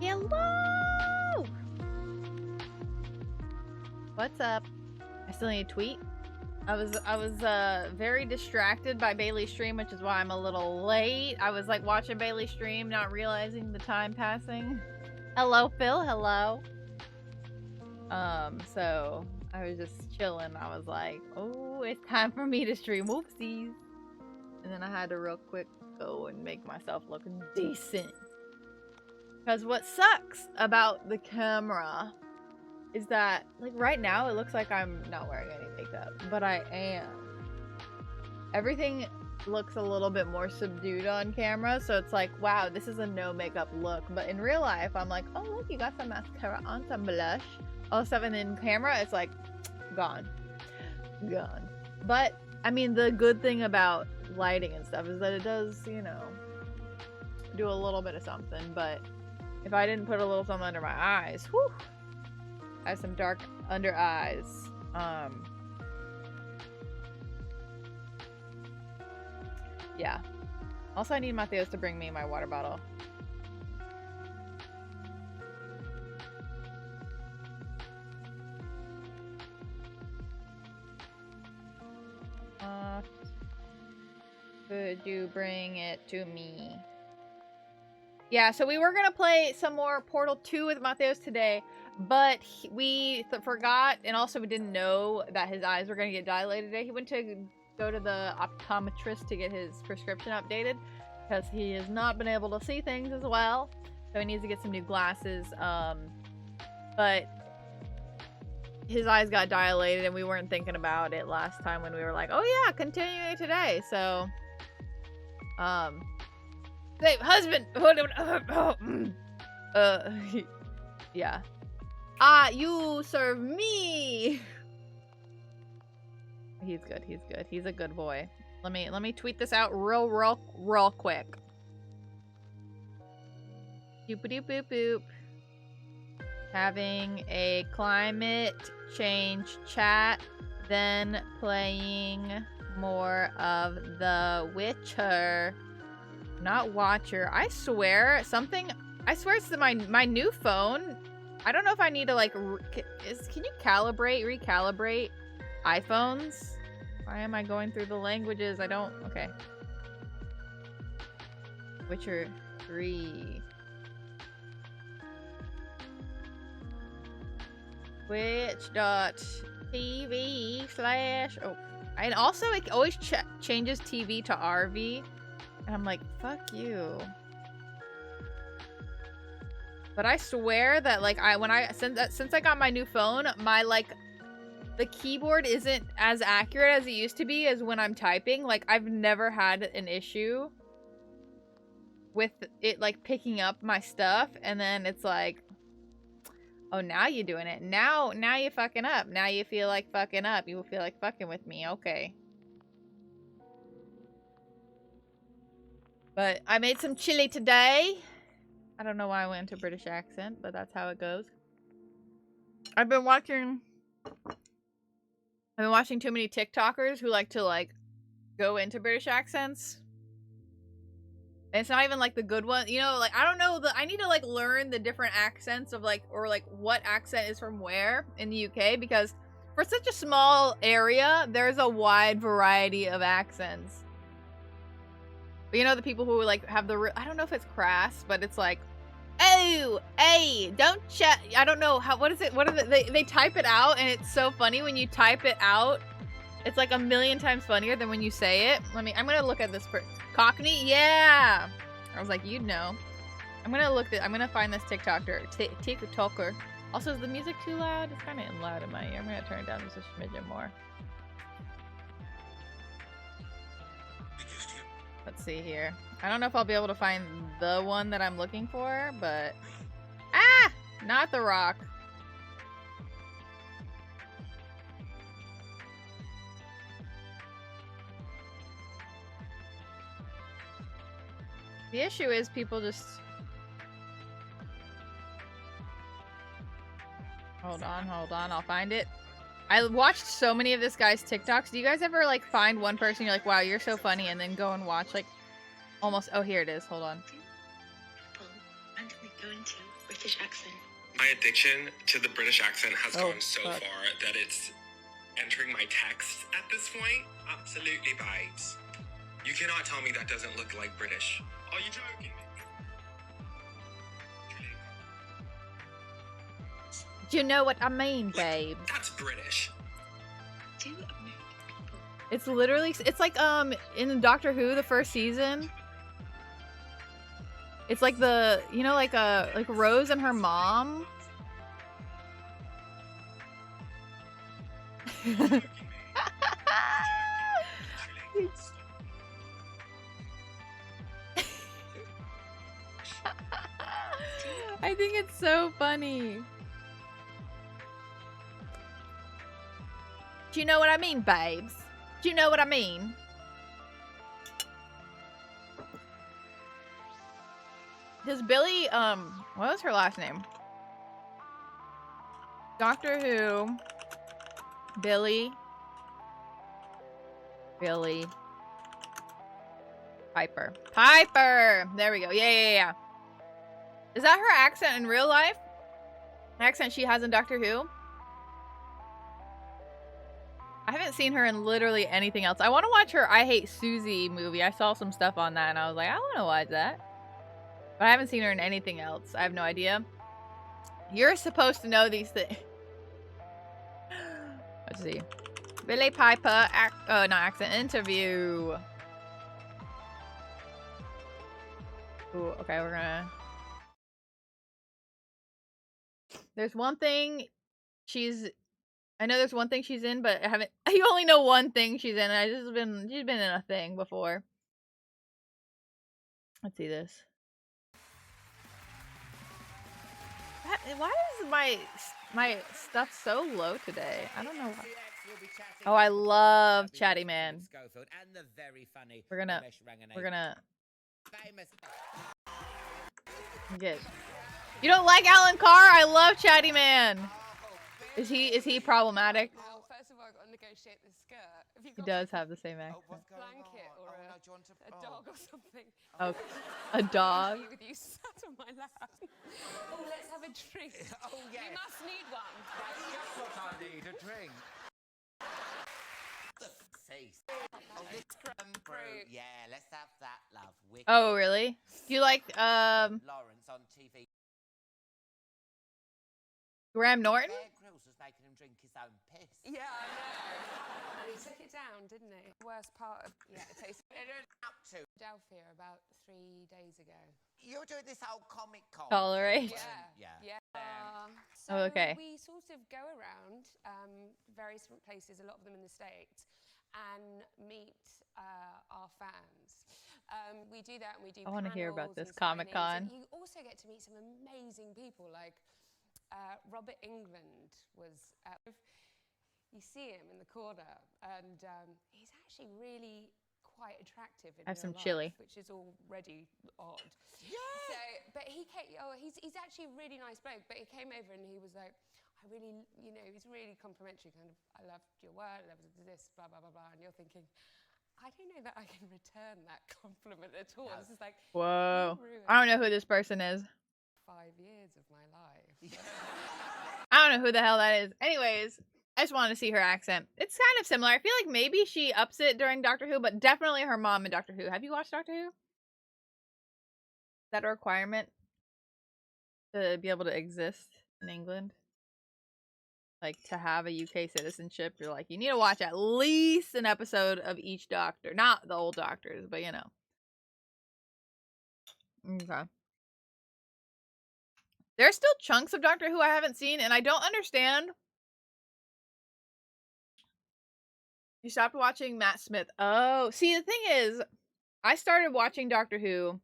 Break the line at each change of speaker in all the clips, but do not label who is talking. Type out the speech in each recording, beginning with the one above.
Hello! What's up? I still need a tweet. I was very distracted by Bailey's stream, which is why I'm a little late. I was like watching Bailey's stream, not realizing the time passing. Hello, Phil. Hello. So I was just chilling. I was like, oh, it's time for me to stream. Whoopsies. And then I had to real quick go and make myself look decent. Because what sucks about the camera is that, like, right now it looks like I'm not wearing any makeup, but I am. Everything looks a little bit more subdued on camera, so it's like, wow, this is a no makeup look. But in real life, I'm like, oh, look, you got some mascara on, some blush. All of a sudden in camera, it's like, gone. Gone. But, I mean, the good thing about lighting and stuff is that it does, you know, do a little bit of something, but if I didn't put a little something under my eyes, whew, I have some dark under eyes. Yeah. Also, I need Mateos to bring me my water bottle. Could you bring it to me? Yeah, so we were gonna play some more Portal 2 with Mateos today, but we forgot, and also we didn't know that his eyes were gonna get dilated today. He went to go to the optometrist to get his prescription updated because he has not been able to see things as well, so he needs to get some new glasses. But his eyes got dilated, and we weren't thinking about it last time when we were like, oh yeah, continuing today. So, hey, husband! Yeah. You serve me! He's good, he's good. He's a good boy. Let me tweet this out real quick. Boop boop boop. Having a climate change chat, then playing more of The Witcher. Not Watcher. I swear it's my new phone. I don't know if I need to like can you recalibrate iPhones? Why am I going through the languages? I don't. Okay. Witcher 3. Twitch.tv/ oh, and also it always changes TV to RV. And I'm like, fuck you. But I swear that like since I got my new phone, my like the keyboard isn't as accurate as it used to be as when I'm typing. Like I've never had an issue with it like picking up my stuff, and then it's like, oh, now you're doing it. Now you're fucking up. Now you feel like fucking up. You feel like fucking with me. Okay. But I made some chili today. I don't know why I went into British accent, but that's how it goes. I've been watching too many TikTokers who like to like go into British accents. And it's not even like the good one, you know, like I don't know, I need to like learn the different accents of like, or like what accent is from where in the UK, because for such a small area, there's a wide variety of accents. But you know, the people who like have the, I don't know if it's crass, but it's like, oh, hey, don't chat. I don't know how, what is it? They type it out, and it's so funny when you type it out. It's like a million times funnier than when you say it. I'm gonna look at this Cockney, yeah. I was like, you'd know. I'm gonna find this TikToker. Also, is the music too loud? It's kind of loud in my ear. I'm gonna turn it down just a smidgen more. Let's see here. I don't know if I'll be able to find the one that I'm looking for, but not The Rock. The issue is people just... Hold on, I'll find it. I watched so many of this guy's TikToks. Do you guys ever, like, find one person you're like, wow, you're so funny, and then go and watch, like, almost... Oh, here it is. Hold on.
People, and they go to British accent.
My addiction to the British accent has
Oh,
gone so
fuck.
far that it's entering my text at this point. Absolutely, babes. You cannot tell me that doesn't look like British. Are you joking?
Do you know what I mean, babe?
That's British.
Do American people?
It's literally, it's like, in Doctor Who, the first season. It's like the, you know, like Rose and her mom. I think it's so funny. Do you know what I mean, babes? Do you know what I mean? Does Billy, what was her last name? Doctor Who. Billy. Piper. There we go. Yeah. Is that her accent in real life? The accent she has in Doctor Who? I haven't seen her in literally anything else. I want to watch her I Hate Susie movie. I saw some stuff on that and I was like, I want to watch that. But I haven't seen her in anything else. I have no idea. You're supposed to know these things. Let's see. Billy Piper, accent interview. Ooh, okay, we're gonna... There's one thing I know there's one thing she's in, but you only know one thing she's in. She's been in a thing before. Let's see this. Why is my stuff so low today? I don't know why. Oh, I love Chatty Man. We're gonna get. You don't like Alan Carr? I love Chatty Man. Is he problematic?
Well, first of all, I've got to negotiate the skirt.
He does have the same accent.
A blanket or a dog or something.
Oh, a dog?
With you sat on my lap. Oh, let's have a drink.
Oh, yes.
You must need one.
That's just what I need, a drink. Yeah, let's have that, love. Wicked.
Oh, really? Do you like,
Lawrence on TV.
Graham Norton?
Bear Grylls was making him drink his own piss.
Yeah, I know. He took it down, didn't he? Worst part of it tastes
Up to.
Philadelphia about 3 days ago.
You're doing this whole comic con.
Tolerate.
Yeah.
So
Oh, okay.
we sort of go around various different places, a lot of them in the States, and meet our fans. We do that and we do
I want to hear about
panels
this
and signings,
Comic-Con.
and you also get to meet some amazing people like Robert England was you see him in the corner and he's actually really quite attractive in
Have
real
some
life,
chili.
which is already odd.
Yeah.
So, but he came, he's actually a really nice bloke, but he came over and he was like, I really, he's really complimentary, kind of, I loved your work, I loved this, blah, blah, blah, blah, and you're thinking, I don't know that I can return that compliment at all. This is like,
Whoa.
you ruined
I don't know who this person is.
5 years of my life.
I don't know who the hell that is. Anyways, I just wanted to see her accent. It's kind of similar. I feel like maybe she ups it during Doctor Who, but definitely her mom in Doctor Who. Have you watched Doctor Who? Is that a requirement to be able to exist in England? Like, to have a UK citizenship, you're like, you need to watch at least an episode of each Doctor. Not the old Doctors, but you know. Okay. There's still chunks of Doctor Who I haven't seen, and I don't understand. You stopped watching Matt Smith. Oh, see, the thing is, I started watching Doctor Who,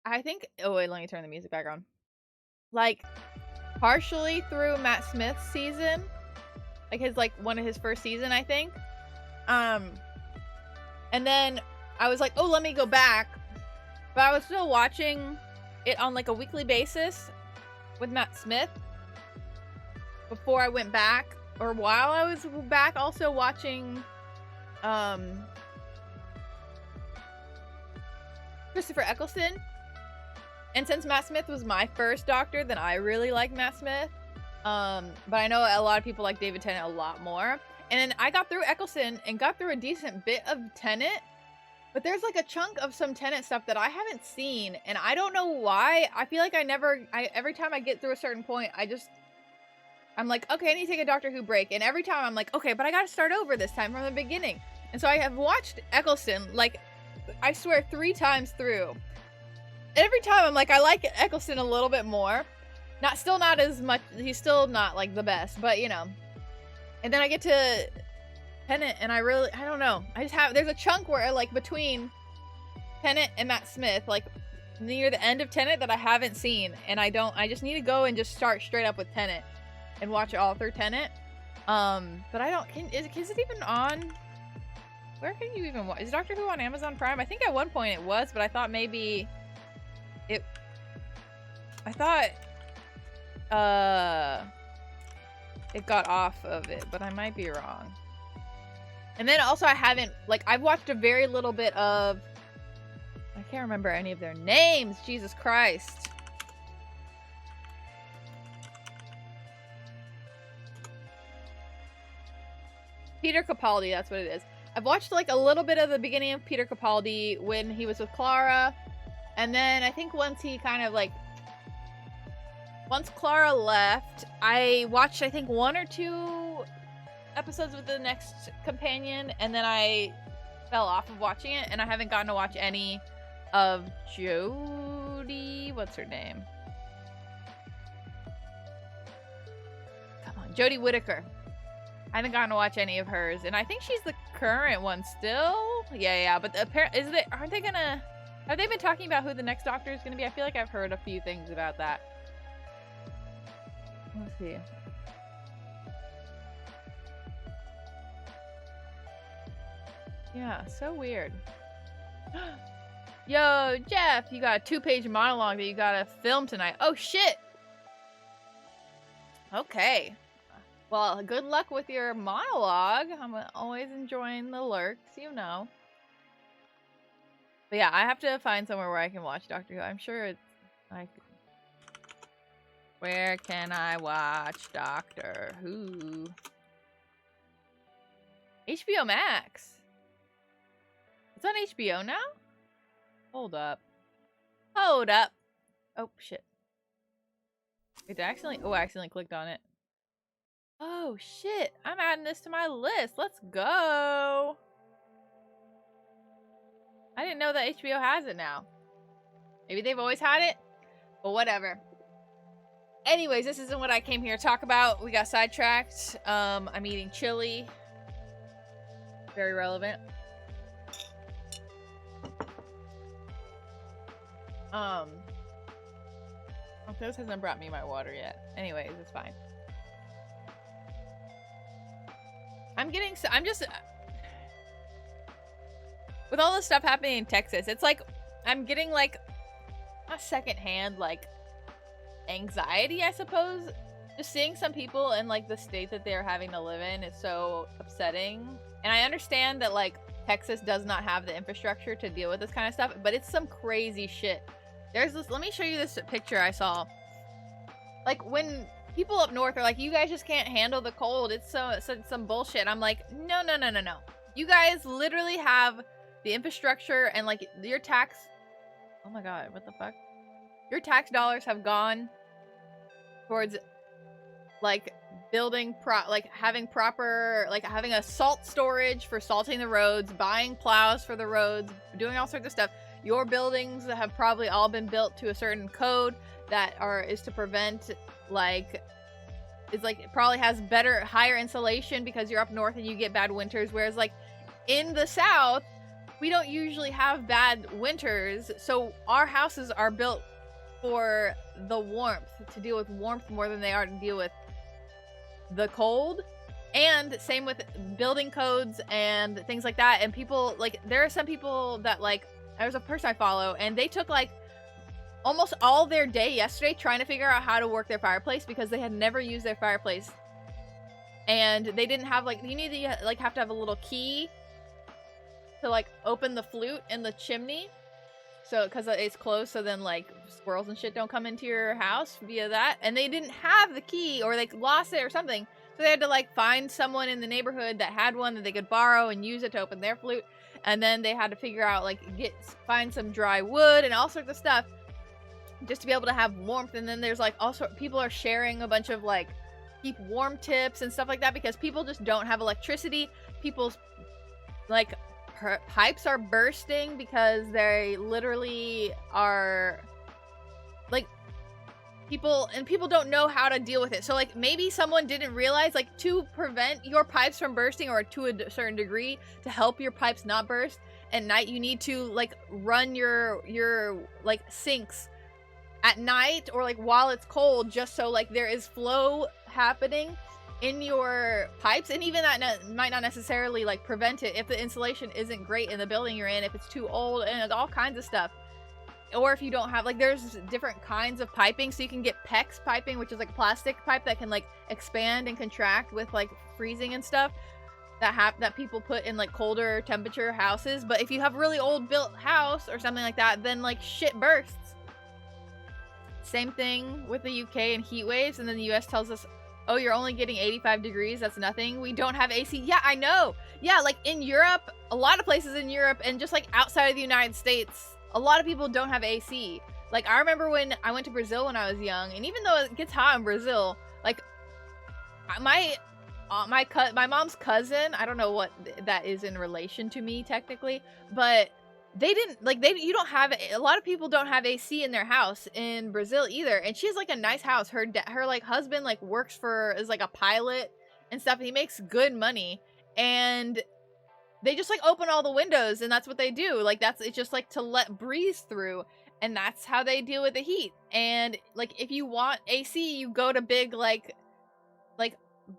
I think, oh wait, let me turn the music back on. Like, partially through Matt Smith's season. Like, one of his first season, I think. And then I was like, oh, let me go back. But I was still watching it on, like, a weekly basis with Matt Smith before I went back. Or while I was back, also watching Christopher Eccleston. And since Matt Smith was my first Doctor, then I really like Matt Smith. But I know a lot of people like David Tennant a lot more. And then I got through Eccleston and got through a decent bit of Tennant. But there's like a chunk of some Tennant stuff that I haven't seen. And I don't know why. I feel like every time I get through a certain point, I'm like, okay, I need to take a Doctor Who break. And every time I'm like, okay, but I gotta start over this time from the beginning. And so I have watched Eccleston, like, I swear 3 times through. Every time I'm like, I like Eccleston a little bit more. Still not as much, he's still not like the best, but you know. And then I get to Tennant and I don't know. There's a chunk where like between Tennant and Matt Smith, like near the end of Tennant that I haven't seen. And I just need to go and just start straight up with Tennant and watch it all through Tennant. But I don't, is it even on? Where can you even watch? Is Doctor Who on Amazon Prime? I think at one point it was, but I thought maybe it got off of it, but I might be wrong. And then also I've watched a very little bit of, I can't remember any of their names, Jesus Christ. Peter Capaldi, that's what it is. I've watched like a little bit of the beginning of Peter Capaldi when he was with Clara. And then I think once Clara left, I watched I think 1 or 2 episodes with the next companion, and then I fell off of watching it, and I haven't gotten to watch any of Jodie. What's her name? Come on, Jodie Whittaker. I haven't gotten to watch any of hers, and I think she's the current one still. Yeah. But have they been talking about who the next Doctor is going to be? I feel like I've heard a few things about that. Let's see. Yeah, so weird. Yo, Jeff, you got a 2-page monologue that you gotta film tonight. Oh, shit! Okay. Well, good luck with your monologue. I'm always enjoying the lurks, you know. But yeah, I have to find somewhere where I can watch Doctor Who. I'm sure it's like... Where can I watch Doctor Who? HBO Max. It's on HBO now? Hold up. Oh, shit. Wait, I accidentally clicked on it. Oh, shit. I'm adding this to my list. Let's go. I didn't know that HBO has it now. Maybe they've always had it? But whatever. Anyways, this isn't what I came here to talk about. We got sidetracked. I'm eating chili. Very relevant. Those hasn't brought me my water yet. Anyways, it's fine. With all this stuff happening in Texas, it's like I'm getting like a secondhand like anxiety, I suppose. Just seeing some people in like the state that they're having to live in is so upsetting. And I understand that like Texas does not have the infrastructure to deal with this kind of stuff, but it's some crazy shit. There's this, let me show you this picture I saw. Like when people up north are like, you guys just can't handle the cold. It's some bullshit. I'm like, no. You guys literally have the infrastructure and like your tax. Oh my God, what the fuck? Your tax dollars have gone towards like building having a salt storage for salting the roads, buying plows for the roads, doing all sorts of stuff. Your buildings have probably all been built to a certain code that is to prevent probably has higher insulation because you're up north and you get bad winters, whereas like in the south we don't usually have bad winters, so our houses are built for the warmth, to deal with warmth more than they are to deal with the cold. And same with building codes and things like that. And people like, there are some people that like, there's a person I follow and they took like almost all their day yesterday trying to figure out how to work their fireplace because they had never used their fireplace. And they didn't have like, you need to like have to have a little key to like open the flute in the chimney. So, because it's closed, so then, like, squirrels and shit don't come into your house via that. And they didn't have the key, or they lost it or something. So they had to, like, find someone in the neighborhood that had one that they could borrow and use it to open their flute. And then they had to figure out, like, find some dry wood and all sorts of stuff just to be able to have warmth. And then there's, like, also people are sharing a bunch of, like, keep warm tips and stuff like that because people just don't have electricity. People's, like, pipes are bursting because they literally are, like, people don't know how to deal with it. So, like, maybe someone didn't realize, like, to prevent your pipes from bursting, or to a certain degree to help your pipes not burst at night, you need to, like, run your like, sinks at night, or, like, while it's cold, just so, like, there is flow happening in your pipes. And even that might not necessarily, like, prevent it if the insulation isn't great in the building you're in, if it's too old, and all kinds of stuff. Or if you don't have, like, there's different kinds of piping. So you can get PEX piping, which is like plastic pipe that can, like, expand and contract with, like, freezing and stuff that people put in, like, colder temperature houses. But if you have a really old built house or something like that, then, like, shit bursts. Same thing with the UK and heat waves. And then the US tells us, oh, you're only getting 85 degrees. That's nothing. We don't have AC. Yeah, I know. Yeah, like, in Europe, a lot of places in Europe, and just, like, outside of the United States, a lot of people don't have AC. Like, I remember when I went to Brazil when I was young, and even though it gets hot in Brazil, like, my mom's cousin, I don't know what that is in relation to me technically, but you don't have, a lot of people don't have AC in their house in Brazil either. And she has, like, a nice house. Her like, husband, like, is like a pilot and stuff, and he makes good money. And they just, like, open all the windows, and that's what they do. Like, it's just, like, to let breeze through, and that's how they deal with the heat. And, like, if you want AC, you go to big, like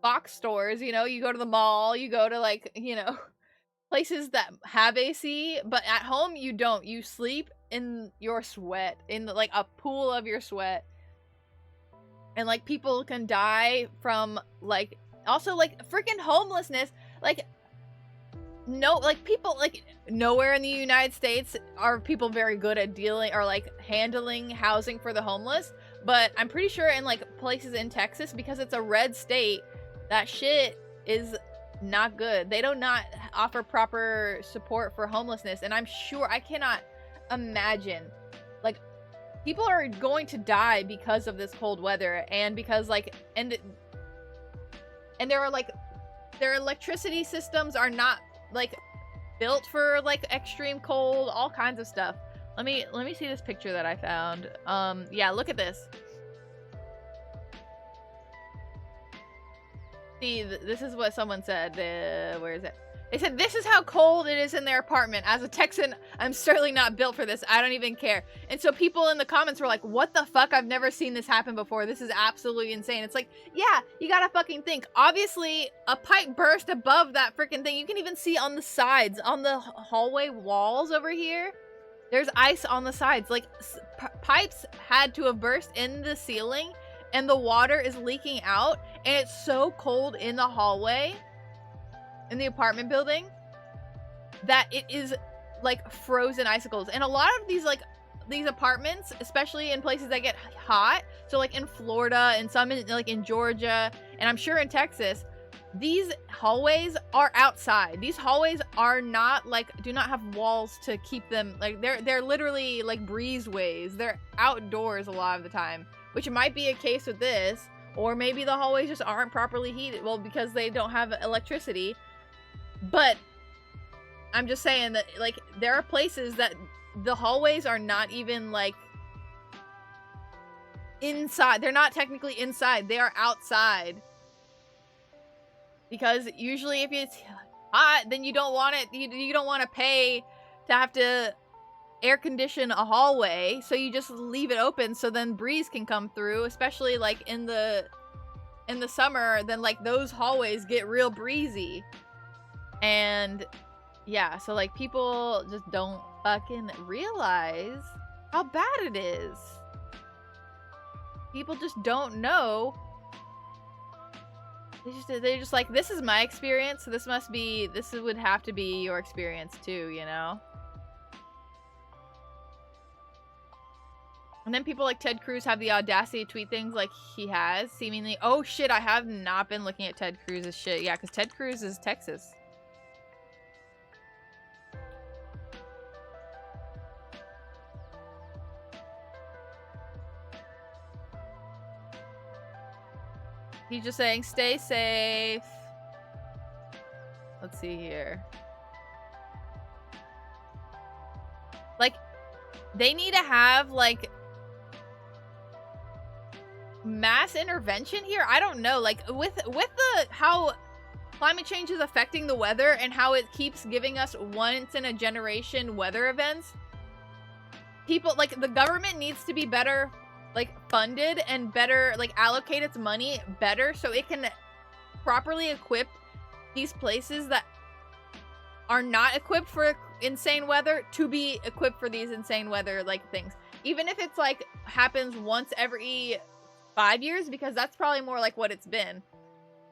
box stores, you know, you go to the mall, you go to, like, you know, places that have AC. But at home, you don't. You sleep in your sweat, in, like, a pool of your sweat. And, like, people can die from, like, also, like, freaking homelessness. Like, no, like, people, like, nowhere in the United States are people very good at dealing or, like, handling housing for the homeless. But I'm pretty sure in, like, places in Texas, because it's a red state, that shit is not good. They do not offer proper support for homelessness. And I'm sure, I cannot imagine, like, people are going to die because of this cold weather, and because, like, and there are, like, their electricity systems are not, like, built for, like, extreme cold, all kinds of stuff. Let me see this picture that I found. Yeah, look at this. See, this is what someone said. Where is it? They said, this is how cold it is in their apartment. As a Texan, I'm certainly not built for this. I don't even care. And so people in the comments were like, what the fuck? I've never seen this happen before. This is absolutely insane. It's like, yeah, you gotta fucking think. Obviously, a pipe burst above that freaking thing. You can even see on the sides, on the hallway walls over here, there's ice on the sides. Like, pipes had to have burst in the ceiling, and the water is leaking out, and it's so cold in the hallway in the apartment building that it is, like, frozen icicles. And a lot of these, like, these apartments, especially in places that get hot, so, like, in Florida and some in, like, in Georgia, and I'm sure in Texas, these hallways are outside. These hallways are not, like, do not have walls to keep them, like, they're literally, like, breezeways. They're outdoors a lot of the time, which might be a case with this, or maybe the hallways just aren't properly heated, well, because they don't have electricity. But I'm just saying that, like, there are places that the hallways are not even, like, inside. They're not technically inside. They are outside. Because usually if it's hot, then you don't want it, you don't want to pay to have to air condition a hallway, so you just leave it open so then breeze can come through, especially, like, in the summer. Then, like, those hallways get real breezy. And yeah, so, like, people just don't fucking realize how bad it is. People just don't know. They're just like, this is my experience, so this would have to be your experience too, you know? And then people like Ted Cruz have the audacity to tweet things like he has, seemingly. Oh shit, I have not been looking at Ted Cruz's shit. Yeah, because Ted Cruz is Texas. He's just saying, stay safe. Let's see here. Like, they need to have, like, mass intervention here. I don't know. Like, with the how climate change is affecting the weather and how it keeps giving us once in a generation weather events, people, like, the government needs to be better, like, funded and better, like, allocate its money better so it can properly equip these places that are not equipped for insane weather to be equipped for these insane weather, like, things. Even if it's, like, happens once every 5 years, because that's probably more like what it's been.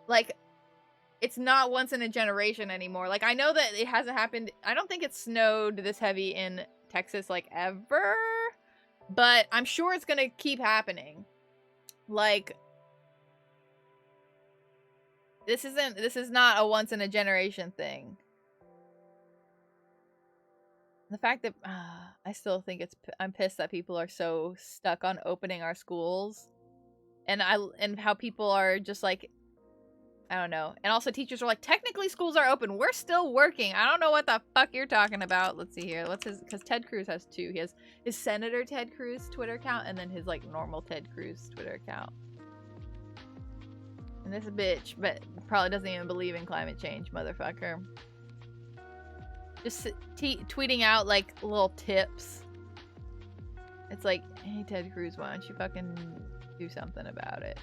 Like, it's not once in a generation anymore. Like, I know that it hasn't happened. I don't think it snowed this heavy in Texas, like, ever. But I'm sure it's gonna keep happening. Like, this is not a once in a generation thing. The fact that I still think I'm pissed that people are so stuck on opening our schools, and how people are just like, I don't know. And also teachers are like, technically schools are open. We're still working. I don't know what the fuck you're talking about. Let's see here. What's his, because Ted Cruz has two. He has his Senator Ted Cruz Twitter account and then his like normal Ted Cruz Twitter account. And this bitch, but probably doesn't even believe in climate change, motherfucker. Just tweeting out like little tips. It's like, hey Ted Cruz, why don't you fucking do something about it?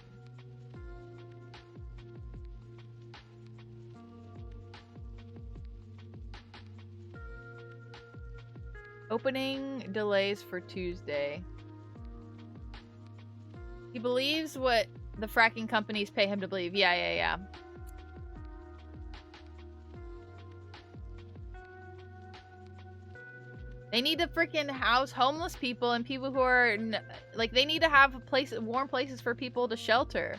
Opening delays for Tuesday. He believes what the fracking companies pay him to believe. Yeah. They need to freaking house homeless people and people who are like, they need to have warm places for people to shelter.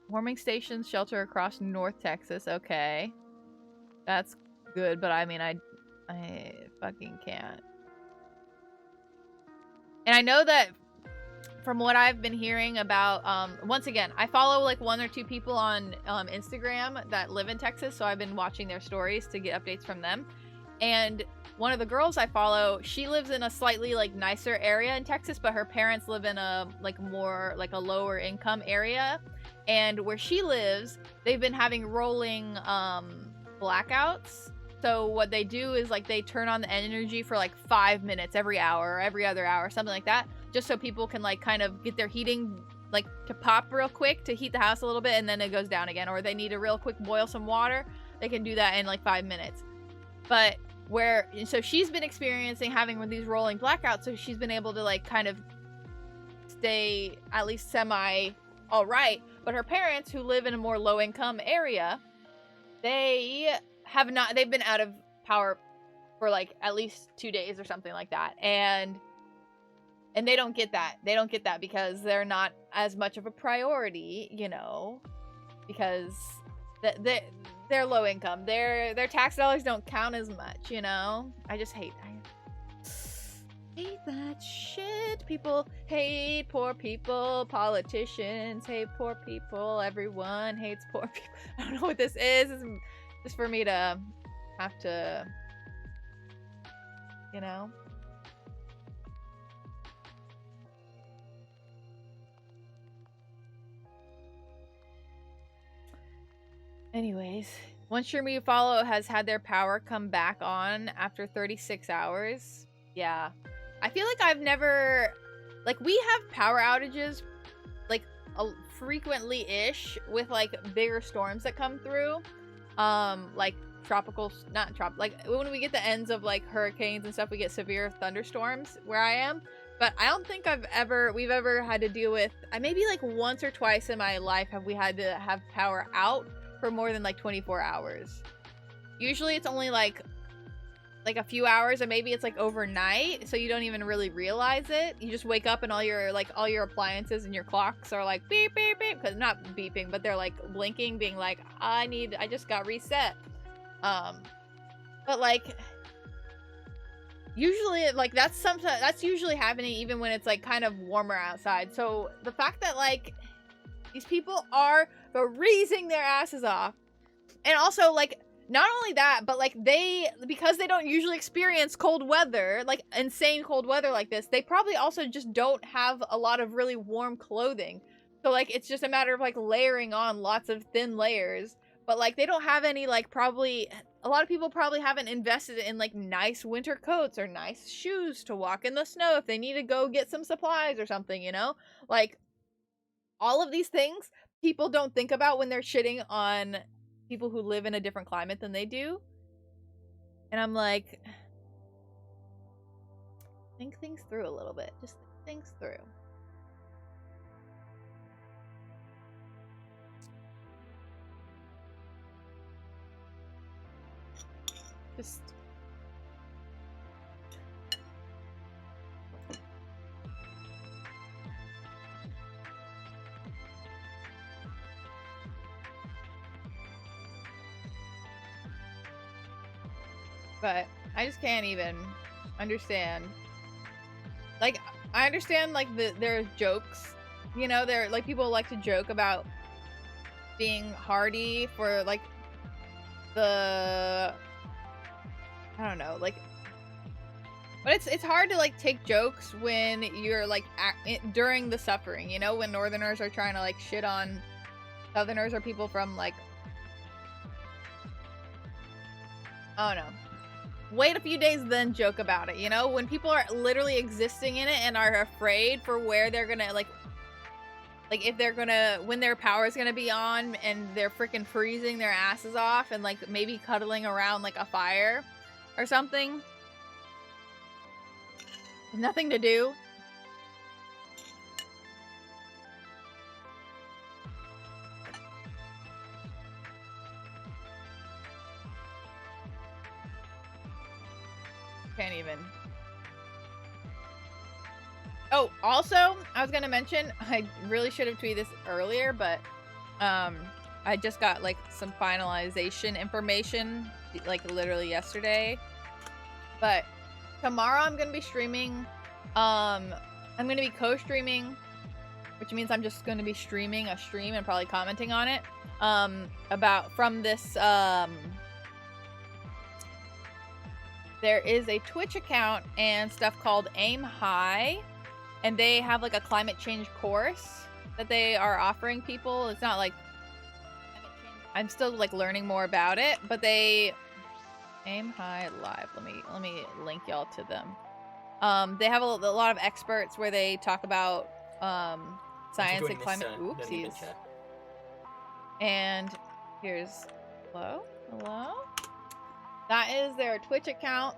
Warming stations shelter across North Texas. Okay, that's good, but I mean, I fucking can't. And I know that from what I've been hearing about, once again, I follow like 1 or 2 people on Instagram that live in Texas, so I've been watching their stories to get updates from them. And one of the girls I follow, she lives in a slightly like nicer area in Texas, but her parents live in a like more like a lower income area. And where she lives, they've been having rolling blackouts. So what they do is like they turn on the energy for like 5 minutes every hour or every other hour, something like that, just so people can like kind of get their heating like to pop real quick to heat the house a little bit, and then it goes down again. Or they need to real quick boil some water, they can do that in like 5 minutes. But so she's been experiencing having these rolling blackouts, so she's been able to like kind of stay at least semi all right. But her parents, who live in a more low income area, they've been out of power for like at least 2 days or something like that. And they don't get that. They don't get that because they're not as much of a priority, you know, because they're low income. Their tax dollars don't count as much, you know. I hate that shit. People hate poor people. Politicians hate poor people. Everyone hates poor people. I don't know what this is. It's just for me to have to, you know. Anyways, one streamer you follow has had their power come back on after 36 hours. Yeah. I feel like I've never... Like, we have power outages, like, frequently-ish with, like, bigger storms that come through. Like, like, when we get the ends of, like, hurricanes and stuff, we get severe thunderstorms where I am. But I don't think we've ever had to deal with... maybe, like, once or twice in my life have we had to have power out for more than like 24 hours. Usually it's only like like a few hours, and maybe it's like overnight, so you don't even really realize it. You just wake up and all your appliances and your clocks are like beep beep beep, because not beeping, but they're like blinking, being like, I just got reset. But like usually like that's usually happening even when it's like kind of warmer outside. So the fact that like these people are freezing their asses off, and also like not only that, but like because they don't usually experience cold weather, like insane cold weather like this, they probably also just don't have a lot of really warm clothing. So like it's just a matter of like layering on lots of thin layers. But like they don't have any, like, probably a lot of people probably haven't invested in like nice winter coats or nice shoes to walk in the snow if they need to go get some supplies or something, you know? Like all of these things people don't think about when they're shitting on people who live in a different climate than they do. And I'm like, think things through a little bit. Just think things through. Just but I just can't even understand. Like, I understand like there's jokes, you know, there like people like to joke about being hardy for like the, I don't know, like, but it's hard to like take jokes when you're like during the suffering, you know, when Northerners are trying to like shit on Southerners or people from like, oh no, wait a few days then joke about it, you know, when people are literally existing in it and are afraid for where they're gonna like if they're gonna, when their power is gonna be on and they're freaking freezing their asses off and like maybe cuddling around like a fire or something. Nothing to do. Can't even. Oh, also, I was gonna mention, I really should have tweeted this earlier, but I just got like some finalization information like literally yesterday. But tomorrow I'm gonna be streaming. I'm gonna be co-streaming, which means I'm just gonna be streaming a stream and probably commenting on it. About from this there is a Twitch account and stuff called Aim High, and they have like a climate change course that they are offering people. It's not like, I'm still like learning more about it, but they Aim High Live. Let me link y'all to them. They have a lot of experts where they talk about science and climate. Oopsies. And here's hello. That is their Twitch account,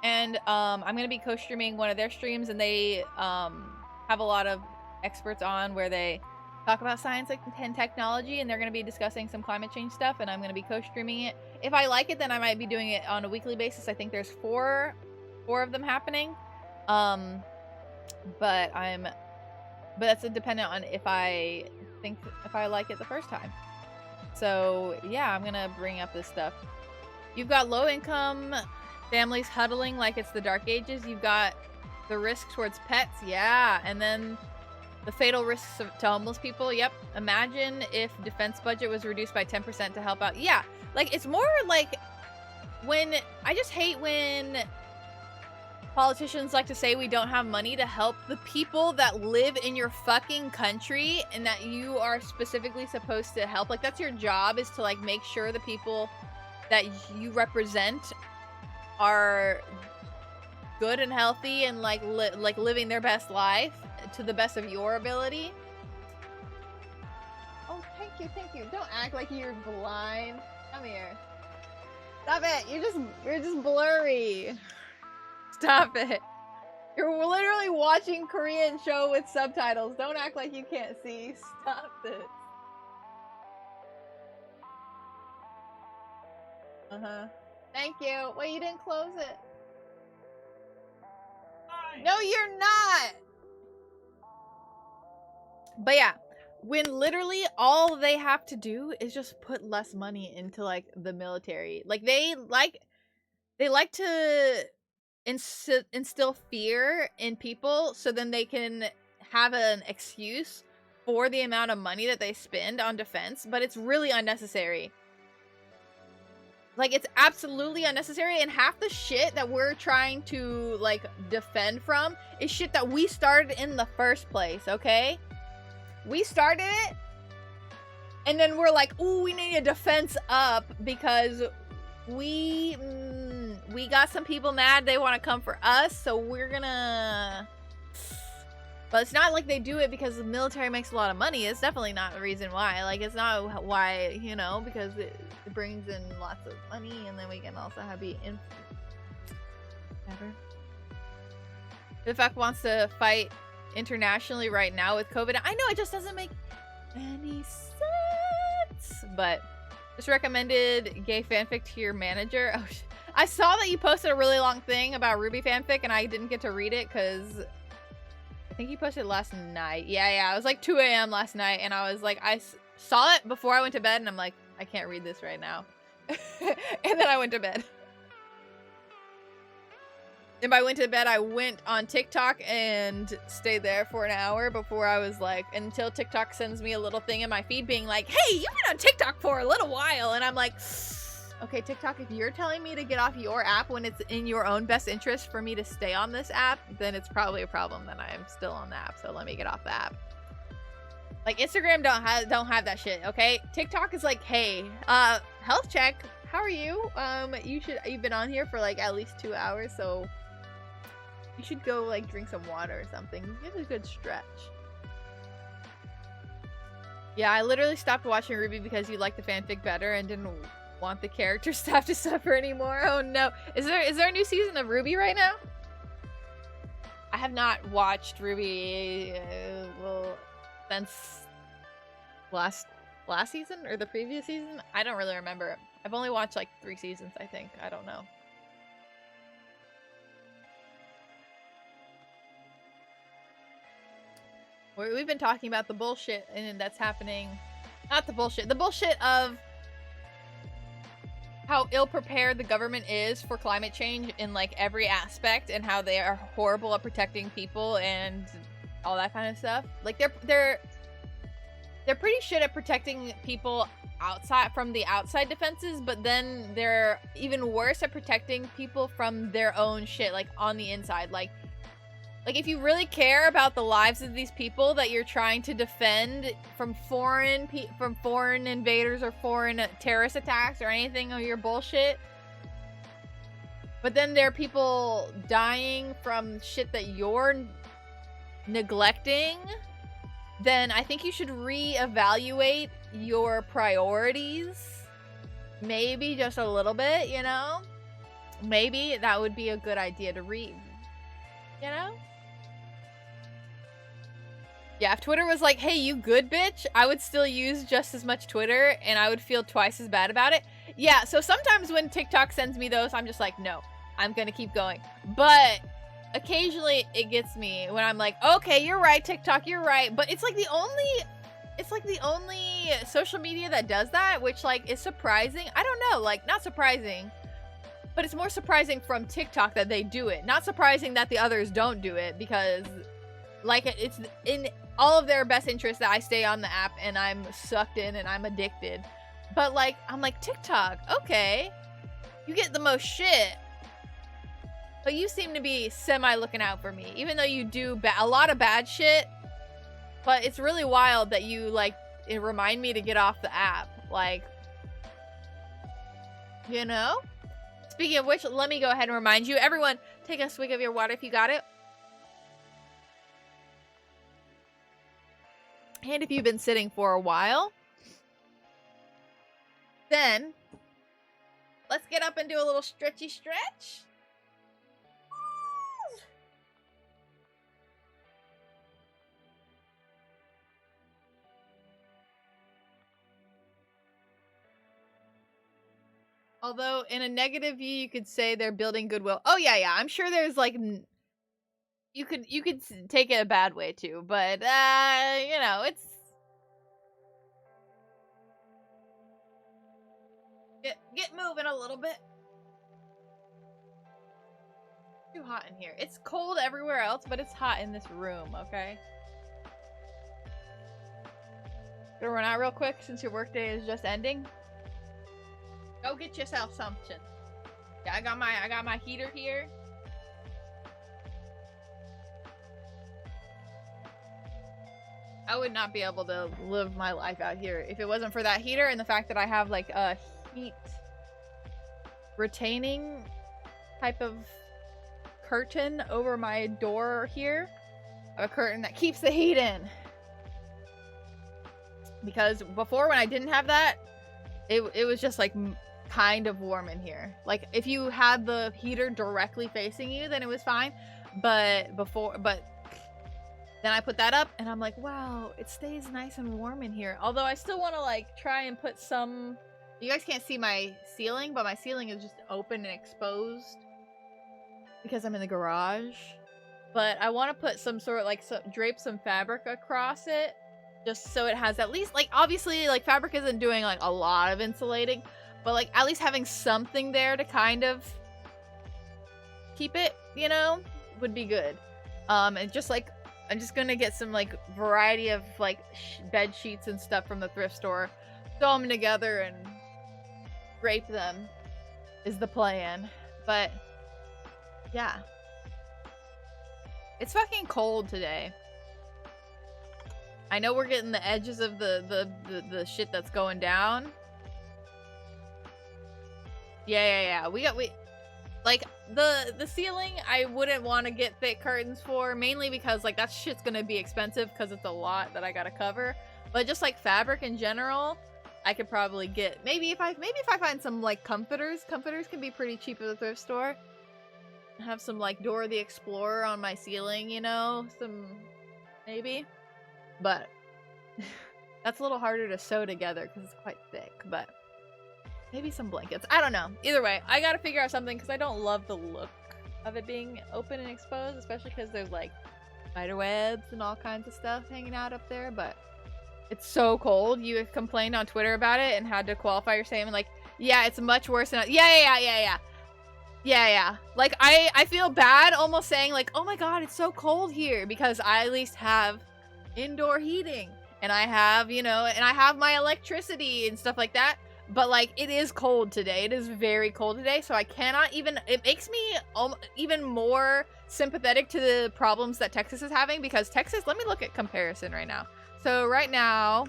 and I'm gonna be co-streaming one of their streams, and they have a lot of experts on where they talk about science and technology, and they're gonna be discussing some climate change stuff, and I'm gonna be co-streaming it. If I like it, then I might be doing it on a weekly basis. I think there's four of them happening, but that's dependent on if I like it the first time. So yeah, I'm gonna bring up this stuff. You've got low-income families huddling like it's the Dark Ages. You've got the risk towards pets, yeah, and then the fatal risks to homeless people. Yep. Imagine if defense budget was reduced by 10% to help out. Yeah, like it's more like when I just hate when politicians like to say we don't have money to help the people that live in your fucking country and that you are specifically supposed to help. Like that's your job, is to like make sure the people that you represent are good and healthy and like living their best life to the best of your ability. Oh, thank you. Don't act like you're blind. Come here. Stop it. You're just blurry. Stop it. You're literally watching Korean show with subtitles. Don't act like you can't see. Stop this. Thank you. Wait, you didn't close it. No, you're not. But yeah, when literally all they have to do is just put less money into like the military. Like they like to instill fear in people so then they can have an excuse for the amount of money that they spend on defense, but it's really unnecessary. Like, it's absolutely unnecessary, and half the shit that we're trying to, like, defend from is shit that we started in the first place, okay? We started it, and then we're like, ooh, we need a defense up because we got some people mad, they want to come for us, so we're gonna... But it's not like they do it because the military makes a lot of money. It's definitely not the reason why. Like, it's not why, you know, because it brings in lots of money, and then we can also have be in. Never. The fact wants to fight internationally right now with COVID. I know it just doesn't make any sense. But just recommended gay fanfic to your manager. Oh, I saw that you posted a really long thing about Ruby fanfic, and I didn't get to read it because. I think he posted last night. Yeah, it was like 2 a.m. last night, and I was like, I saw it before I went to bed, and I'm like, I can't read this right now. And then I went to bed. And I went to bed, I went on TikTok and stayed there for an hour before I was like, until TikTok sends me a little thing in my feed being like, hey, you've been on TikTok for a little while. And I'm like, okay, TikTok, if you're telling me to get off your app when it's in your own best interest for me to stay on this app, then it's probably a problem that I am still on the app. So let me get off the app. Like, Instagram don't have that shit, okay? TikTok is like, hey, health check. How are you? You've been on here for like at least 2 hours, so you should go like drink some water or something. Give it a good stretch. Yeah, I literally stopped watching Ruby because you liked the fanfic better and didn't want the characters to have to suffer anymore. Oh no. Is there a new season of Ruby right now? I have not watched Ruby since last season or the previous season. I don't really remember. I've only watched like 3 seasons, I think. I don't know. We've been talking about the bullshit and that's happening. Not the bullshit. The bullshit of how ill-prepared the government is for climate change in like every aspect, and how they are horrible at protecting people and all that kind of stuff. Like they're pretty shit at protecting people outside from the outside defenses, but then they're even worse at protecting people from their own shit, like on the inside. Like if you really care about the lives of these people that you're trying to defend from foreign invaders or foreign terrorist attacks or anything of your bullshit, but then there are people dying from shit that you're neglecting, then I think you should reevaluate your priorities. Maybe just a little bit, you know? Maybe that would be a good idea to read. You know? Yeah, if Twitter was like, hey, you good, bitch, I would still use just as much Twitter, and I would feel twice as bad about it. Yeah, so sometimes when TikTok sends me those, I'm just like, no, I'm gonna keep going. But occasionally it gets me when I'm like, okay, you're right, TikTok, you're right. But it's like the only social media that does that, which like is surprising. I don't know, like not surprising, but it's more surprising from TikTok that they do it. Not surprising that the others don't do it, because like it's in all of their best interest that I stay on the app and I'm sucked in and I'm addicted. But like, I'm like, TikTok, okay, you get the most shit, but you seem to be semi looking out for me, even though you do a lot of bad shit. But it's really wild that you like remind me to get off the app, like, you know? Speaking of which, let me go ahead and remind you, everyone, take a swig of your water if you got it. And if you've been sitting for a while, then let's get up and do a little stretchy stretch. Although in a negative view, you could say they're building goodwill. Oh yeah, I'm sure there's like you could take it a bad way too, but you know, it's get moving a little bit. Too hot in here. It's cold everywhere else, but it's hot in this room, okay? Gonna run out real quick since your workday is just ending. Go get yourself something. Yeah, I got my heater here. I would not be able to live my life out here if it wasn't for that heater and the fact that I have like a heat retaining type of curtain over my door here. A curtain that keeps the heat in. Because before, when I didn't have that, it was just like kind of warm in here. Like if you had the heater directly facing you, then it was fine. But then I put that up and I'm like, wow, it stays nice and warm in here. Although I still want to like try and put some, you guys can't see my ceiling, but my ceiling is just open and exposed because I'm in the garage. But I want to put some sort of like drape some fabric across it just so it has at least like, obviously like fabric isn't doing like a lot of insulating, but like at least having something there to kind of keep it, you know, would be good. And just like, I'm just gonna get some like variety of like bed sheets and stuff from the thrift store, sew them together and drape them is the plan. But yeah, it's fucking cold today. I know we're getting the edges of the shit that's going down. Yeah. We like the ceiling I wouldn't want to get thick curtains for, mainly because like that shit's gonna be expensive because it's a lot that I gotta cover. But just like fabric in general, I could probably get maybe if I find some like comforters can be pretty cheap at the thrift store. Have some like Dora the Explorer on my ceiling, you know, some maybe. But that's a little harder to sew together because it's quite thick, but maybe some blankets. I don't know. Either way, I gotta figure out something because I don't love the look of it being open and exposed, especially because there's like spider webs and all kinds of stuff hanging out up there, but it's so cold. You complained on Twitter about it and had to qualify your statement like, yeah, it's much worse than... Yeah. Like, I feel bad almost saying like, oh my god, it's so cold here because I at least have indoor heating and I have, you know, and I have my electricity and stuff like that. But like, it is cold today. It is very cold today, so I cannot even... It makes me even more sympathetic to the problems that Texas is having because Texas... Let me look at comparison right now. So right now,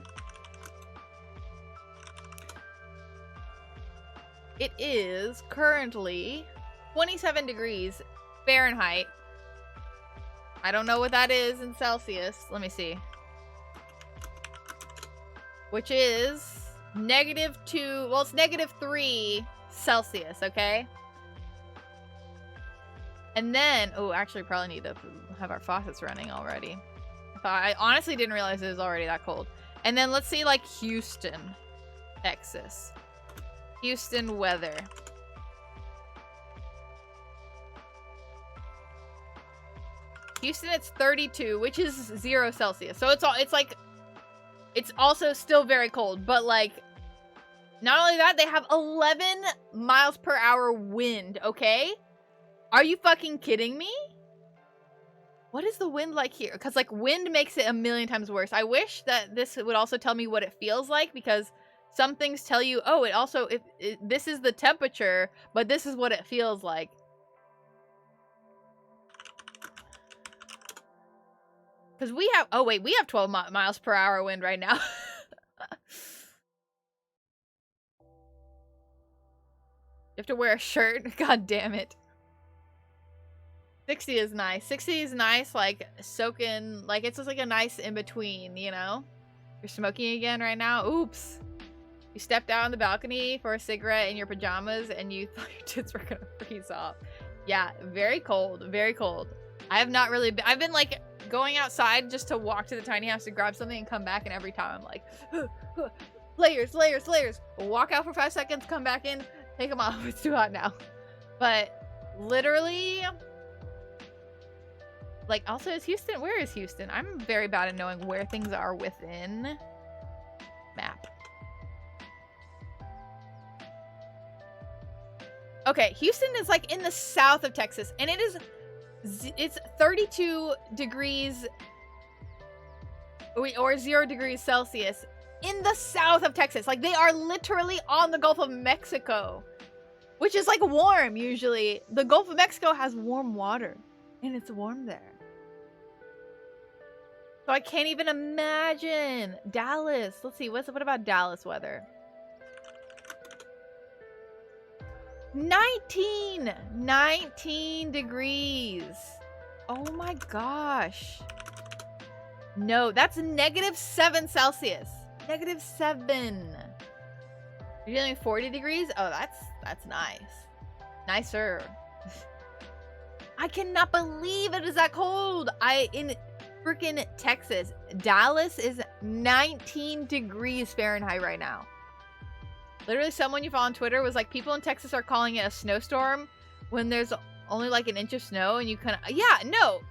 it is currently 27 degrees Fahrenheit. I don't know what that is in Celsius. Let me see. Which is -2, well, it's -3 Celsius, okay? And then, oh, actually probably need to have our faucets running already. I honestly didn't realize it was already that cold. And then let's see like Houston, Texas. Houston weather. Houston, it's 32, which is 0 Celsius. So it's like, it's also still very cold, but like, not only that, they have 11 miles per hour wind, okay? Are you fucking kidding me? What is the wind like here? Because like wind makes it a million times worse. I wish that this would also tell me what it feels like, because some things tell you, oh, it also, this is the temperature, but this is what it feels like. Because we have, oh wait, we have 12 miles per hour wind right now. You have to wear a shirt? God damn it. 60 is nice. 60 is nice, like, soaking, like, it's just like a nice in-between, you know? You're smoking again right now? Oops. You stepped out on the balcony for a cigarette in your pajamas and you thought your tits were gonna freeze off. Yeah, very cold, very cold. I have not really been, I've been, like, going outside just to walk to the tiny house to grab something and come back, and every time I'm like, layers. Walk out for 5 seconds, come back in, take them off. It's too hot now. But literally, Like, also, is Houston? Where is Houston? I'm very bad at knowing where things are within map. Okay, Houston is like in the south of Texas, and it's 32 degrees or 0 degrees Celsius in the south of Texas. Like, they are literally on the Gulf of Mexico, which is like warm usually. The Gulf of Mexico has warm water, and it's warm there. So I can't even imagine. Dallas. Let's see. What about Dallas weather? 19 degrees. Oh my gosh. No, that's -7 Celsius. -7. You're dealing 40 degrees? Oh, that's nice. Nicer. I cannot believe it is that cold. In freaking Texas, Dallas is 19 degrees Fahrenheit right now. Literally, someone you follow on Twitter was like, people in Texas are calling it a snowstorm when there's only like an inch of snow, and you kind of, yeah, no.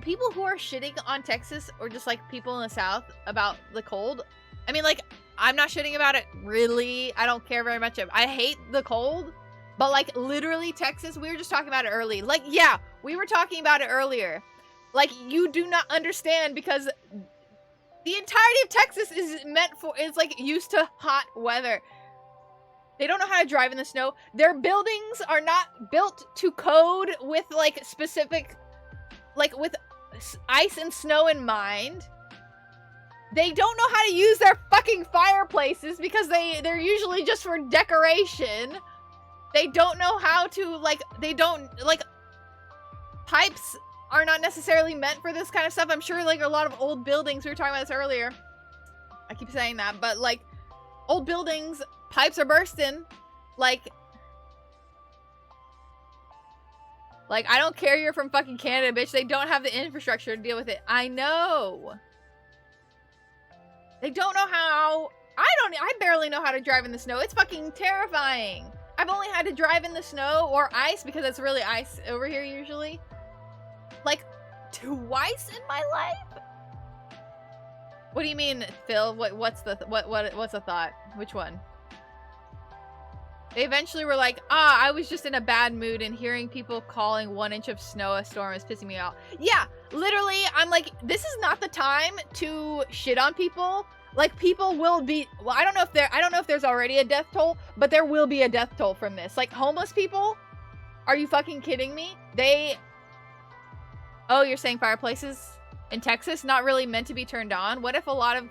People who are shitting on Texas, or just like people in the South about the cold, I mean, like, I'm not shitting about it, really. I don't care very much. I hate the cold, but like, literally, Texas, we were just talking about it early. Like, yeah, we were talking about it earlier. Like, you do not understand, because the entirety of Texas is like used to hot weather. They don't know how to drive in the snow. Their buildings are not built to code with like specific, like with ice and snow in mind. They don't know how to use their fucking fireplaces because they're usually just for decoration. They don't know how to pipes are not necessarily meant for this kind of stuff. I'm sure like a lot of old buildings, we were talking about this earlier. I keep saying that, but like old buildings, pipes are bursting. Like I don't care you're from fucking Canada, bitch. They don't have the infrastructure to deal with it. I know. They don't know how. I barely know how to drive in the snow. It's fucking terrifying. I've only had to drive in the snow or ice, because it's really ice over here usually, like twice in my life. What do you mean, Phil? What's the thought? Which one? They eventually were like, I was just in a bad mood, and hearing people calling 1 inch of snow a storm is pissing me off. Yeah, literally, I'm like, this is not the time to shit on people. Like, people will be, well, I don't know if there's already a death toll, but there will be a death toll from this. Like, homeless people? Are you fucking kidding me? Oh, you're saying fireplaces in Texas not really meant to be turned on? What if a lot of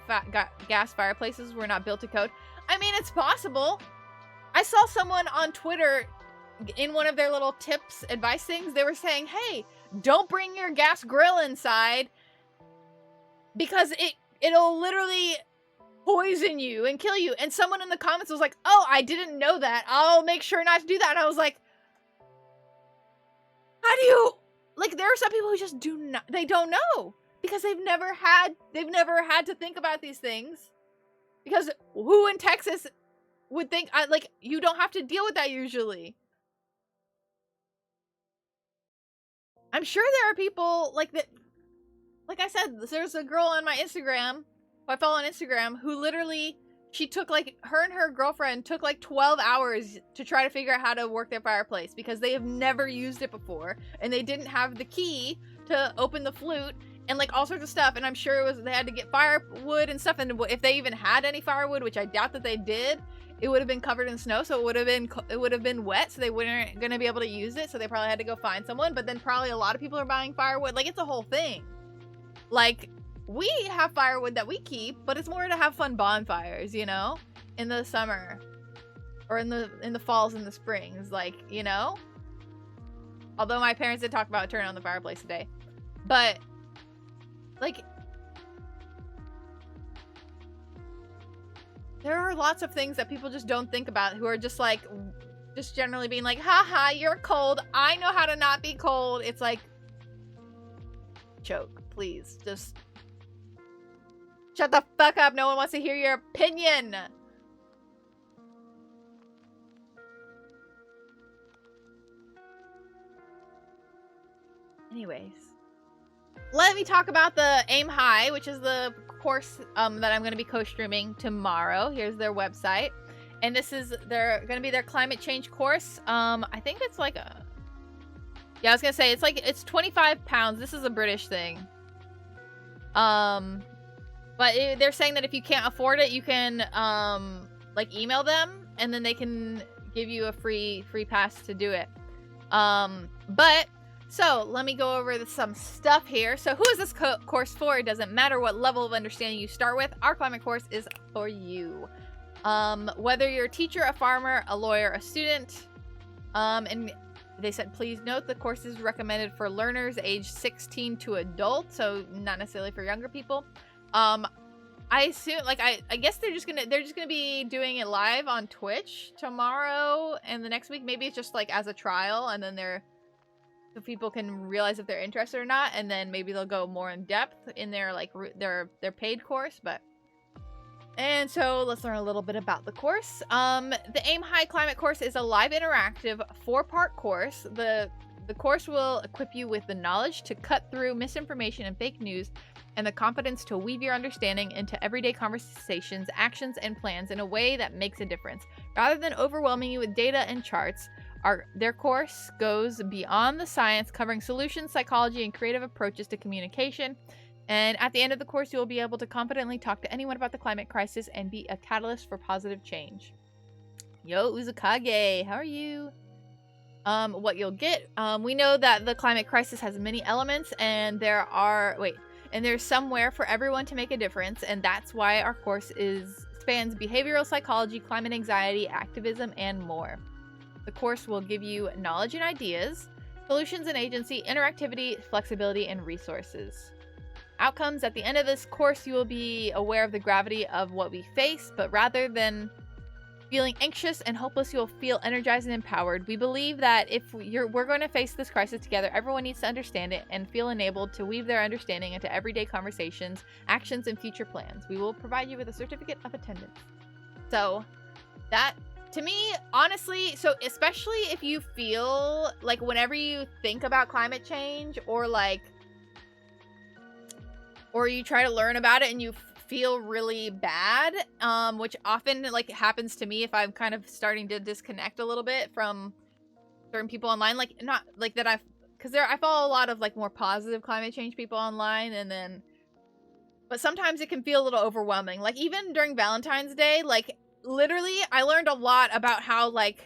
gas fireplaces were not built to code? I mean, it's possible. I saw someone on Twitter in one of their little tips, advice things. They were saying, hey, don't bring your gas grill inside because it'll literally poison you and kill you. And someone in the comments was like, oh, I didn't know that. I'll make sure not to do that. And I was like, how do you, like, there are some people who just they don't know, because they've never had to think about these things, because who in Texas would think, like, you don't have to deal with that usually. I'm sure there are people like that. Like I said, there's a girl on my Instagram, who I follow on Instagram, who literally, her and her girlfriend took like 12 hours to try to figure out how to work their fireplace, because they have never used it before, and they didn't have the key to open the flute, and like all sorts of stuff. And I'm sure they had to get firewood and stuff, and if they even had any firewood, which I doubt that they did, it would have been covered in snow, so it would have been wet, so they weren't gonna be able to use it, so they probably had to go find someone. But then probably a lot of people are buying firewood. Like, it's a whole thing. Like, we have firewood that we keep, but it's more to have fun bonfires, you know, in the summer, or in the falls and the springs, like, you know. Although my parents did talk about turning on the fireplace today, but like, there are lots of things that people just don't think about, who are just like, just generally being like, haha, you're cold. I know how to not be cold. It's like, choke, please. Just shut the fuck up. No one wants to hear your opinion. Anyways, let me talk about the Aim High, which is the course that I'm going to be co-streaming tomorrow. Here's their website. And this is going to be their climate change course. I think it's like a... Yeah, I was going to say, it's 25 pounds. This is a British thing. But they're saying that if you can't afford it, you can, like, email them. And then they can give you a free pass to do it. So, let me go over some stuff here. So, who is this course for? It doesn't matter what level of understanding you start with. Our climate course is for you. Whether you're a teacher, a farmer, a lawyer, a student. And they said, please note the course is recommended for learners aged 16 to adult. So, not necessarily for younger people. I assume, like, I guess they're just gonna be doing it live on Twitch tomorrow and the next week. Maybe it's just, like, as a trial, and then so people can realize if they're interested or not, and then maybe they'll go more in depth in their, like, their paid course, And so let's learn a little bit about the course. The Aim High Climate course is a live interactive 4-part course. The course will equip you with the knowledge to cut through misinformation and fake news, and the confidence to weave your understanding into everyday conversations, actions, and plans in a way that makes a difference. Rather than overwhelming you with data and charts, their course goes beyond the science, covering solutions, psychology, and creative approaches to communication. And at the end of the course, you will be able to confidently talk to anyone about the climate crisis and be a catalyst for positive change. Yo, Uzukage, how are you? What you'll get, we know that the climate crisis has many elements, and there's somewhere for everyone to make a difference, and that's why our course spans behavioral psychology, climate anxiety, activism, and more. The course will give you knowledge and ideas, solutions and agency, interactivity, flexibility, and resources. Outcomes: at the end of this course, you will be aware of the gravity of what we face, but rather than feeling anxious and hopeless, you'll feel energized and empowered. We believe that if we're going to face this crisis together, everyone needs to understand it and feel enabled to weave their understanding into everyday conversations, actions, and future plans. We will provide you with a certificate of attendance. So that, to me, honestly, so especially if you feel like whenever you think about climate change or you try to learn about it and you feel really bad, which often like happens to me if I'm kind of starting to disconnect a little bit from certain people online, like not like that because I follow a lot of like more positive climate change people online, but sometimes it can feel a little overwhelming. Like even during Valentine's Day, like literally I learned a lot about how like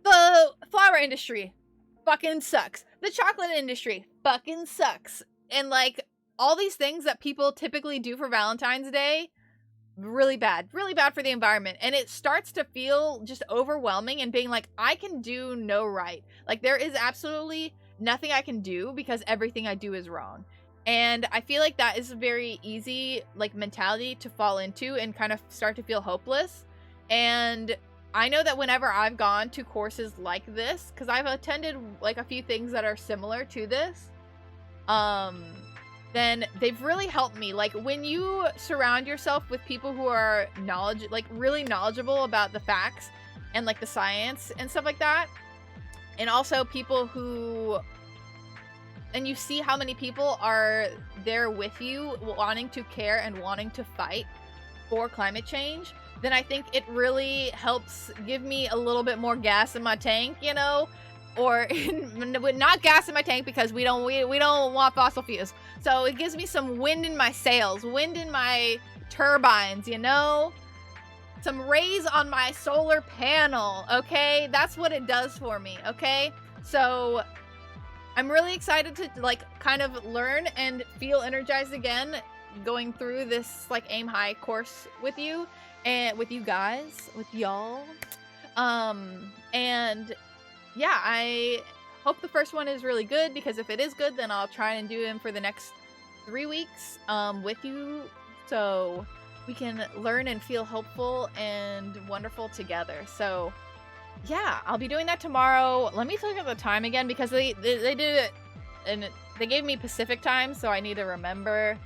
the flower industry fucking sucks, the chocolate industry fucking sucks, and like all these things that people typically do for Valentine's Day, really bad for the environment. And it starts to feel just overwhelming and being like, I can do no right. Like there is absolutely nothing I can do because everything I do is wrong. And I feel like that is a very easy like mentality to fall into and kind of start to feel hopeless. And I know that whenever I've gone to courses like this, because I've attended like a few things that are similar to this, then they've really helped me. Like when you surround yourself with people who are really knowledgeable about the facts and like the science and stuff like that, and also people and you see how many people are there with you wanting to care and wanting to fight for climate change, then I think it really helps give me a little bit more gas in my tank, you know? Or not gas in my tank because we don't want fossil fuels. So it gives me some wind in my sails, wind in my turbines, you know? Some rays on my solar panel, okay? That's what it does for me, okay? So I'm really excited to like kind of learn and feel energized again going through this like Aim High course with you and with you guys, with y'all. And yeah, I hope the first one is really good, because if it is good, then I'll try and do them for the next 3 weeks with you, so we can learn and feel hopeful and wonderful together. So yeah, I'll be doing that tomorrow. Let me look at the time again, because they did it and they gave me Pacific time, so I need to remember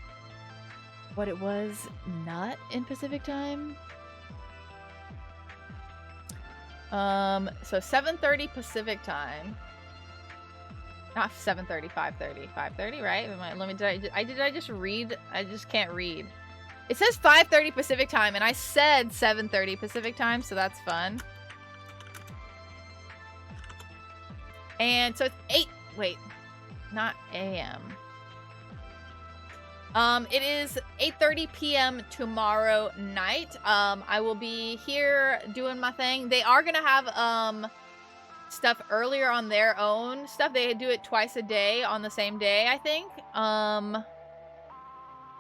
what it was not in Pacific time. So 7:30 Pacific time. Not 7:30, 5:30. 5:30, right? Let me, did I just read? I just can't read. It says 5:30 Pacific time, and I said 7:30 Pacific time, so that's fun. And so it's 8, wait, not AM. It is 8:30 p.m. tomorrow night. I will be here doing my thing. They are gonna have, stuff earlier on their own stuff. They do it twice a day on the same day, I think.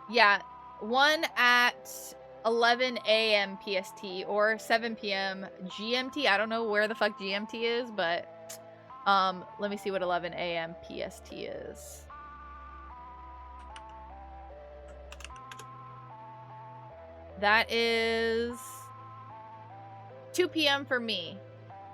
Yeah, one at 11 a.m. PST or 7 p.m. GMT. I don't know where the fuck GMT is, but let me see what 11 a.m. PST is. That is 2 p.m. for me.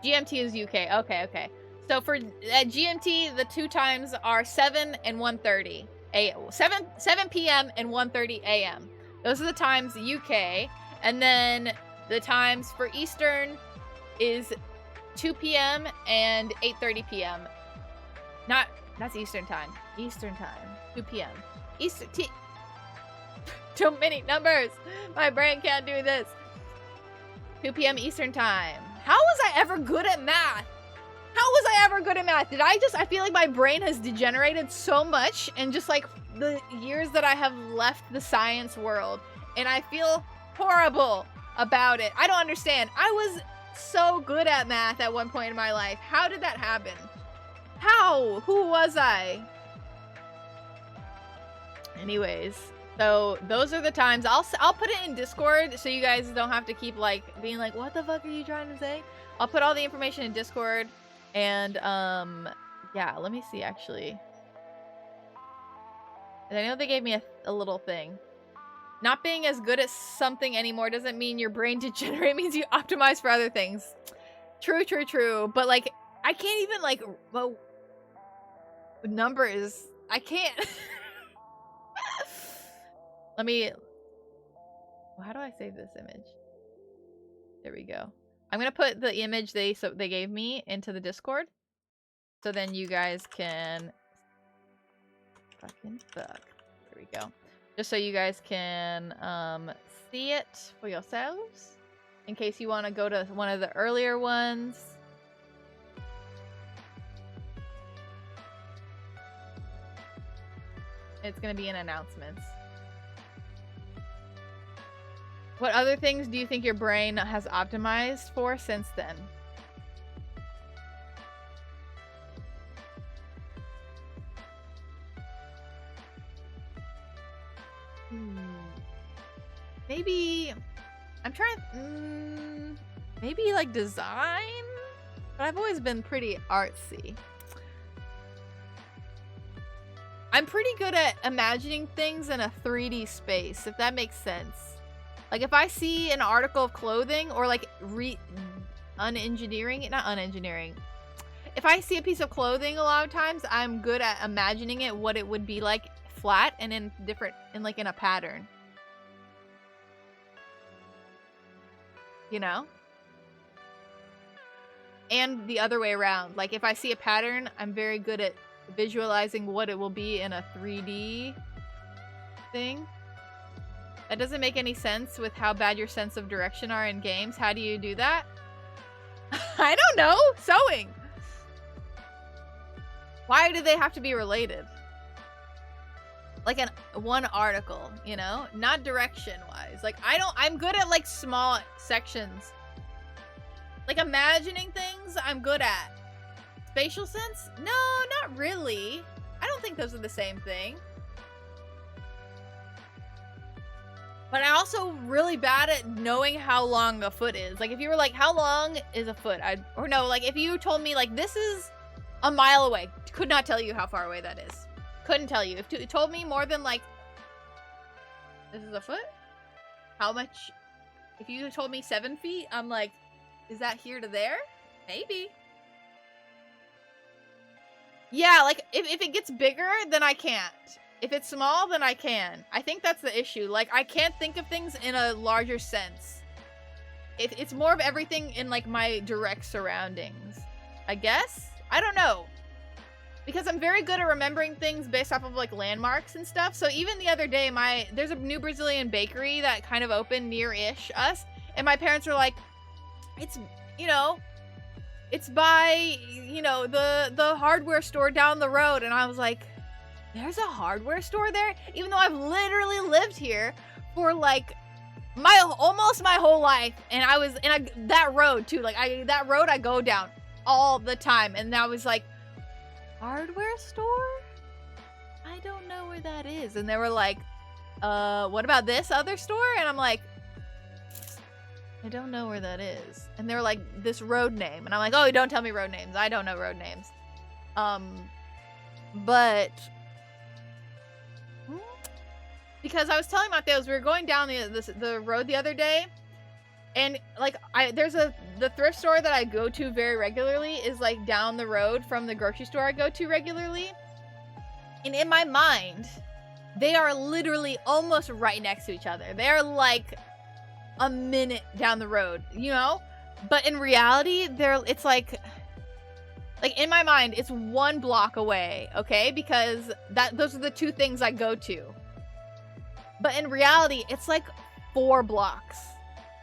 GMT is UK. Okay, okay. So for at GMT, the two times are 7 and 1:30 a.m. 7 p.m. and 1:30 a.m. Those are the times UK, and then the times for Eastern is 2 p.m. and 8:30 p.m. That's Eastern time. Eastern time. 2 p.m. Eastern. Too many numbers. My brain can't do this. 2 p.m. Eastern time. How was I ever good at math? How was I ever good at math? I feel like my brain has degenerated so much in just like the years that I have left the science world. And I feel horrible about it. I don't understand. I was so good at math at one point in my life. How did that happen? How? Who was I? Anyways. So those are the times. I'll put it in Discord so you guys don't have to keep like being like, what the fuck are you trying to say? I'll put all the information in Discord, and yeah, let me see actually. And I know they gave me a little thing. Not being as good at something anymore doesn't mean your brain degenerate. It means you optimize for other things. True, true, true. But like, I can't even like, well, numbers. I can't. Let me, how do I save this image? There we go. I'm gonna put the image they gave me into the Discord, so then you guys can fucking fuck. There we go. Just so you guys can see it for yourselves, in case you want to go to one of the earlier ones. It's gonna be in announcements. What other things do you think your brain has optimized for since then? Maybe I'm trying. Maybe like design, but I've always been pretty artsy. I'm pretty good at imagining things in a 3D space, if that makes sense. Like if I see an article of clothing or like unengineering it, not unengineering. If I see a piece of clothing a lot of times, I'm good at imagining it, what it would be like flat and in a pattern. You know? And the other way around. Like if I see a pattern, I'm very good at visualizing what it will be in a 3D thing. That doesn't make any sense with how bad your sense of direction are in games. How do you do that? I don't know. Sewing. Why do they have to be related? Like one article, you know? Not direction-wise. Like, I'm good at, like, small sections. Like, imagining things, I'm good at. Spatial sense? No, not really. I don't think those are the same thing. But I'm also really bad at knowing how long a foot is. Like, if you were like, how long is a foot? Or no, like, if you told me, like, this is a mile away. Could not tell you how far away that is. Couldn't tell you. If you told me more than, like, this is a foot? How much? If you told me 7 feet, I'm like, is that here to there? Maybe. Yeah, like, if it gets bigger, then I can't. If it's small, then I can. I think that's the issue. Like, I can't think of things in a larger sense. It's more of everything in, like, my direct surroundings. I guess? I don't know. because I'm very good at remembering things based off of like landmarks and stuff. So even the other day, there's a new Brazilian bakery that kind of opened near-ish us, and my parents were like, it's, you know, it's by, you know, the hardware store down the road. And I was like, there's a hardware store there? Even though I've literally lived here for like almost my whole life. And that road too, like that road I go down all the time. And I was like, hardware store? I don't know where that is. And they were like, what about this other store? And I'm like, I don't know where that is. And they were like, this road name. And I'm like, oh, don't tell me road names. I don't know road names. But because I was telling Mateos, we were going down the road the other day, and like the thrift store that I go to very regularly is like down the road from the grocery store I go to regularly. And in my mind, they are literally almost right next to each other. They're like a minute down the road, you know? But in reality, it's like in my mind, it's 1 block away, okay? Because those are the 2 things I go to. But in reality, it's like 4 blocks.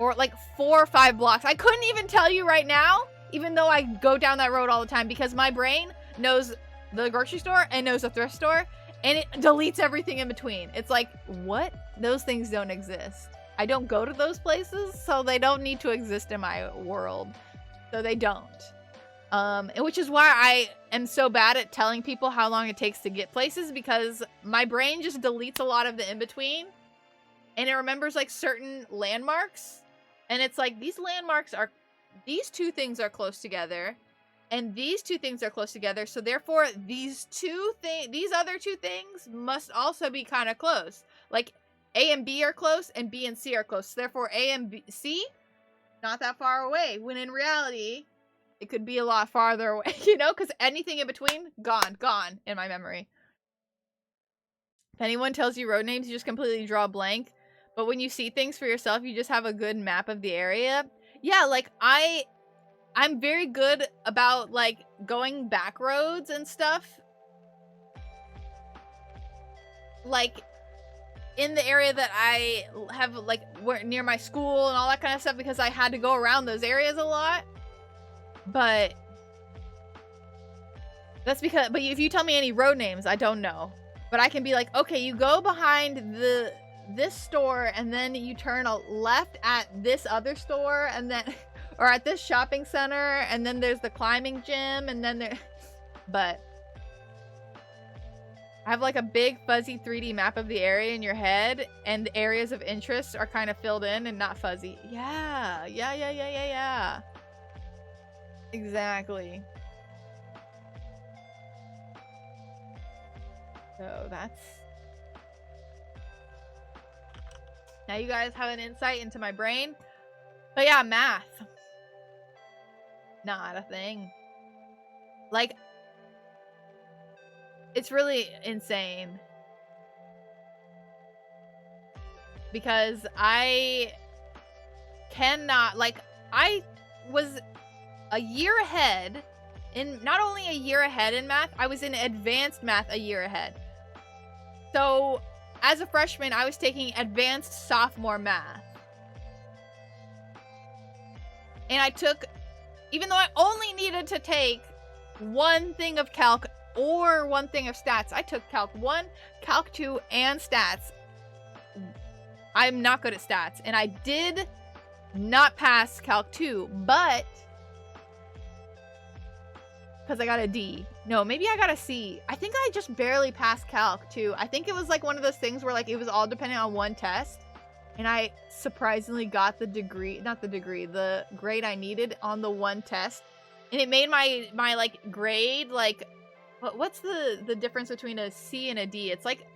Or like 4 or 5 blocks. I couldn't even tell you right now, even though I go down that road all the time, because my brain knows the grocery store and knows the thrift store, and it deletes everything in between. It's like, what? Those things don't exist. I don't go to those places, so they don't need to exist in my world. So they don't. And which is why I am so bad at telling people how long it takes to get places, because my brain just deletes a lot of the in-between. And it remembers like certain landmarks. And it's like, these 2 things are close together. And these 2 things are close together. So therefore, these other 2 things must also be kind of close. Like, A and B are close, and B and C are close. So therefore, A and C, not that far away. When in reality, it could be a lot farther away, you know? Because anything in between, gone in my memory. If anyone tells you road names, you just completely draw a blank. But when you see things for yourself, you just have a good map of the area. Yeah, like, I'm very good about, like, going back roads and stuff. Like, in the area that I have, like, near my school and all that kind of stuff, because I had to go around those areas a lot. But that's because, but if you tell me any road names, I don't know. But I can be like, okay, you go behind this store, and then you turn a left at this other store, and then, or at this shopping center, and then there's the climbing gym, and then there, but I have like a big fuzzy 3D map of the area in your head, and the areas of interest are kind of filled in and not fuzzy. Yeah. Exactly. So that's... Now you guys have an insight into my brain. But yeah, math. Not a thing. Like, it's really insane. Because I cannot, like, I was a year ahead in, not only a year ahead in math, I was in advanced math a year ahead. So, as a freshman, I was taking advanced sophomore math. And I took, even though I only needed to take 1 thing of calc or 1 thing of stats, I took calc 1, calc 2, and stats. I'm not good at stats, and I did not pass calc 2, but because I got a D. No, maybe I got a C. I think I just barely passed calc 2. I think it was like one of those things where like it was all dependent on 1 test, and I surprisingly got the degree, not the degree, the grade I needed on the 1 test, and it made my like grade like, what's the difference between a C and a D? It's like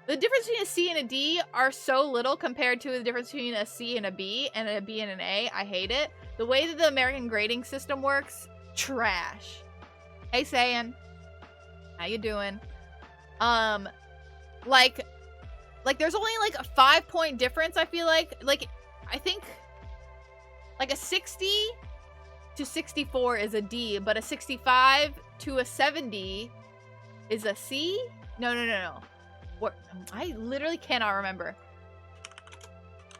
the difference between a C and a D are so little compared to the difference between a C and a B and an A. I hate it. The way that the American grading system works, trash. Hey, Sayan. How you doing? Like there's only like a 5-point difference, I feel like. Like, I think like a 60 to 64 is a D, but a 65 to a 70 is a C? No. What? I literally cannot remember.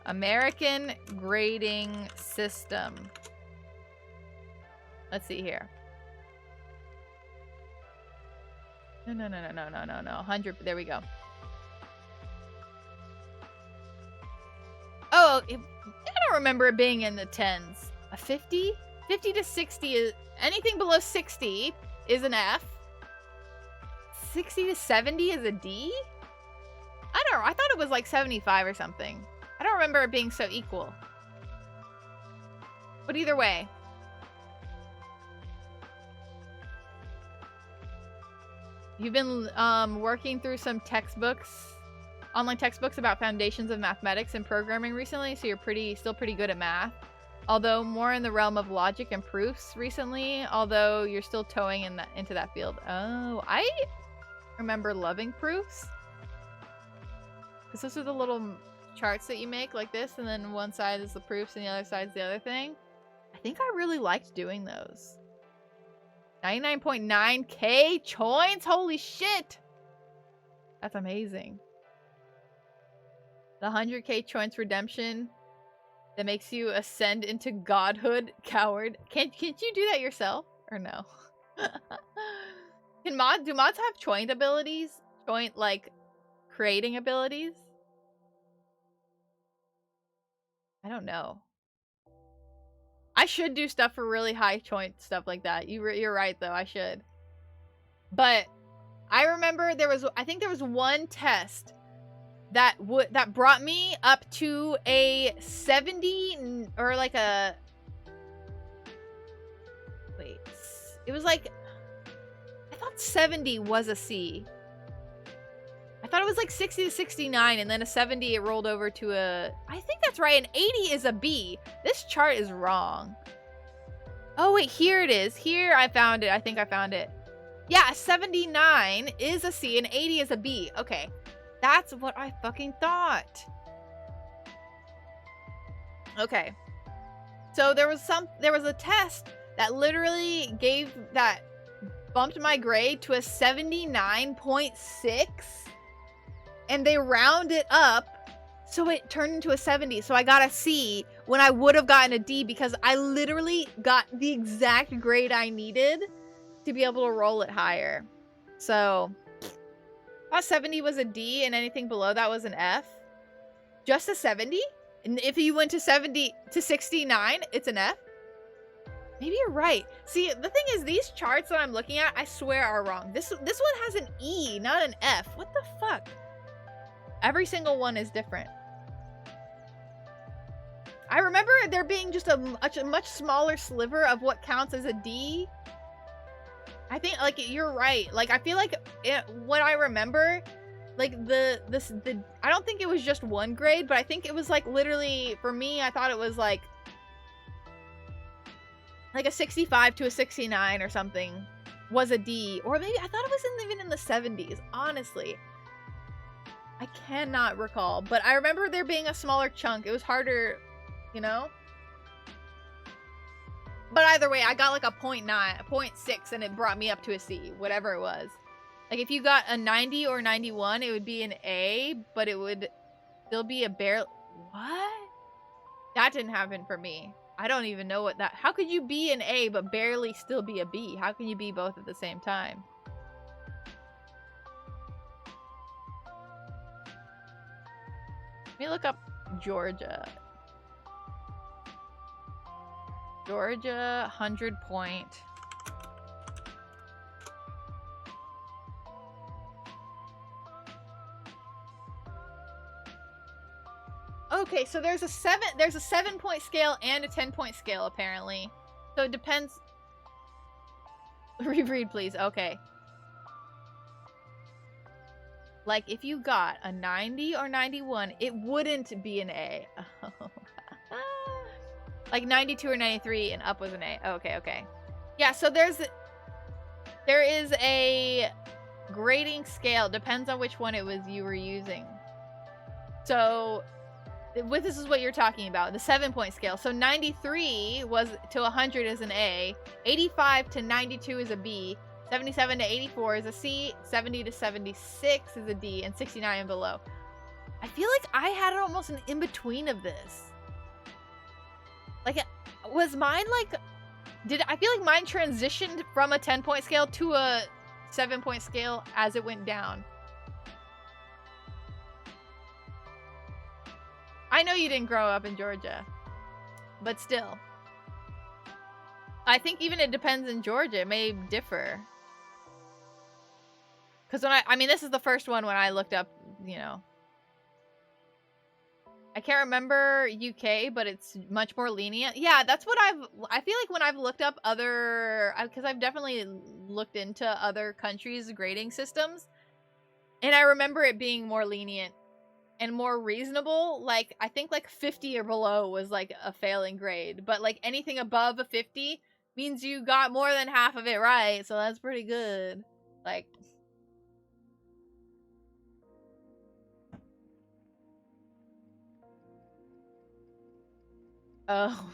American grading system. Let's see here. No. 100. There we go. Oh, I don't remember it being in the 10s. A 50? 50 to 60 is... Anything below 60 is an F. 60 to 70 is a D? I don't know. I thought it was like 75 or something. I don't remember it being so equal. But either way. You've been working through some textbooks, online textbooks about foundations of mathematics and programming recently, so you're still pretty good at math. Although more in the realm of logic and proofs recently, although you're still towing into that field. Oh, I remember loving proofs. Because those are the little charts that you make like this, and then one side is the proofs and the other side's the other thing. I think I really liked doing those. 99.9k choints? Holy shit! That's amazing. The 100k choints redemption that makes you ascend into godhood, coward. Can't you do that yourself? Or no? Do mods have choint abilities? Choint, like, creating abilities? I don't know. I should do stuff for really high choint stuff like that. You're right though, I should. But I remember I think there was one test that brought me up to a 70 or like a wait. It was like I thought 70 was a C. I thought it was like 60 to 69, and then a 70 it rolled over to a... I think that's right, an 80 is a B. This chart is wrong. Oh, wait, here it is. Here, I found it. I think I found it. Yeah, a 79 is a C, and 80 is a B. Okay, that's what I fucking thought. Okay. So there was a test that literally bumped my grade to a 79.6. And they round it up, so it turned into a 70. So I got a C when I would have gotten a D because I literally got the exact grade I needed to be able to roll it higher. So, I thought 70 was a D and anything below that was an F. Just a 70? And if you went to 70 to 69, it's an F? Maybe you're right. See, the thing is, these charts that I'm looking at, I swear are wrong. This one has an E, not an F. What the fuck? Every single one is different. I remember there being just a much smaller sliver of what counts as a D. I think, like, you're right. Like, I feel like what I remember, like, I don't think it was just one grade, but I think it was, like, literally, for me, I thought it was, like a 65 to a 69 or something was a D. Or maybe, I thought it was even in the 70s, honestly. I cannot recall, but I remember there being a smaller chunk. It was harder, you know? But either way, I got like a 0.6 and it brought me up to a C, whatever it was. Like if you got a 90 or 91, it would be an A, but it would still be a what? That didn't happen for me. I don't even know what that... How could you be an A but barely still be a B? How can you be both at the same time? Let me look up Georgia. Georgia 100 point. Okay, so there's a 7-point scale and a 10-point scale apparently. So it depends. Reread, please. Okay. Like, if you got a 90 or 91, it wouldn't be an A. Like, 92 or 93 and up was an A. Okay, okay. Yeah, so there is a grading scale. Depends on which one you were using. So, this is what you're talking about. The 7-point scale. So, 93 was to 100 is an A. 85 to 92 is a B. 77 to 84 is a C, 70 to 76 is a D, and 69 and below. I feel like I had almost an in-between of this. Like, was mine like... I feel like mine transitioned from a 10-point scale to a 7-point scale as it went down. I know you didn't grow up in Georgia, but still. I think even it depends in Georgia. It may differ. Because when I mean, this is the first one when I looked up, you know. I can't remember UK, but it's much more lenient. Yeah, that's what I feel like when I've looked up other, because I've definitely looked into other countries' grading systems, and I remember it being more lenient and more reasonable. Like, I think like 50 or below was like a failing grade, but like anything above a 50 means you got more than half of it right, so that's pretty good. Like, oh.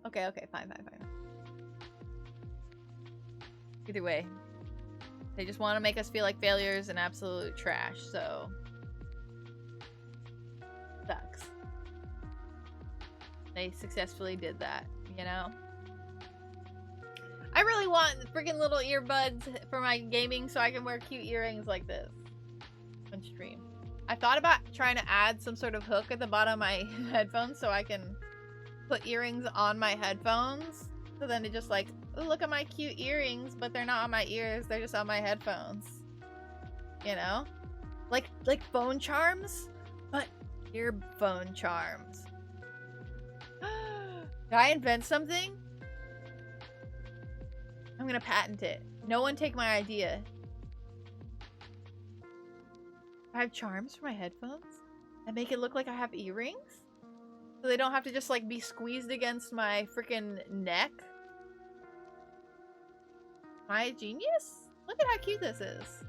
Okay, fine. Either way, they just want to make us feel like failures and absolute trash, so sucks. They successfully did that, you know? I really want freaking little earbuds for my gaming so I can wear cute earrings like this on stream. I thought about trying to add some sort of hook at the bottom of my headphones so I can put earrings on my headphones. So then it just like, oh, look at my cute earrings, but they're not on my ears, they're just on my headphones. You know? Like phone charms, but earphone charms. Did I invent something? I'm gonna patent it. No one take my idea. I have charms for my headphones and make it look like I have earrings, so they don't have to just like be squeezed against my freaking neck. Am I a genius? Look at how cute this is.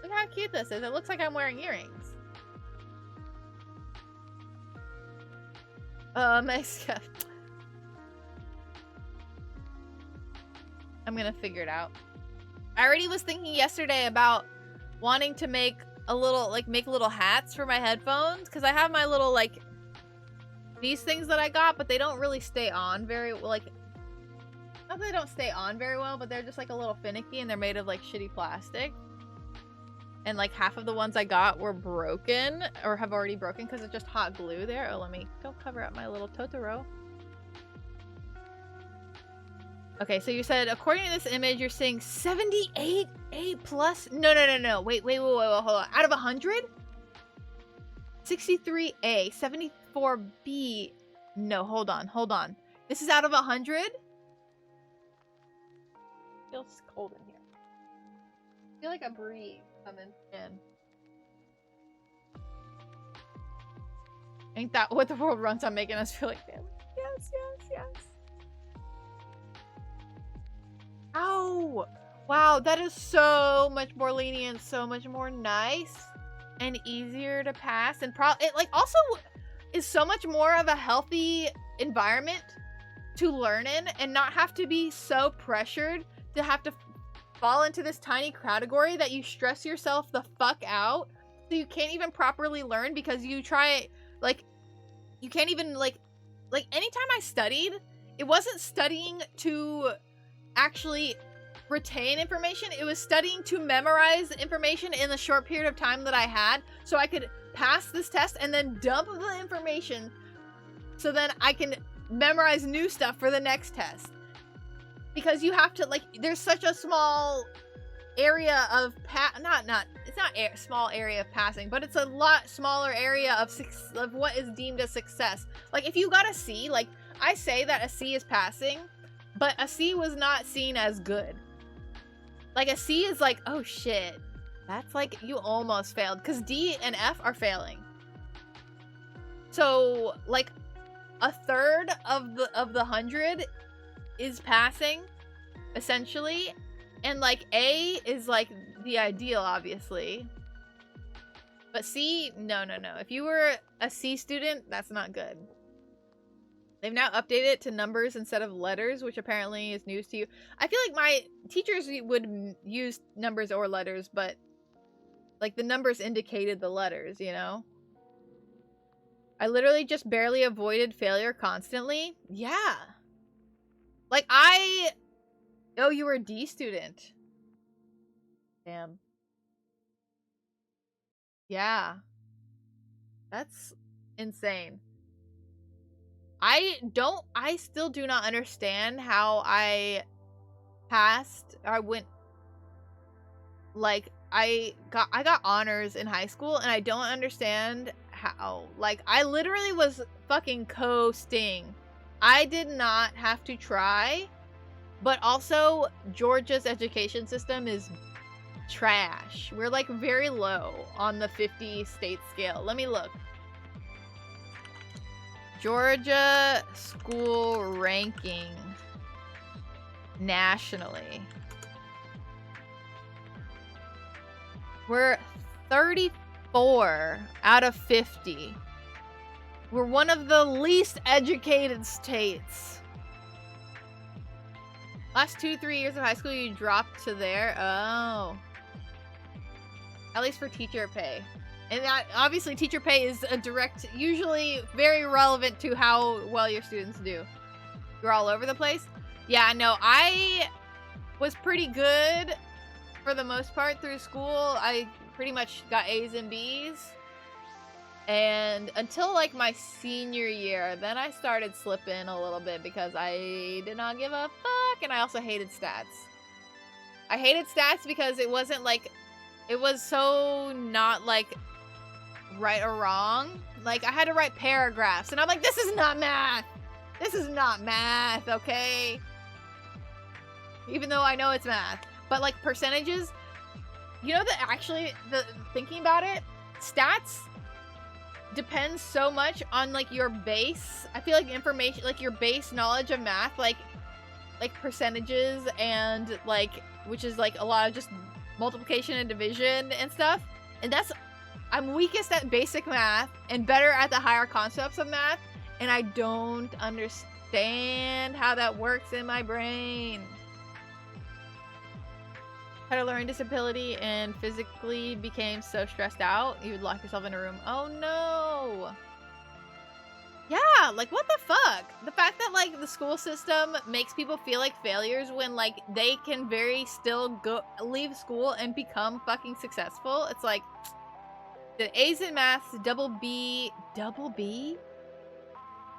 Look how cute this is. It looks like I'm wearing earrings. I'm gonna figure it out. I already was thinking yesterday about wanting to make a little, like, make little hats for my headphones, because I have my little, like, these things that I got, but they don't really stay on very, like, not that they don't stay on very well, but they're just, like, a little finicky, and they're made of, like, shitty plastic. And, like, half of the ones I got were broken, or have already broken, because it's just hot glue there. Oh, let me, don't cover up my little Totoro. Okay, so you said, according to this image, you're seeing 78 A+? No. Wait, hold on. Out of 100? 63A, 74B. No, hold on. This is out of 100? Feels cold in here. I feel like a breeze coming in. Ain't that what the world runs on, making us feel like family? Yes. Ow! Wow, that is so much more lenient, so much more nice and easier to pass, and it like also is so much more of a healthy environment to learn in and not have to be so pressured to have to fall into this tiny category that you stress yourself the fuck out so you can't even properly learn because you try, like, you can't even like anytime I studied, it wasn't studying to actually retain information, it was studying to memorize information in the short period of time that I had so I could pass this test and then dump the information so then I can memorize new stuff for the next test. Because you have to, like, there's such a small area of small area of passing, but it's a lot smaller area of what is deemed a success. Like, if you got a C, like, I say that a C is passing, but a C was not seen as good. Like, a C is like, oh shit, that's like, you almost failed, because D and F are failing. So, like, a third of the 100 is passing, essentially, and like A is like the ideal, obviously. But C, no. If you were a C student, that's not good. They've now updated it to numbers instead of letters, which apparently is news to you. I feel like my teachers would use numbers or letters, but like the numbers indicated the letters, you know? I literally just barely avoided failure constantly. Yeah. Like oh, you were a D student. Damn. Yeah. That's insane. I still do not understand how I passed. I got honors in high school, and I don't understand how. Like, I literally was fucking coasting. I did not have to try, but also Georgia's education system is trash. We're like very low on the 50 state scale. Let me look. Georgia school ranking nationally. We're 34 out of 50. We're one of the least educated states. Last 2-3 years of high school, you dropped to there. Oh. At least for teacher pay. And that, obviously, teacher pay is a direct, usually very relevant to how well your students do. You're all over the place? Yeah, no, I was pretty good for the most part through school. I pretty much got A's and B's. And until, like, my senior year, then I started slipping a little bit because I did not give a fuck, and I also hated stats. I hated stats because it wasn't, like, it was so not, like, right or wrong. Like, I had to write paragraphs, and I'm like, this is not math! This is not math, okay? Even though I know it's math. But, like, percentages, you know that actually, thinking about it, stats depends so much on, like, your base. I feel like information, like, your base knowledge of math, like percentages and, like, which is, like, a lot of just multiplication and division and stuff. And I'm weakest at basic math and better at the higher concepts of math, and I don't understand how that works in my brain. Had a learning disability and physically became so stressed out, you would lock yourself in a room. Oh no! Yeah, like, what the fuck? The fact that, like, the school system makes people feel like failures when, like, they can still leave school and become fucking successful. It's like, the A's in math, double B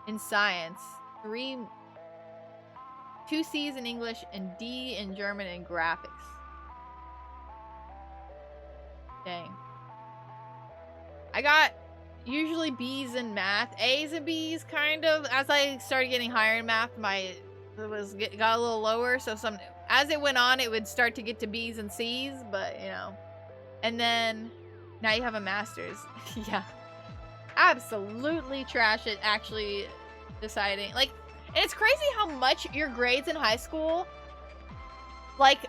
in science, 2 C's in English, and D in German and graphics. Dang. I got usually B's in math, A's and B's kind of. As I started getting higher in math, got a little lower. So as it went on, it would start to get to B's and C's, but you know. And then now you have a master's. Yeah. Absolutely trash at actually deciding. Like, and it's crazy how much your grades in high school, like,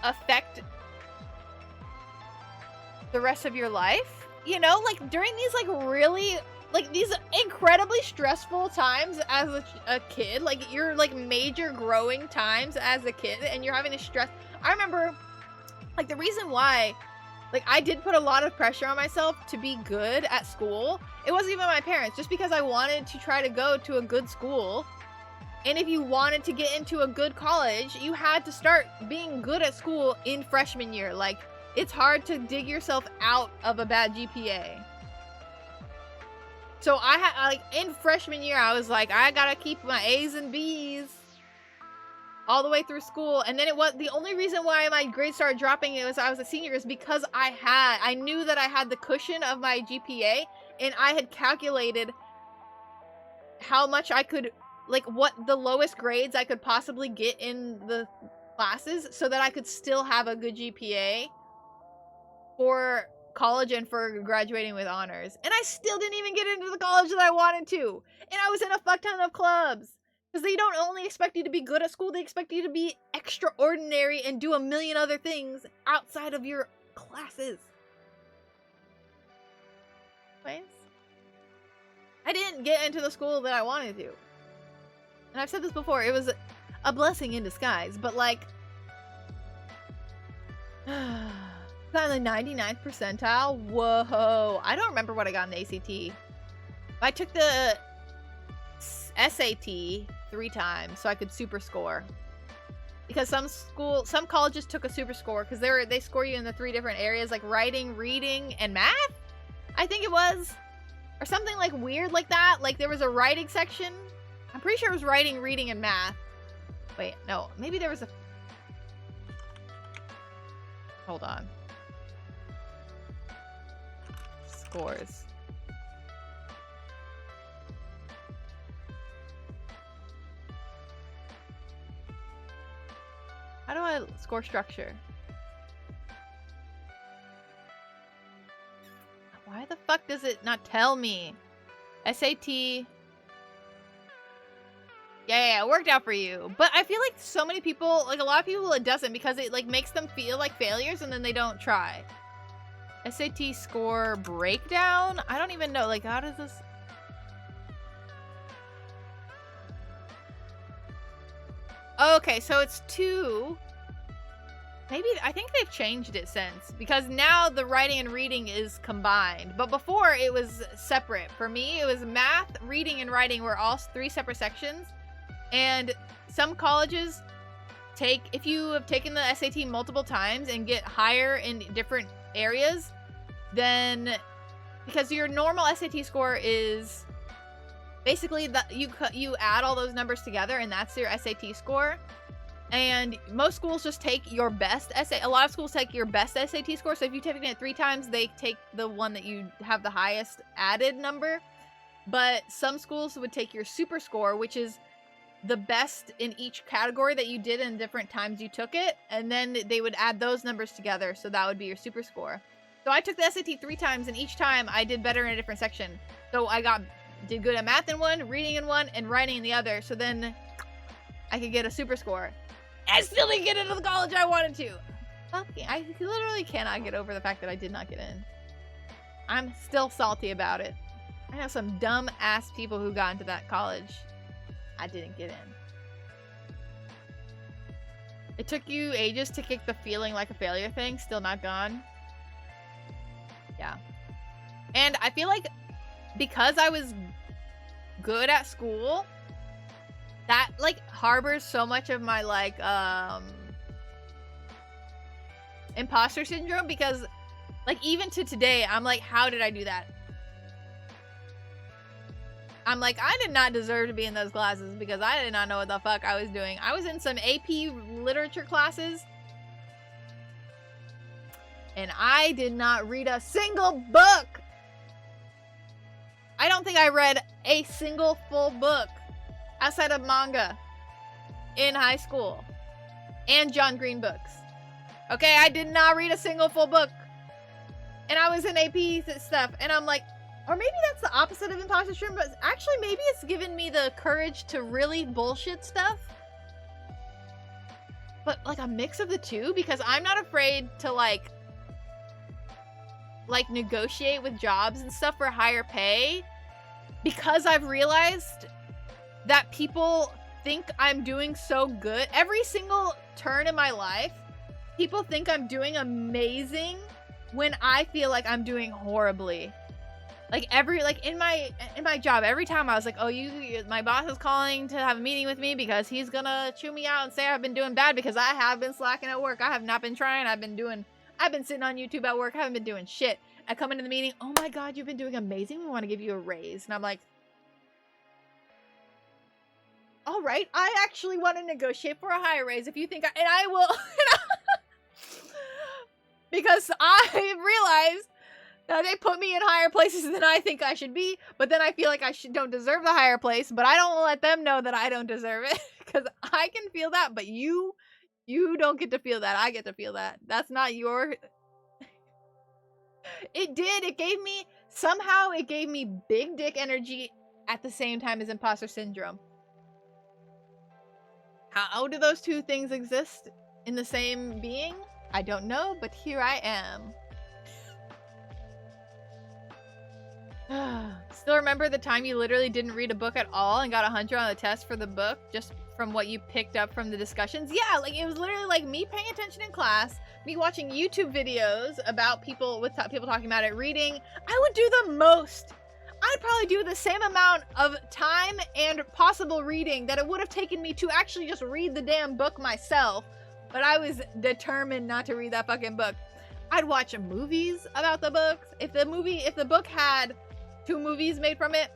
affect the rest of your life. You know, like, during these, like, really, like, these incredibly stressful times as a kid, like, your, like, major growing times as a kid, and you're having to stress. I remember, like, the reason why, like, I did put a lot of pressure on myself to be good at school. It wasn't even my parents, just because I wanted to try to go to a good school. And if you wanted to get into a good college, you had to start being good at school in freshman year. Like, it's hard to dig yourself out of a bad GPA. So I had, like, in freshman year, I was like, I gotta keep my A's and B's all the way through school. And then the only reason why my grades started dropping I was a senior is because I knew that I had the cushion of my GPA, and I had calculated how much I could, like, what the lowest grades I could possibly get in the classes so that I could still have a good GPA for college and for graduating with honors. And I still didn't even get into the college that I wanted to. And I was in a fuck ton of clubs. Because they don't only expect you to be good at school, they expect you to be extraordinary and do a million other things outside of your classes. Anyways, I didn't get into the school that I wanted to. And I've said this before, it was a blessing in disguise, but like, got in the 99th percentile? Whoa. I don't remember what I got in the ACT. I took the SAT 3 times so I could super score. Because some colleges took a super score because they score you in the 3 different areas, like writing, reading, and math, I think it was. Or something like weird like that. Like there was a writing section. I'm pretty sure it was writing, reading, and math. Wait, no. Maybe there was a... Hold on. Scores. How do I score structure? Why the fuck does it not tell me? SAT. Yeah, it worked out for you. But I feel like so many people, like a lot of people, it doesn't because it like makes them feel like failures and then they don't try. SAT score breakdown? I don't even know. Like, how does this... Okay, so it's 2. Maybe, I think they've changed it since. Because now the writing and reading is combined. But before, it was separate. For me, it was math, reading, and writing were all 3 separate sections. And some colleges take, if you have taken the SAT multiple times and get higher in different areas, then, because your normal SAT score is basically that you add all those numbers together and that's your SAT score. And most schools just take your best a lot of schools take your best SAT score. So if you've taken it 3 times, they take the one that you have the highest added number. But some schools would take your super score, which is the best in each category that you did in different times you took it, and then they would add those numbers together, so that would be your super score. So I took the SAT 3 times, and each time I did better in a different section. So I did good at math in one, reading in one, and writing in the other, so then I could get a super score. I still didn't get into the college I wanted to. Okay, I literally cannot get over the fact that I did not get in. I'm still salty about it. I know some dumb ass people who got into that college. I didn't get in. It took you ages to kick the feeling like a failure thing. Still not gone. Yeah. And I feel like because I was good at school, that like harbors so much of my like imposter syndrome, because like even to today I'm like, how did I do that? I'm like, I did not deserve to be in those classes because I did not know what the fuck I was doing. I was in some AP literature classes and I did not read a single book. I don't think I read a single full book outside of manga in high school and John Green books. Okay, I did not read a single full book. And I was in AP stuff and I'm like, or maybe that's the opposite of imposter syndrome, but actually maybe it's given me the courage to really bullshit stuff. But like a mix of the two, because I'm not afraid to like negotiate with jobs and stuff for higher pay, because I've realized that people think I'm doing so good. Every single turn in my life, people think I'm doing amazing when I feel like I'm doing horribly. Like in my job, every time I was like, oh, my boss is calling to have a meeting with me because he's gonna chew me out and say I've been doing bad because I have been slacking at work. I have not been trying. I've been sitting on YouTube at work. I haven't been doing shit. I come into the meeting, oh my God, you've been doing amazing. We want to give you a raise. And I'm like, all right, I actually want to negotiate for a higher raise if you think and I will. Because I realized that they put me in higher places than I think I should be, but then I feel like I don't deserve the higher place, but I don't let them know that I don't deserve it, because I can feel that, but you don't get to feel that. I get to feel that. That's not your... It gave me big dick energy at the same time as imposter syndrome. How do those two things exist in the same being? I don't know, but here I am. Still remember the time you literally didn't read a book at all and got 100 on the test for the book just from what you picked up from the discussions? Yeah, like it was literally like me paying attention in class, me watching YouTube videos about people people talking about it, reading. I would do the most. I'd probably do the same amount of time and possible reading that it would have taken me to actually just read the damn book myself. But I was determined not to read that fucking book. I'd watch movies about the books. If the book had 2 movies made from it,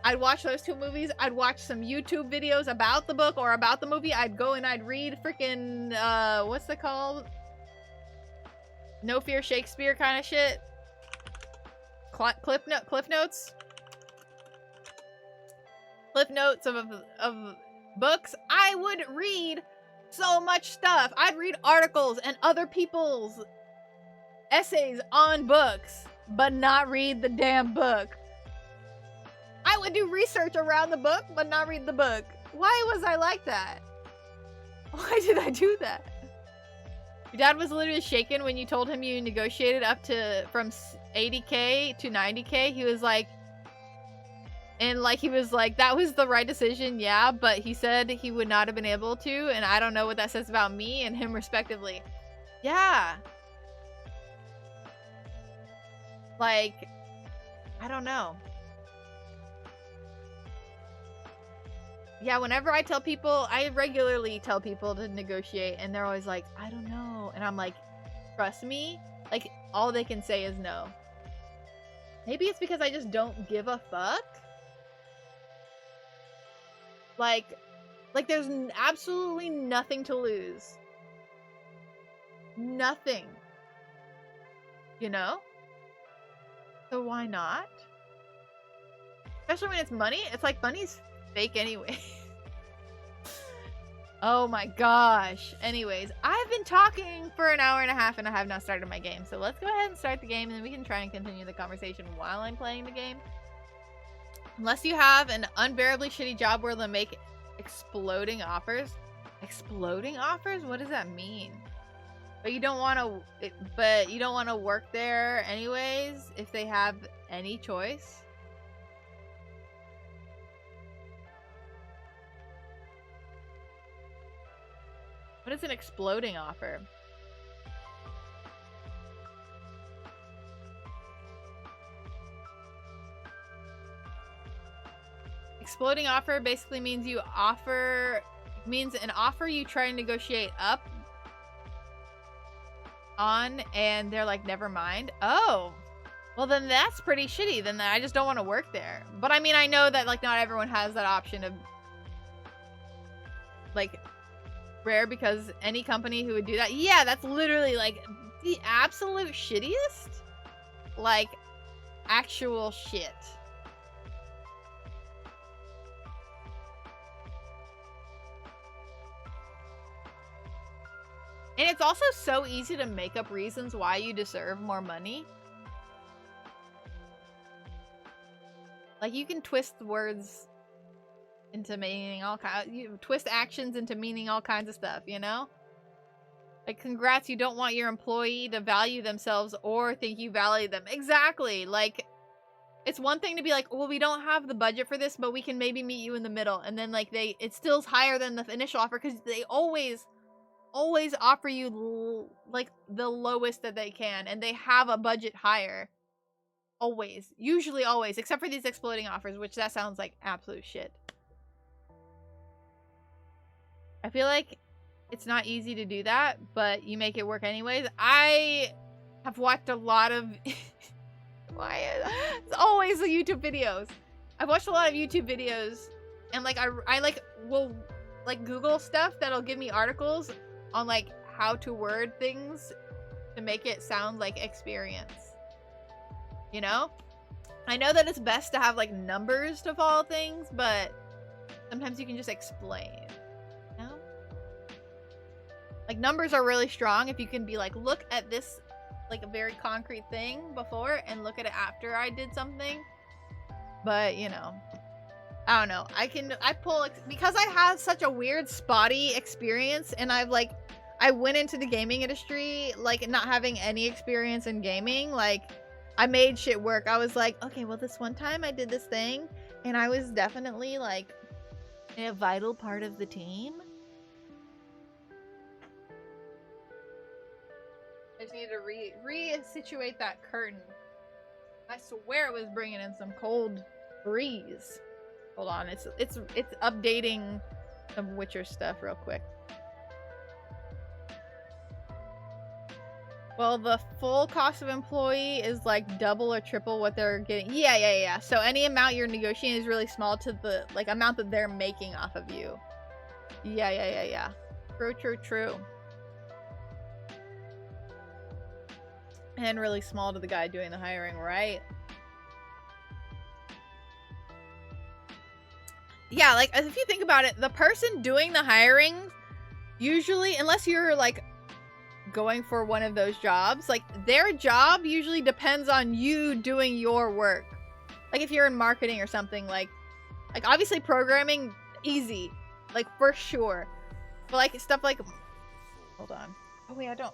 I'd watch those 2 movies. I'd watch some YouTube videos about the book or about the movie. I'd go and I'd read freaking, what's it called? No Fear Shakespeare kind of shit. Cliff notes. Cliff notes of books. I would read so much stuff. I'd read articles and other people's essays on books, but not read the damn book. I would do research around the book, but not read the book. Why was I like that? Why did I do that? Your dad was literally shaken when you told him you negotiated up to from 80K to 90K. He was like, that was the right decision, yeah, but he said he would not have been able to, and I don't know what that says about me and him respectively. Yeah. Like, I don't know. Yeah, whenever I tell people, I regularly tell people to negotiate, and they're always like, I don't know. And I'm like, trust me, like, all they can say is no. Maybe it's because I just don't give a fuck. Like there's absolutely nothing to lose. Nothing. You know? So why not? Especially when it's money. It's like money's fake anyway. Oh my gosh. Anyways, I've been talking for an hour and a half and I have not started my game. So let's go ahead and start the game and then we can try and continue the conversation while I'm playing the game. Unless you have an unbearably shitty job where they'll make exploding offers. Exploding offers? What does that mean? But you don't want to work there anyways if they have any choice. What is an exploding offer? Exploding offer basically means an offer you try and negotiate up on and they're like, never mind. Oh, well then that's pretty shitty. Then I just don't want to work there. But I mean, I know that like not everyone has that option of like rare because any company who would do that. Yeah, that's literally like the absolute shittiest. Like actual shit. And it's also so easy to make up reasons why you deserve more money. Like you can twist words into meaning all kinds. You twist actions into meaning all kinds of stuff, you know? Like congrats, you don't want your employee to value themselves or think you value them. Exactly. Like it's one thing to be like, well, we don't have the budget for this, but we can maybe meet you in the middle. And then like it still's higher than the initial offer because they always offer you like the lowest that they can and they have a budget higher. Always. Usually always. Except for these exploding offers, which that sounds like absolute shit. I feel like it's not easy to do that, but you make it work anyways. I have watched a lot of... It's always the YouTube videos. I've watched a lot of YouTube videos and like I like will like Google stuff that'll give me articles on like how to word things to make it sound like experience. You know? I know that it's best to have like numbers to follow things, but sometimes you can just explain. You know? Like numbers are really strong if you can be like, look at this like a very concrete thing before and look at it after I did something. But you know, I don't know. I pull because I had such a weird spotty experience and I went into the gaming industry like not having any experience in gaming. Like I made shit work. I was like, okay, well, this one time I did this thing, and I was definitely like a vital part of the team. I just need to re-situate that curtain. I swear it was bringing in some cold breeze. Hold on, it's updating some Witcher stuff real quick. Well, the full cost of employee is like double or triple what they're getting. Yeah. So any amount you're negotiating is really small to the like amount that they're making off of you. Yeah. True. And really small to the guy doing the hiring, right? Yeah, like if you think about it, the person doing the hiring usually, unless you're like going for one of those jobs, like their job usually depends on you doing your work. Like if you're in marketing or something, like obviously programming, easy, like for sure. But like stuff like, hold on. Oh wait, I do have.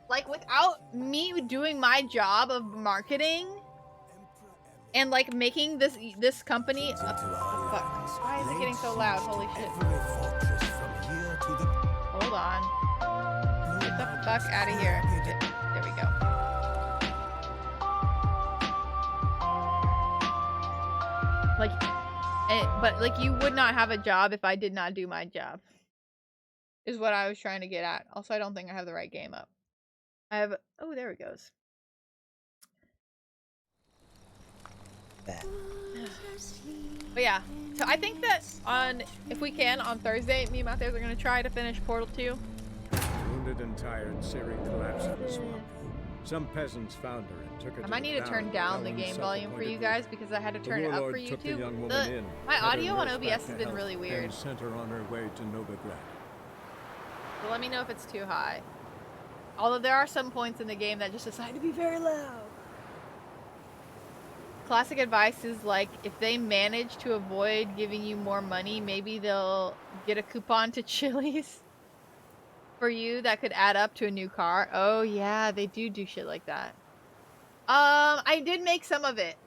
Like without me doing my job of marketing and like making this company fuck. Why is it getting so loud? Holy shit. Hold on. Get the fuck out of here. There we go. Like, but like you would not have a job if I did not do my job. Is what I was trying to get at. Also, I don't think I have the right game up. I have, oh, there it goes. But yeah, so I think that if we can, on Thursday, me and Matheus are going to try to finish Portal 2.
Wounded and tired, Ciri collapsed in the swamp. Some peasants found her and took her
I might need to turn down the game volume for you guys because I had to turn it up for YouTube. My audio on OBS has been really weird.
And sent her on her way to Novigrad.
So let me know if it's too high. Although there are some points in the game that just decide to be very loud. Classic advice is like, if they manage to avoid giving you more money, maybe they'll get a coupon to Chili's for you that could add up to a new car. Oh yeah, they do shit like that. I did make some of it.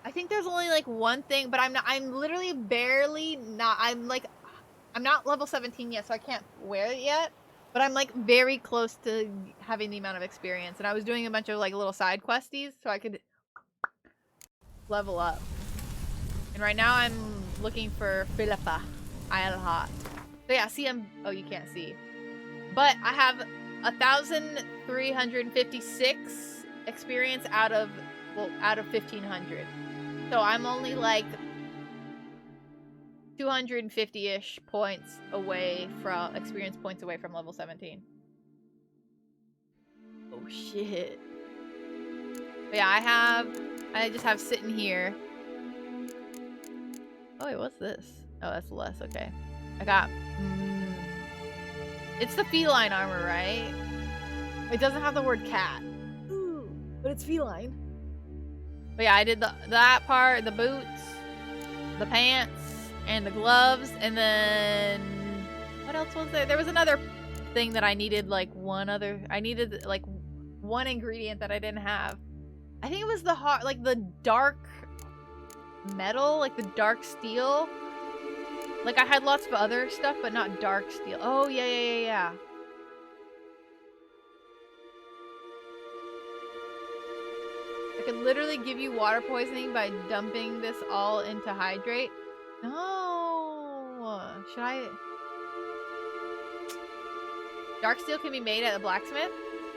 I think there's only like one thing, but I'm literally barely not, I'm not level 17 yet, so I can't wear it yet. But I'm like very close to having the amount of experience. And I was doing a bunch of like little side questies so I could level up. And right now I'm looking for Philippa Eilhart. So yeah, see, oh, you can't see. But I have 1,356 experience out of 1,500. So I'm only like 250-ish points away from experience points away from level 17. Oh shit. But yeah, I just have sitting here. Oh wait, what's this? Oh, that's less. Okay. I got it's the feline armor, right? It doesn't have the word cat. Ooh, but it's feline. But yeah, I did that part, the boots, the pants, and the gloves, and then what else was there? There was another thing that I needed, like I needed like one ingredient that I didn't have. I think it was the dark metal, like the dark steel. Like I had lots of other stuff, but not dark steel. Oh yeah. I could literally give you water poisoning by dumping this all into hydrate. No, should I? Dark steel can be made at the blacksmith.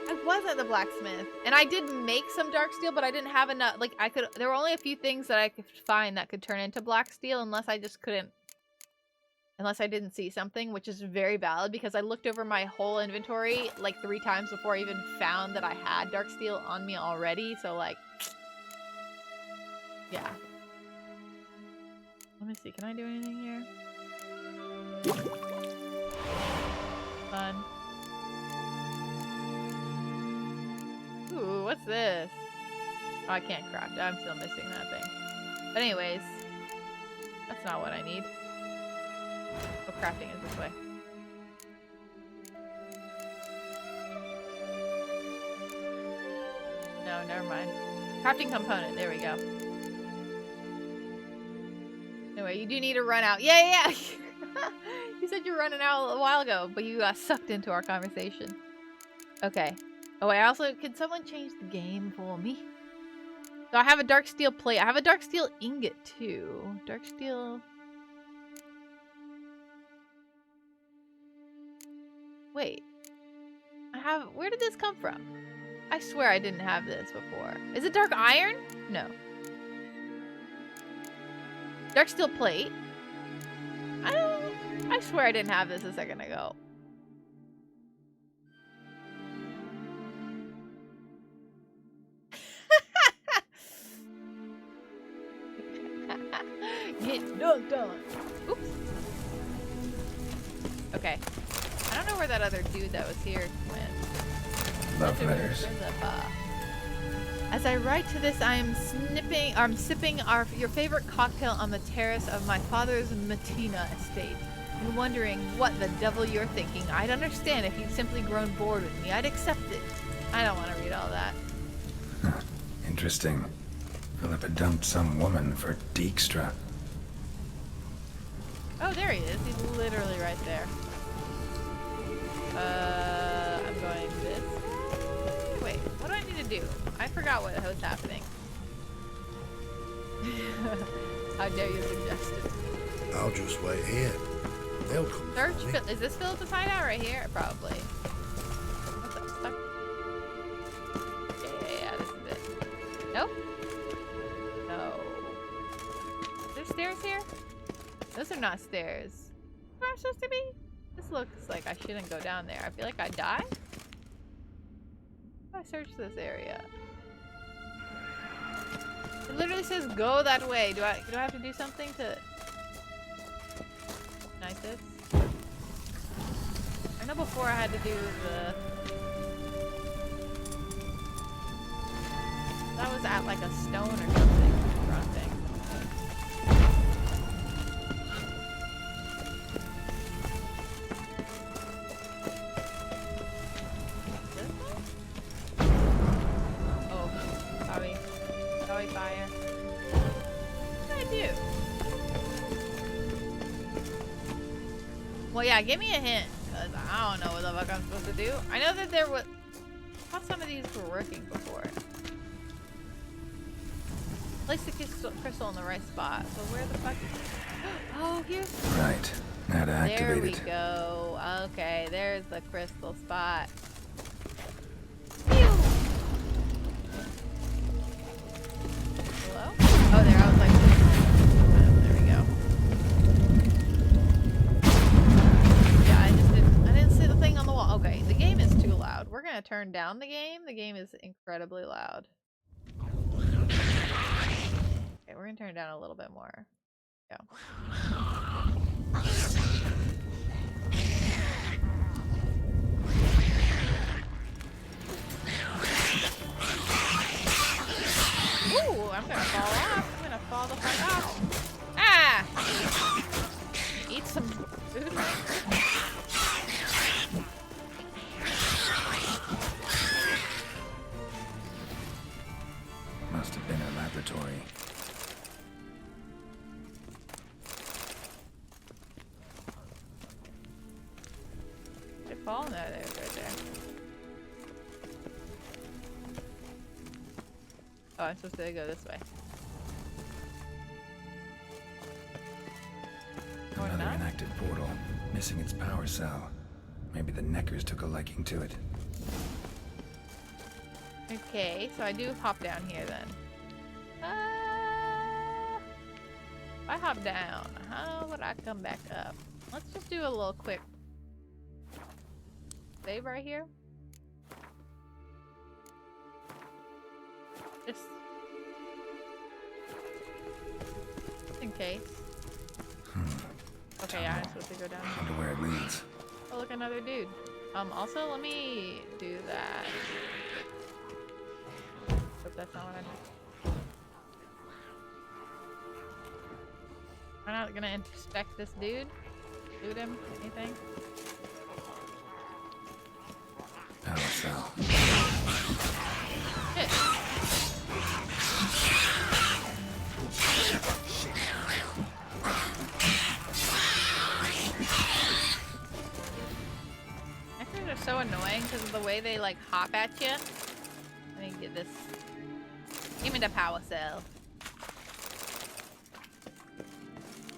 I was at the blacksmith, and I did make some dark steel, but I didn't have enough. Like there were only a few things that I could find that could turn into black steel, unless I didn't see something, which is very valid because I looked over my whole inventory like 3 times before I even found that I had dark steel on me already. So like, yeah. Let me see, can I do anything here? Fun. Ooh, what's this? Oh, I can't craft. I'm still missing that thing. But anyways, that's not what I need. Oh, crafting is this way. never mind. Crafting component. There we go. Anyway, you do need to run out. Yeah. You said you were running out a while ago, but you got sucked into our conversation. Okay. Oh, I also... Can someone change the game for me? So I have a dark steel plate. I have a dark steel ingot, too. Dark steel... Wait. I have... Where did this come from? I swear I didn't have this before. Is it dark iron? No. Dark steel plate. I swear I didn't have this a second ago. Get dunked on. Oops. Okay. I don't know where that other dude that was here went.
Love letters.
As I write to this, I'm sipping your favorite cocktail on the terrace of my father's Matina estate. And wondering what the devil you're thinking. I'd understand if you'd simply grown bored with me. I'd accept it. I don't want to read all that.
Huh. Interesting. Philippa dumped some woman for Dijkstra.
Oh, there he is. He's literally right there. I'm going this way. Wait, what do I need to do? I forgot what was happening. How dare you suggest it?
I'll just wait here. They'll come.
Search. Is this Philippa's hideout right here? Probably. What's up? Stuck? Yeah, this is it. Nope. No. Is there stairs here? Those are not stairs. Where am I supposed to be? This looks like I shouldn't go down there. I feel like I die. How do I search this area? It literally says go that way. Do I have to do something to ignite this? I know before I had to do the... That was at like a stone or something. Wrong thing. Fire. What did I do? Well, yeah, give me a hint, because I don't know what the fuck I'm supposed to do. I know that there was... I thought some of these were working before. Place the crystal in the right spot. So where the fuck is it? Oh, here's...
Right. Now to activate it.
There we go. Okay, there's the crystal spot. Oh, there, I was like, there we go. Yeah, I didn't see the thing on the wall. Okay, the game is too loud. We're gonna turn down the game. The game is incredibly loud. Okay, we're gonna turn it down a little bit more. Go. Ooh, I'm gonna fall off. I'm gonna fall the fuck off. Ah! Eat some food.
Must have been a laboratory.
They fall in there, right there. Oh, I'm supposed to go this way.
Another inactive portal, missing its power cell. Maybe the Neckers took a liking to it.
Okay, so I do hop down here then. If I hop down, how would I come back up? Let's just do a little quick save right here. Just in case. Okay, yeah, I'm supposed to go down.
Wonder where it leads.
Oh, look, another dude. Also, let me do that. But that's not what I meant. I'm not gonna inspect this dude. Loot him? Anything?
Power cell.
Shit. because of the way they like hop at you. Let me get this. Give me the power cell.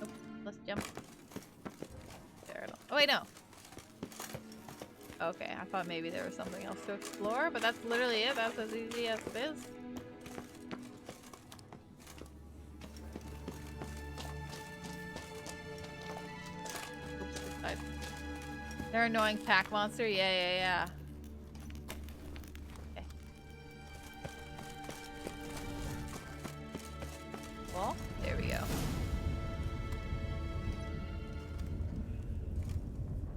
Oh, let's jump. There it is. Oh wait, no. Okay, I thought maybe there was something else to explore, but that's literally it. That's as easy as it is. Oops, this side. They're annoying pack monster? Yeah. Okay. Well, there we go.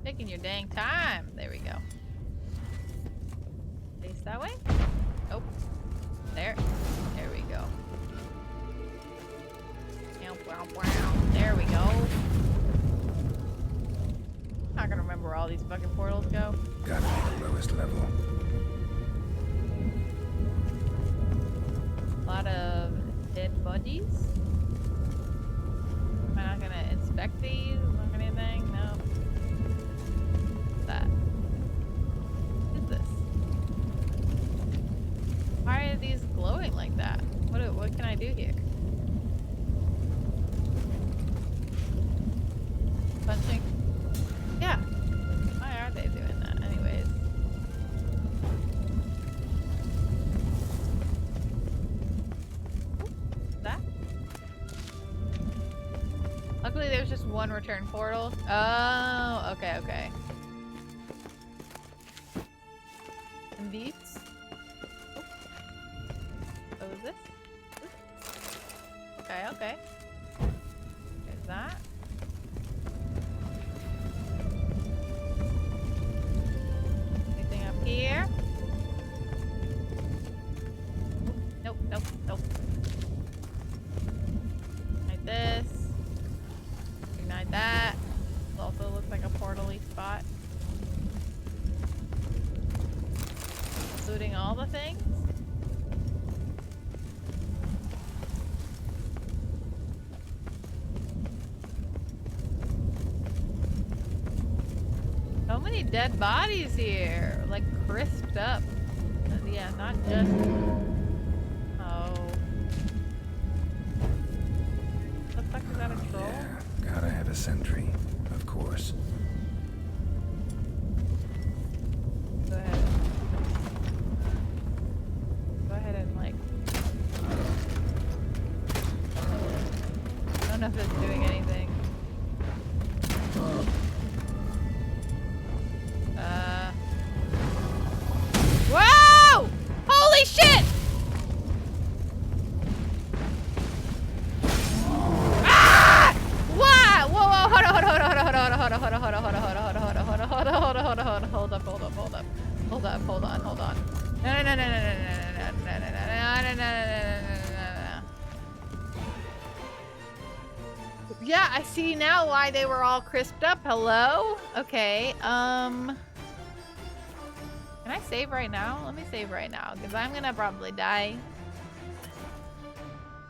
Taking your dang time. There we go. Face that way? Oh. There. There we go. There we go. I'm not gonna remember where all these fucking portals go.
Gotta be the lowest level.
A lot of dead bodies. Am I not gonna inspect these? Look anything? No. What's that? What is this? Why are these glowing like that? What can I do here? Punching? Yeah. Why are they doing that? Anyways. That? Luckily there's just one return portal. Oh, okay. And these? Oh, is this? Okay. There's that. Anything up here? Nope. Like this. Ignite that. This also looks like a portal-y spot. Including all the things. So many dead bodies here, like crisped up. Yeah, not just. Oh. The fuck is that, a troll?
Yeah, gotta have a sentry, of course.
Go ahead and like. I don't know if it's doing anything. Whoa! Holy shit! Ah! What? Whoa! Hold on! No. Yeah, I see now why they were all crisped up. Hello? Okay, Can I save right now? Let me save right now, because I'm gonna probably die.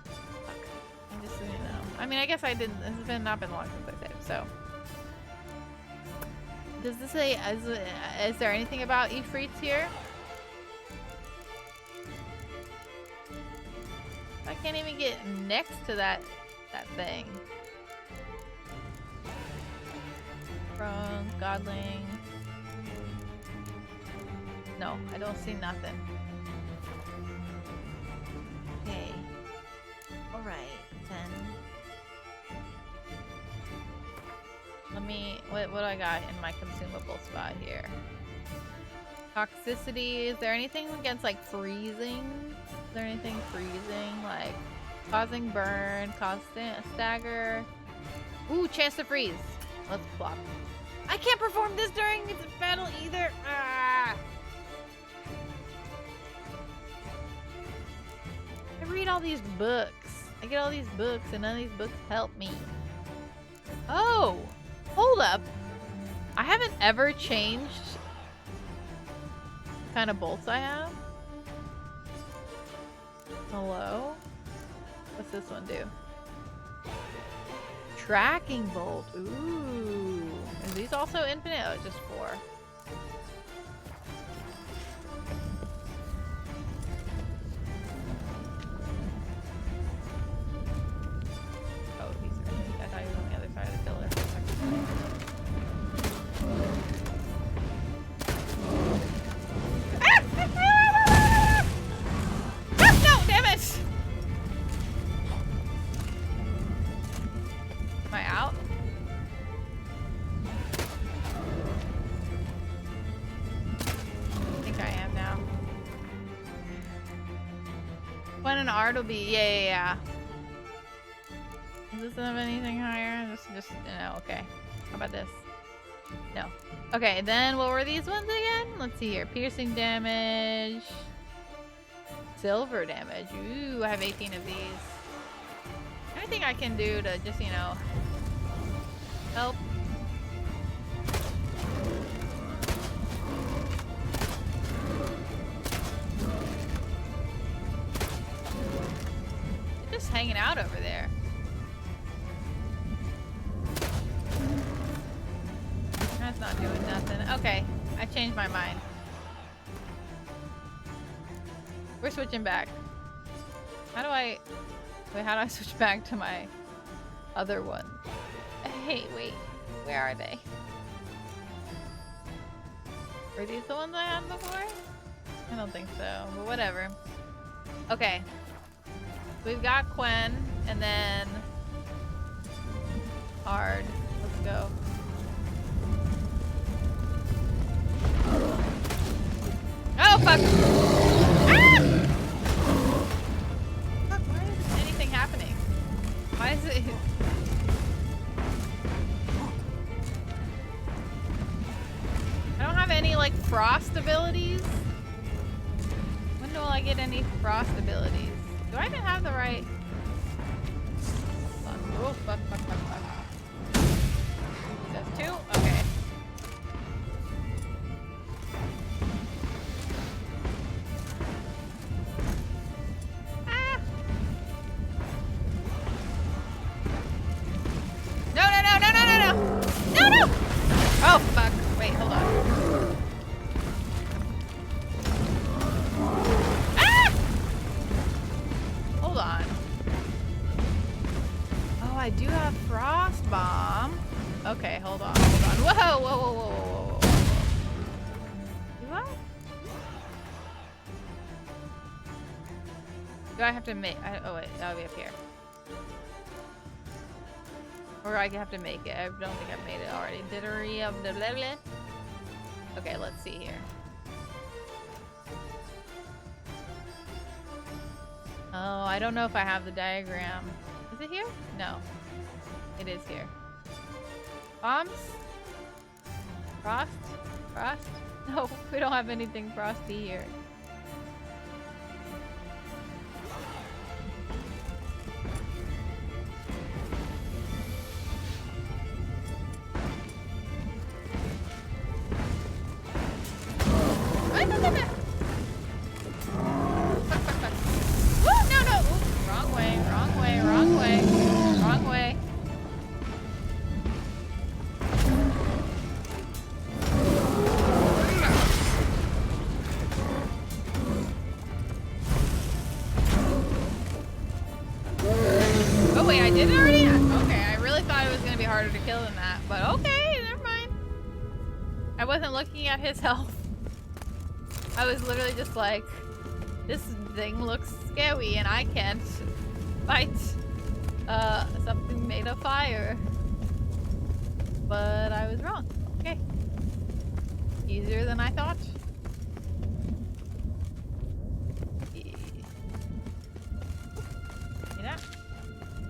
I just didn't know. I mean, I guess I didn't. It's not been long since I saved, so. Does this say, is there anything about Ifrits here? I can't even get next to that thing. From Godling. No, I don't see nothing. Okay. Alright, then. Let me, what do I got in my consumable spot here? Toxicity, is there anything against like freezing? Is there anything freezing? Like causing burn, stagger. Ooh, chance to freeze. Let's plop. I can't perform this during the battle either. Ah! I read all these books. I get all these books and none of these books help me. Oh! Hold up. I haven't ever changed what kind of bolts I have. Hello? What's this one do? Tracking bolt. Ooh. Are these also infinite? Oh, just 4. art will be, yeah. Does this have anything higher? Just, no, okay. How about this? No. Okay, then what were these ones again? Let's see here. Piercing damage. Silver damage. Ooh, I have 18 of these. Anything I can do to just, you know, help? Just hanging out over there. That's not doing nothing. Okay, I changed my mind. We're switching back. How do I switch back to my other one? Hey, wait. Where are they? Were these the ones I had before? I don't think so, but whatever. Okay. We've got Quen, and then Hard. Let's go. Oh, fuck! Ah! Fuck, why isn't anything happening? Why is it... I don't have any, like, frost abilities. When will I get any frost abilities? Do I even have the right... Oh, fuck. That's 2? Okay. Ah! No! Oh, fuck. Wait, hold on. Hold on. Oh, I do have Frost Bomb. Okay, hold on. Whoa. Do I? Do I have to make... oh, wait. That'll be up here. Or I have to make it. I don't think I've made it already. Dittery of the blah, blah. Okay, let's see here. Oh, I don't know if I have the diagram. Is it here? No. It is here. Bombs? Frost? No, we don't have anything frosty here. Wrong way. Oh wait, I did it already? Okay, I really thought it was gonna be harder to kill than that, but okay, never mind. I wasn't looking at his health. I was literally just like, this thing looks scary and I can't fight something made of fire. But I was wrong. Okay. Easier than I thought. Yeah.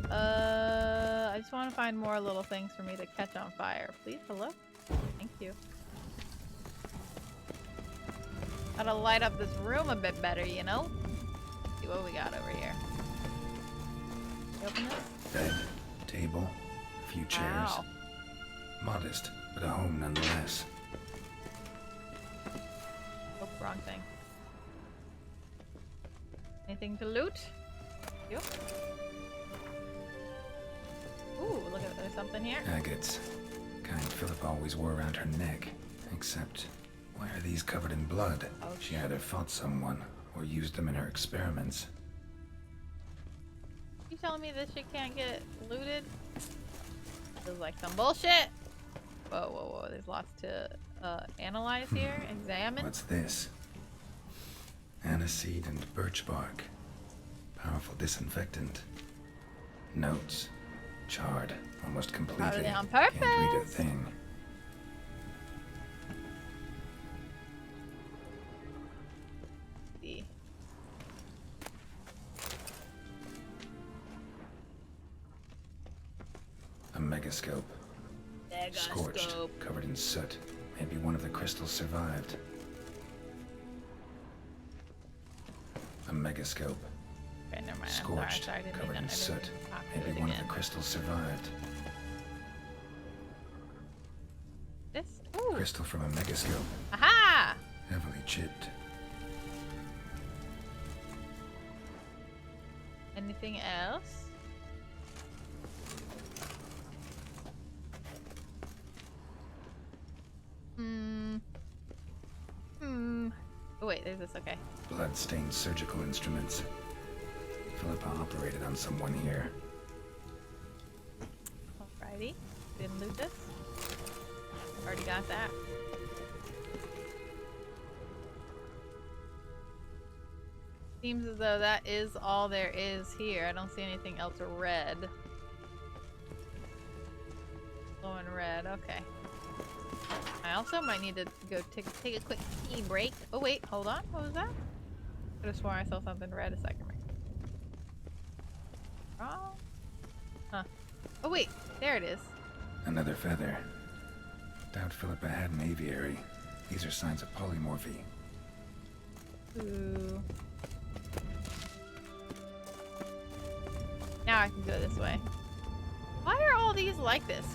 I just want to find more little things for me to catch on fire. Please, hello? Thank you. Gotta light up this room a bit better, you know? See what we got over here. You open this?
Bed, table, a few chairs.
Wow.
Modest, but a home nonetheless.
Oh, wrong thing. Anything to loot? Yep. Ooh, look at there's something here.
Agates. Kind Philip always wore around her neck. Except, why are these covered in blood?
Oh,
She either fought someone or used them in her experiments.
You telling me this shit can't get looted? This is like some bullshit. Whoa. There's lots to analyze here. Examine.
What's this? Aniseed and birch bark. Powerful disinfectant. Notes. Charred. Almost completely.
Probably on
Can't read a
purpose.
thing.
See.
megascope. Scorched, covered in soot. Maybe one of the crystals survived. A megascope.
Okay, never mind.
Scorched,
I didn't
covered
mean
in
that. I
soot.
didn't talk to
Maybe
it
one of
again.
the crystals survived.
This? Ooh.
Crystal from a megascope.
Aha!
Heavily chipped.
Anything else? Oh wait, there's this, okay.
Blood-stained surgical instruments. Philippa operated on someone here.
Alrighty. Didn't loot this. Already got that. Seems as though that is all there is here. I don't see anything else red. Glowing red, okay. I also might need to go take a quick pee break. Oh wait, hold on. What was that? Could have sworn I saw something red a second ago. Wrong? Huh. Oh wait, there it is.
Another feather. Doubt Philippa had an aviary. These are signs of polymorphy.
Ooh. Now I can go this way. Why are all these like this?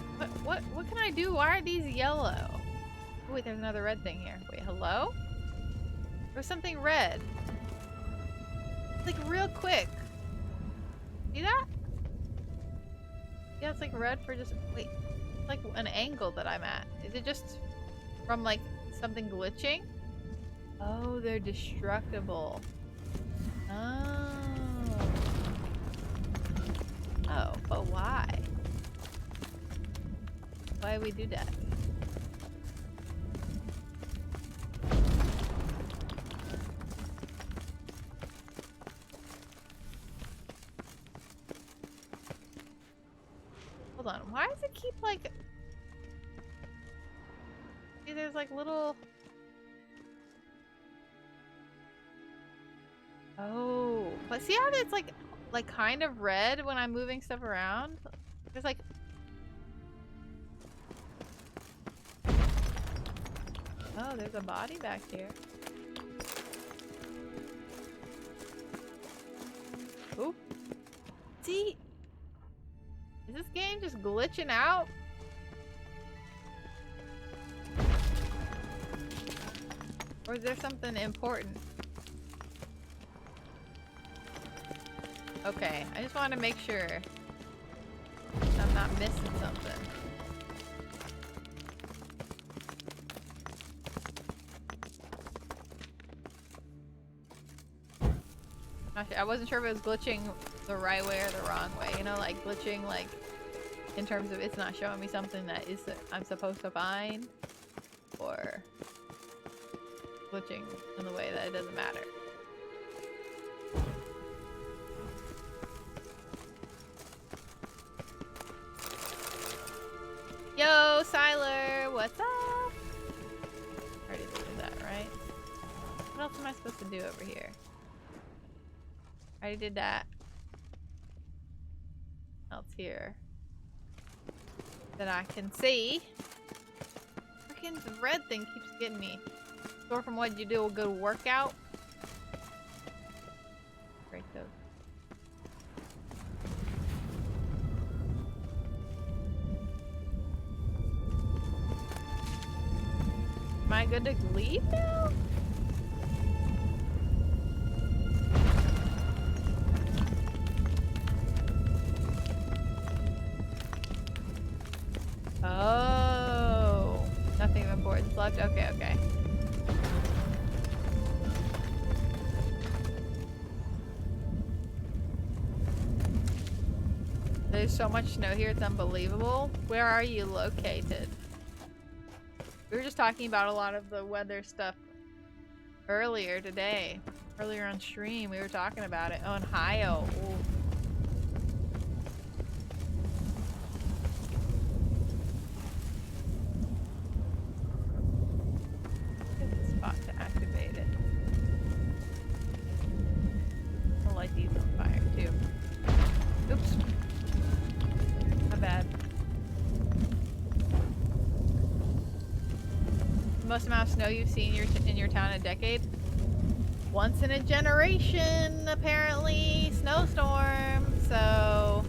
What can I do? Why are these yellow? Oh, wait, there's another red thing here. Wait, hello? There's something red. It's like real quick. See that? Yeah, it's like red for just wait. It's like an angle that I'm at. Is it just from like something glitching? Oh, they're destructible. Oh. Oh, but why? Why we do that? Hold on, why does it keep like... See, there's like little... Oh, but see how it's like kind of red when I'm moving stuff around? There's like... Oh, there's a body back here. Ooh. See? Is this game just glitching out? Or is there something important? Okay, I just want to make sure I'm not missing something. I wasn't sure if it was glitching the right way or the wrong way. You know, like glitching like in terms of it's not showing me something that is I'm supposed to find, or glitching in the way that it doesn't matter. Yo, Siler, what's up? Already did that, right? What else am I supposed to do over here? Already did that. Else here that I can see. Freaking the red thing keeps getting me. Store from what you do a good workout. Break those. Am I good to leave now? Oh, nothing of importance left. Okay, okay. There's so much snow here, it's unbelievable. Where are you located? We were just talking about a lot of the weather stuff earlier today. Earlier on stream, we were talking about it. Ohio. Ooh. Get the spot to activate it. I'll light these on fire too. Oops. My bad. most amount of snow you've seen in your town in a decade? Once in a generation, apparently, snowstorm. So,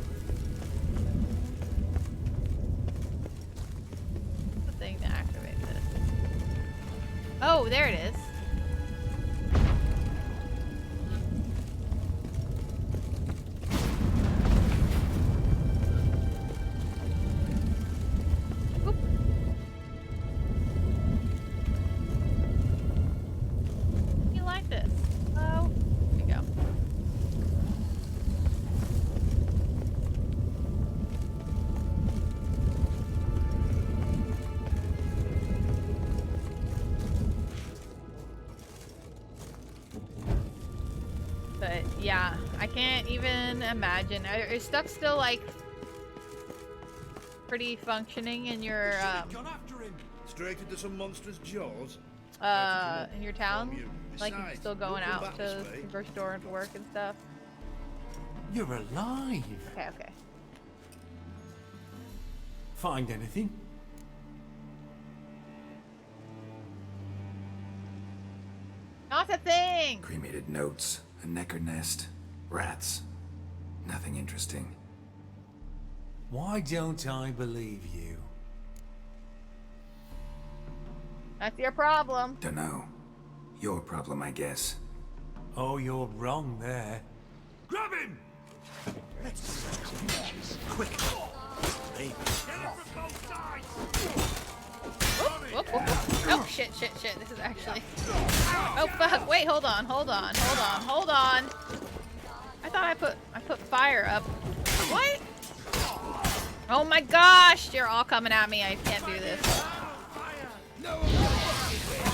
what's the thing to activate this? Oh, there it is. Oop. You like this? Oh, here we go. But yeah, I can't even imagine. Is stuff still like pretty functioning in your
Straight into some monstrous jaws.
in your town? Like you're
Besides,
still going
you'll come
out
back
to
this way.
the grocery store and to work and stuff?
You're alive.
Okay, okay.
Find anything?
Not a thing!
Cremated notes, a necker nest, rats. Nothing interesting.
Why don't I believe you?
That's your problem.
Dunno. Your problem, I guess.
Oh, you're wrong there. Grab him!
Quick.
Whoop, whoop, whoop. Oh, shit, shit, shit. This is actually... Oh, fuck. Wait, hold on, hold on, hold on, hold on. I thought I put fire up. What? Oh my gosh! You're all coming at me. I can't do this.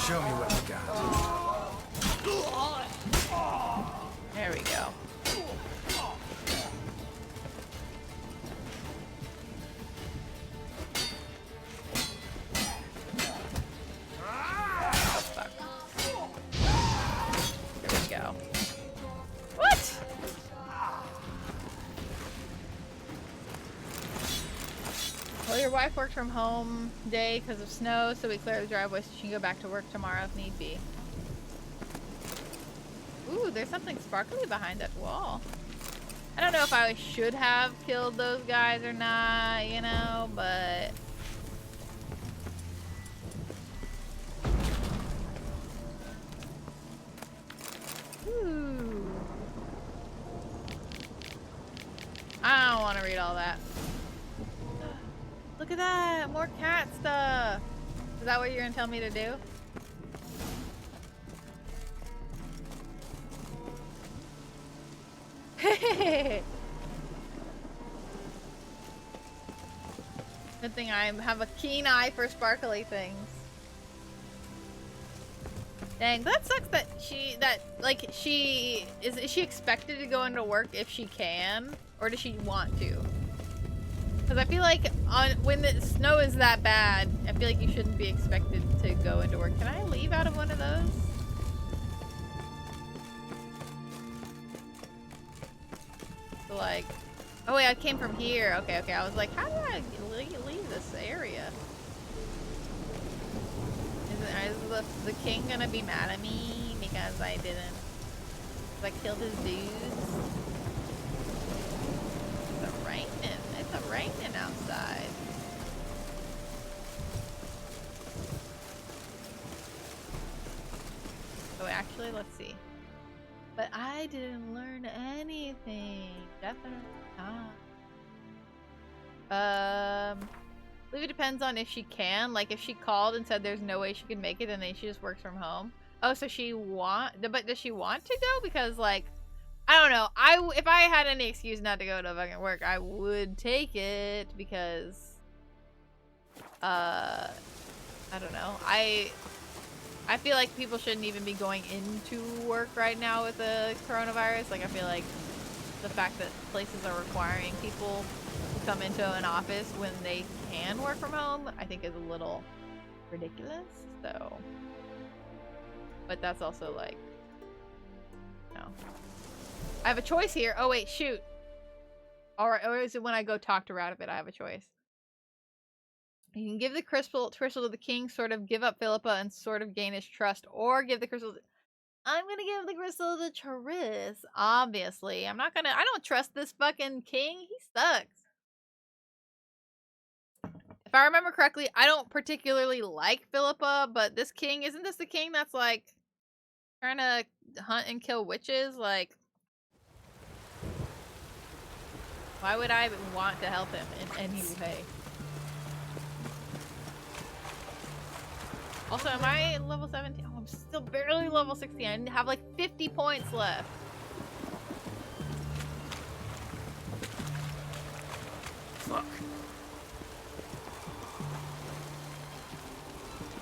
Show me what you got.
There we go. Oh, fuck. There we go. What? Well, your wife worked from home day because of snow, so we clear the driveway so she can go back to work tomorrow if need be. Ooh, there's something sparkly behind that wall. I don't know if I should have killed those guys or not, you know, but... Ooh. I don't want to read all that. Look at that! More cat stuff! Is that what you're gonna tell me to do? Good thing I have a keen eye for sparkly things. Dang, that sucks that is she expected to go into work if she can? Or does she want to? Because I feel like when the snow is that bad, I feel like you shouldn't be expected to go into work. Can I leave out of one of those? So like, oh wait, I came from here. Okay, okay. I was like, how do I leave this area? Is the king gonna be mad at me because I didn't? Because I killed his dudes? It's raining. It's raining outside. Oh, actually, let's see. But I didn't learn anything. Definitely not. I believe it depends on if she can. Like, if she called and said there's no way she can make it, and then she just works from home. Oh, so but does she want to go? Because, like, I don't know. If I had any excuse not to go to fucking work, I would take it because, I don't know. I feel like people shouldn't even be going into work right now with the coronavirus. Like, I feel like the fact that places are requiring people to come into an office when they can work from home, I think is a little ridiculous. So, but that's also like, no. I have a choice here. Oh wait, shoot. All right, or is it when I go talk to Rabbit I have a choice? You can give the crystal to the king, sort of give up Philippa, and sort of gain his trust, or give the crystal. I'm gonna give the crystal to Triss. Obviously, I'm not gonna. I don't trust this fucking king. He sucks. If I remember correctly, I don't particularly like Philippa, but this king, isn't this the king that's like trying to hunt and kill witches? Like, why would I want to help him in any way? Also, am I level 17? Oh, I'm still barely level 16. I have like 50 points left. Fuck.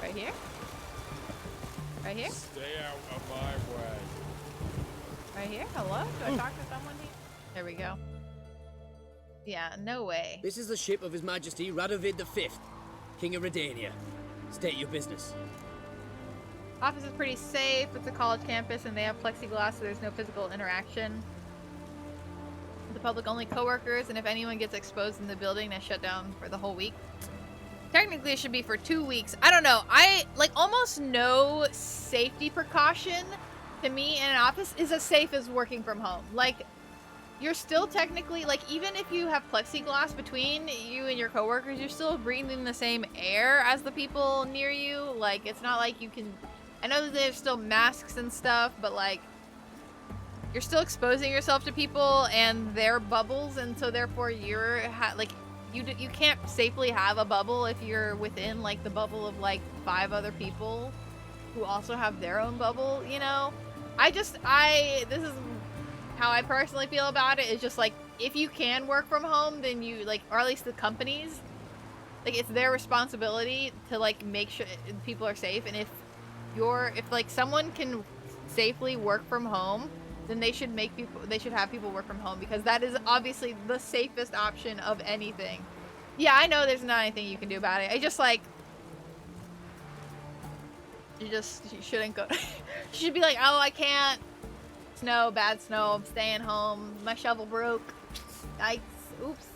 Right here? Right here?
Stay out of my way.
Right here? Hello? Do I talk to someone here? There we go. Yeah, no way.
This is the ship of His Majesty Radovid V, King of Redania. State your business.
Office is pretty safe. It's a college campus and they have plexiglass, so there's no physical interaction. The public only co-workers, and if anyone gets exposed in the building, they shut down for the whole week. Technically, it should be for 2 weeks. I don't know. I, like, almost no safety precaution to me in an office is as safe as working from home. Like, you're still technically, like, even if you have plexiglass between you and your coworkers, you're still breathing the same air as the people near you. Like, it's not like you can... I know that there's still masks and stuff, but, like, you're still exposing yourself to people and their bubbles, and so therefore you're, you can't safely have a bubble if you're within, like, the bubble of, like, 5 other people who also have their own bubble, you know? This is... how I personally feel about it is just like, if you can work from home, then you, like, or at least the companies, like, it's their responsibility to, like, make sure people are safe. And if like someone can safely work from home, then they should have people work from home, because that is obviously the safest option of anything. Yeah, I know there's not anything you can do about it. I just, like, you shouldn't go. You should be like, oh, I can't. Snow, bad snow, I'm staying home, my shovel broke. Yikes. Oops.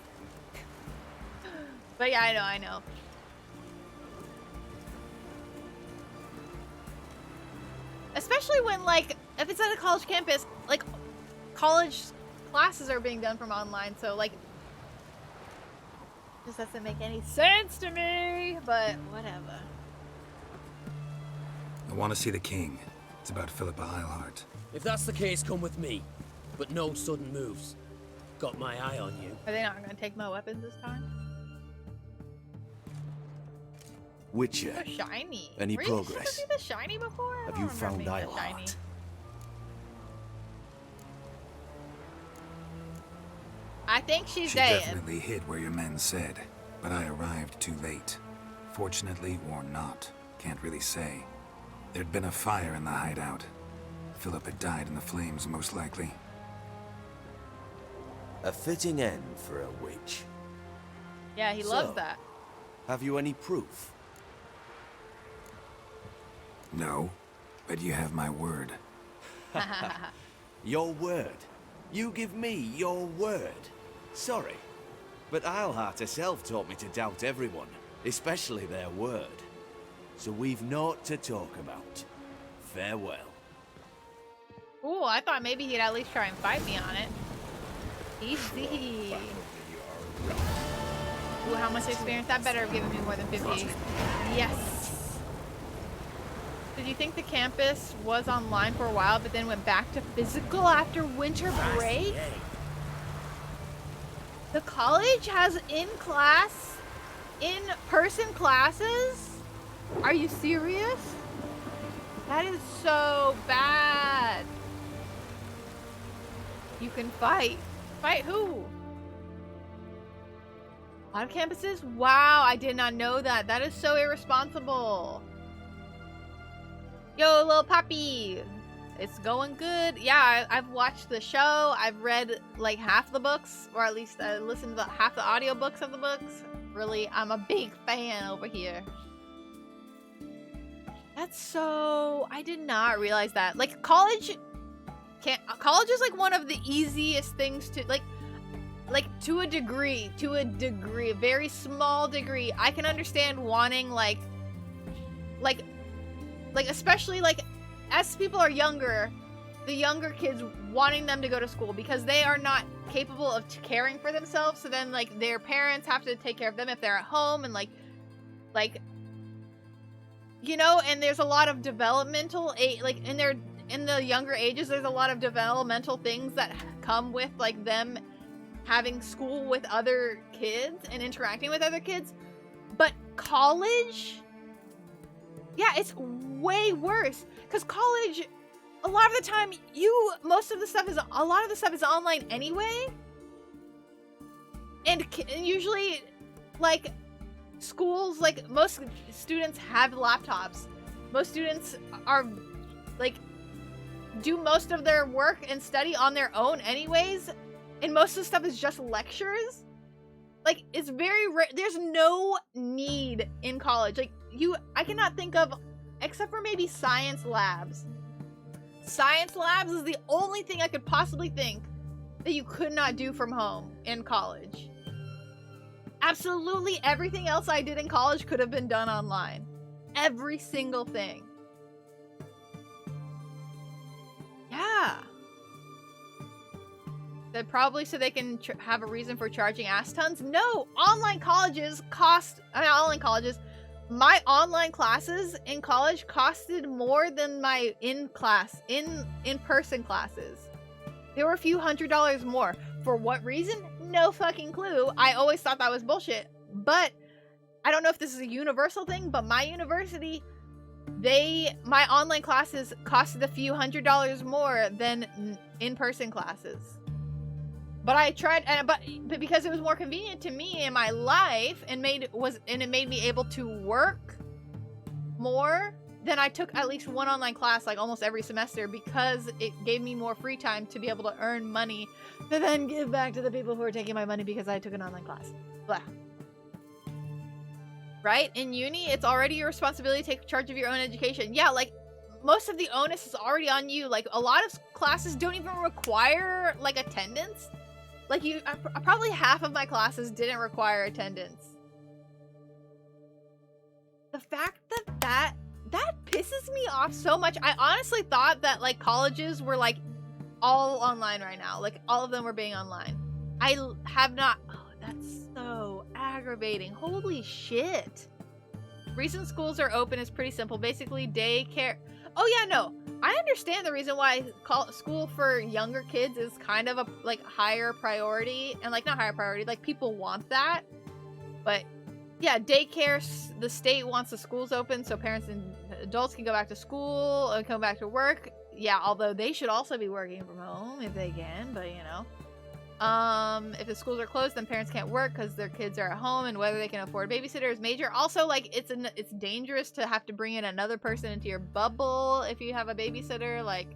But yeah, I know. Especially when, like, if it's at a college campus, like, college classes are being done from online, so, like, this doesn't make any sense to me, but whatever.
I want to see the king. It's about Philippa Eilhart.
If that's the case, come with me. But no sudden moves. Got my eye on you.
Are they not going to take my weapons this time?
Witcher.
So shiny.
Any
Were
progress?
You supposed to see the shiny before? I
Have
don't
you
remember
found
being so shiny.
Eilhart?
I think she's
She
dead.
definitely hid where your men said, but I arrived too late. Fortunately or not, can't really say. There'd been a fire in the hideout. Philip had died in the flames, most likely.
A fitting end for a witch.
Yeah, he loves that.
Have you any proof?
No, but you have my word.
Your word? You give me your word? Sorry, but Eilhart herself taught me to doubt everyone, especially their word. So we've naught to talk about. Farewell.
Ooh, I thought maybe he'd at least try and fight me on it. Easy. Ooh, how much experience? That better have given me more than 50. Yes. Did you think the campus was online for a while, but then went back to physical after winter break? The college has in-person classes? Are you serious? That is so bad. You can fight. Fight who? A lot of campuses? Wow, I did not know that. That is so irresponsible. Yo, little puppy. It's going good. Yeah, I've watched the show. I've read like half the books, or at least I listened to half the audiobooks of the books. Really, I'm a big fan over here. That's so... I did not realize that. Like, college is like one of the easiest things to... Like like to a degree, a very small degree, I can understand wanting like especially like as people are younger, the younger kids wanting them to go to school because they are not capable of caring for themselves. So then like their parents have to take care of them if they're at home, and like you know, and there's a lot of developmental like in the younger ages, there's a lot of developmental things that come with like them having school with other kids and interacting with other kids. But college, yeah, it's way worse because college, a lot of the time, a lot of the stuff is online anyway, and usually, like, schools, like, most students have laptops. Most students are, like, do most of their work and study on their own anyways, and most of the stuff is just lectures. Like, it's very rare. There's no need in college. Like, I cannot think of, except for maybe science labs. Science labs is the only thing I could possibly think that you could not do from home in college. Absolutely everything else I did in college could have been done online. Every single thing. Yeah. That probably so they can have a reason for charging ass tons. No, online colleges my online classes in college costed more than my in-person classes. There were a few $100s more. For what reason? No fucking clue. I always thought that was bullshit. But I don't know if this is a universal thing, but my university, my online classes costed a few $100s more than in-person classes. But I tried, but because it was more convenient to me in my life and it made me able to work more, then I took at least one online class like almost every semester because it gave me more free time to be able to earn money to then give back to the people who are taking my money because I took an online class. Blah. Right? In uni, it's already your responsibility to take charge of your own education. Yeah, like most of the onus is already on you. Like a lot of classes don't even require like attendance. Like probably half of my classes didn't require attendance. The fact that pisses me off so much. I honestly thought that like colleges were like all online right now. Like all of them were being online. I have not. Oh, that's so aggravating. Holy shit. Reason schools are open is pretty simple. Basically daycare. Oh yeah, no. I understand the reason why school for younger kids is kind of a like higher priority, and like not higher priority, like people want that. But yeah, daycare, the state wants the schools open so parents and adults can go back to school and come back to work. Yeah, although they should also be working from home if they can, but you know. If the schools are closed, then parents can't work because their kids are at home, and whether they can afford a babysitter is major. Also, like it's dangerous to have to bring in another person into your bubble if you have a babysitter. Like,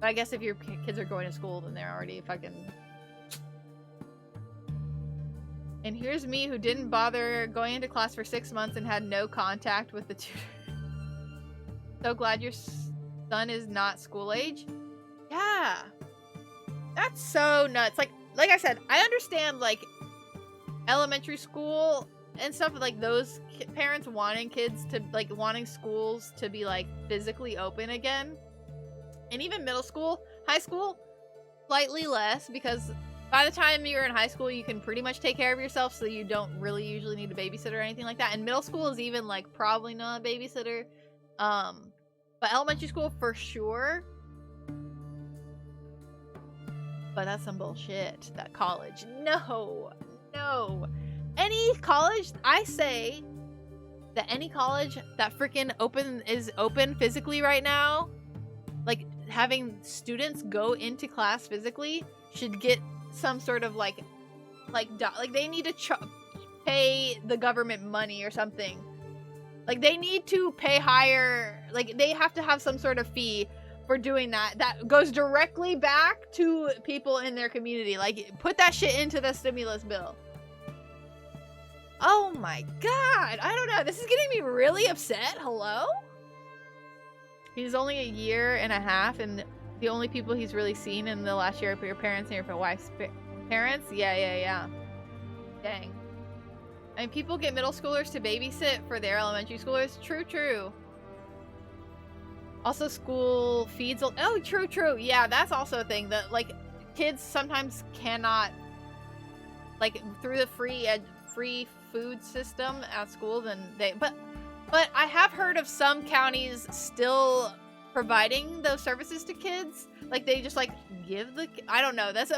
but I guess if your kids are going to school, then they're already fucking. And here's me who didn't bother going into class for 6 months and had no contact with the tutor. So glad your son is not school age. Yeah, that's so nuts. Like I said, I understand, like, elementary school and stuff, like, those parents wanting kids to, like, wanting schools to be, like, physically open again. And even middle school, high school, slightly less, because by the time you're in high school, you can pretty much take care of yourself, so you don't really usually need a babysitter or anything like that. And middle school is even, like, probably not a babysitter. But elementary school, for sure. But that's some bullshit. That college. No. Any college, I say that any college that freaking is open physically right now, like having students go into class physically, should get some sort of like they need to pay the government money or something. Like they need to pay higher, like they have to have some sort of fee for doing that goes directly back to people in their community. Like, put that shit into the stimulus bill. Oh my god, I don't know, this is getting me really upset. Hello? He's only 1.5 years, and the only people he's really seen in the last year are your parents and your wife's Parents? Yeah. Dang. I mean, people get middle schoolers to babysit for their elementary schoolers. True. Also, school feeds. Oh, true. Yeah, that's also a thing that, like, kids sometimes cannot, like, through the free food system at school, then they. But I have heard of some counties still providing those services to kids. Like, they just, like, give the. I don't know. That's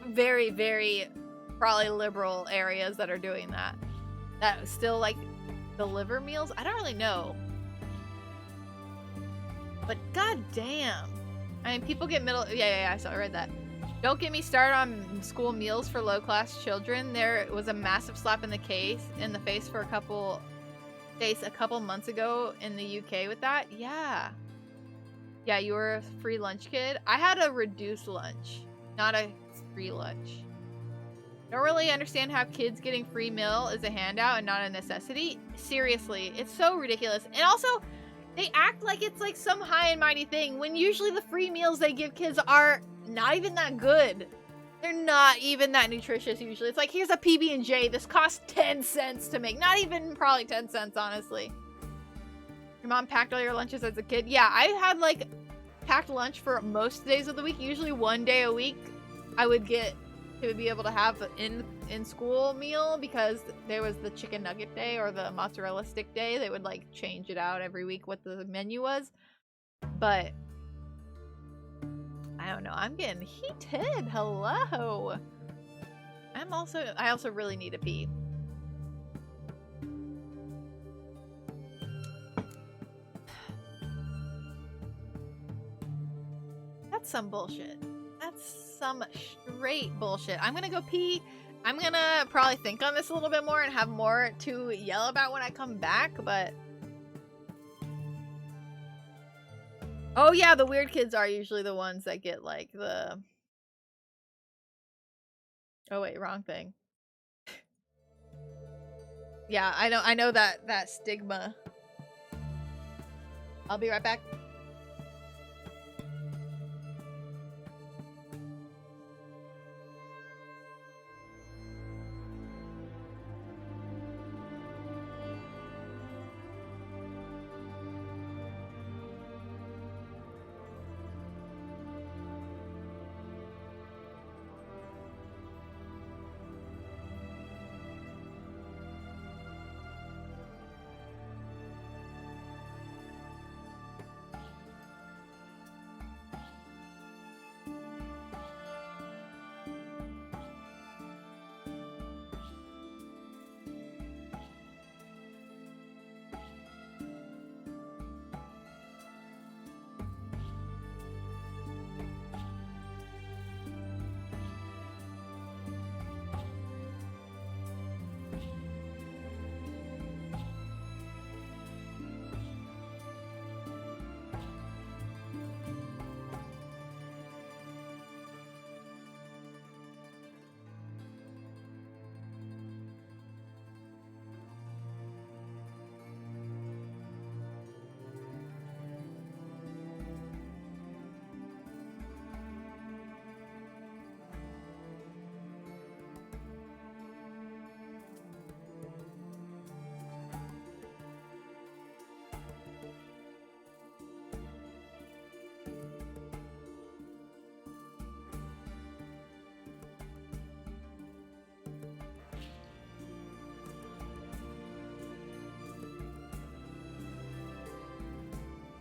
very, very probably liberal areas that are doing that. That still, like, deliver meals. I don't really know. But goddamn, I mean, people get middle. Yeah. I read that. Don't get me started on school meals for low-class children. There was a massive slap in the face for a couple months ago in the UK with that. Yeah, you were a free lunch kid. I had a reduced lunch, not a free lunch. Don't really understand how kids getting free meal is a handout and not a necessity. Seriously, it's so ridiculous. And also, they act like it's like some high and mighty thing when usually the free meals they give kids are not even that good. They're not even that nutritious usually. It's like, here's a PB&J. This costs 10 cents to make. Not even probably 10 cents, honestly. Your mom packed all your lunches as a kid? Yeah, I had like packed lunch for most days of the week. Usually one day a week I would get to be able to have an in-school meal because there was the chicken nugget day or the mozzarella stick day. They would like change it out every week what the menu was. But I don't know. I'm getting heated. Hello. I also really need a pee. That's some bullshit. That's some straight bullshit. I'm gonna go pee. I'm gonna probably think on this a little bit more and have more to yell about when I come back, but... Oh yeah, the weird kids are usually the ones that get, like, the... Oh wait, wrong thing. Yeah, I know that stigma. I'll be right back.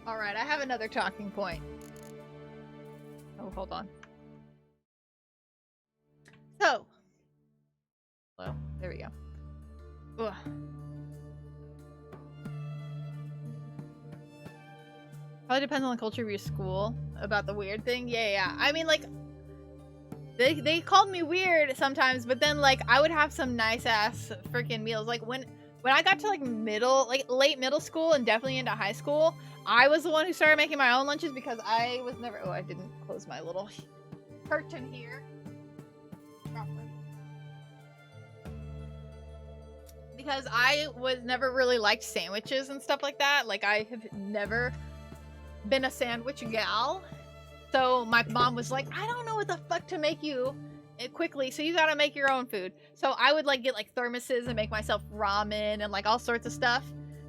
Alright, I have another talking point. Oh, hold on. So. Well, there we go. Ugh. Probably depends on the culture of your school about the weird thing. Yeah. I mean, like, they called me weird sometimes, but then, like, I would have some nice-ass freaking meals. Like, when I got to, like, late middle school and definitely into high school, I was the one who started making my own lunches because I was never... Oh, I didn't close my little curtain here. Because I was never really liked sandwiches and stuff like that. Like, I have never been a sandwich gal. So my mom was like, I don't know what the fuck to make you. quickly, so you gotta make your own food. So I would like get like thermoses and make myself ramen and like all sorts of stuff.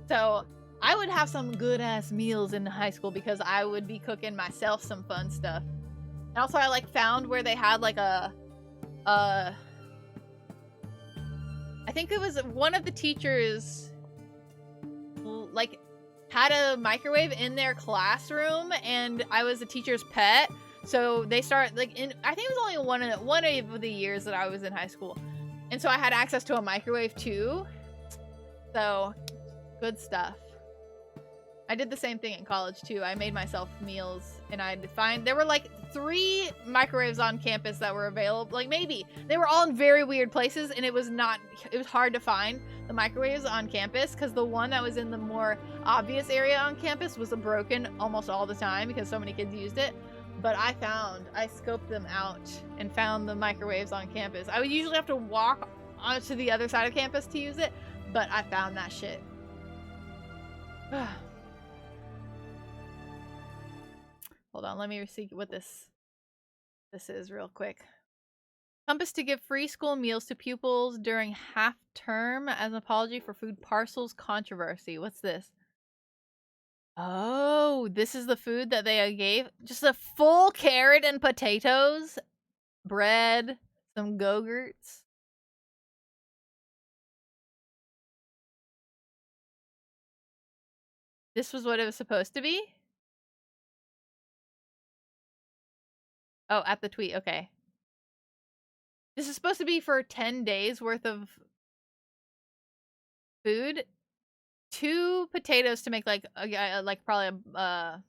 So I would have some good ass meals in high school because I would be cooking myself some fun stuff. And also I like found where they had like I think it was one of the teachers like had a microwave in their classroom, and I was a teacher's pet. So they start like I think it was only one of the years that I was in high school. And so I had access to a microwave too. So good stuff. I did the same thing in college too. I made myself meals, and there were like 3 microwaves on campus that were available. Like maybe they were all in very weird places, and it was hard to find the microwaves on campus because the one that was in the more obvious area on campus was broken almost all the time because so many kids used it. But I scoped them out and found the microwaves on campus. I would usually have to walk onto the other side of campus to use it, but I found that shit. Hold on, let me see what this is real quick. Compass to give free school meals to pupils during half term as an apology for food parcels controversy. What's this? Oh, this is the food that they gave. Just a full carrot and potatoes, bread, some Go-Gurts. This was what it was supposed to be? Oh, at the tweet. Okay. This is supposed to be for 10 days worth of food. 2 potatoes to make like probably a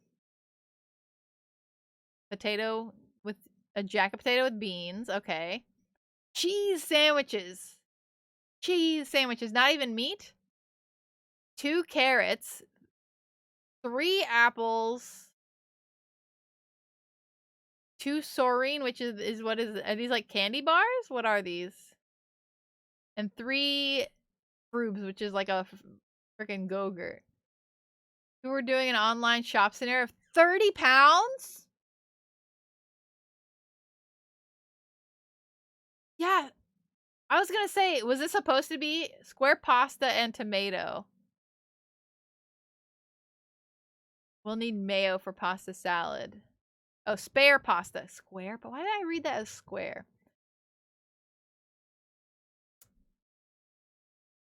potato with a jacket potato with beans. Okay. Cheese sandwiches. Not even meat. 2 carrots. 3 apples. 2 Soreen, which is what is are these like candy bars? What are these? And 3 Frubes, which is like a freaking Go-Gurt. We were doing an online shop scenario of 30 pounds? Yeah. I was gonna say, was this supposed to be square pasta and tomato? We'll need mayo for pasta salad. Oh, spare pasta. Square? But why did I read that as square?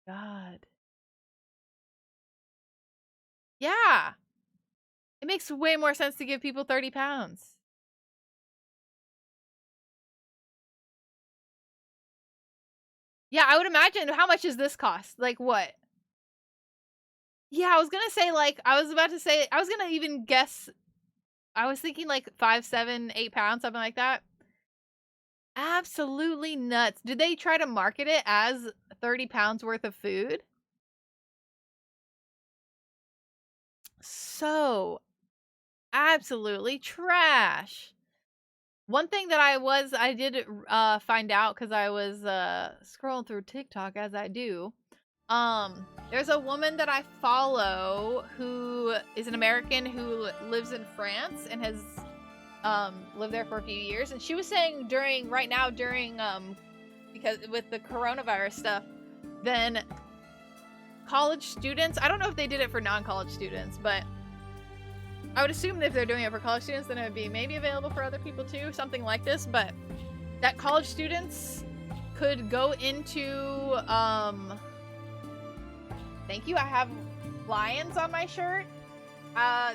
God. Yeah. It makes way more sense to give people 30 pounds. Yeah, I would imagine. How much does this cost? Like what? Yeah, I was gonna say like, I was gonna even guess. I was thinking like 5, 7, 8 pounds, something like that. Absolutely nuts. Did they try to market it as 30 pounds worth of food? So absolutely trash. One thing that I did find out because I was scrolling through TikTok as I do. There's a woman that I follow who is an American who lives in France and has lived there for a few years, and she was saying during because with the coronavirus stuff, then college students, I don't know if they did it for non-college students, but I would assume that if they're doing it for college students, then it would be maybe available for other people too, something like this, but that college students could go into thank you. I have lions on my shirt.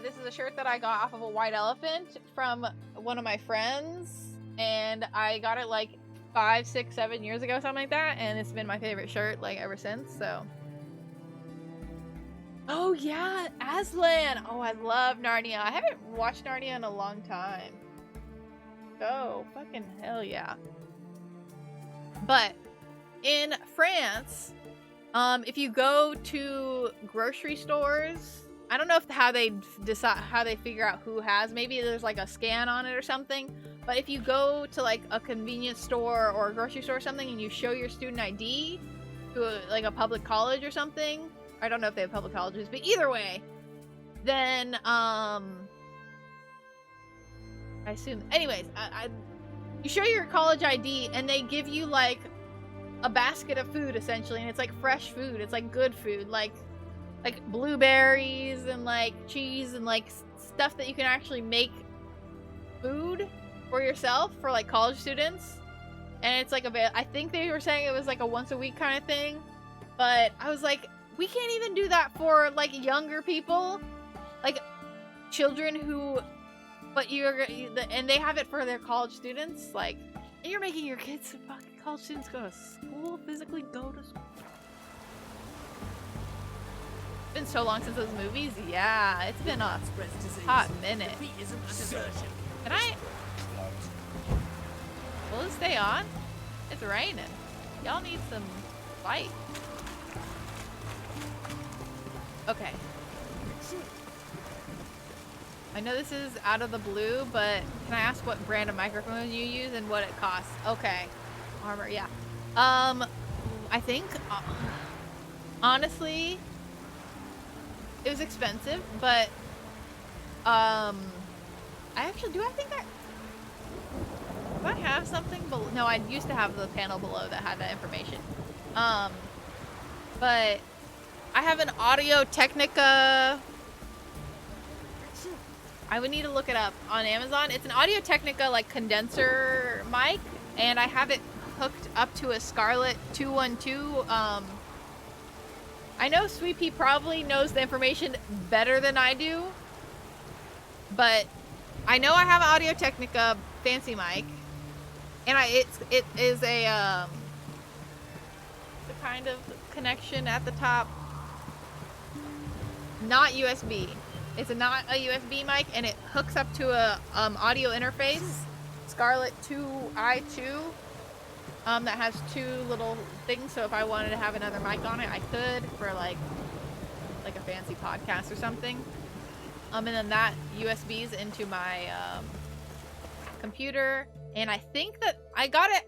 This is a shirt that I got off of a white elephant from one of my friends, and I got it like 5, 6, 7 years ago, something like that, and it's been my favorite shirt like ever since. So, oh yeah, Aslan. Oh, I love Narnia. I haven't watched Narnia in a long time. Oh, fucking hell yeah. But in France, if you go to grocery stores, I don't know how they figure out who has. Maybe there's like a scan on it or something. But if you go to like a convenience store or a grocery store or something and you show your student ID to like a public college or something, I don't know if they have public colleges, but either way, then I assume. Anyways, you show your college ID and they give you like a basket of food essentially, and it's like fresh food. It's like good food, like blueberries and like cheese and like stuff that you can actually make food for yourself for like college students. And it's like I think they were saying it was like a once a week kind of thing, but I was like, we can't even do that for like younger people, like children who, but and they have it for their college students. Like, and you're making your kids, fucking college students, go to school, physically go to school. It's been so long since those movies. Yeah, it's been a hot minute. Can I? Will it stay on? It's raining. Y'all need some light. Okay. I know this is out of the blue, but can I ask what brand of microphone you use and what it costs? Okay. Armor, yeah. I think, honestly, it was expensive, but, I do I have something below? No, I used to have the panel below that had that information. But I have an Audio-Technica. I would need to look it up on Amazon. It's an Audio-Technica like condenser mic, and I have it hooked up to a Scarlett 212. I know Sweet Pea probably knows the information better than I do, but I know I have an Audio-Technica fancy mic, and it is a the kind of connection at the top, not USB. It's not a USB mic, and it hooks up to a audio interface, Scarlett 2i2, that has two little things. So if I wanted to have another mic on it, I could for like a fancy podcast or something. And then that USBs into my computer. And I think that I got it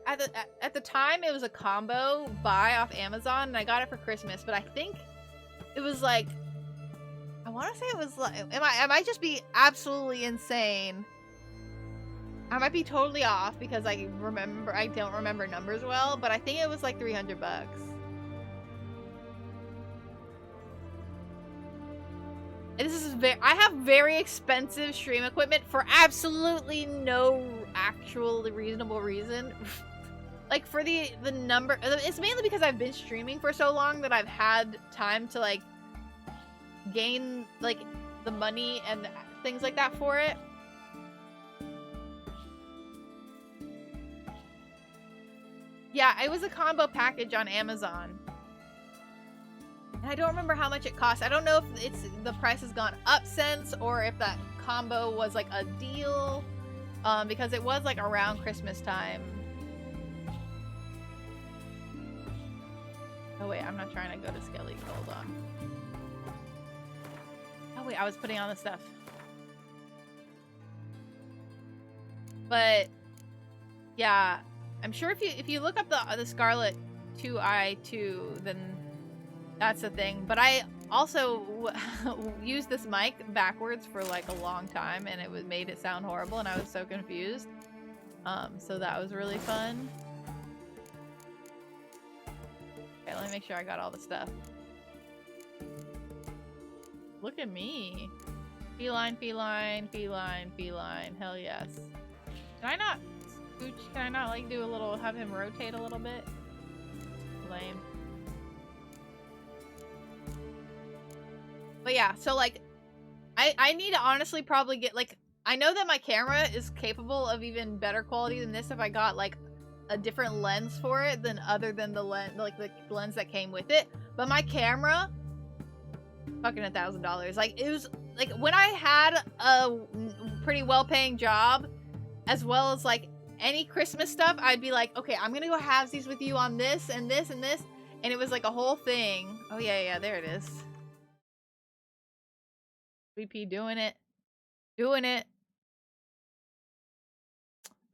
at the time. It was a combo buy off Amazon, and I got it for Christmas. But I think it was like, I want to say it was like, I might just be absolutely insane. I might be totally off because I don't remember numbers well, but I think it was like $300. And this is I have very expensive stream equipment for absolutely no actual reasonable reason. Like for the number, it's mainly because I've been streaming for so long that I've had time to like gain like the money and things like that for it. Yeah, it was a combo package on Amazon. And I don't remember how much it cost. I don't know if the price has gone up since, or if that combo was like a deal, because it was like around Christmas time. Oh wait, I'm not trying to go to Skelly. Hold on. Oh wait, I was putting on the stuff. But yeah, I'm sure if you look up the Scarlett 2i2, then that's the thing. But I also used this mic backwards for like a long time, and it made it sound horrible, and I was so confused. So that was really fun. Okay, let me make sure I got all the stuff. Look at me. Feline, feline, feline, feline. Hell yes. Can I not scooch? Can I not like do a little, have him rotate a little bit? Lame. But yeah, so like, I need to honestly probably get like, I know that my camera is capable of even better quality than this if I got like a different lens for it than other than the lens, like the lens that came with it. But my camera, fucking $1,000. Like it was like when I had a pretty well-paying job, as well as like any Christmas stuff, I'd be like, okay, I'm gonna go halvesies with you on this and this and this, and it was like a whole thing. Oh yeah, there it is. VP doing it.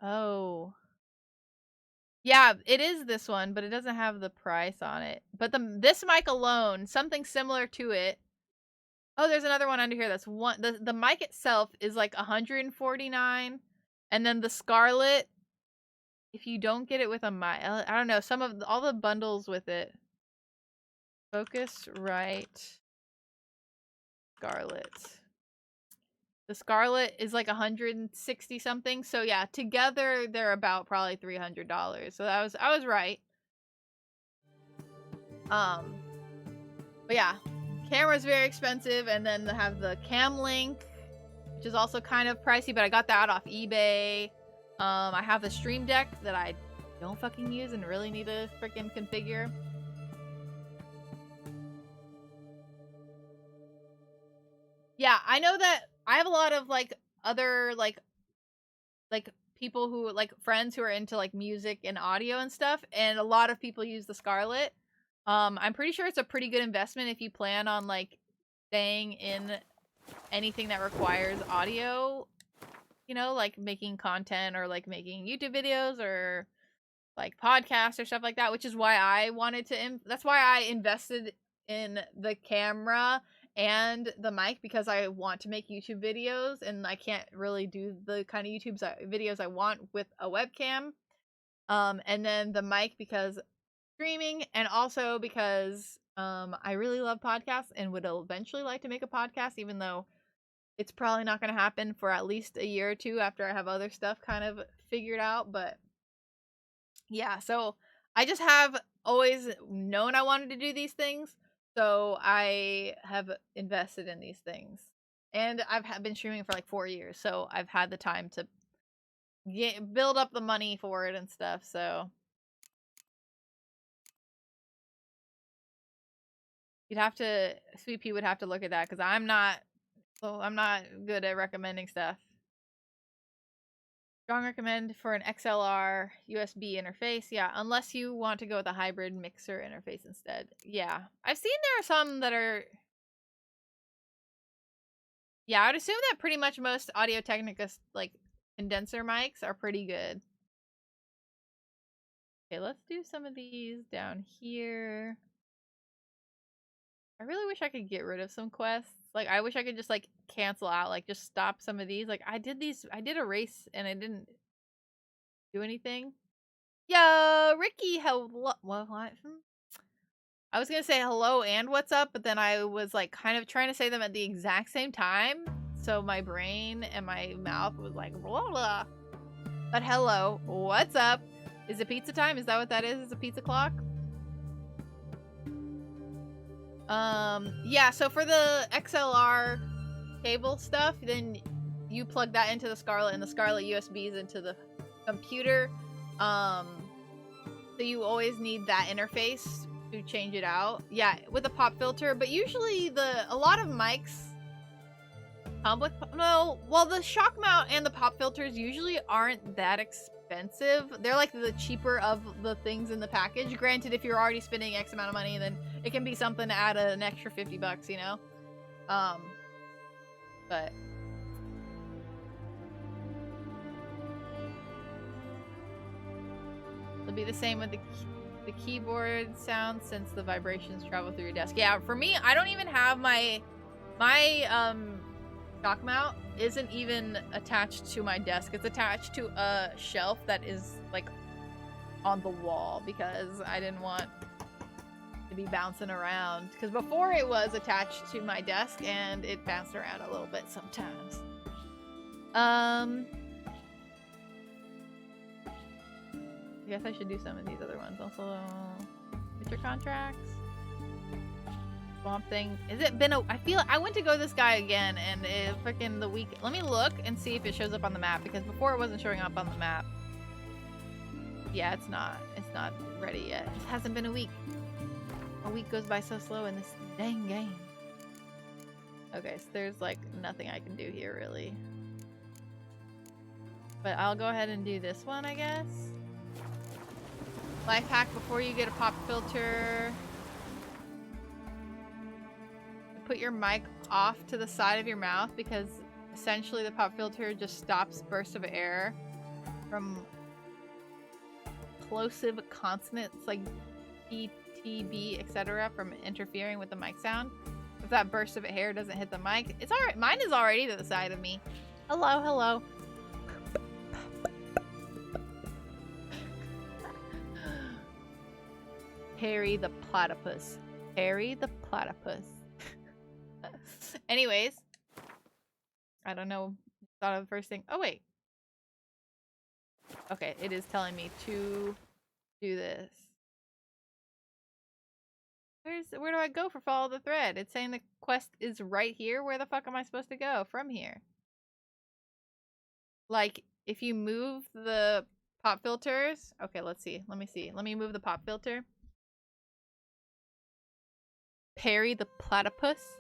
Oh. Yeah, it is this one, but it doesn't have the price on it. But this mic alone, something similar to it. Oh, there's another one under here that's one. The mic itself is like $149, and then the Scarlett if you don't get it with a mic, I don't know, all the bundles with it. Focusrite Scarlett. The Scarlett is like 160 something. So yeah, together they're about probably $300. So I was right. But yeah, camera's very expensive, and then they have the Cam Link, which is also kind of pricey, but I got that off eBay. I have the Stream Deck that I don't fucking use and really need to freaking configure. Yeah, I know that I have a lot of like other like people who like friends who are into like music and audio and stuff, and a lot of people use the Scarlett. I'm pretty sure it's a pretty good investment if you plan on like staying in anything that requires audio, you know, like making content or like making YouTube videos or like podcasts or stuff like that, which is why I wanted to that's why I invested in the camera and the mic, because I want to make YouTube videos and I can't really do the kind of YouTube videos I want with a webcam. And then the mic because streaming, and also because I really love podcasts and would eventually like to make a podcast, even though it's probably not going to happen for at least a year or two after I have other stuff kind of figured out. But yeah, so I just have always known I wanted to do these things, so I have invested in these things, and I've been streaming for like 4 years, so I've had the time to build up the money for it and stuff. So Sweet Pea would have to look at that, because I'm not good at recommending stuff. Strong recommend for an XLR USB interface. Yeah, unless you want to go with a hybrid mixer interface instead. Yeah, I've seen there are some that are... Yeah, I would assume that pretty much most Audio-Technica like condenser mics are pretty good. Okay, let's do some of these down here. I really wish I could get rid of some quests. Like, I wish I could just, like, cancel out, like, just stop some of these. Like, I did a race, and I didn't do anything. Yo, Ricky, hello. What? I was gonna say hello and what's up, but then I was, like, kind of trying to say them at the exact same time. So my brain and my mouth was like, blah, blah. But hello, what's up? Is it pizza time? Is that what that is? Is it pizza clock? Yeah, so for the XLR cable stuff, then you plug that into the Scarlett, and the Scarlett USBs into the computer. So you always need that interface to change it out. Yeah, with a pop filter, but usually a lot of mics come with, the shock mount and the pop filters usually aren't that expensive. They're like the cheaper of the things in the package. Granted, if you're already spending X amount of money, then it can be something to add an extra $50, you know? But it'll be the same with the keyboard sound, since the vibrations travel through your desk. Yeah, for me, I don't even have my shock mount isn't even attached to my desk. It's attached to a shelf that is like on the wall, because I didn't want to be bouncing around, because before it was attached to my desk and it bounced around a little bit sometimes. I guess I should do some of these other ones also. Future contracts, Swamp Thing. Is it been I went to go this guy again, and it freaking the week. Let me look and see if it shows up on the map, because before it wasn't showing up on the map. Yeah, it's not ready yet. It hasn't been a week. A week goes by so slow in this dang game. Okay, so there's like nothing I can do here really. But I'll go ahead and do this one, I guess. Life hack before you get a pop filter. Put your mic off to the side of your mouth, because essentially the pop filter just stops bursts of air from plosive consonants like P, T, B, etc. from interfering with the mic sound. If that burst of air doesn't hit the mic, it's alright. Mine is already to the side of me. Hello, hello. Perry the platypus. Perry the platypus. Anyways. I don't know. Thought of the first thing. Oh, wait. Okay, it is telling me to do this. Where do I go for follow the thread? It's saying the quest is right here. Where the fuck am I supposed to go from here? Like, if you move the pop filters. Okay, let's see. Let me see. Let me move the pop filter. Perry the platypus.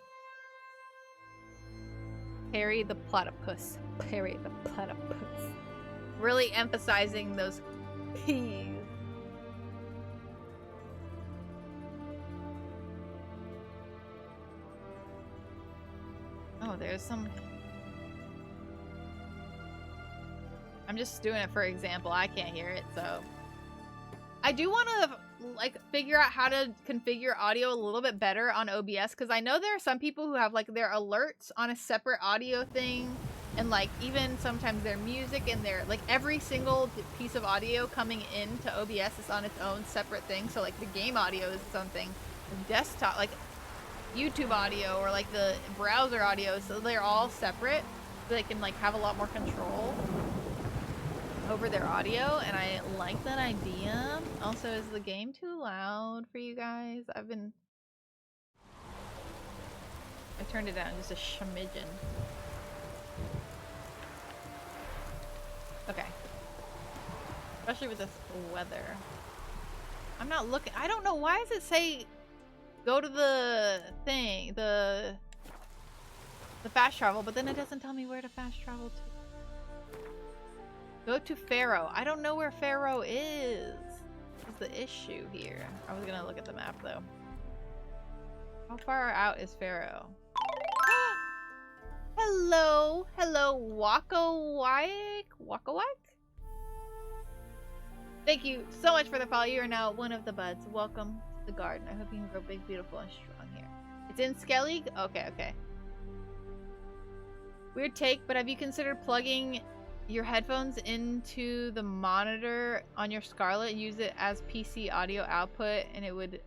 Perry the platypus. Perry the platypus. Really emphasizing those P's. Oh, there's some... I'm just doing it for example. I can't hear it, so... I do want to, like, figure out how to configure audio a little bit better on OBS, because I know there are some people who have, like, their alerts on a separate audio thing, and, like, even sometimes their music and their, like, every single piece of audio coming into OBS is on its own separate thing. So, like, the game audio is something, the desktop, like, YouTube audio or, like, the browser audio, so they're all separate, so they can, like, have a lot more control over their audio, and I like that idea. Also, is the game too loud for you guys? I turned it down just a smidgen. Okay. Especially with this weather. I'm not looking. I don't know. Why does it say go to the thing, the fast travel, but then it doesn't tell me where to fast travel to. Go to Pharaoh. I don't know where Pharaoh is. Is the issue here. I was gonna look at the map though. How far out is Pharaoh? Hello, hello, Wakawak. Thank you so much for the follow. You are now one of the buds. Welcome to the garden. I hope you can grow big, beautiful, and strong here. It's in Skellig? Okay, okay. Weird take, but have you considered plugging your headphones into the monitor on your Scarlet? Use it as PC audio output, and it would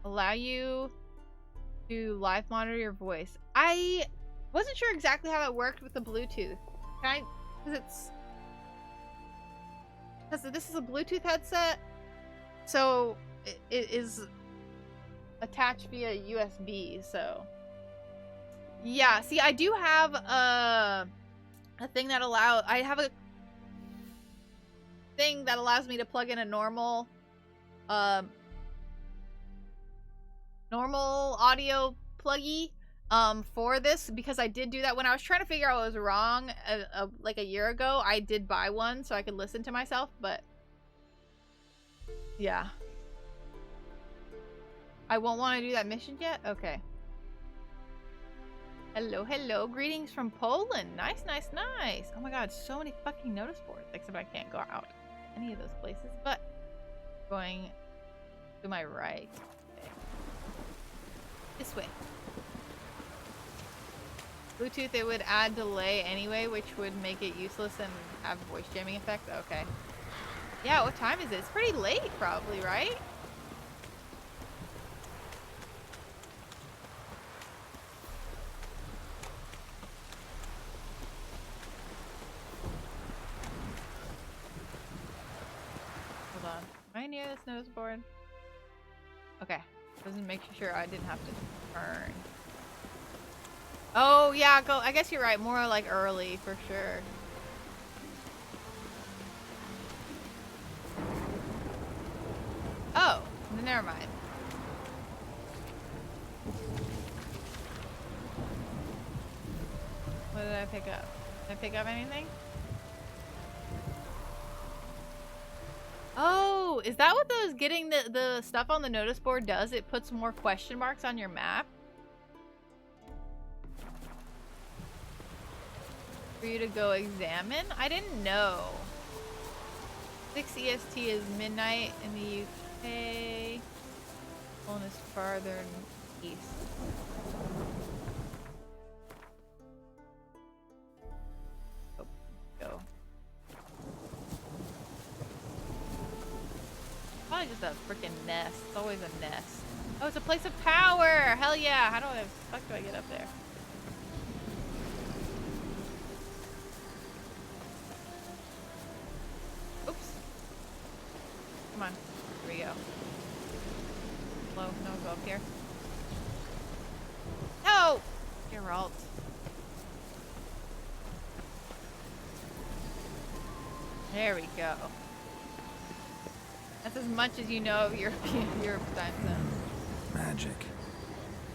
allow you to live monitor your voice. I wasn't sure exactly how that worked with the Bluetooth. Because this is a Bluetooth headset, so it is attached via USB. So yeah, see, I do have a thing that I have a thing that allows me to plug in a normal audio pluggy for this, because I did do that when I was trying to figure out what was wrong like a year ago. I did buy one so I could listen to myself, but yeah, I won't want to do that mission yet. Okay. Hello, hello. Greetings from Poland. Nice, nice, nice. Oh my god, so many fucking notice boards. Except I can't go out any of those places, but going to my right. Okay. This way. Bluetooth, it would add delay anyway, which would make it useless and have voice jamming effect. Okay. Yeah, what time is it? It's pretty late probably, right? Hold on. Am I near this notice board? Okay. Doesn't make sure I didn't have to turn. Oh, yeah, go. I guess you're right. More like early for sure. Oh, then never mind. What did I pick up? Did I pick up anything? Oh, is that what those getting the stuff on the notice board does? It puts more question marks on your map for you to go examine? I didn't know. 6 EST is midnight in the UK. One is farther east. Oh, go. Probably just a freaking nest. It's always a nest. Oh, it's a place of power! Hell yeah! How the fuck do I get up there? Oops. Come on. Here we go. Hello? No, go up here. No! Geralt. There we go. That's as much as you know of Europe time zone.
Magic.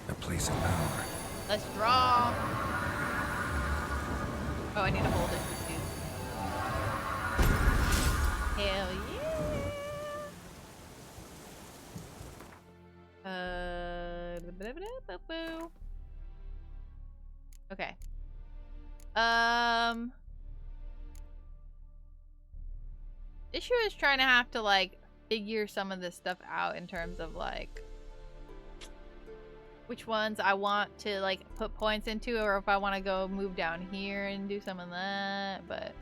A place of power.
Let's draw. Oh, I need to hold it too. Hell yeah. Okay. Issue is trying to have to like figure some of this stuff out in terms of like which ones I want to like put points into, or if I want to go move down here and do some of that. But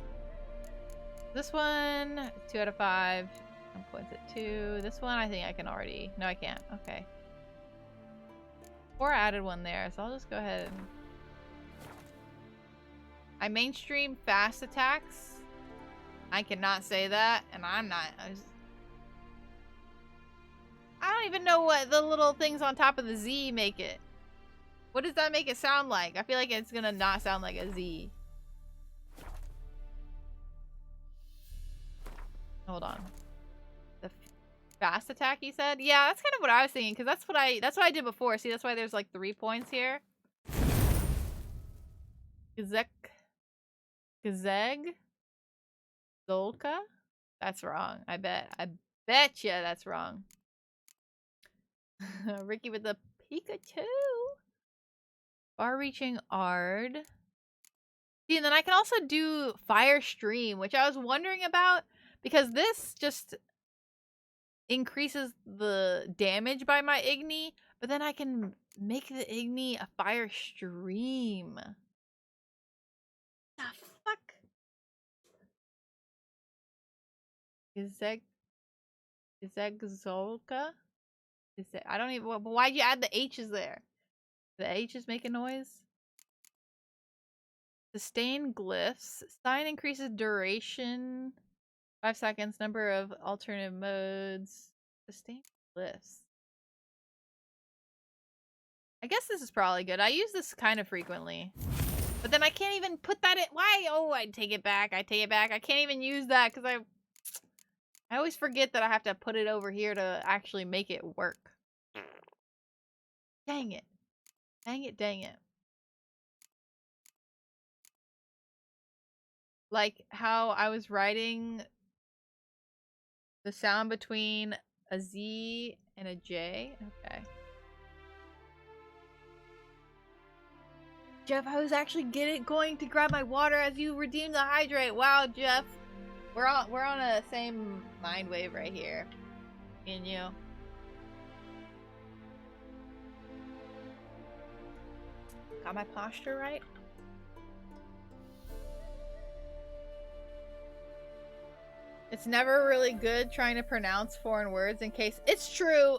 this one, 2 out of 5. 1 points at 2. This one I think I can already. No, I can't. Okay. 4 added one there, so I'll just go ahead and I mainstream fast attacks. I cannot say that, and I'm not. I don't even know what the little things on top of the Z make it. What does that make it sound like? I feel like it's gonna not sound like a Z. Hold on. The fast attack you said? Yeah, that's kind of what I was thinking, because that's what I did before. See, that's why there's like 3 points here. Gazeg? Zolka? That's wrong. I bet you that's wrong. Ricky with the Pikachu. Far-reaching Ard. See, and then I can also do Fire Stream, which I was wondering about, because this just increases the damage by my Igni, but then I can make the Igni a Fire Stream. The fuck? Zolka? I don't even. Why'd you add the H's there? The H's make a noise. Sustain glyphs. Sign increases duration. 5 seconds. Number of alternative modes. Sustain glyphs. I guess this is probably good. I use this kind of frequently. But then I can't even put that in. Why? Oh, I take it back. I take it back. I can't even use that because I always forget that I have to put it over here to actually make it work. Dang it. Dang it, dang it. Like how I was writing the sound between a Z and a J. Okay. Jeff, I was actually going to grab my water as you redeemed the hydrate. Wow, Jeff. We're on a same mind wave right here. Me and you. Got my posture right? It's never really good trying to pronounce foreign words in case it's true.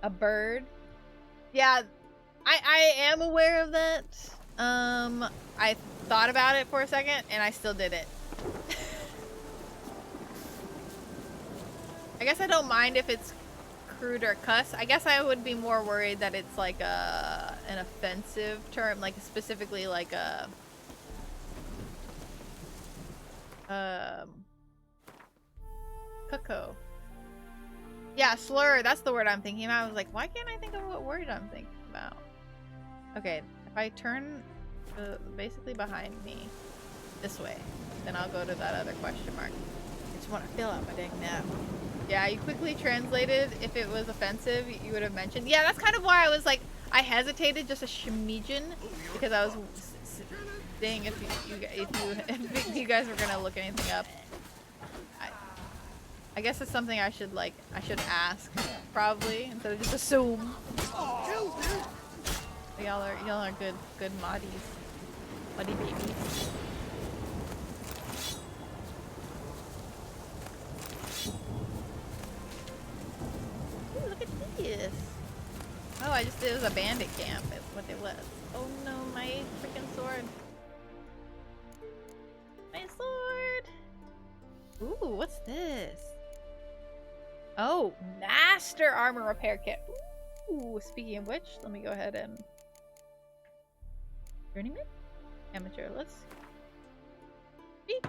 A bird. Yeah, I am aware of that. I thought about it for a second and I still did it. I guess I don't mind if it's crude or cuss. I guess I would be more worried that it's like an offensive term, like specifically like a cuckoo. Yeah, slur, that's the word I'm thinking about. I was like, why can't I think of what word I'm thinking about? Okay, if I turn basically behind me this way, then I'll go to that other question mark. I just want to fill out my dang nap. Yeah, you quickly translated. If it was offensive, you would have mentioned. Yeah, that's kind of why I was like, I hesitated just a shmijin, because I was seeing if you guys were gonna look anything up. I guess it's something I should ask probably instead of just assume. Y'all are good moddies, moddy babies. this? Oh, I just did. It was a bandit camp. Is what it was. Oh no, my freaking sword. My sword. Ooh, what's this? Oh, master armor repair kit. Ooh, speaking of which, let me go ahead and journeyman, amateur. Let's speak.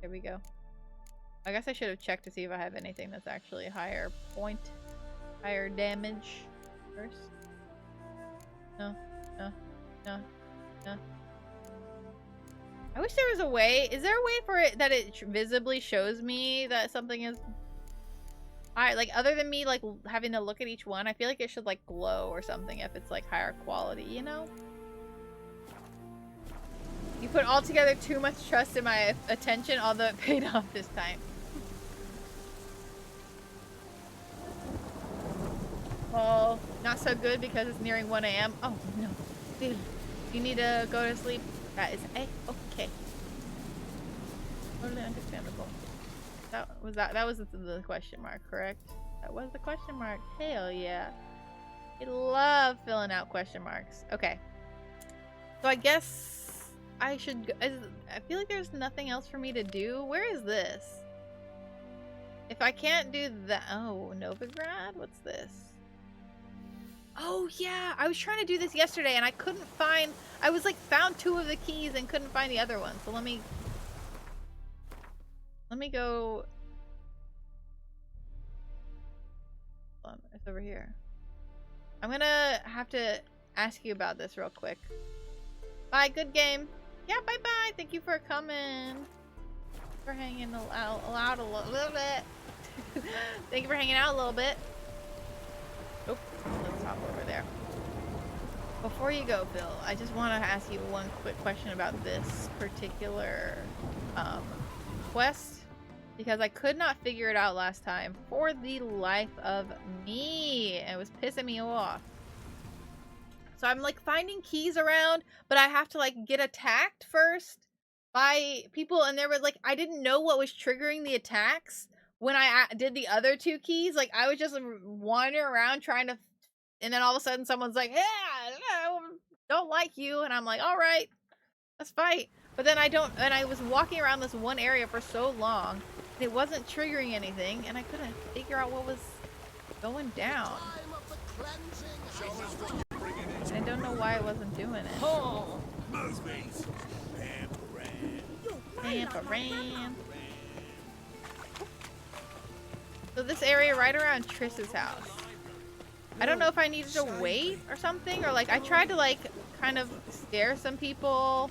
There we go. I guess I should have checked to see if I have anything that's actually higher point, higher damage first. No, no, no, no. I wish there was a way. Is there a way for it that it visibly shows me that something is higher? Like, other than me, like, having to look at each one, I feel like it should, like, glow or something if it's, like, higher quality, you know? You put altogether too much trust in my attention, although it paid off this time. Oh, not so good because it's nearing 1 a.m. Oh, no. Dude, you need to go to sleep. That is okay. Totally understandable. That was the question mark, correct? That was the question mark. Hell yeah. I love filling out question marks. Okay. So I guess I should go. I feel like there's nothing else for me to do. Where is this? If I can't do that. Oh, Novigrad? What's this? Oh yeah, I was trying to do this yesterday and I couldn't find. I was like found 2 of the keys and couldn't find the other one. So let me go. Hold on, it's over here. I'm gonna have to ask you about this real quick. Bye, good game. Yeah, bye bye. Thank you for coming. For hanging out a little bit. Thank you for hanging out a little bit. Oh, let's hop over there. Before you go, Bill, I just want to ask you one quick question about this particular quest, because I could not figure it out last time for the life of me. It was pissing me off. So I'm like finding keys around, but I have to like get attacked first by people, and there was like, I didn't know what was triggering the attacks. When I did the other 2 keys, like, I was just wandering around trying to, and then all of a sudden someone's like, yeah, I don't like you, and I'm like, all right, let's fight. But then I was walking around this one area for so long, and it wasn't triggering anything, and I couldn't figure out what was going down. I don't know why I wasn't doing it.
Oh,
Pamperan. So this area right around Triss's house. I don't know if I needed to wait or something, or like I tried to like kind of scare some people.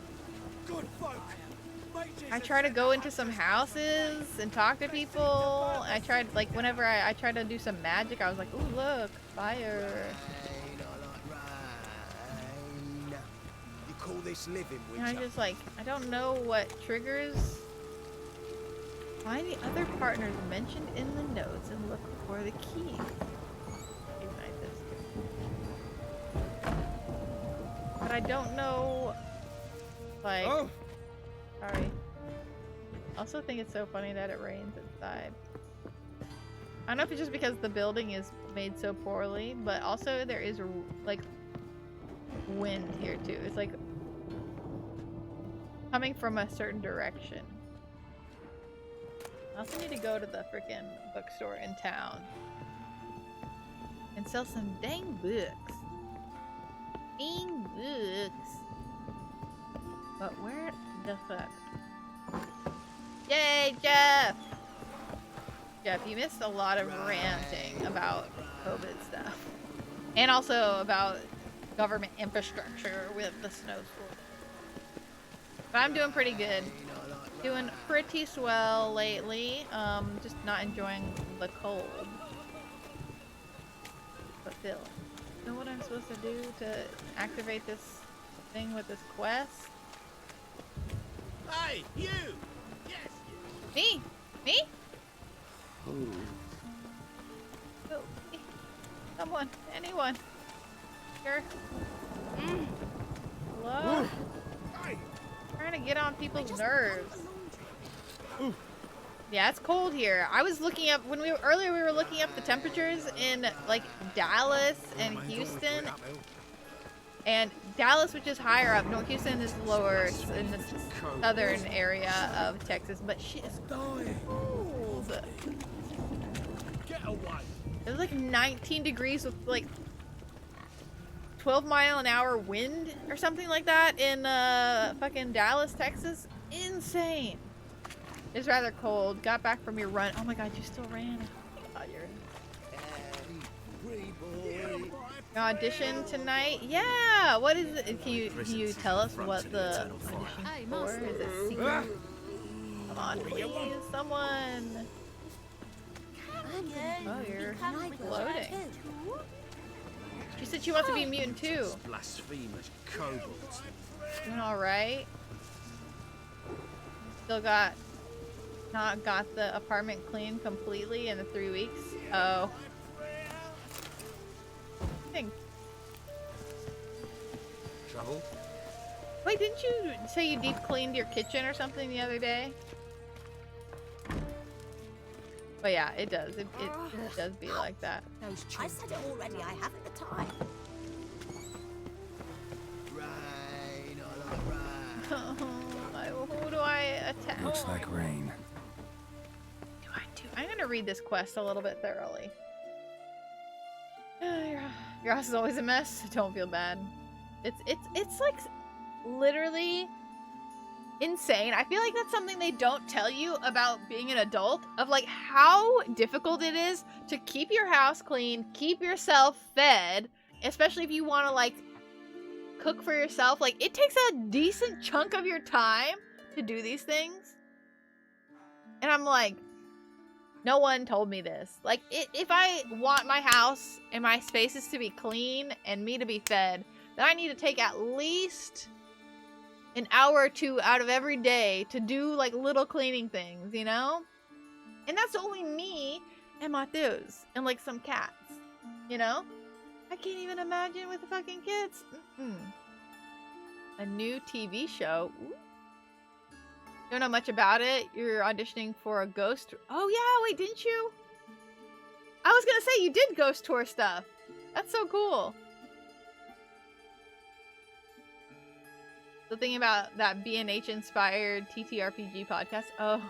I tried to go into some houses and talk to people. I tried like whenever I tried to do some magic, I was like, ooh look, fire.
You call this living,
And I just like, I don't know what triggers. Find the other partners mentioned in the notes and look for the key. Ignite this. But I don't know, like, sorry. I also think it's so funny that it rains inside. I don't know if it's just because the building is made so poorly, but also there is like wind here too. It's like coming from a certain direction. I also need to go to the freaking bookstore in town and sell some dang books. Dang books. But where the fuck? Yay, Jeff! Jeff, you missed a lot of ranting about COVID stuff. And also about government infrastructure with the snow school. But I'm doing pretty good. Doing pretty swell lately. Just not enjoying the cold. But Phil, you know what I'm supposed to do to activate this thing with this quest?
Hey, you! Yes, you!
Me? Me?
Ooh.
Oh, me. Someone, anyone. Here. Hello?
Hey!
Trying to get on people's nerves. Yeah, it's cold here. I was looking up when we were looking up the temperatures in like Dallas and Houston. And Dallas, which is higher up, North Houston is lower in the southern area of Texas, but shit is cold.
Get away.
It was like 19 degrees with like 12-mile-an-hour wind or something like that in fucking Dallas, Texas. Insane. It's rather cold. Got back from your run. Oh my god, you still ran. Oh my god, you're your audition tonight? Yeah. What is it? Can you tell us what the audition for? Is it secret? Come on, please, someone. Oh, you're floating. She said she wants to be a mutant too.
Blasphemous kobolds.
Doing all right. Still not got the apartment clean completely in the 3 weeks. Oh.
Trouble?
Wait, didn't you say you deep cleaned your kitchen or something the other day? But yeah, it does. It does be like that.
I said it already. I haven't the time.
Who do I attack?
Looks like rain.
I'm gonna read this quest a little bit thoroughly. Your house is always a mess. Don't feel bad. It's like literally insane. I feel like that's something they don't tell you about being an adult, of like how difficult it is to keep your house clean, keep yourself fed, especially if you want to like cook for yourself. Like it takes a decent chunk of your time to do these things. And I'm like, no one told me this. Like if I want my house and my spaces to be clean and me to be fed, then I need to take at least an hour or two out of every day to do like little cleaning things, you know? And that's only me and my thews and like some cats, you know? I can't even imagine with the fucking kids. A new TV show. Ooh. Don't know much about it. You're auditioning for a ghost. Oh yeah, wait, didn't you? I was gonna say you did ghost tour stuff. That's so cool. The thing about that B&H inspired TTRPG podcast. Oh.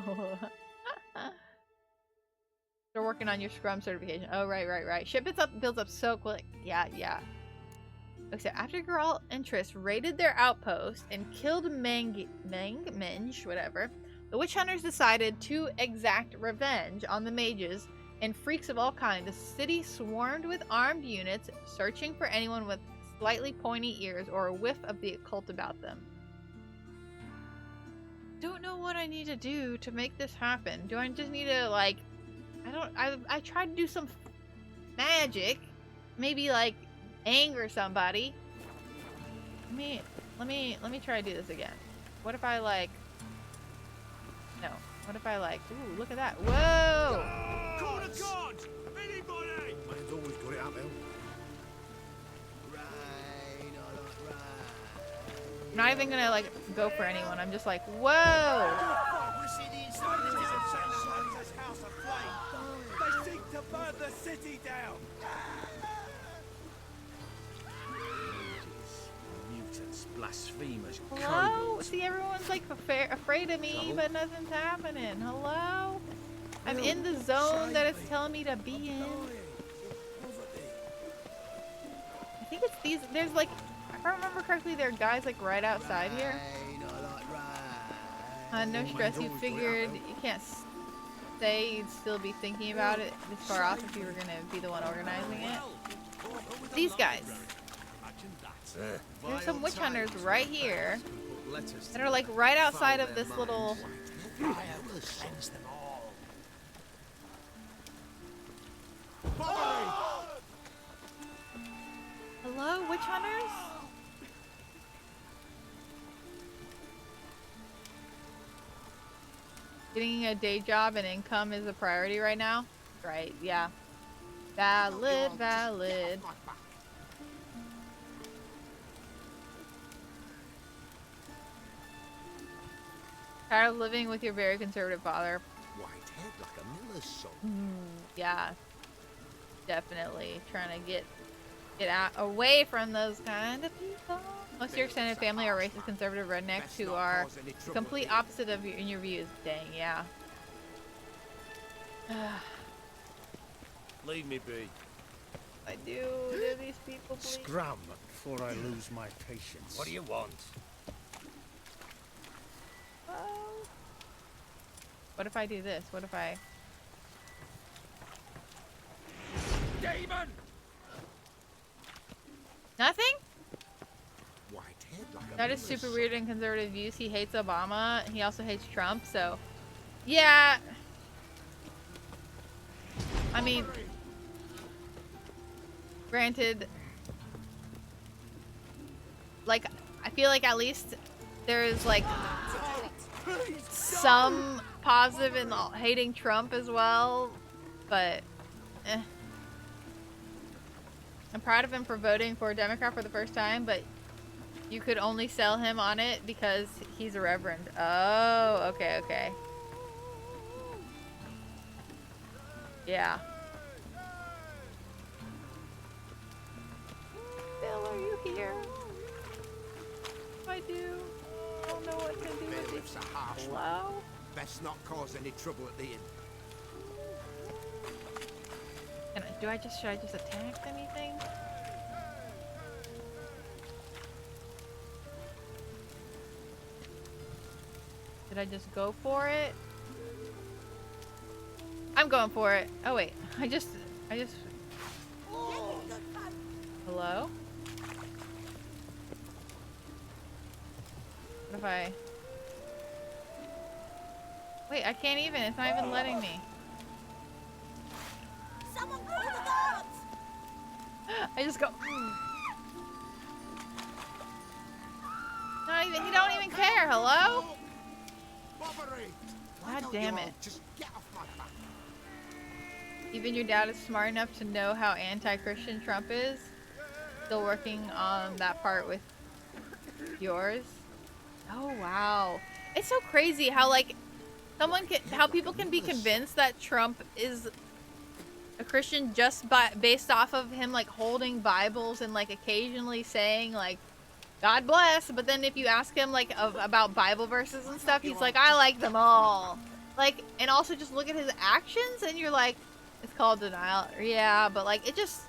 They're working on your Scrum certification. Oh, right. Shit builds up so quick. Yeah. Okay, so after Geralt and Triss raided their outpost and killed Menge, whatever, the witch hunters decided to exact revenge on the mages and freaks of all kinds. The city swarmed with armed units, searching for anyone with slightly pointy ears or a whiff of the occult about them. Don't know what I need to do to make this happen. Do I just need to like, I tried to do some magic, maybe like anger somebody. Let me try to do this again. What if I like, no, what if I like, ooh, look at that. Whoa!
Call to God! Anybody! Man's always got it up, Bill.
I'm not even gonna like go for anyone. I'm just like, whoa!
They seek to burn the city down.
Mutants, blasphemers,
Hello?
kobolds.
See, everyone's like afraid of me, but nothing's happening. Hello? I'm in the zone that it's telling me to be in. I think it's these. There's like, if I remember correctly, there are guys like right outside here. No stress. You figured you can't stay. You'd still be thinking about it this far off if you were gonna be the one organizing it. These guys. There's some witch hunters right here that are like right outside of this little. Hello, witch hunters? Getting a day job and income is a priority right now? Right, yeah. Valid. Tired of living with your very conservative father.
head like a miller's son.
Yeah, definitely trying to get out away from those kind of people. Most of your extended family are racist, conservative rednecks who are the complete opposite of you in your views. Dang, yeah.
Leave me be.
I do these people, please?
Scram before I lose my patience.
What do you want?
What if I do this? What if I...
Demon!
Nothing?
White head like a
That is
miller's
super
son.
weird in conservative views. He hates Obama. He also hates Trump, so... Yeah. I mean... Granted... Like, I feel like at least there's, like... some positive in hating Trump as well, but... I'm proud of him for voting for a Democrat for the first time, but you could only sell him on it because he's a reverend. Oh, okay, okay. Yeah. Bill, are you here? I do. I don't know what to do with
Bailiff's
this.
a harsh one.
Hello?
Best not cause any trouble at the inn.
Should I just attack anything? Did I just go for it? I'm going for it. Oh wait, I just. Hello? What if I? Wait, I can't even. It's not even letting me.
Someone call the guards!
I just go. Not even. He don't even care. Hello? God damn it.
Just get off my back.
Even your dad is smart enough to know how anti-Christian Trump is. Still working on that part with yours. Oh wow. It's so crazy how like how people can be convinced that Trump is a Christian just based off of him like holding Bibles and like occasionally saying like God bless, but then if you ask him like about Bible verses and stuff, he's like, I like them all. Like, and also just look at his actions and you're like, it's called denial. Yeah, but like it just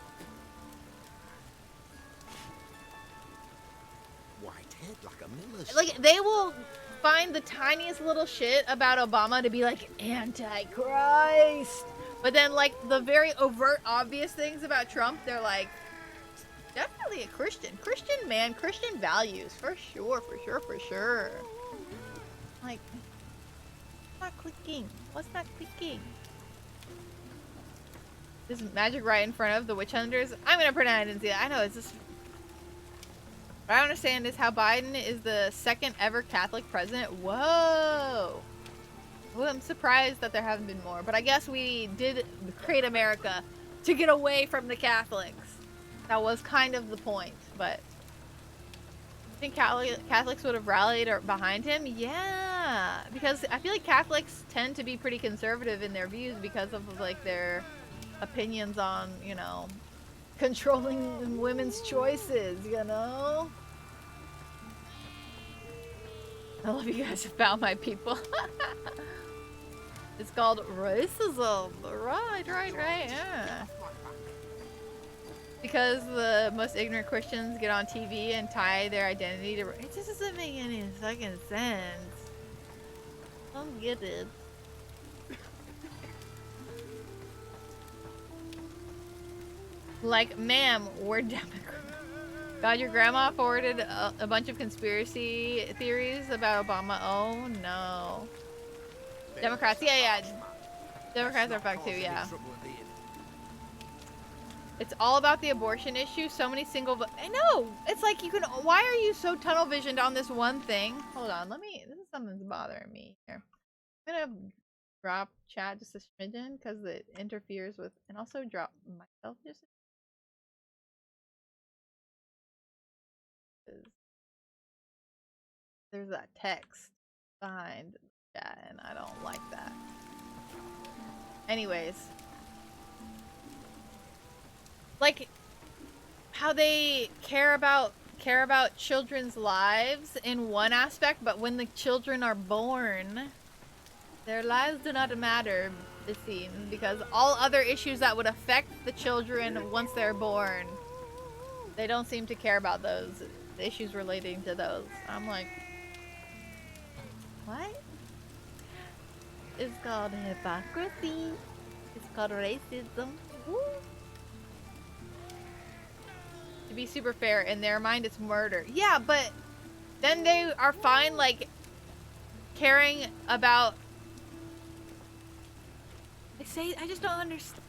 White head like a miller's
like
son.
they will find the tiniest little shit about Obama to be like anti-Christ. But then like the very overt obvious things about Trump, they're like definitely a Christian man, Christian values for sure. Like what's not clicking? What's not clicking? This magic right in front of the witch hunters. I'm gonna pretend I didn't see that. I know it's just what I understand is how Biden is the second ever Catholic president. Whoa. Well, I'm surprised that there haven't been more, but I guess we did create America to get away from the Catholics. That was kind of the point, but I think Catholics would have rallied behind him. Yeah, because I feel like Catholics tend to be pretty conservative in their views because of like their opinions on, you know, controlling women's choices, you know? I love you guys have found my people. It's called racism. Right, yeah. Because the most ignorant Christians get on TV and tie their identity to... It just doesn't make any fucking sense. I don't get it. Like, ma'am, we're Democrats. God, your grandma forwarded a bunch of conspiracy theories about Obama. Oh, no. Democrats, yeah. Democrats are fucked too, yeah. It's all about the abortion issue. So many single... I know! It's like you can... Why are you so tunnel visioned on this one thing? Hold on, let me... This is something's bothering me here. I'm gonna drop chat just a smidgen because it interferes with... And also drop myself just... There's that text behind the chat and I don't like that. Anyways. Like, how they care about children's lives in one aspect, but when the children are born, their lives do not matter, it seems, because all other issues that would affect the children once they're born, they don't seem to care about those issues relating to those. I'm like, what? It's called hypocrisy. It's called racism. Woo. To be super fair, in their mind it's murder. Yeah, but then they are fine, like, caring about... I just don't understand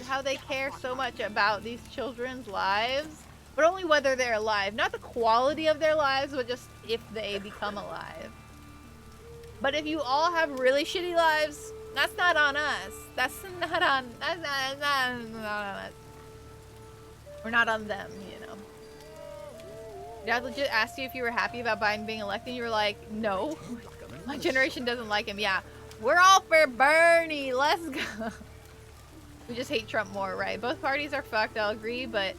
how they care so much about these children's lives, but only whether they're alive. Not the quality of their lives, but just if they become alive. But if you all have really shitty lives, that's not on us. That's not on us. We're not on them, you know. Dad legit asked you if you were happy about Biden being elected, and you were like, no. My generation doesn't like him. Yeah. We're all for Bernie. Let's go. We just hate Trump more, right? Both parties are fucked, I'll agree, but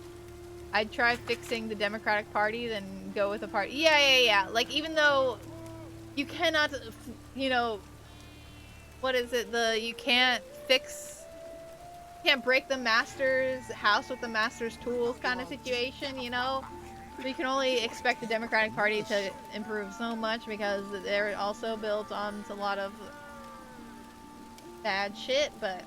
I'd try fixing the Democratic Party than go with a party. Yeah. Like, even though you cannot, you know, what is it? You can't break the master's house with the master's tools kind of situation, you know? So you can only expect the Democratic Party to improve so much because they're also built on a lot of bad shit, but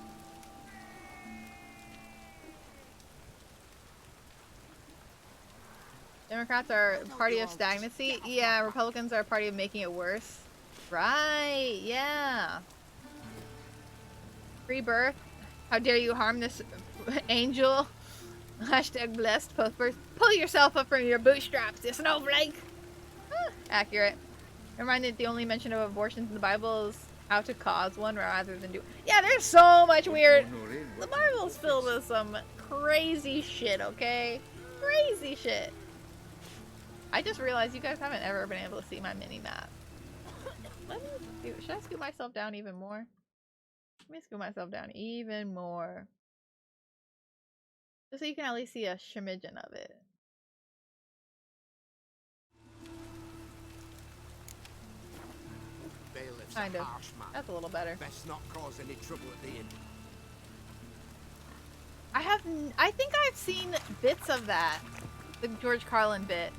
Democrats are a party of stagnancy. Yeah, Republicans are a party of making it worse. Right, yeah. Free birth. How dare you harm this angel? Hashtag blessed. Pull yourself up from your bootstraps, you snowflake. Accurate. Reminded the only mention of abortions in the Bible is how to cause one rather than do. Yeah, there's so much weird. The Bible's filled with some crazy shit, okay? Crazy shit. I just realized you guys haven't ever been able to see my mini map. Should I scoot myself down even more? Let me scoot myself down even more. Just so you can at least see a smidgen of it. Kind of. That's a little better.
Best not cause any trouble at the inn.
I think I've seen bits of that. The George Carlin bit.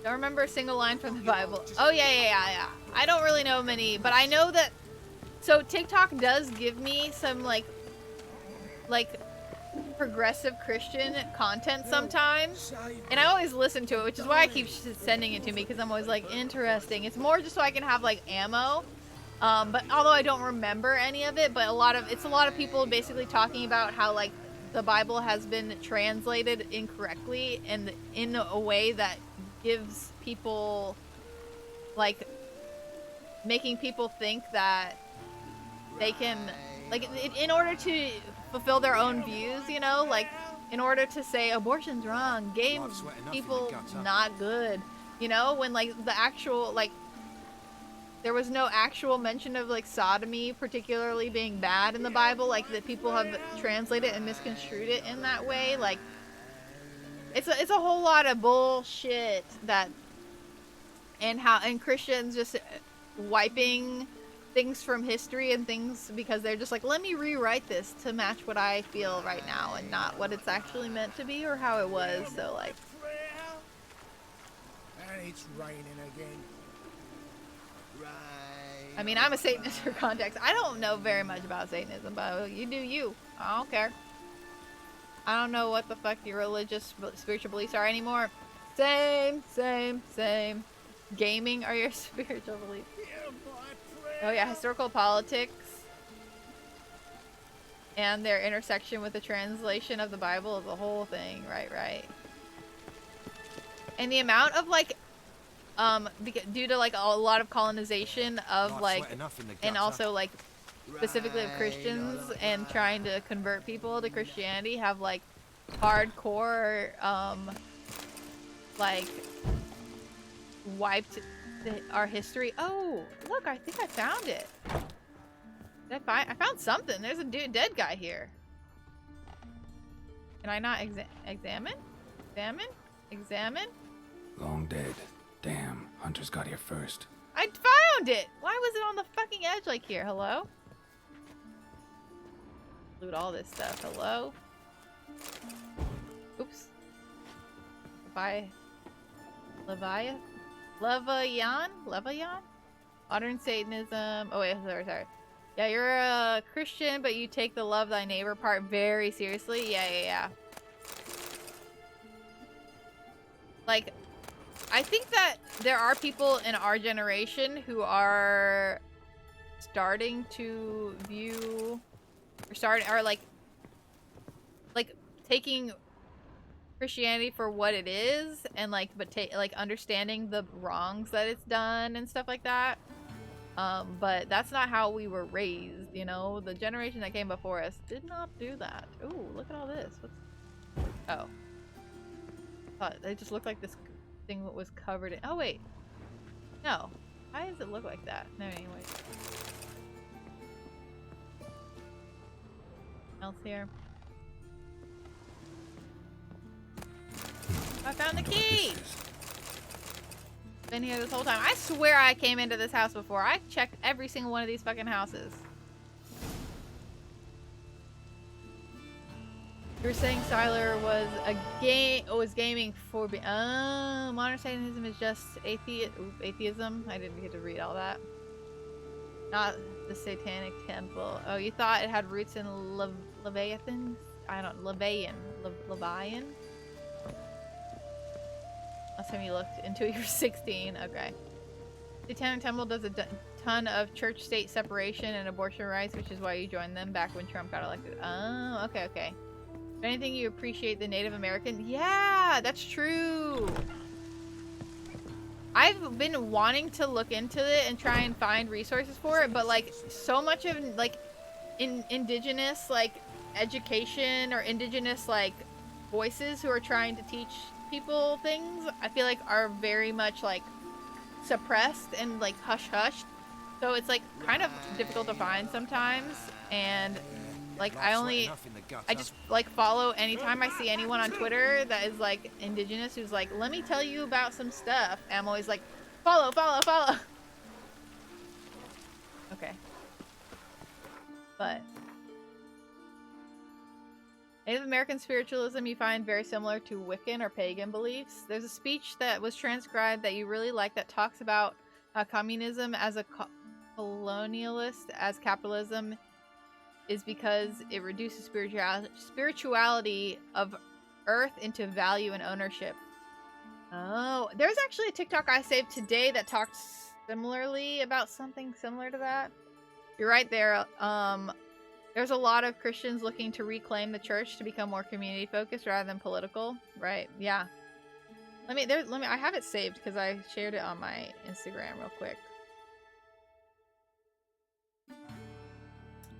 Don't remember a single line from the Bible. Oh yeah. I don't really know many, but I know that. So TikTok does give me some like progressive Christian content sometimes, and I always listen to it, which is why I keep sending it to me, because I'm always like, interesting. It's more just so I can have like ammo. But although I don't remember any of it, but it's a lot of people basically talking about how like the Bible has been translated incorrectly and in a way that gives people, like, making people think that they can, like, in order to fulfill their own views, you know, like, in order to say abortion's wrong, gay people not good, you know, when like the actual, like, there was no actual mention of like sodomy particularly being bad in the Bible, like that people have translated and misconstrued it in that way. Like, it's a whole lot of bullshit that, and Christians just wiping things from history and things because they're just like, let me rewrite this to match what I feel right now and not what it's actually meant to be or how it was. So like,
And it's raining again.
I mean, I'm a Satanist for context. I don't know very much about Satanism, but you do you. I don't care. I don't know what the fuck your religious, spiritual beliefs are anymore. Same. Gaming are your spiritual beliefs. Oh yeah, historical politics and their intersection with the translation of the Bible is a whole thing. Right. And the amount of like, due to like a lot of colonization of like, and also like specifically of Christians and trying to convert people to Christianity, have like hardcore like wiped our history. Oh look, I think I found it. I found something. There's a dead guy here. Can I not examine? Examine?
Long dead. Damn, Hunters got here first.
I found it! Why was it on the fucking edge like here? Hello? Loot all this stuff. Hello? Oops. Leviathan? Modern Satanism. Oh wait, sorry. Yeah, you're a Christian, but you take the love thy neighbor part very seriously. Yeah. Like, I think that there are people in our generation who are starting to view, or like taking Christianity for what it is, and like, like understanding the wrongs that it's done and stuff like that. But that's not how we were raised, you know? The generation that came before us did not do that. Ooh, look at all this. Oh. They just looked like this thing that was covered in... Oh, wait. No. Why does it look like that? No, anyway. Else here? I found the key! Been here this whole time. I swear I came into this house before. I checked every single one of these fucking houses. You were saying Siler was gaming for modern Satanism is just atheism. I didn't get to read all that. Not the Satanic Temple. Oh, you thought it had roots in Leviathan? Levian. Last time you looked into it, you were 16. Okay. Satanic Temple does a ton of church-state separation and abortion rights, which is why you joined them back when Trump got elected. Oh, okay. If anything, you appreciate the Native American? Yeah, that's true. I've been wanting to look into it and try and find resources for it, but like so much of like indigenous like education or indigenous like voices who are trying to teach people things, I feel like are very much like suppressed and like hush-hushed. So it's like kind of difficult to find sometimes, and like I just like follow anytime I see anyone on Twitter that is like indigenous who's like, let me tell you about some stuff, and I'm always like, follow. Okay. But Native American spiritualism you find very similar to Wiccan or pagan beliefs. There's a speech that was transcribed that you really like that talks about communism as a colonialist, as capitalism is because it reduces spirituality of Earth into value and ownership. Oh, there's actually a TikTok I saved today that talked similarly about something similar to that. You're right there. There's a lot of Christians looking to reclaim the church to become more community focused rather than political. Right? Yeah. I have it saved because I shared it on my Instagram real quick.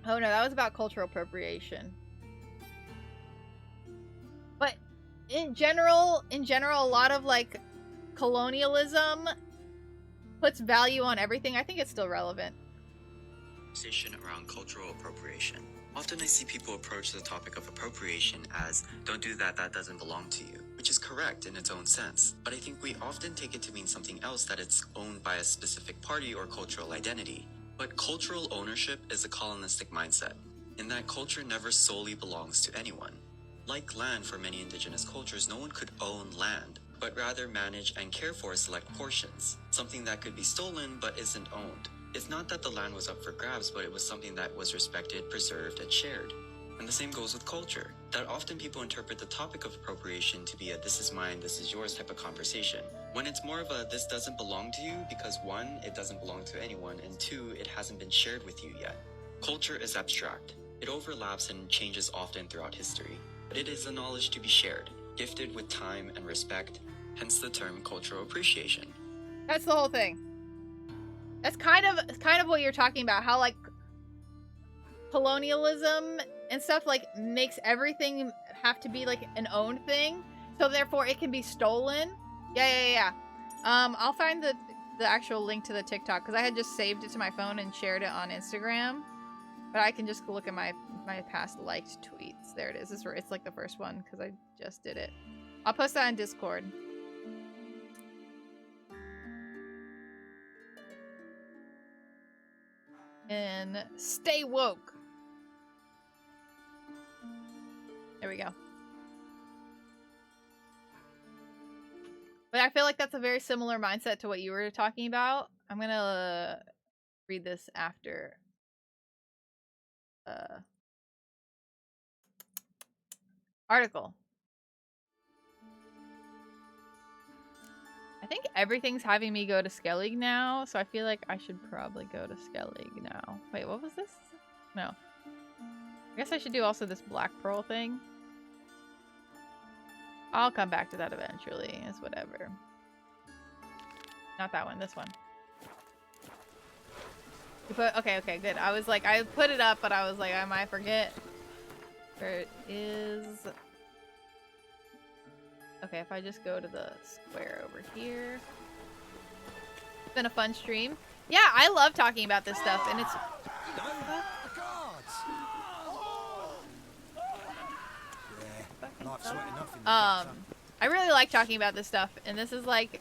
Oh no, that was about cultural appropriation. But in general, a lot of like colonialism puts value on everything. I think it's still relevant.
Conversation around cultural appropriation. Often I see people approach the topic of appropriation as, don't do that, that doesn't belong to you, which is correct in its own sense. But I think we often take it to mean something else, that it's owned by a specific party or cultural identity. But cultural ownership is a colonistic mindset, in that culture never solely belongs to anyone. Like land for many indigenous cultures, no one could own land, but rather manage and care for select portions, something that could be stolen but isn't owned. It's not that the land was up for grabs, but it was something that was respected, preserved, and shared. And the same goes with culture, that often people interpret the topic of appropriation to be a this is mine, this is yours type of conversation, when it's more of a this doesn't belong to you because 1, it doesn't belong to anyone, and 2, it hasn't been shared with you yet. Culture is abstract. It overlaps and changes often throughout history, but it is a knowledge to be shared, gifted with time and respect, hence the term cultural appreciation.
That's the whole thing. That's kind of what you're talking about, how like colonialism and stuff like makes everything have to be like an owned thing, so therefore it can be stolen. Yeah. I'll find the actual link to the TikTok because I had just saved it to my phone and shared it on Instagram. But I can just look at my past liked tweets. There it is. It's like the first one because I just did it. I'll post that on Discord. And stay woke. There we go. But I feel like that's a very similar mindset to what you were talking about. I'm gonna read this after. Article. I think everything's having me go to Skellig now, so I feel like I should probably go to Skellig now. Wait, what was this? No. I guess I should do also this Black Pearl thing. I'll come back to that eventually. It's whatever. Not that one, this one. You put, okay, good. I was like, I put it up, but I was like, I might forget. Where it is. Okay, if I just go to the square over here. It's been a fun stream. Yeah, I love talking about this stuff, and it's... I really like talking about this stuff, and this is like...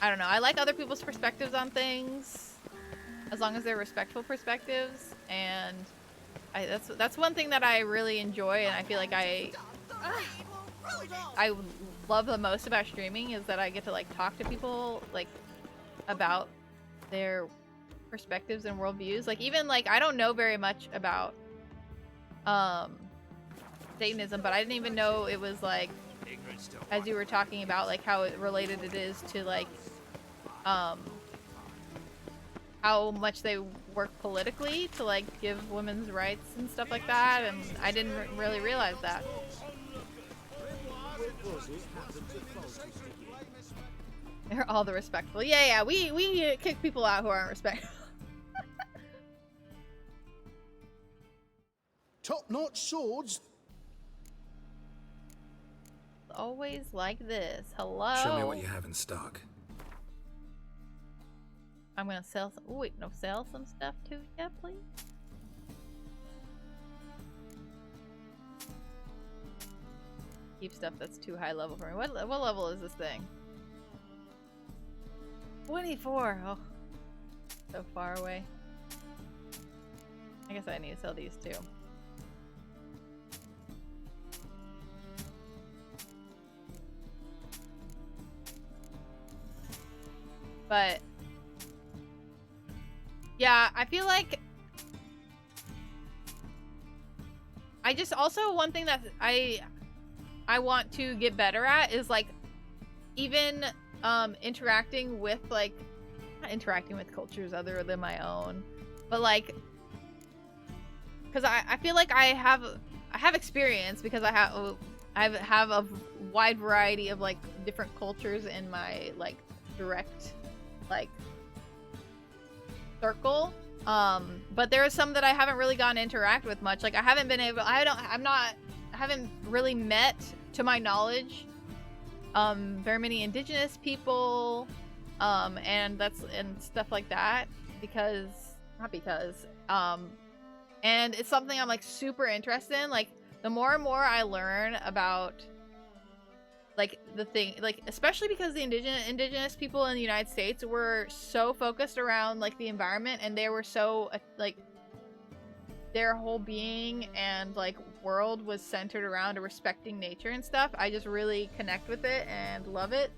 I don't know, I like other people's perspectives on things. As long as they're respectful perspectives, and that's one thing that I really enjoy, and I feel like I love the most about streaming is that I get to like talk to people like about their perspectives and worldviews. Like even like I don't know very much about Satanism, but I didn't even know it was like, as you were talking about like how related it is to like how much they work politically to like give women's rights and stuff like that, and I didn't really realize that. They're all the respectful. Yeah, we kick people out who aren't respectful.
Top-notch swords.
Always like this. Hello.
Show me what you have in stock.
I'm gonna sell some. Oh wait, no, sell some stuff too. Yeah, please. Keep stuff that's too high level for me. What level is this thing? 24. Oh, so far away. I guess I need to sell these too. But yeah, I feel like I just also one thing that I want to get better at is like even interacting with like not interacting with cultures other than my own, but like because I feel like I have experience because I have a wide variety of like different cultures in my like direct like circle, but there are some that I haven't really gotten to interact with much. Like I haven't been able, I haven't really met, to my knowledge, very many indigenous people, and stuff like that, and it's something I'm like super interested in. Like the more and more I learn about like the thing, like especially because the indigenous people in the United States were so focused around like the environment, and they were so like their whole being and like world was centered around respecting nature and stuff. I just really connect with it and love it.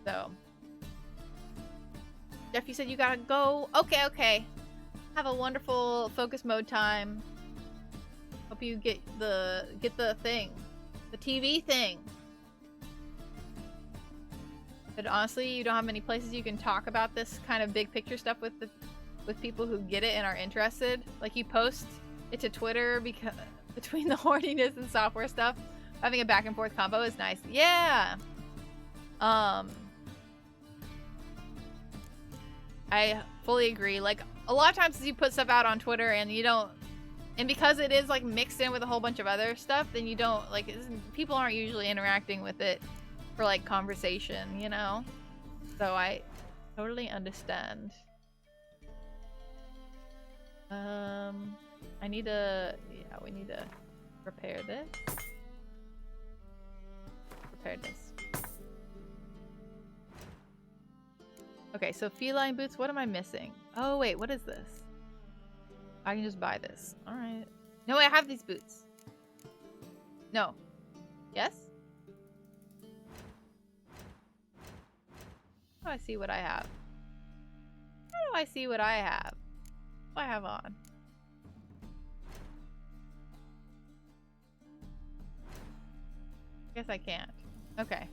So Jeff, you said you gotta go. Okay. Have a wonderful focus mode time. Hope you get the thing, the TV thing. But honestly, you don't have many places you can talk about this kind of big picture stuff with people who get it and are interested. Like you post it to Twitter because between the horniness and software stuff, having a back and forth combo is nice. Yeah. I fully agree. Like a lot of times you put stuff out on Twitter and you don't, and because it is like mixed in with a whole bunch of other stuff, then you don't like people aren't usually interacting with it for like conversation, you know? So I totally understand. I need to, yeah, we need to repair this. Repair this. Okay, so feline boots, what am I missing? Oh wait, what is this? I can just buy this. Alright. No, I have these boots. No. Yes? How do I see what I have? How do I see what I have? What do I have on? Guess I can't. Okay.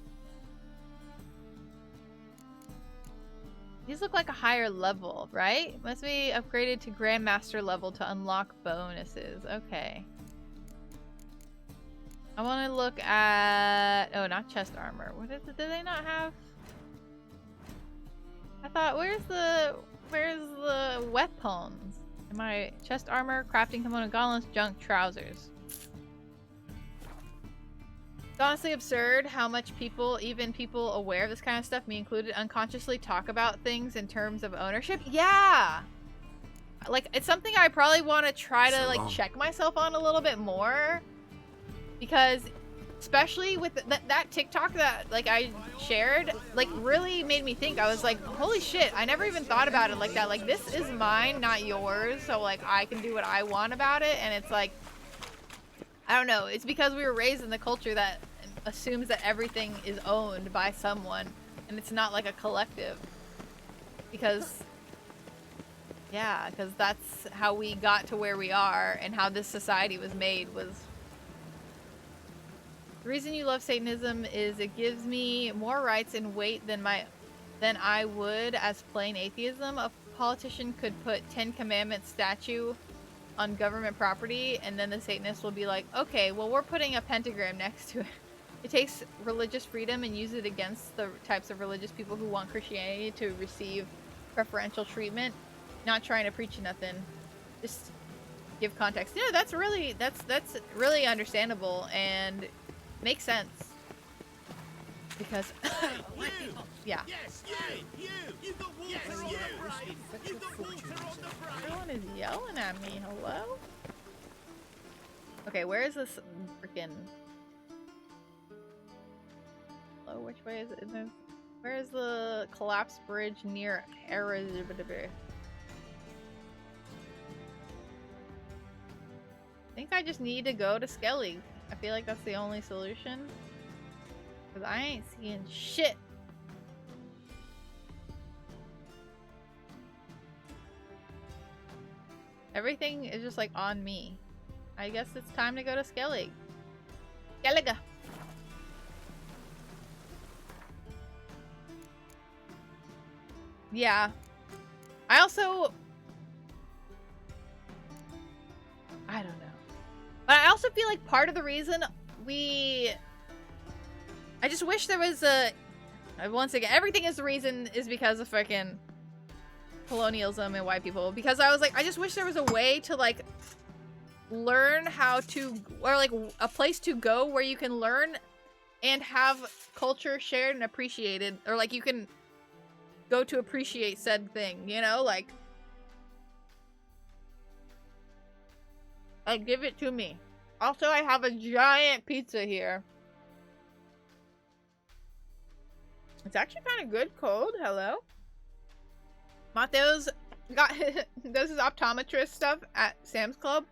These look like a higher level, right? Must be upgraded to Grandmaster level to unlock bonuses. Okay. I want to look at... Oh, not chest armor. What is it? Do they not have... I thought, where's the weapons? Am I chest armor, crafting component, gauntlets, junk, trousers? It's honestly absurd how much people, even people aware of this kind of stuff, me included, unconsciously talk about things in terms of ownership. Yeah! Like, it's something I probably want to try to, like, check myself on a little bit more. Because, especially with that TikTok that, like, I shared, like, really made me think. I was like, holy shit, I never even thought about it like that. Like, this is mine, not yours. So, like, I can do what I want about it. And it's like, I don't know. It's because we were raised in the culture that assumes that everything is owned by someone, and it's not like a collective. Because, yeah, because that's how we got to where we are, and how this society was made was. The reason you love Satanism is it gives me more rights and weight than I would as plain atheism. A politician could put 10 Commandments statue on government property, and then the Satanists will be like, okay, well, we're putting a pentagram next to it. It takes religious freedom and use it against the types of religious people who want Christianity to receive preferential treatment. Not trying to preach nothing, just give context. Yeah, that's really understandable and makes sense. Because yeah. Yes, you got water on the brain. You got water on the brain. Everyone is yelling at me. Hello? Okay, where is this freaking... Hello, which way is it? Where is the collapsed bridge near Erebor? I think I just need to go to Skellig. I feel like that's the only solution. Because I ain't seeing shit. Everything is just like on me. I guess it's time to go to Skellig. Skellige. Yeah. I also... I don't know. But I also feel like part of the reason I just wish there was a... Once again, everything is the reason is because of fucking colonialism and white people. Because I was like, I just wish there was a way to, like, learn how to... Or, like, a place to go where you can learn and have culture shared and appreciated. Or, like, you can go to appreciate said thing, you know? Like give it to me. Also, I have a giant pizza here. It's actually kind of good cold. Hello. Mateo's got does his optometrist stuff at Sam's Club.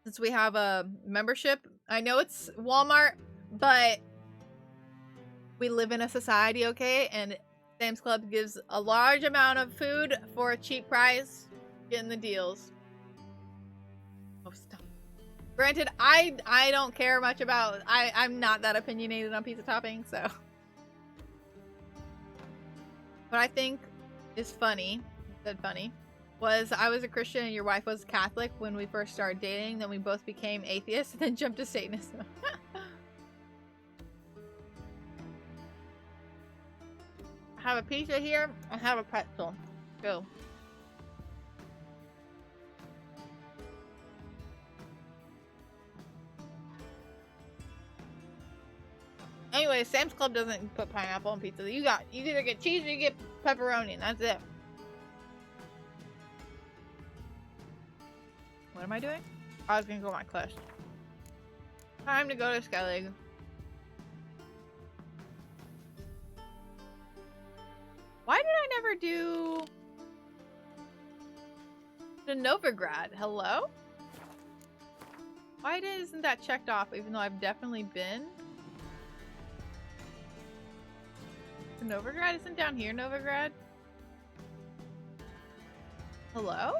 Since we have a membership. I know it's Walmart, but we live in a society, okay? And Sam's Club gives a large amount of food for a cheap price. Getting the deals. Oh, stop. Granted, I don't care much about... I'm not that opinionated on pizza toppings, so... What I think is funny, was I was a Christian and your wife was Catholic when we first started dating. Then we both became atheists and then jumped to Satanism. I have a pizza here. I have a pretzel. Go. Anyway, Sam's Club doesn't put pineapple on pizza. You either get cheese or you get pepperoni, and that's it. What am I doing? I was gonna go on my quest. Time to go to Skellig. Why did I never do the Novigrad? Hello? Why isn't that checked off even though I've definitely been? The Novigrad isn't down here, Novigrad? Hello?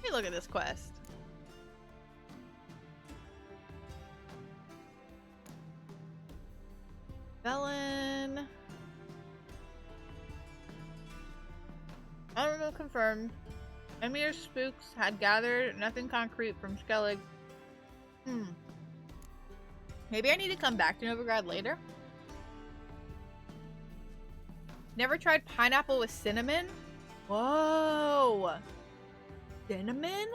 Let me look at this quest. Velen. Honorable confirmed. Emir spooks had gathered nothing concrete from Skellig. Maybe I need to come back to Novigrad later. Never tried pineapple with cinnamon? Whoa! Cinnamon?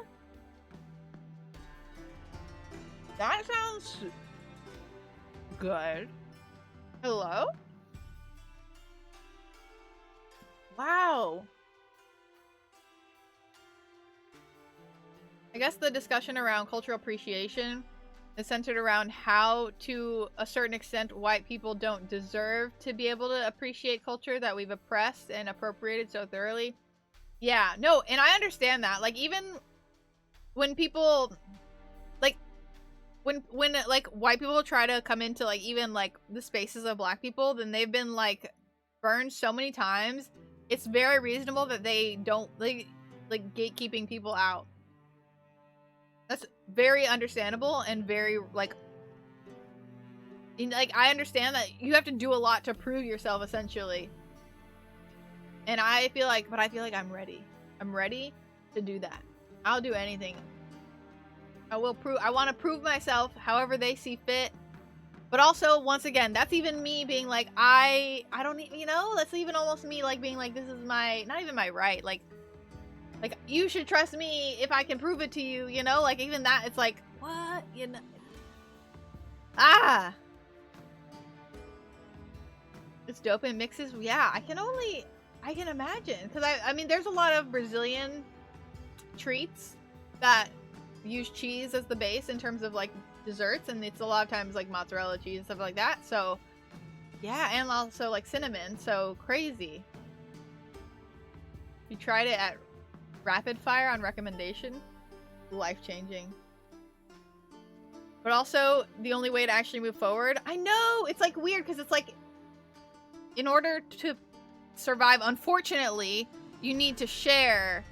That sounds good. Hello? Wow. I guess the discussion around cultural appreciation is centered around how, to a certain extent, white people don't deserve to be able to appreciate culture that we've oppressed and appropriated so thoroughly. Yeah, no, and I understand that. Like, even when people, like, when like, white people try to come into, like, even, like, the spaces of black people, then they've been, like, burned so many times. It's very reasonable that they don't, like gatekeeping people out. That's very understandable and very, like, I understand that you have to do a lot to prove yourself, essentially. And I feel like I'm ready. I'm ready to do that. I'll do anything. I want to prove myself however they see fit. But also, once again, that's even me being like, I don't, you know, that's even almost me, like, being like, this is my, not even my right, like, you should trust me if I can prove it to you, you know? Like, even that, it's like, what? You know? Ah! It's dope and mixes. Yeah, I can imagine. Because, I mean, there's a lot of Brazilian treats that use cheese as the base in terms of, like, desserts. And it's a lot of times, like, mozzarella cheese and stuff like that. So, yeah, and also, like, cinnamon. So, crazy. You tried it at rapid fire on recommendation, life-changing. But also, the only way to actually move forward, I know, it's like weird because it's like, in order to survive, unfortunately, you need to share.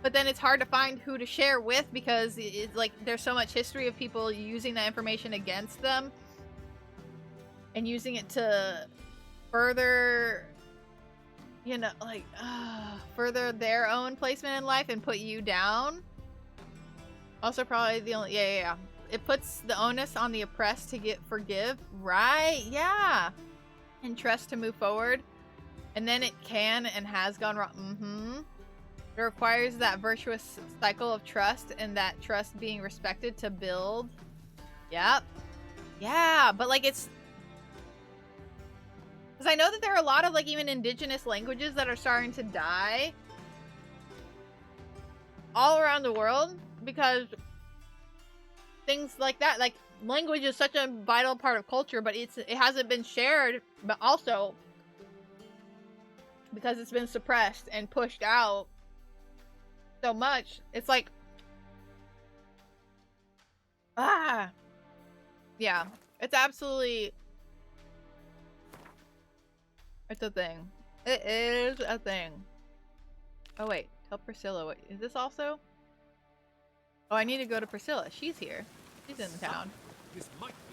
But then it's hard to find who to share with because it's like there's so much history of people using that information against them and using it to further, you know, like, further their own placement in life and put you down. Also, probably the only, yeah. It puts the onus on the oppressed to forgive, right? Yeah. And trust to move forward. And then it can and has gone wrong. It requires that virtuous cycle of trust and that trust being respected to build. Yep. Yeah, but like it's... Because I know that there are a lot of, like, even indigenous languages that are starting to die all around the world because things like that, like, language is such a vital part of culture, but it hasn't been shared, but also because it's been suppressed and pushed out so much, it's like, yeah, it's absolutely... It's a thing. It is a thing. Oh wait, tell Priscilla what is this also? Oh, I need to go to Priscilla. She's here. She's in town.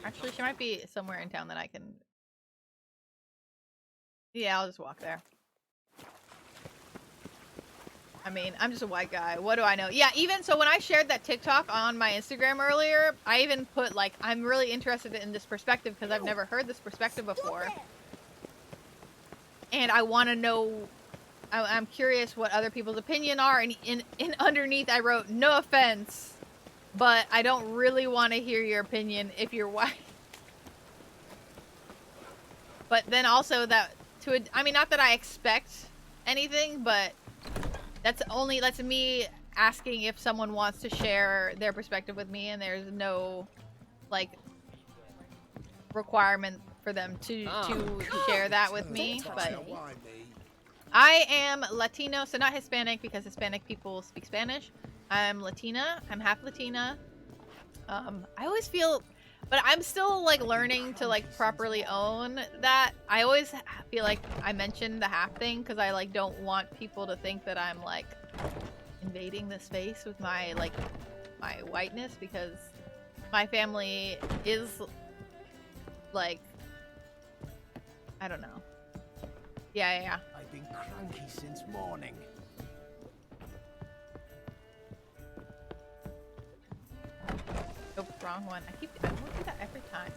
Actually, she might be somewhere in town that I can... Yeah, I'll just walk there. I mean, I'm just a white guy. What do I know? Yeah, even so when I shared that TikTok on my Instagram earlier, I even put, like, I'm really interested in this perspective because I've never heard this perspective before. And I want to know, I'm curious what other people's opinion are. And in underneath I wrote, no offense, but I don't really want to hear your opinion if you're white. But then also that I mean, not that I expect anything, but that's me asking if someone wants to share their perspective with me, and there's no like requirement for them to share that with me. But I am Latino, so not Hispanic, because Hispanic people speak Spanish. I'm Latina. I'm half Latina. I always feel, but I'm still like learning to like properly own that. I always feel like I mention the half thing because I like don't want people to think that I'm like invading the space with my like my whiteness, because my family is like, I don't know. Yeah.
I've been cranky since morning.
Oh, wrong one. I won't do that every time.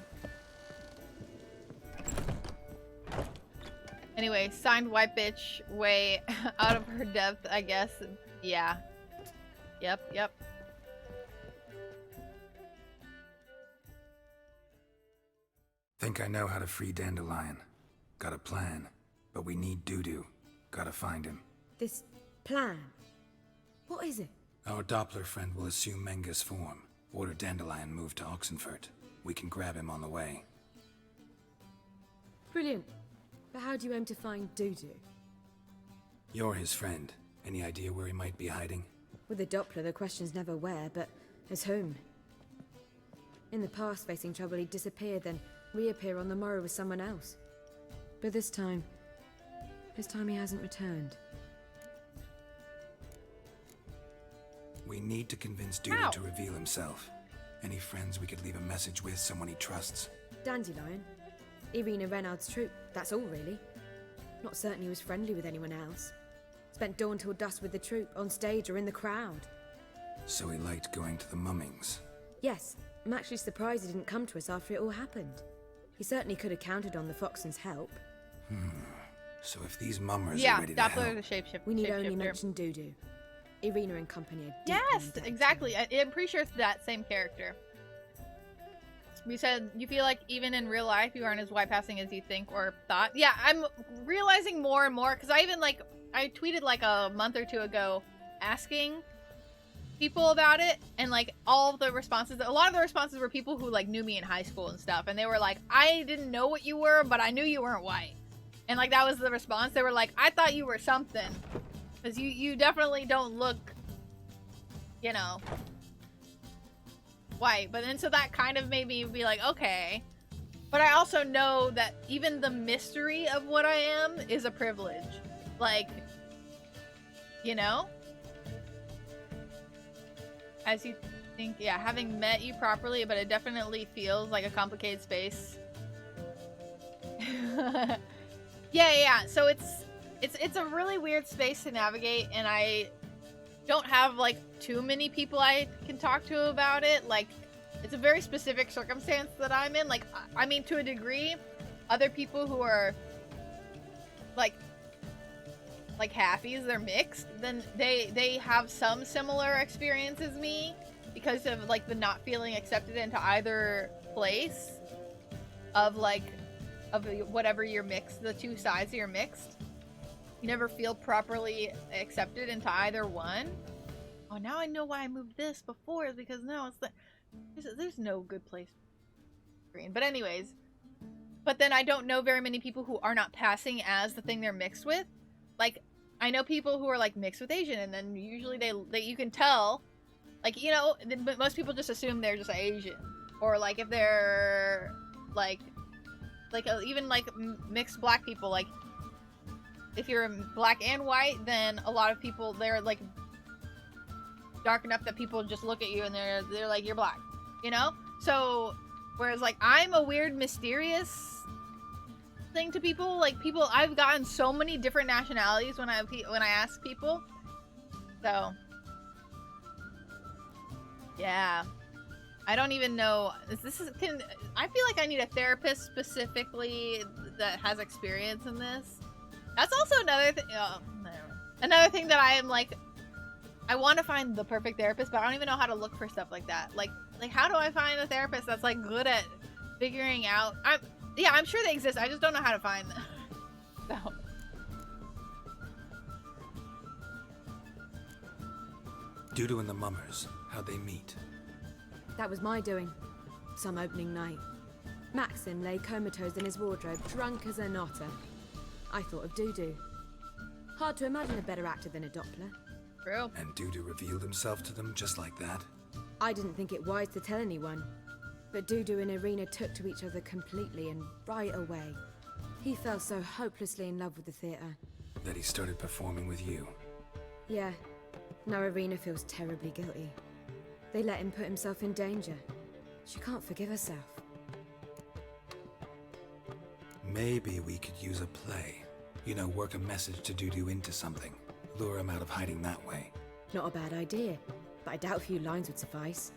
Anyway, signed white bitch way out of her depth, I guess. Yeah. Yep.
Think I know how to free Dandelion. Got a plan, but we need Dudu. Gotta find him.
This plan? What is it?
Our Doppler friend will assume Menga's form. Order Dandelion moved to Oxenfurt. We can grab him on the way.
Brilliant. But how do you aim to find Dudu?
You're his friend. Any idea where he might be hiding?
With the Doppler, the question's never where, but as whom. In the past, facing trouble, he'd disappear, then reappear on the morrow with someone else. But this time he hasn't returned.
We need to convince Dudu to reveal himself. Any friends we could leave a message with, someone he trusts?
Dandelion. Irina Renard's troop, that's all really. Not certain he was friendly with anyone else. Spent dawn till dusk with the troop, on stage or in the crowd.
So he liked going to the mummings?
Yes, I'm actually surprised he didn't come to us after it all happened. He certainly could have counted on the Foxen's help.
So if these mummers are ready to help...
Doppler the shapeshifter.
We need only mention Dudu. Irina and company are
Yes, exactly. I'm pretty sure it's that same character. We said you feel like even in real life you aren't as white passing as you think or thought. Yeah, I'm realizing more and more, because I tweeted like a month or two ago asking people about it, and like a lot of the responses were people who like knew me in high school and stuff, and they were like, I didn't know what you were, but I knew you weren't white. And like that was the response. They were like, I thought you were something, because you definitely don't look, you know, white. But then so that kind of made me be like, okay. But I also know that even the mystery of what I am is a privilege. Like, you know? As you think, yeah, having met you properly, but it definitely feels like a complicated space. Yeah. So it's a really weird space to navigate, and I don't have like too many people I can talk to about it. Like, it's a very specific circumstance that I'm in. Like, I mean, to a degree, other people who are like halfies, they're mixed, then they have some similar experience as me because of like the not feeling accepted into either place of like of whatever you're mixed, the two sides you're mixed. You never feel properly accepted into either one. Oh, now I know why I moved this before, because now it's there's no good place green. But anyways, but then I don't know very many people who are not passing as the thing they're mixed with. Like, I know people who are like mixed with Asian, and then usually they you can tell, like, you know, most people just assume they're just Asian, or like if they're like even like mixed black people, like if you're black and white, then a lot of people, they're like dark enough that people just look at you and they're like, you're black, you know? So whereas like I'm a weird mysterious thing to people. Like, people, I've gotten so many different nationalities when I ask people. So yeah, I don't even know. I feel like I need a therapist specifically that has experience in this. That's also another thing. Another thing that I am like, I want to find the perfect therapist, but I don't even know how to look for stuff like that. Like how do I find a therapist that's like good at figuring out? I'm sure they exist. I just don't know how to find them. So.
Dudu and the Mummers, how'd they meet?
That was my doing. Some opening night. Maxim lay comatose in his wardrobe, drunk as an otter. I thought of Dudu. Hard to imagine a better actor than a Doppler.
True.
And Dudu revealed himself to them just like that?
I didn't think it wise to tell anyone. But Dudu and Irina took to each other completely and right away. He fell so hopelessly in love with the theatre.
That he started performing with you?
Yeah. Now Irina feels terribly guilty. They let him put himself in danger. She can't forgive herself.
Maybe we could use a play. You know, work a message to Dudu into something. Lure him out of hiding that way.
Not a bad idea, but I doubt a few lines would suffice.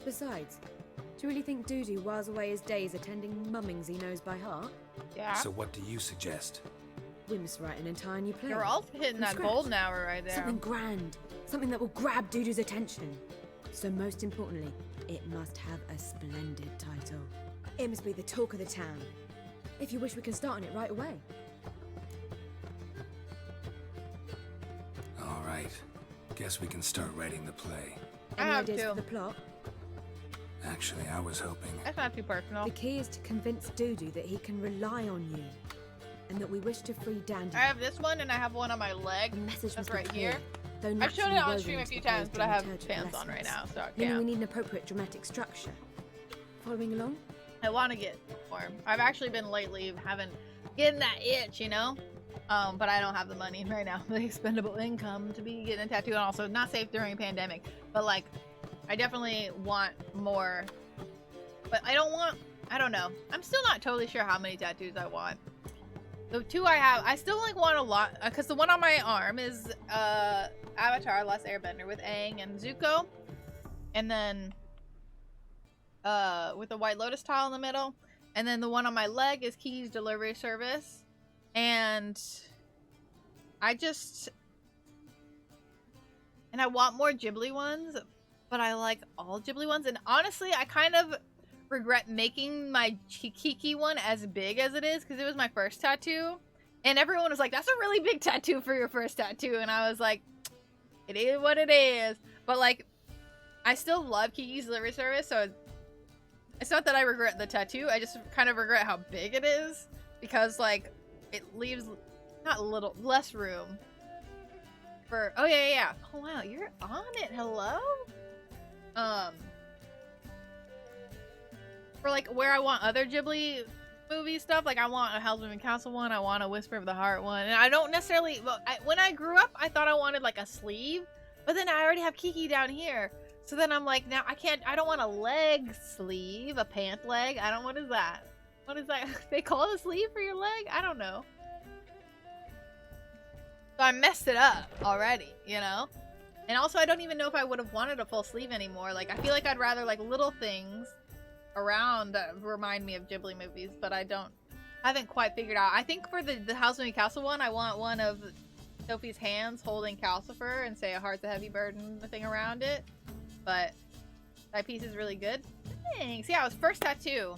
Besides, do you really think Dudu whiles away his days attending mummings he knows by heart?
Yeah.
So what do you suggest?
We must write an entire new play.
You're all hitting
From
that
scratch.
golden hour right there.
Something grand. Something that will grab Dudu's attention. So most importantly, it must have a splendid title. It must be the talk of the town. If you wish, we can start on it right away.
All right. Guess we can start writing the play.
Any
I have
ideas
to.
for the plot?
Actually, I was hoping...
That's not too personal.
The key is to convince Dudu that he can rely on you. And that we wish to free Dandy.
I have this one and I have one on my leg.
The message
That's
must be
right
clear,
here.
though
I've shown
naturally
it on
woven
stream a
into
few
the play's
times, but I have
dramaturgic
fans on right
lessons.
now, so I
Meaning we
can't.
need an appropriate dramatic structure. Following along?
I want to get more. I've actually been lately getting that itch, you know? But I don't have the money right now, the expendable income to be getting a tattoo, and also not safe during a pandemic. But like, I definitely want more. But I don't know. I'm still not totally sure how many tattoos I want. The two I have, I still like want a lot, because the one on my arm is Avatar: Last Airbender with Aang and Zuko, and then with the White Lotus tile in the middle, and then the one on my leg is Kiki's Delivery Service, and I want more Ghibli ones, but I like all Ghibli ones, and honestly, I kind of regret making my Kiki one as big as it is, because it was my first tattoo, and everyone was like, that's a really big tattoo for your first tattoo, and I was like, it is what it is. But like, I still love Kiki's Delivery Service, so it's not that I regret the tattoo, I just kind of regret how big it is, because like, it leaves less room for, oh yeah, oh wow, you're on it, hello? For like where I want other Ghibli movie stuff, like I want a Howl's Moving Castle one, I want a Whisper of the Heart one, and I don't necessarily, when I grew up, I thought I wanted like a sleeve, but then I already have Kiki down here, so then I'm like, now I don't want a leg sleeve, a pant leg, what is that? What is that? They call it a sleeve for your leg? I don't know. So I messed it up already, you know? And also I don't even know if I would have wanted a full sleeve anymore, like I feel like I'd rather like little things around that remind me of Ghibli movies, but I haven't quite figured out. I think for the Howl's Moving Castle one, I want one of Sophie's hands holding Calcifer and say a heart's a heavy burden thing around it, but that piece is really good. Thanks. Yeah, it was first tattoo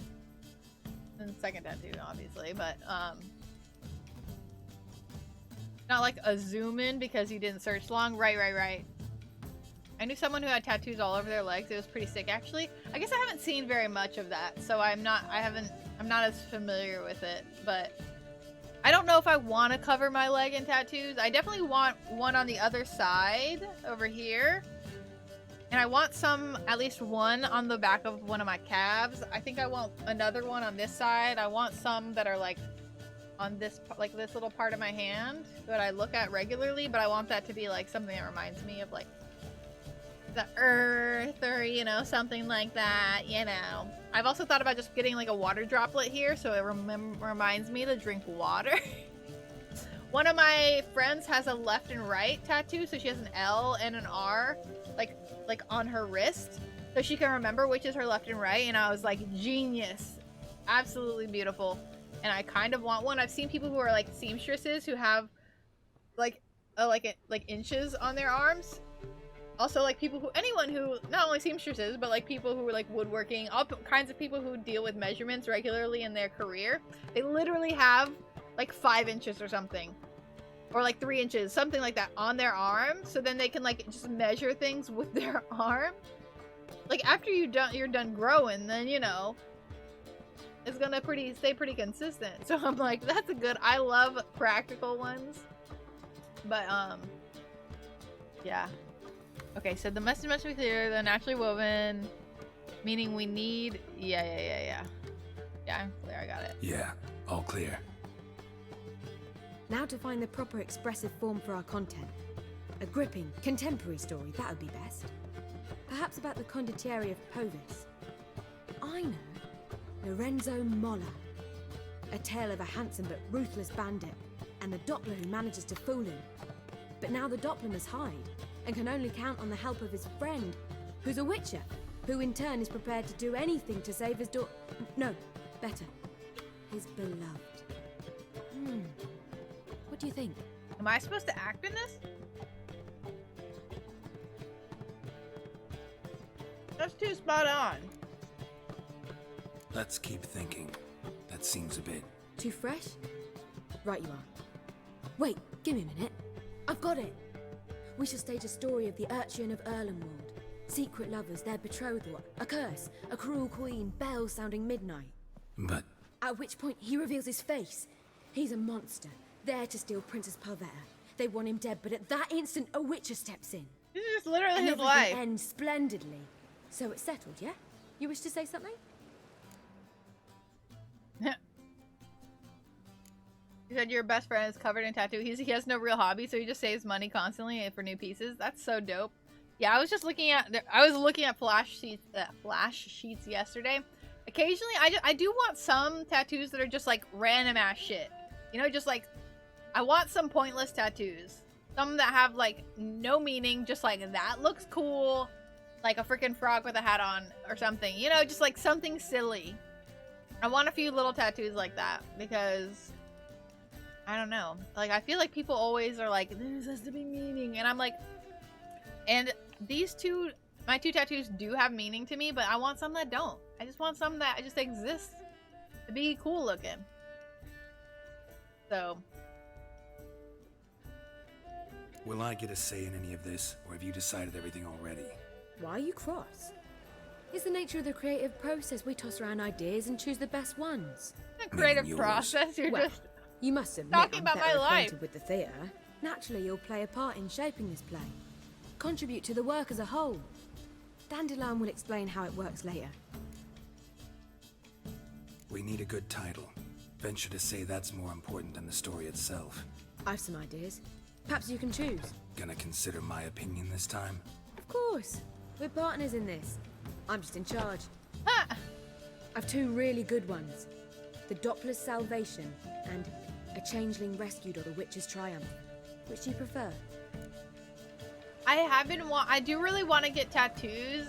and second tattoo obviously, but not like a zoom in because you didn't search long. Right. I knew someone who had tattoos all over their legs. It was pretty sick, actually. I guess I haven't seen very much of that, so I'm not as familiar with it, but I don't know if I want to cover my leg in tattoos. I definitely want one on the other side over here, and I want at least one on the back of one of my calves. I think I want another one on this side. I want some that are like on this, like this little part of my hand that I look at regularly, but I want that to be like something that reminds me of like the earth, or you know, something like that, you know. I've also thought about just getting like a water droplet here so it reminds me to drink water. One of my friends has a left and right tattoo, so she has an L and an R like on her wrist, so she can remember which is her left and right, and I was like, genius, absolutely beautiful. And I kind of want one. I've seen people who are like seamstresses who have like inches on their arms. Also, like anyone who, not only seamstresses, but like people who are like woodworking, all kinds of people who deal with measurements regularly in their career. They literally have like 5 inches or something. Or like 3 inches, something like that, on their arm. So then they can like just measure things with their arm. Like after you're done growing, then you know, it's gonna stay pretty consistent. So I'm like, that's a good, I love practical ones. But yeah. Okay, so the message must be clear, they're naturally woven, meaning we need, yeah, I'm clear, I got it.
Yeah, all clear.
Now to find the proper expressive form for our content. A gripping, contemporary story, that would be best. Perhaps about the condottieri of Povis. I know. Lorenzo Molla. A tale of a handsome but ruthless bandit, and the Doppler who manages to fool him. But now the Doppler must hide, and can only count on the help of his friend, who's a witcher, who in turn is prepared to do anything to save his no, better, his beloved. What do you think?
Am I supposed to act in this? That's too spot on.
Let's keep thinking. That seems a bit...
Too fresh? Right you are. Wait, give me a minute. I've got it! We shall stage a story of the Urcheon of Erlenwald. Secret lovers, their betrothal, a curse, a cruel queen, bells sounding midnight.
But...
At which point he reveals his face. He's a monster, there to steal Princess Parvera. They want him dead, but at that instant a witcher steps in.
This is just literally
and
his life.
ends splendidly. So it's settled, yeah? You wish to say something?
You said your best friend is covered in tattoo. He has no real hobby, so he just saves money constantly for new pieces. That's so dope. Yeah, I was looking at flash sheets yesterday. Occasionally, I do want some tattoos that are just like random ass shit. You know, just like I want some pointless tattoos. Some that have like no meaning, just like that looks cool, like a freaking frog with a hat on or something. You know, just like something silly. I want a few little tattoos like that because I don't know. Like I feel like people always are like, this has to be meaning, and I'm like, and my two tattoos do have meaning to me, but I want some that don't. I just want some that just exist to be cool looking. So.
Will I get a say in any of this, or have you decided everything already?
Why are you cross? It's the nature of the creative process. We toss around ideas and choose the best ones.
The creative process? You're just
you must admit
talking
I'm
about
better
my life.
acquainted with the theatre. Naturally, you'll play a part in shaping this play. Contribute to the work as a whole. Dandelion will explain how it works later.
We need a good title. Venture to say that's more important than the story itself.
I've some ideas. Perhaps you can choose.
Gonna consider my opinion this time?
Of course. We're partners in this. I'm just in charge. I've two really good ones. The Doppler's Salvation and A Changeling Rescued or the Witch's Triumph. Which do you prefer?
I do really want to get tattoos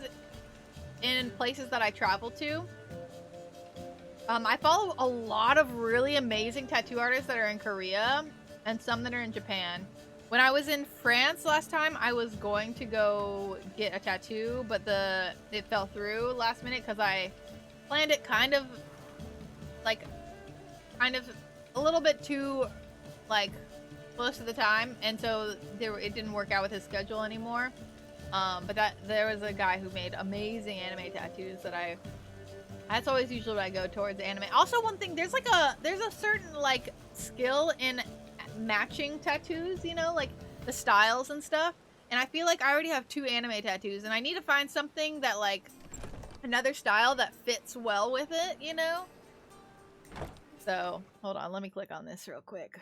in places that I travel to. I follow a lot of really amazing tattoo artists that are in Korea and some that are in Japan. When I was in France last time, I was going to go get a tattoo, but it fell through last minute because I planned it kind of a little bit too close to the time, and so it didn't work out with his schedule anymore. But there was a guy who made amazing anime tattoos that's always usually what I go towards, anime. Also, one thing, there's a certain skill in matching tattoos, you know, like the styles and stuff. And I feel like I already have 2 anime tattoos, and I need to find something that another style that fits well with it, you know? So, hold on, let me click on this real quick.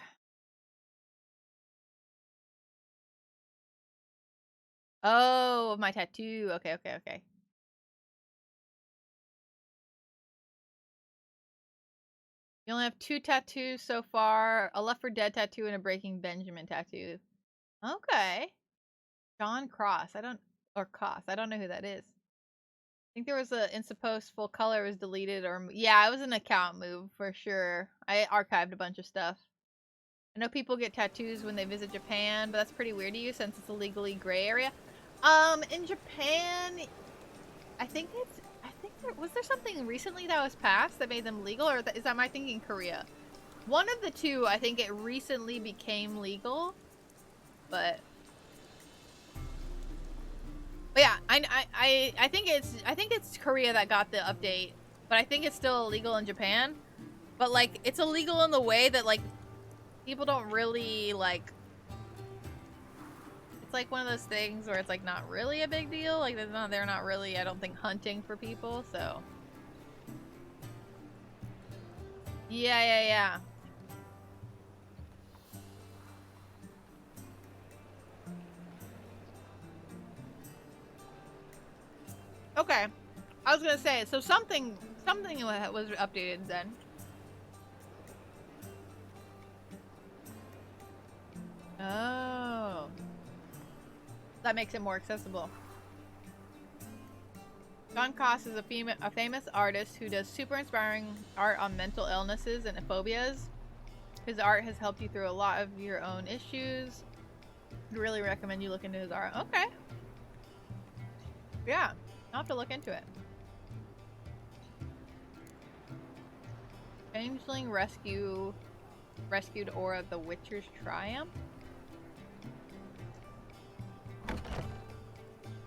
Oh, my tattoo. Okay. You only have 2 tattoos so far. A Left 4 Dead tattoo and a Breaking Benjamin tattoo. Okay. John Cross. I don't know who that is. I think there was a Insta post full color was deleted, or yeah, it was an account move for sure. I archived a bunch of stuff. I know people get tattoos when they visit Japan, but that's pretty weird to you since it's a legally gray area. In Japan, was there something recently that was passed that made them legal, or am I thinking Korea? One of the two, I think it recently became legal, but yeah, I think it's Korea that got the update, but I think it's still illegal in Japan. But like, it's illegal in the way that like people don't really like. It's like one of those things where it's like not really a big deal. Like they're not really, I don't think, hunting for people. So yeah. Okay, I was gonna say, so something was updated then. Oh, that makes it more accessible. John Koss is a famous artist who does super inspiring art on mental illnesses and phobias. His art has helped you through a lot of your own issues. I'd really recommend you look into his art. Okay. Yeah. I'll have to look into it. Changeling rescued Aura of the Witcher's Triumph.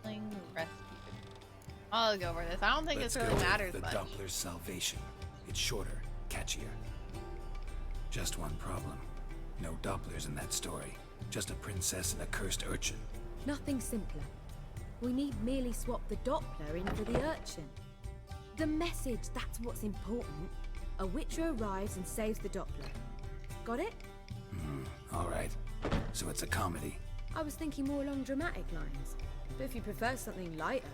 Changeling rescued. I'll go over this. I don't think this really matters
much. The Doppler's salvation. It's shorter, catchier. Just one problem. No Dopplers in that story. Just a princess and a cursed urchin.
Nothing simpler. We need merely swap the Doppler in for the urchin. The message, that's what's important. A Witcher arrives and saves the Doppler. Got it?
All right. So it's a comedy.
I was thinking more along dramatic lines. But if you prefer something lighter...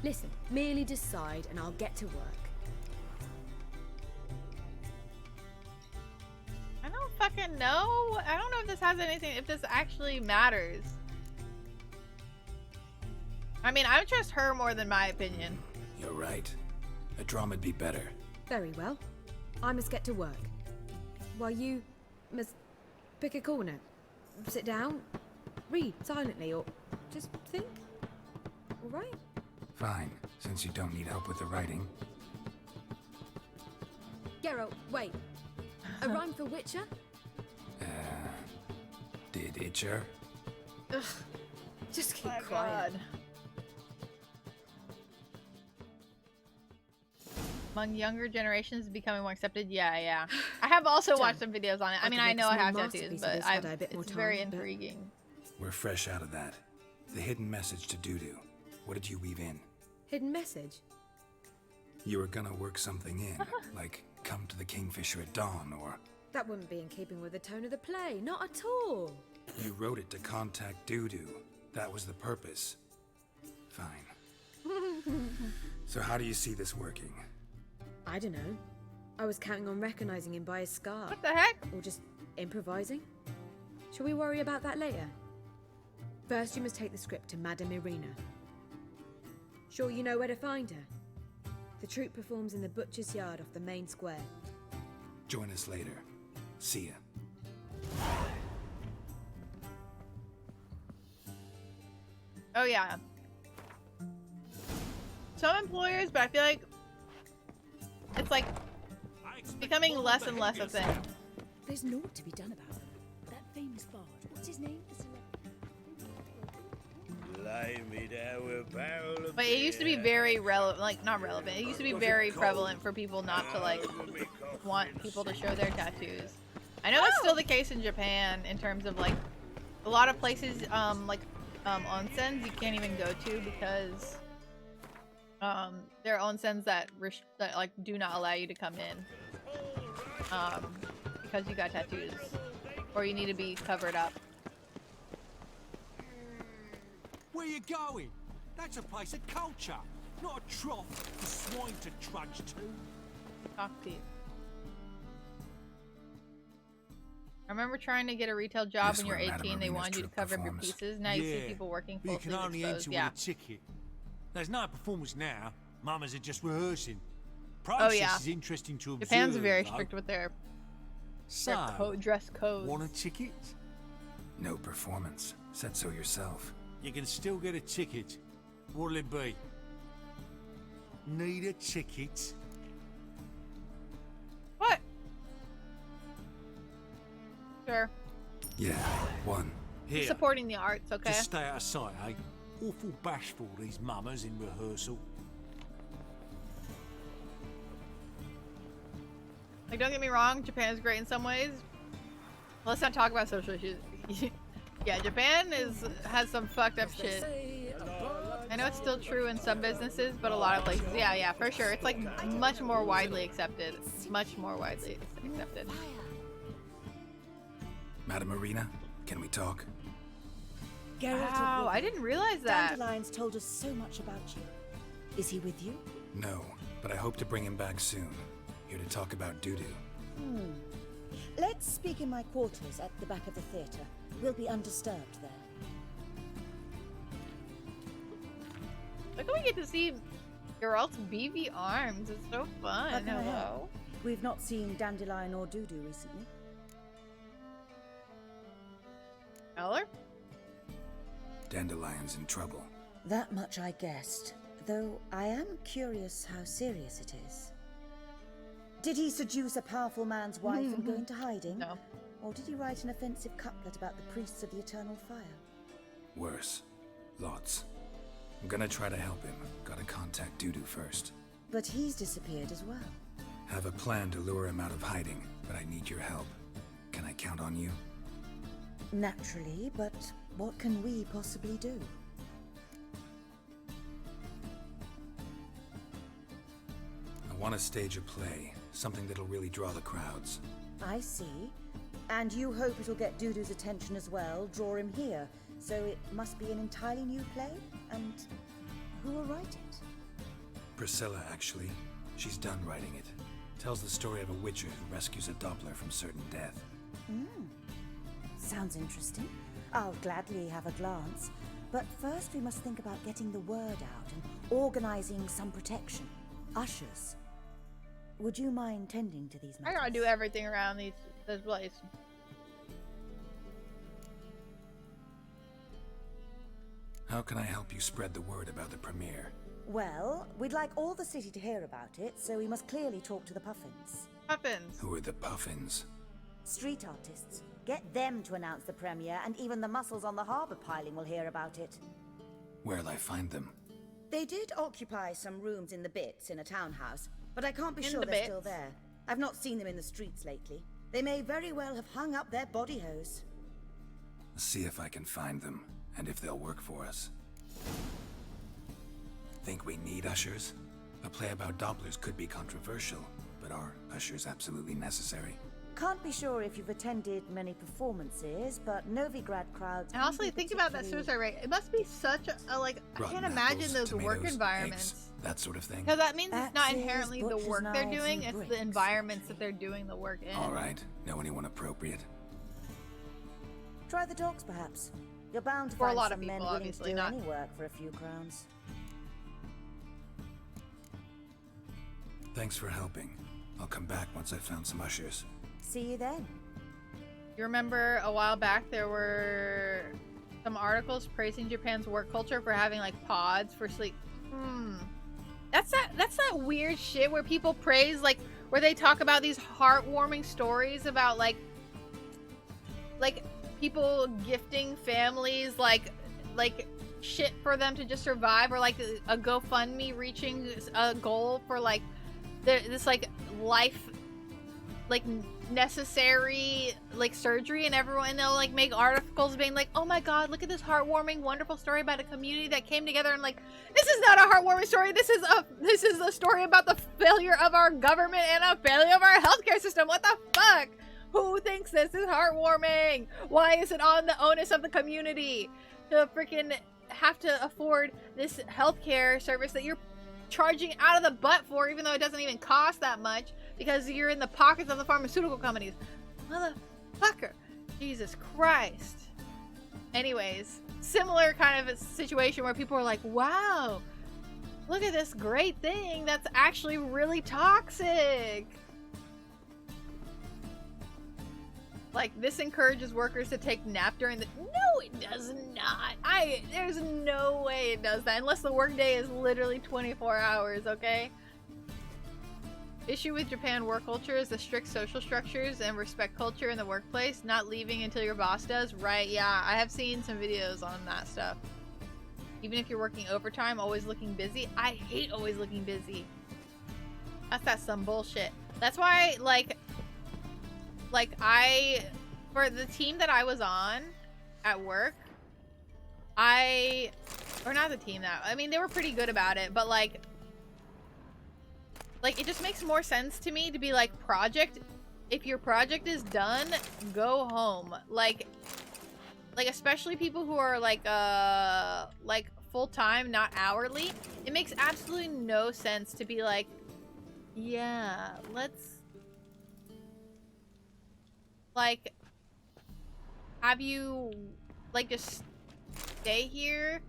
Listen, merely decide and I'll get to work.
I don't fucking know. I don't know if this has anything, if this actually matters. I mean, I trust her more than my opinion.
You're right. A drama'd be better.
Very well. I must get to work. While you must pick a corner. Sit down, read silently, or just think. All right?
Fine, since you don't need help with the writing.
Geralt, wait. A rhyme for Witcher?
Did Itcher?
Ugh. Just keep quiet.
God. Among younger generations becoming more accepted. Yeah. I have also watched some videos on it. I mean, I know I have tattoos, but it's very intriguing.
We're fresh out of that. The hidden message to Dudu. What did you weave in?
Hidden message?
You were gonna work something in, like come to the Kingfisher at dawn, or...
That wouldn't be in keeping with the tone of the play, not at all.
You wrote it to contact Dudu. That was the purpose. Fine. So how do you see this working?
I don't know. I was counting on recognizing him by his scar.
What the heck?
Or just improvising. Shall we worry about that later? First, you must take the script to Madame Irina. Sure you know where to find her? The troupe performs in the butcher's yard off the main square.
Join us later. See ya.
Oh yeah. Some employers, but I feel like it's like becoming less and less a thing.
There's naught to be done about them. That famous bard, what's his name?
But it used to be very relevant, like not relevant. It used to be very prevalent for people not to like want people to show their tattoos. I know that's still the case in Japan in terms of like a lot of places, onsens you can't even go to because there are onsens that like do not allow you to come in because you got tattoos or you need to be covered up.
Where you going? That's a place of culture, not a trough for swine to trudge to.
Talk to you. I remember trying to get a retail job when you're 18. They wanted you to cover up your pieces. Now you see people working full
sleeve exposed. You can only enter with a ticket. There's no performance now. Mamas are just rehearsing. Process is interesting to observe.
Japan's very strict with their dress codes.
Want a ticket?
No performance. Said so yourself.
You can still get a ticket. What'll it be? Need a ticket?
What?
Yeah, one.
Here,
Supporting the arts, okay?
just stay out of sight, eh? Awful bashful, these mamas in rehearsal.
Like, don't get me wrong, Japan is great in some ways. Let's not talk about social issues. Yeah, Japan has some fucked up shit. I know it's still true in some businesses, but a lot of places, yeah, for sure. It's like much more widely accepted. Much more widely accepted.
Madam Marina, can we talk?
Wow, I didn't realize that.
Dandelion's told us so much about you. Is he with you?
No, but I hope to bring him back soon. Here to talk about Dudu.
Let's speak in my quarters at the back of the theatre. We'll be undisturbed there.
Look how we get to see Geralt's BV arms. It's so fun.
How can I
Hello.
help? We've not seen Dandelion or Dudu recently.
Eller?
Dandelion's in trouble.
That much I guessed, though I am curious how serious it is. Did he seduce a powerful man's wife and go into hiding?
No.
Or did he write an offensive couplet about the priests of the eternal fire?
Worse. Lots. I'm gonna try to help him. Gotta contact Dudu first.
But he's disappeared as well.
Have a plan to lure him out of hiding, but I need your help. Can I count on you?
Naturally, but what can we possibly do?
I want to stage a play. Something that'll really draw the crowds.
I see. And you hope it'll get Dudu's attention as well, draw him here. So it must be an entirely new play? And who will write it?
Priscilla, actually. She's done writing it. Tells the story of a witcher who rescues a Doppler from certain death.
Sounds interesting. I'll gladly have a glance. But first we must think about getting the word out and organizing some protection. Ushers. Would you mind tending to these
I
matters?
gotta do everything around this place.
How can I help you spread the word about the premiere?
Well, we'd like all the city to hear about it, so we must clearly talk to the Puffins.
Puffins.
Who are the Puffins?
Street artists. Get them to announce the premiere, and even the muscles on the harbour piling will hear about it.
Where'll I find them?
They did occupy some rooms in the Bits in a townhouse, but I can't be
In
sure
the
they're still
Bits?
there. I've not seen them in the streets lately. They may very well have hung up their body hose.
See if I can find them, and if they'll work for us. Think we need ushers? A play about Dopplers could be controversial, but are ushers absolutely necessary?
Can't be sure if you've attended many performances, but Novigrad crowds...
And honestly, think about that suicide rate. It must be such a, like, I
Rotten
can't imagine
apples,
those work
tomatoes,
environments.
eggs, that sort of thing.
Because that means it's not
Axes,
inherently the
butcher's
work they're
knives,
doing,
and
it's the
bricks.
environments that they're doing the work in.
Alright, know anyone appropriate?
Try the dogs, perhaps. You're bound to
For a
find
lot
some
of
men
people,
willing to
obviously,
do
not-
any work for a few crowns.
Thanks for helping. I'll come back once I've found some ushers.
See you then.
You remember a while back there were some articles praising Japan's work culture for having like pods for sleep. That's that weird shit where people praise, like, where they talk about these heartwarming stories about like people gifting families like shit for them to just survive, or like a GoFundMe reaching a goal for like this like life like necessary like surgery, and they'll like make articles being like, oh my god, look at this heartwarming wonderful story about a community that came together, and like, this is not a heartwarming story, this is a story about the failure of our government and a failure of our healthcare system. What the fuck? Who thinks this is heartwarming? Why is it on the onus of the community to freaking have to afford this healthcare service that you're charging out of the butt for, even though it doesn't even cost that much, because you're in the pockets of the pharmaceutical companies? Motherfucker. Jesus Christ. Anyways, similar kind of a situation where people are like, wow, look at this great thing that's actually really toxic. Like, this encourages workers to take nap during the... No, it does not. There's no way it does that, unless the workday is literally 24 hours, okay? Issue with Japan work culture is the strict social structures and respect culture in the workplace, not leaving until your boss does. Right, yeah, I have seen some videos on that stuff. Even if you're working overtime, always looking busy. I hate always looking busy. That's some bullshit. That's why, like for the team that I was on at work, or not the team that, I mean, they were pretty good about it, but like it just makes more sense to me to be like, if your project is done, go home. Like especially people who are like full-time, not hourly. It makes absolutely no sense to be like, yeah, let's like have you like just stay here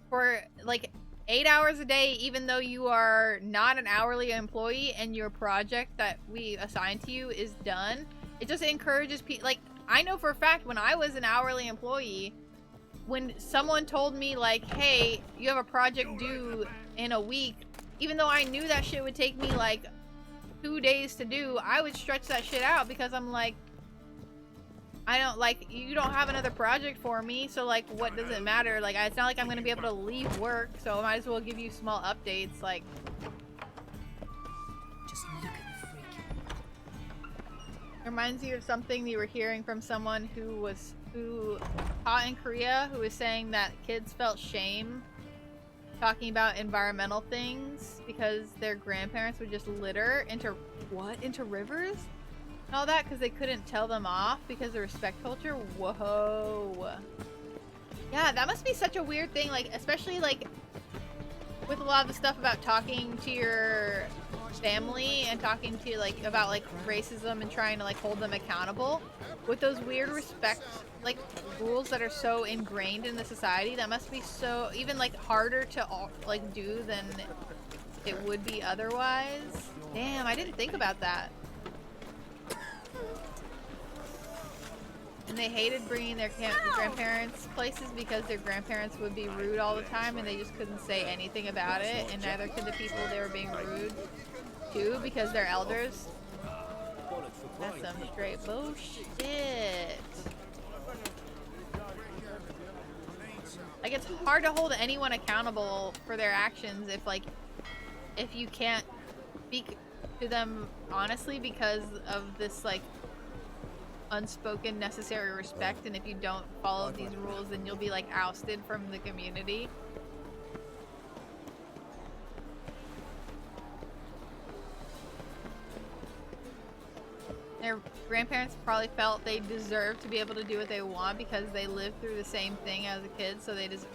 for like 8 hours a day, even though you are not an hourly employee and your project that we assign to you is done. It just encourages people. Like, I know for a fact when I was an hourly employee, when someone told me like, hey, you have a project due in a week, even though I knew that shit would take me like 2 days to do, I would stretch that shit out because I'm like, you don't have another project for me, so like, what does it matter? Like, it's not like I'm gonna be able to leave work, so I might as well give you small updates. Like,
Just look at the freak.
reminds you of something you were hearing from someone who taught in Korea, who was saying that kids felt shame talking about environmental things because their grandparents would just litter into rivers? And all that because they couldn't tell them off because of respect culture. Whoa. Yeah, that must be such a weird thing, like, especially like with a lot of the stuff about talking to your family and talking to like about like racism and trying to like hold them accountable with those weird respect like rules that are so ingrained in the society. That must be so even like harder to like do than it would be otherwise. Damn, I didn't think about that. And they hated bringing their grandparents places because their grandparents would be rude all the time and they just couldn't say anything about it, and neither could the people they were being rude to because they're elders. That's some straight bullshit. Like, it's hard to hold anyone accountable for their actions if you can't speak to them honestly because of this like unspoken necessary respect, and if you don't follow these rules then you'll be like ousted from the community. Their grandparents probably felt they deserved to be able to do what they want because they lived through the same thing as a kid, so they just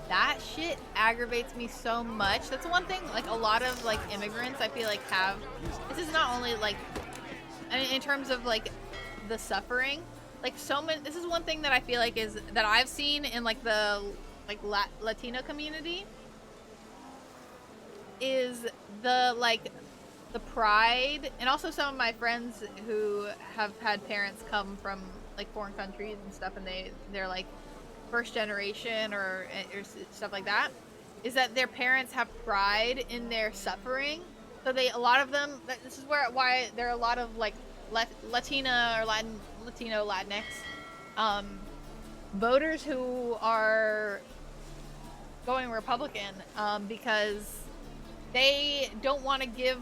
that shit aggravates me so much. That's one thing like a lot of like immigrants I feel like have. This is not only like in terms of like the suffering, like so many. This is one thing that I feel like is that I've seen in like the like Latino community is the like the pride, and also some of my friends who have had parents come from like foreign countries and stuff, and they're like first generation or stuff like that, is that their parents have pride in their suffering. So a lot of them, this is why there are a lot of like Latina or Latino Latinx voters who are going Republican because they don't want to give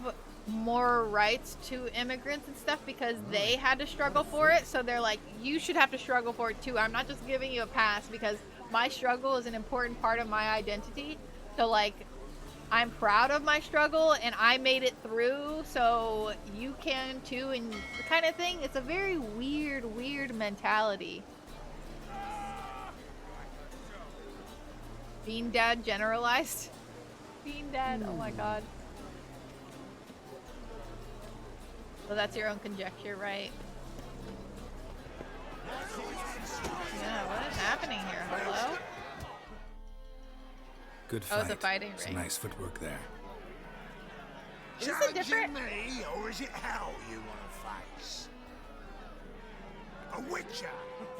more rights to immigrants and stuff because they had to struggle for it. So they're like, you should have to struggle for it too. I'm not just giving you a pass because my struggle is an important part of my identity. So like, I'm proud of my struggle and I made it through, so you can too, and the kind of thing. It's a very weird mentality. Bean Dad generalized. Bean Dad, oh my god. Well, that's your own conjecture, right? Yeah, what is happening here? Hello?
Good fight.
Oh, it's a fighting
Some
ring.
nice footwork there.
Is this a different?
Me, or is it hell you want to face? A Witcher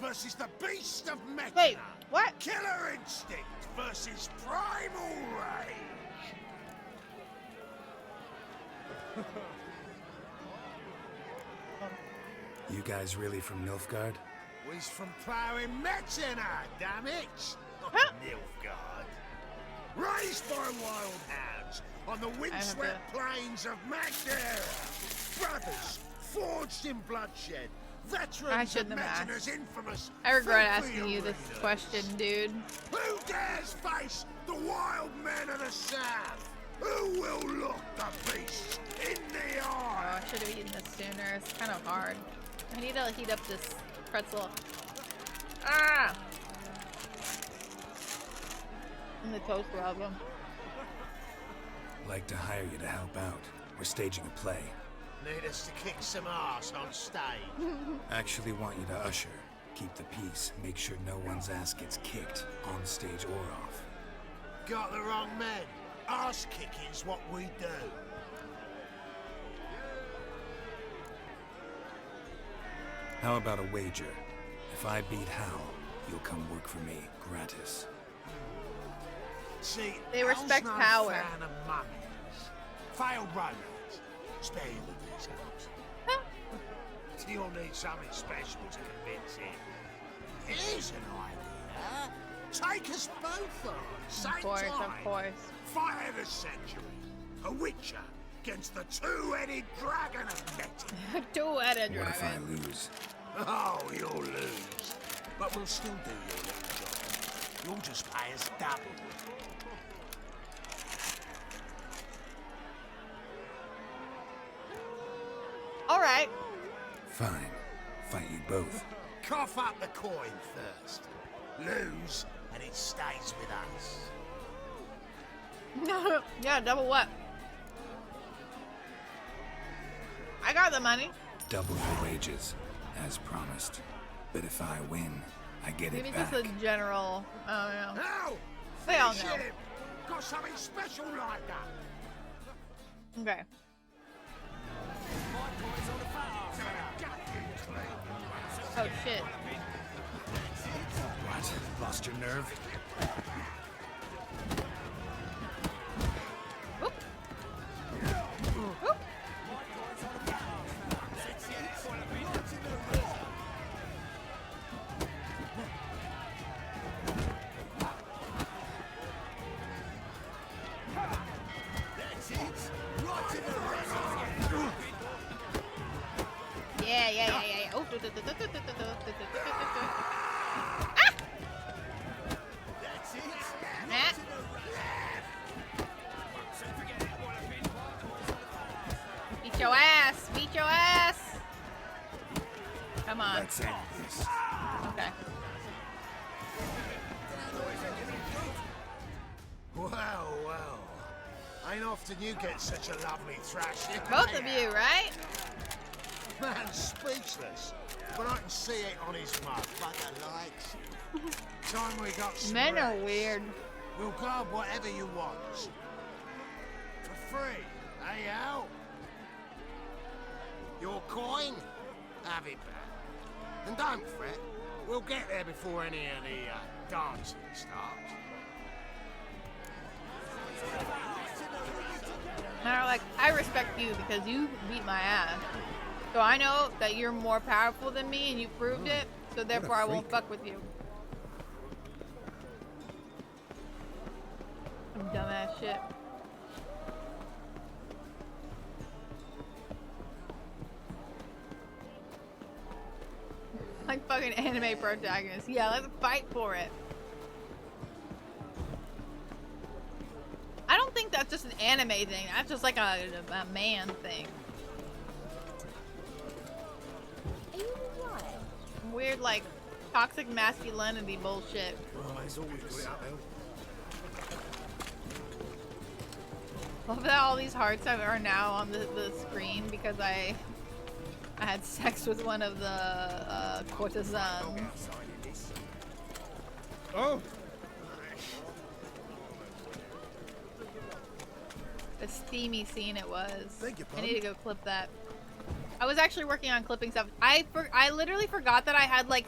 versus the Beast of Mechana.
Wait, what?
Killer Instinct versus Primal Rage.
You guys really from Nilfgaard?
We's from ploughing Metzina, damn it! Not Nilfgaard. Raised by wild hounds on the windswept plains of Magdera. Brothers, forged in bloodshed. Veterans of Metzina's infamous.
I regret
filthy
asking you this
arenas.
question, dude.
Who dares face the wild men of the south? Who will look the beast in the
Oh,
eye?
I should have eaten this sooner. It's kind of hard. I need to heat up this pretzel. Ah! And the toast problem.
Like to hire you to help out. We're staging a play.
Need us to kick some ass on stage.
Actually want you to usher. Keep the peace. Make sure no one's ass gets kicked, on stage or off.
Got the wrong men. Ass kicking's what we do.
How about a wager? If I beat Hal, you'll come work for me, gratis.
See,
They respect
Hal's no
power.
fan of mummies. Failed romance. Spare you the details. You'll need something special to convince him. Here's an idea. Take us both on. Same
Of course,
time.
of course.
Fight of the century. A witcher against the two-headed dragon of Metin.
Two-headed
What if I
dragon.
lose?
Oh, you'll lose. But we'll still do your little job. You'll just pay us double.
All right.
Fine. Fight you both.
Cough up the coin first. Lose, and it stays with us.
No, yeah, double what? I got the money.
Double your wages, as promised. But if I win, I get
Maybe
it back.
just a general. Oh yeah.
Now,
They all
finish
know.
him. Got something special lined up.
Okay. Oh shit.
What? Lost your nerve?
Oop. Oop. Yeah. Oh. Ah! Matt. Beat your ass. Beat your ass. Come on.
Let's end this.
Okay.
Well. Ain't often you get such a lovely thrashing.
Both of you, right?
Man's speechless. But I can see it on his mouth. Bugger likes you. Time we got some
Men are
rest.
weird.
We'll grab whatever you want. For free, eh, Al? Your coin? Have it back. And don't fret. We'll get there before any of the dancing starts.
And they're like, I respect you because you beat my ass. So I know that you're more powerful than me and you proved it, so therefore I won't fuck with you. Some dumbass shit. Like fucking anime protagonists. Yeah, let's fight for it. I don't think that's just an anime thing. That's just like a man thing.
Are you alright?
Weird, like, toxic masculinity bullshit. Love that all these hearts are now on the screen because I had sex with one of the courtesans.
Oh!
A steamy scene it was.
Thank you,
I need to go clip that. I was actually working on clipping stuff. I literally forgot that I had like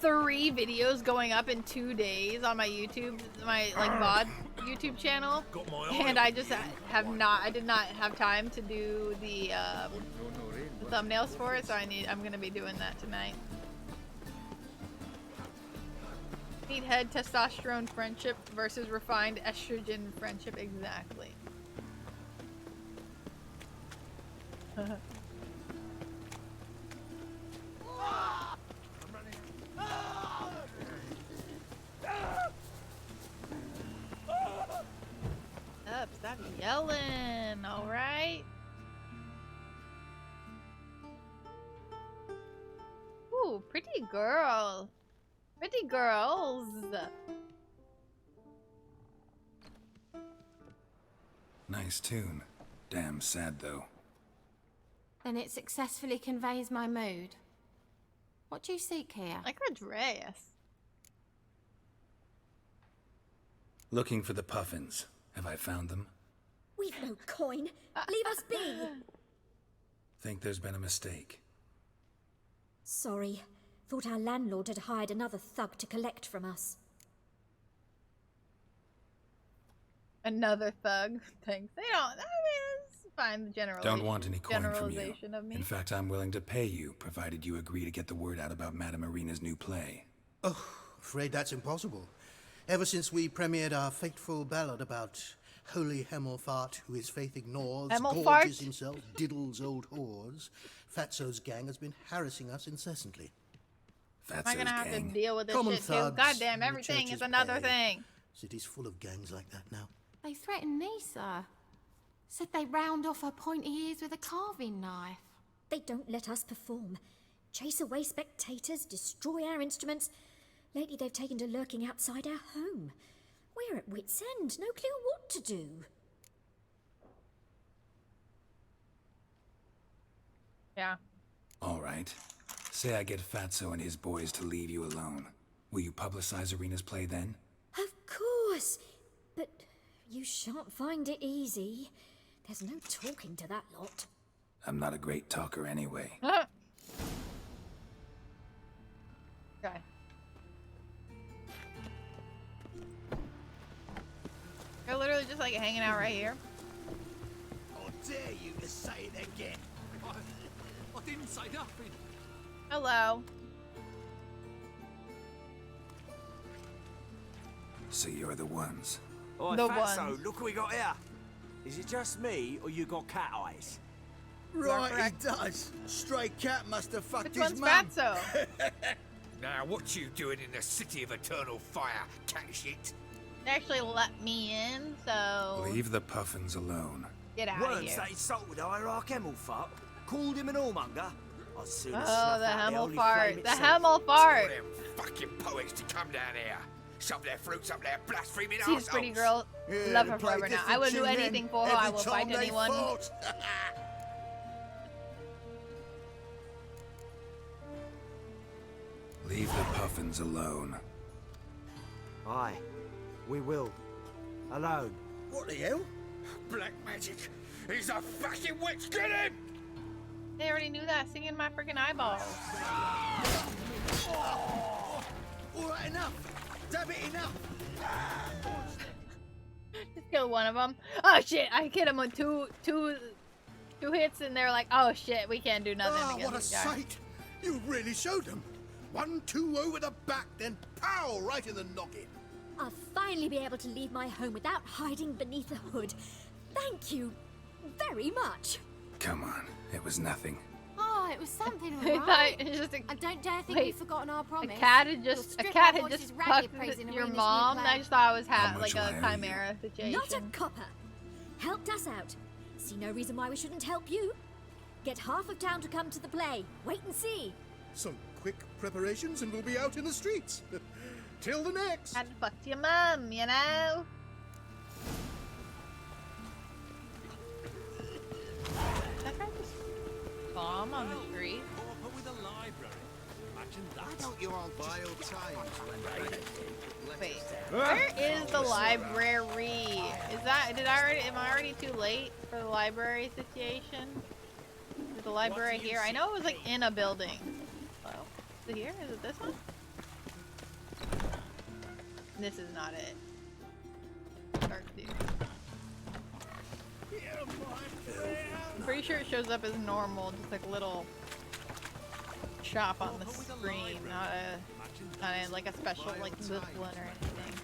3 videos going up in 2 days on my YouTube, my like VOD YouTube channel, and I just I did not have time to do the thumbnails for it, so I'm gonna be doing that tonight. Meathead testosterone friendship versus refined estrogen friendship, exactly. Stop yelling, alright? Ooh, pretty girl. Pretty girls.
Nice tune. Damn sad, though.
Then it successfully conveys my mood. What do you seek here?
Like her dress.
Looking for the Puffins. Have I found them?
We've no coin. Leave us be.
Think there's been a mistake.
Sorry. Thought our landlord had hired another thug to collect from us.
Another thug. Thanks. They don't. I mean, it's fine. The generalization.
Don't want any coin from you.
Of me.
In fact, I'm willing to pay you, provided you agree to get the word out about Madame Irina's new play.
Oh, afraid that's impossible. Ever since we premiered our fateful ballad about holy Hemelfart, who his faith ignores, gorges himself, diddles old whores, Fatso's gang has been harassing us incessantly.
Am I gonna have to deal with this shit too? Goddamn, everything is another thing.
City's full of gangs like that now.
They threatened me, sir. Said they round off her pointy ears with a carving knife.
They don't let us perform. Chase away spectators, destroy our instruments. Lately they've taken to lurking outside our home. We're at wit's end, no clue what to do.
Yeah.
All right. Say I get Fatso and his boys to leave you alone. Will you publicize Irina's play then?
Of course. But you shan't find it easy. There's no talking to that lot.
I'm not a great talker anyway.
Okay. They're literally just like hanging out right here.
How dare you to say it again?
I didn't say nothing.
Hello.
So you're the ones.
Oi,
The
Fatso,
ones.
look what we got here. Is it just me, or you got cat eyes?
Right, he does. Stray cat must have fucked
Which
his
one's
mum.
Fatso?
Now, what you doing in the city of eternal fire, cat shit?
They actually let me in, so
Leave the Puffins alone.
get out of
Worms
here.
that insulted Hierarch Hemelfart, called him an whoremonger. I'd sooner
Oh,
snuff
the
out the holy
Hemelfart.
flame
The
itself.
Hemelfart.
Them fucking poets to come down here, shove their fruits up their blaspheming
She's a pretty girl.
Yeah,
Love
they
her
play
forever now.
different
I will do
tune then
anything for her. I
every
will
time
fight
they
anyone.
fought.
Leave the Puffins alone.
Aye, we will. Alone.
What the hell?
Black magic. He's a fucking witch. Get him!
They already knew that. Singing my freaking eyeballs.
All right, enough. Damn it, enough.
Just killed one of them. Oh shit! I hit him with two hits, and they're like, "Oh shit, we can't do nothing
Ah,
against
what a
this guy."
sight. You really showed them. 1-2 over the back, then pow, right in the noggin.
I'll finally be able to leave my home without hiding beneath a hood. Thank you very much.
Come on, it was nothing.
Oh, it was something,
I
right?
thought it was just
I don't dare think
wait,
we've forgotten our promise.
A cat had
You'll
just
strip our voices
fucked
ragged praising
your
Irina's new
mom.
play.
I just thought it was
How
like
much
a
will I owe
chimera situation.
Not a copper. Helped us out. See no reason why we shouldn't help you. Get half of town to come to the play. Wait and see.
Some quick preparations and we'll be out in the streets. Till the next.
Had fucked your mom, you know. That guy just bomb on the street.
But with a library. Imagine that.
Why don't you all buy old times when
Wait, where is the library? Is that? Am I already too late for the library situation? Is the library here? I know it was like in a building. Hello? Is it here? Is it this one? This is not it. Dark dude. I'm pretty sure it shows up as normal, just like a little shop on the screen, not like a special like this one or anything.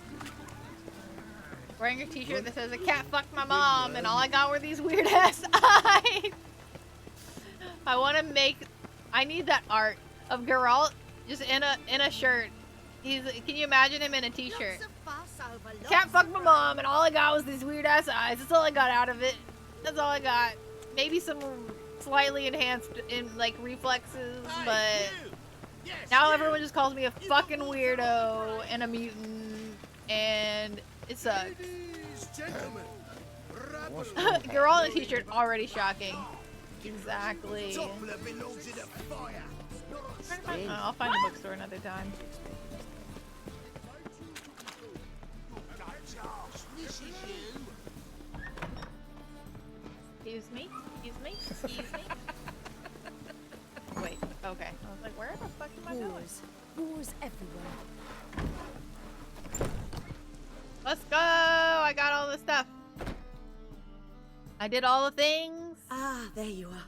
Wearing a t-shirt that says "A cat fucked my mom," and all I got were these weird ass eyes. I need that art of Geralt just in a shirt. Can you imagine him in a t-shirt? Cat fucked my mom, and all I got was these weird ass eyes. That's all I got out of it. That's all I got. Maybe some slightly enhanced in like reflexes, but now everyone just calls me a fucking weirdo and a mutant, and it sucks. Geralt in a t-shirt already shocking. Exactly. I'll find a bookstore another time. Excuse me? Excuse me? Excuse me? Wait, okay. I was like, where the fuck am I going?
Wars everywhere.
Let's go! I got all the stuff. I did all the things.
Ah, there you are.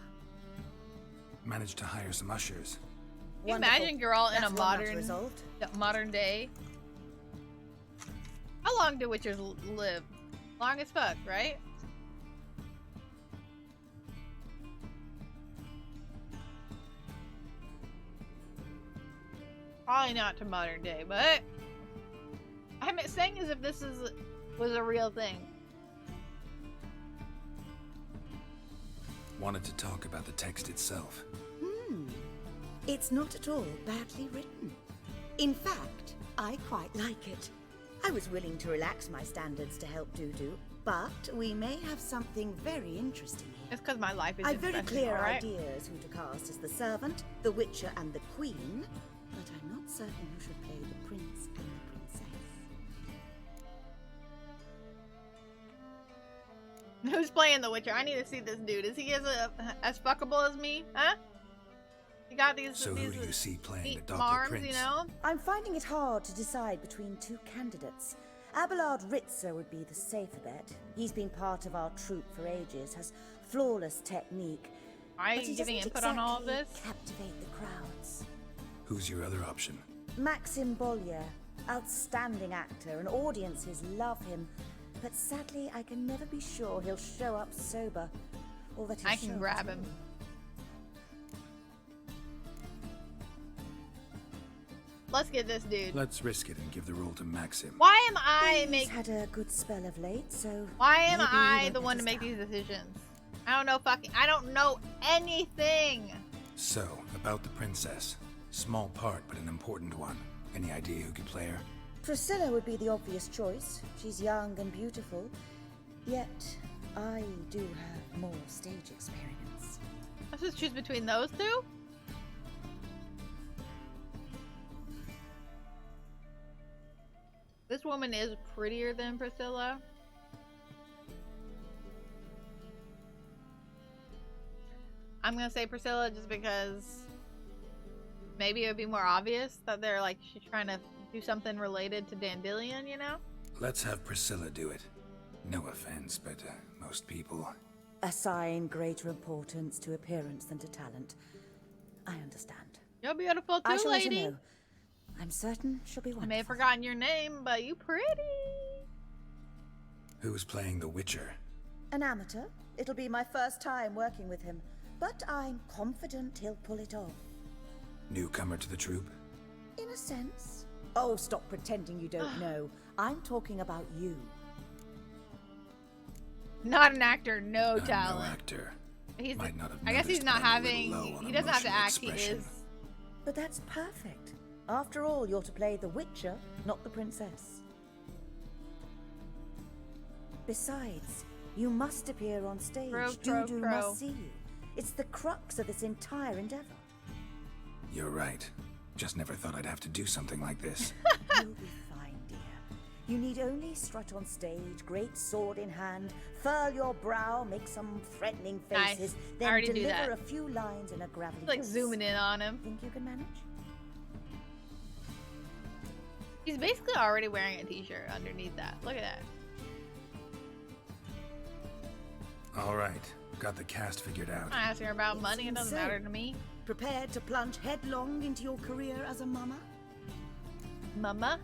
Managed to hire some ushers.
Can you imagine Geralt in a
Resolved.
modern day? How long do Witchers live? Long as fuck, right? Probably not to modern day, but I'm saying as if this was a real thing.
Wanted to talk about the text itself.
It's not at all badly written. In fact, I quite like it. I was willing to relax my standards to help Dudu, but we may have something very interesting here.
It's because my life is
I've very clear
right?
ideas who to cast as the servant, the Witcher, and the Queen, but I'm not certain who should play the Prince and the Princess.
Who's playing the Witcher? I need to see this dude. Is he as fuckable as me? Huh? You got these.
So who do you see playing the Dr.
Marms,
Prince?
you know?
I'm finding it hard to decide between two candidates. Abelard Ritzer would be the safer bet. He's been part of our troupe for ages, has flawless technique.
Are
but
you
he
giving
doesn't
input on all of
exactly
this?
Captivate the crowds.
Who's your other option?
Maxim Bollier, outstanding actor, and audiences love him. But sadly, I can never be sure he'll show up sober, or that he'll
I can
show
grab
at
him.
all.
Let's get this dude.
Let's risk it and give the role to Maxim.
Why am I
He's
making?
had a good spell of late, so
Why am
maybe
I
he
the
won't
one
let
to
us
make
down.
these decisions? I don't know anything.
So, about the princess. Small part, but an important one. Any idea who could play her?
Priscilla would be the obvious choice. She's young and beautiful, yet I do have more stage experience.
Let's just choose between those two. This woman is prettier than Priscilla. I'm gonna say Priscilla just because maybe it would be more obvious that they're like she's trying to do something related to Dandelion, you know?
Let's have Priscilla do it. No offense, but most people...
Assign greater importance to appearance than to talent. I understand.
You're beautiful too,
I shall let you
lady.
know. I'm certain she'll be
I
wonderful.
may have forgotten your name, but you pretty.
Who's playing the Witcher?
An amateur. It'll be my first time working with him, but I'm confident he'll pull it off.
Newcomer to the troupe?
In a sense. Oh, stop pretending you don't know. I'm talking about you.
Not an actor, no
I'm
talent.
no actor.
He's.
Might not have
I guess he's
noticed,
not
but I'm a little
having.
low on
He doesn't have to
emotional
act. He
expression.
is.
But that's perfect. After all, you're to play the Witcher, not the princess. Besides, you must appear on stage. Dudu must see you. It's the crux of this entire endeavor.
You're right. Just never thought I'd have to do something like this.
You'll be fine, dear. You need only strut on stage, great sword in hand, furl your brow, make some threatening
Nice.
faces,
I
then
already do
deliver
that.
a few lines in a gravelly
It's like
voice.
zooming in on him.
Think you can manage?
He's basically already wearing a t-shirt underneath that. Look at that.
All right, got the cast figured out.
I'm not asking her about money. It doesn't matter to me.
Prepared to plunge headlong into your career as a mama?
Mama?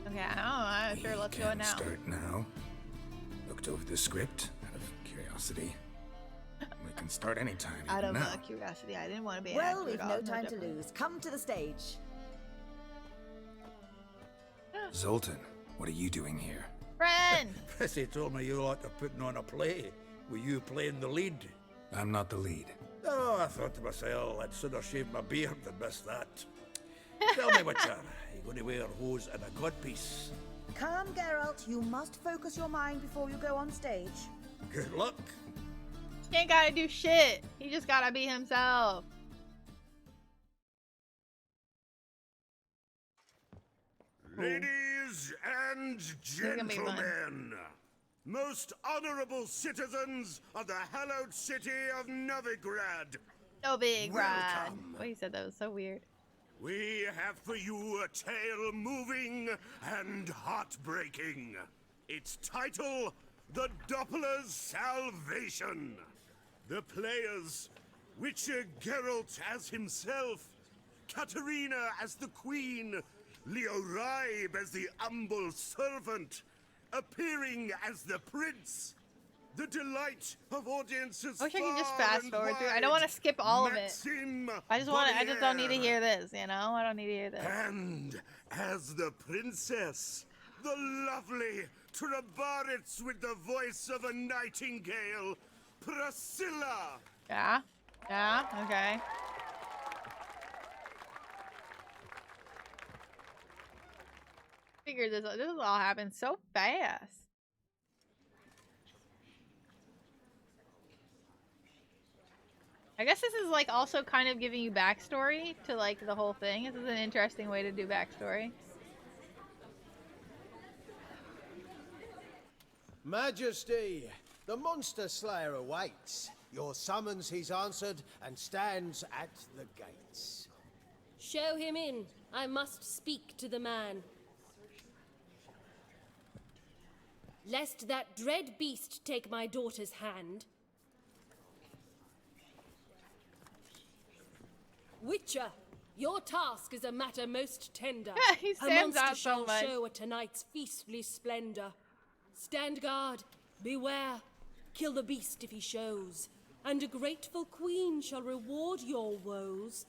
Okay, I don't know. Sure, let's go now.
Start now. Looked over the script out of curiosity. We can start anytime.
Out of
now.
curiosity, I didn't want to be an
Well,
actor
we've
at
no
all.
time to lose. Come to the stage.
Zoltan, what are you doing here?
Friend!
Prissy told me you like to putting on a play. Were you playing the lead?
I'm not the lead.
Oh, I thought to myself, I'd sooner shave my beard than miss that. Tell me, Witcher, you going to wear hose and a codpiece?
Come, Geralt. You must focus your mind before you go on stage.
Good luck.
He ain't gotta do shit. He just gotta be himself.
Ladies and gentlemen, most honorable citizens of the hallowed city of Novigrad.
Novigrad.
Welcome.
What he said, that was so weird.
We have for you a tale moving and heartbreaking. Its title, The Doppler's Salvation. The players, Witcher Geralt as himself, Katarina as the queen, Leo Raib as the humble servant, appearing as the prince. The delight of audiences.
I wish I could just fast forward through. I don't want to skip all of it. I just don't need to hear this, you know? I don't need to hear this.
And as the princess, the lovely Trabaritz with the voice of a nightingale, Priscilla.
Yeah? Yeah? Okay. Figured this all happened so fast. I guess this is like also kind of giving you backstory to like the whole thing. This is an interesting way to do backstory.
Majesty, the monster slayer awaits. Your summons he's answered and stands at the gates.
Show him in. I must speak to the man. Lest that dread beast take my daughter's hand. Witcher, your task is a matter most tender.
He
A
stands
monster
out so
shall
much.
show at tonight's feastly splendor. Stand guard, beware, kill the beast if he shows, and a grateful queen shall reward your woes.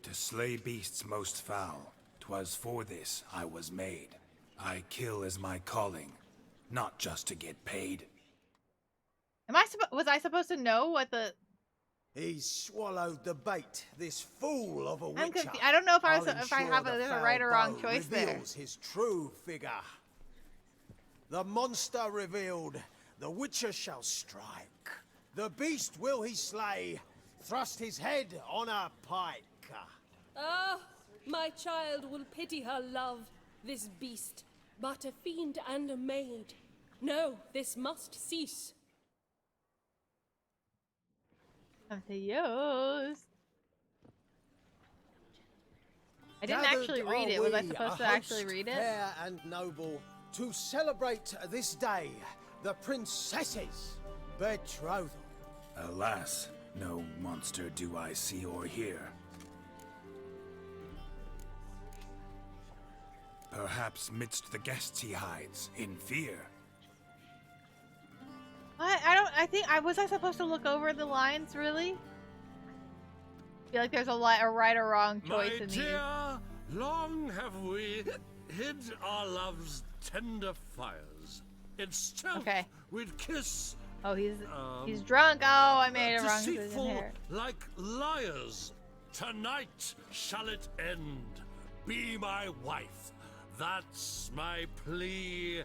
To slay beasts most foul, 'twas for this I was made. I kill as my calling, not just to get paid.
Was I supposed to know what the?
He's swallowed the bait, this fool of a witcher.
I'm confused. I don't know if I
I'll
if I
ensure
have
the
there's a
foul
right or wrong
bow
choice there.
reveals his true figure. The monster revealed, the witcher shall strike. The beast will he slay, thrust his head on a pike.
Ah, my child will pity her love, this beast, but a fiend and a maid. No, this must cease.
Adios. I didn't
Gathered
actually read
are
it. Was I
we,
supposed
a
to actually
host
read it?
fair and noble, to celebrate this day, the princess's betrothal.
Alas, no monster do I see or hear. Perhaps midst the guests he hides, in fear.
Was I supposed to look over the lines, really? I feel like there's a right or wrong choice
My
in these.
dear,
Long have we hid our love's tender fires. In stealth, we'd kiss.
Oh, he's drunk. Oh, I made a wrong decision
deceitful
here.
like liars. Tonight shall it end. Be my wife. That's my plea.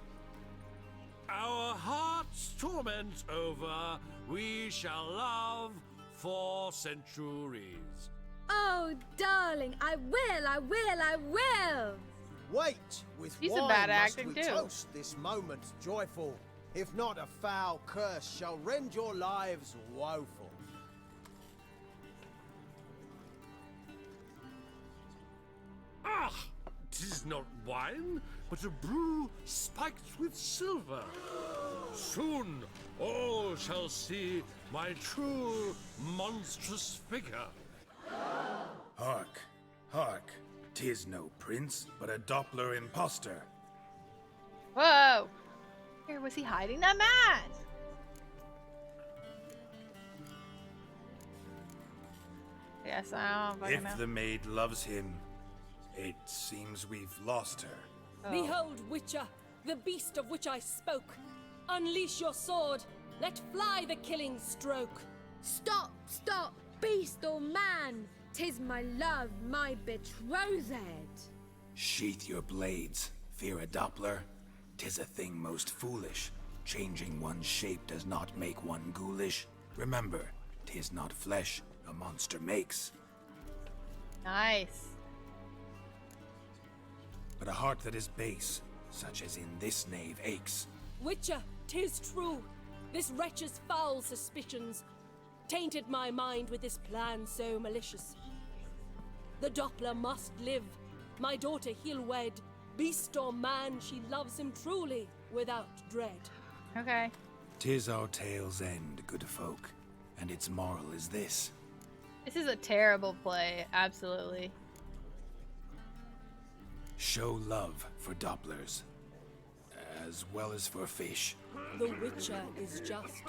Our hearts' torment over, we shall love for centuries.
Oh, darling, I will!
Wait, with
He's
wine
a bad
must
acting
we
too.
toast this moment joyful. If not, a foul curse shall rend your lives woeful.
not wine, but a brew spiked with silver. Soon all shall see my true monstrous figure.
Hark, hark. 'Tis no prince, but a Doppler imposter.
Whoa! Where was he hiding that mask? Yes, I don't fucking know.
If the maid loves him, it seems we've lost her.
Oh.
Behold, Witcher, the beast of which I spoke. Unleash your sword. Let fly the killing stroke.
Stop, stop, beast or man. 'Tis my love, my betrothed.
Sheath your blades, fear a Doppler. 'Tis a thing most foolish. Changing one's shape does not make one ghoulish. Remember, 'tis not flesh a monster makes,
Nice.
but a heart that is base, such as in this knave aches.
Witcher, 'tis true. This wretch's foul suspicions tainted my mind with this plan so malicious. The Doppler must live. My daughter he'll wed. Beast or man, she loves him truly, without dread.
Okay.
'Tis our tale's end, good folk, and its moral is this.
This is a terrible play, absolutely.
Show love for Dopplers, as well as for fish.
The Witcher is just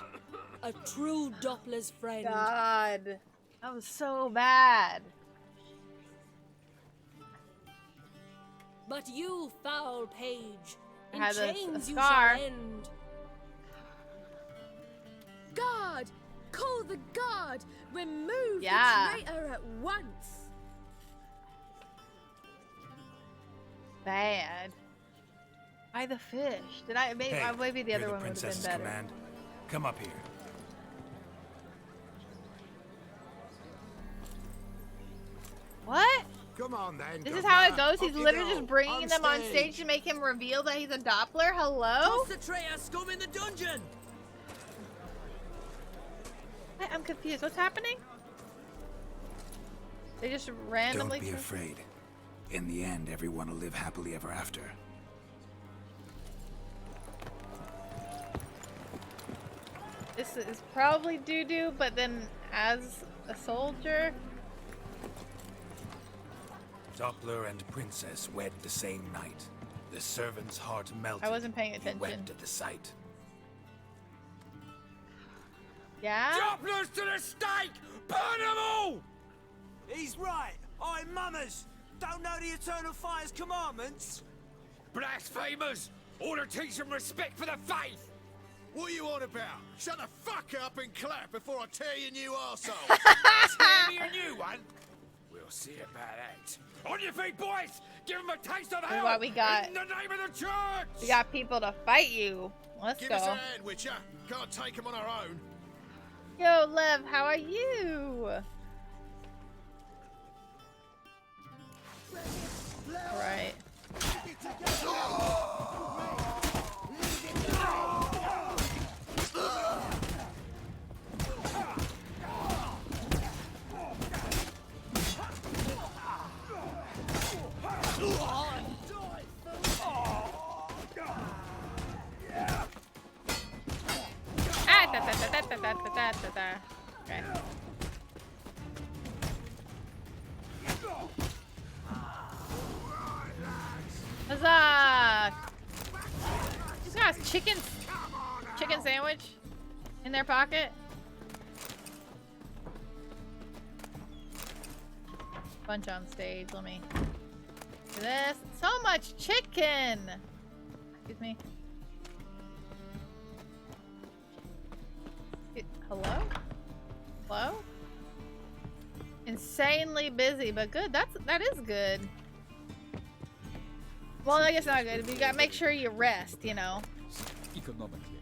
a true Doppler's friend.
God, that was so bad.
But you, foul page, in
Had a
chains you
scar.
shall end.
Guard! Call the guard! Remove
Yeah.
the traitor at once!
Bad. By the fish. Did I? Maybe the
you're
other one would have been
princess's
better.
command. Come up here.
What?
Come on then.
This is
governor.
how it goes? He's
Up you
literally
go.
just bringing them on stage to make him reveal that he's a Doppler? Hello?
Just the traitor scum in the dungeon!
I'm confused. What's happening? They just randomly...
Don't be afraid. In the end, everyone will live happily ever after.
This is probably doo-doo, but then as a soldier...
Doppler and princess wed the same night. The servant's heart melted.
I wasn't paying
He
attention.
wept at the sight.
Yeah?
Dopplers to the stake! Burn them all! He's right. I'm mummers. Don't know the Eternal Fire's commandments?
Blasphemers! Order teach them respect for the faith!
What are you on about? Shut the fuck up and clap before I tear your new arsehole.
Tear me a new one? We'll see about that. On your feet, boys! Give them a taste of
This is
hell!
what we got.
In the name of the church!
We got people to fight you. Let's
Give
go.
us a hand, Witcher. Can't take them on our own.
Yo, Lev, how are you? Right. Okay. Huzzah! These guys, chicken sandwich in their pocket. Bunch on stage. Let me do this. So much chicken. Excuse me. Hello? Hello? Insanely busy, but good. That is good. Well, I guess not good. But you gotta make sure you rest, you know.
Economically.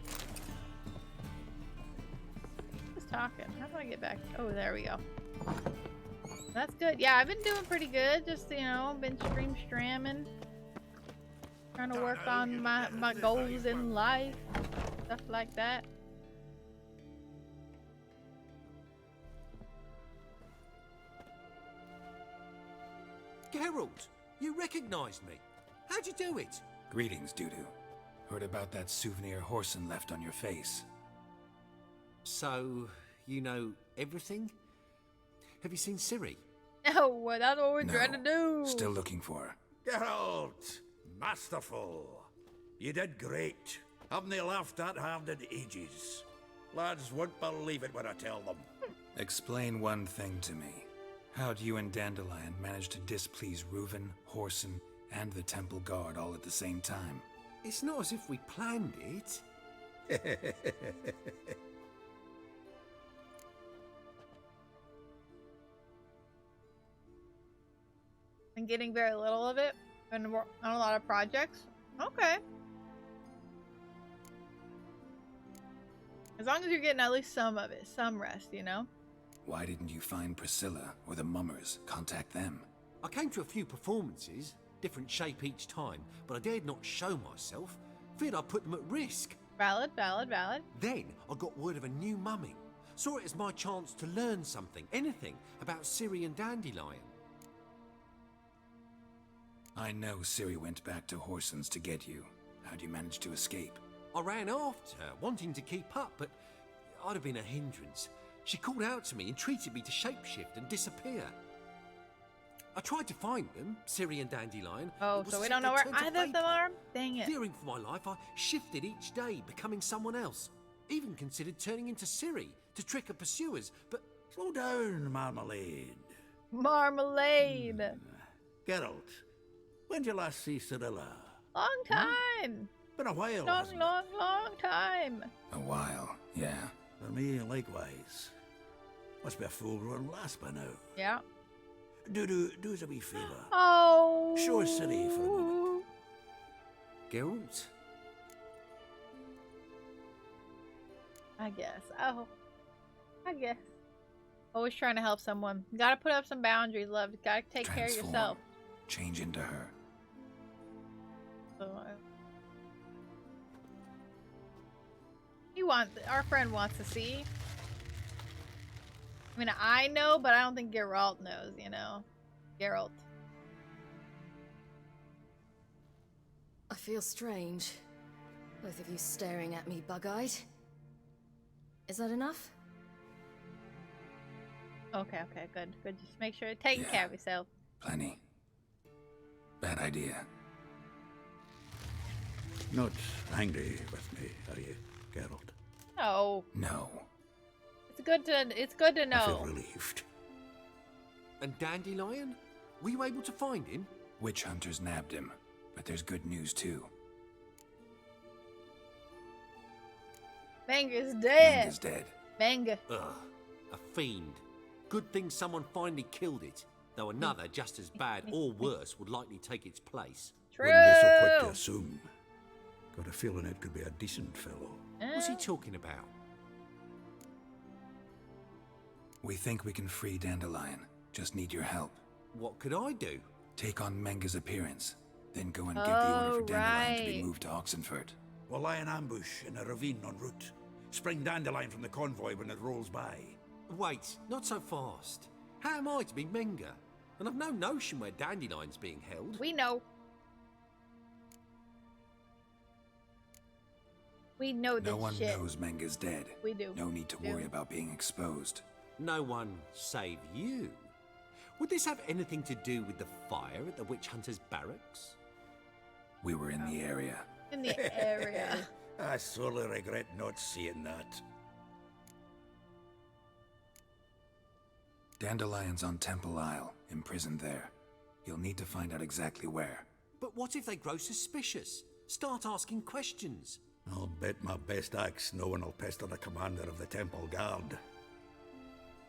Who's talking? How do I get back? Oh, there we go. That's good. Yeah, I've been doing pretty good. Just, you know, been stramming. Trying to work on my goals in life. Stuff like that.
Geralt, you recognized me. How'd you do it?
Greetings, Dudu. Heard about that souvenir Horson left on your face.
So, you know everything? Have you seen Ciri?
No, that's what we're trying to do.
Still looking for her.
Geralt! Masterful. You did great. Haven't they laughed that hard in ages? Lads won't believe it when I tell them.
Explain one thing to me. How'd you and Dandelion manage to displease Reuven, Horson, and the Temple Guard all at the same time?
It's not as if we planned it.
And getting very little of it and on a lot of projects. Okay. As long as you're getting at least some of it, some rest, you know?
Why didn't you find Priscilla or the Mummers? Contact them.
I came to a few performances, different shape each time, but I dared not show myself. Feared I'd put them at risk.
Valid, valid, valid.
Then I got word of a new mumming. Saw it as my chance to learn something, anything, about Ciri and Dandelion.
I know Ciri went back to Horson's to get you. How'd you manage to escape?
I ran after her, wanting to keep up, but I'd have been a hindrance. She called out to me, entreated me to shapeshift and disappear. I tried to find them, Ciri and Dandelion.
Oh, so we don't know where either of them are? Dang it.
Fearing for my life, I shifted each day, becoming someone else. Even considered turning into Ciri to trick her pursuers, but...
Slow down, Marmalade.
Marmalade.
Geralt, when'd you last see Cirilla?
Long time.
Been a while,
Long,
hasn't it?
long time.
A while, yeah.
For me, likewise. Must be a full-grown lass by now.
Yeah.
Do us a wee favour.
Oh.
Show us Ciri for a moment.
Geralt?
I guess. Oh. I guess. Always trying to help someone. You gotta put up some boundaries, love. You gotta take care of yourself.
Change into her.
So, our friend wants to see. I mean, I know, but I don't think Geralt knows, you know? Geralt.
I feel strange. Both of you staring at me bug-eyed. Is that enough?
Okay, good. Just make sure you're taking care of yourself.
Plenty. Bad idea.
Not angry with me, are you, Geralt?
No.
No.
It's good to know.
I feel relieved.
And Dandelion? Were you able to find him?
Witch hunters nabbed him, but there's good news too.
Manga's dead.
Manga's dead.
Manga.
Ugh, a fiend. Good thing someone finally killed it, though another just as bad or worse would likely take its place.
True.
Wouldn't be so quick to assume. Got a feeling it could be a decent fellow.
What's he talking about?
We think we can free Dandelion. Just need your help.
What could I do?
Take on Manga's appearance, then go and give the order for Dandelion to be moved to Oxenfurt.
We'll lie in ambush in a ravine en route. Spring Dandelion from the convoy when it rolls by.
Wait, not so fast. How am I to be Menga? And I've no notion where Dandelion's being held.
We know. We know this shit.
No one knows Manga's dead.
We do.
No need to worry about being exposed.
No one save you. Would this have anything to do with the fire at the witch hunter's barracks?
We were in the area.
In the area.
I sorely regret not seeing that.
Dandelion's on Temple Isle, imprisoned there. You'll need to find out exactly where.
But what if they grow suspicious? Start asking questions?
I'll bet my best axe no one will pester the commander of the Temple Guard.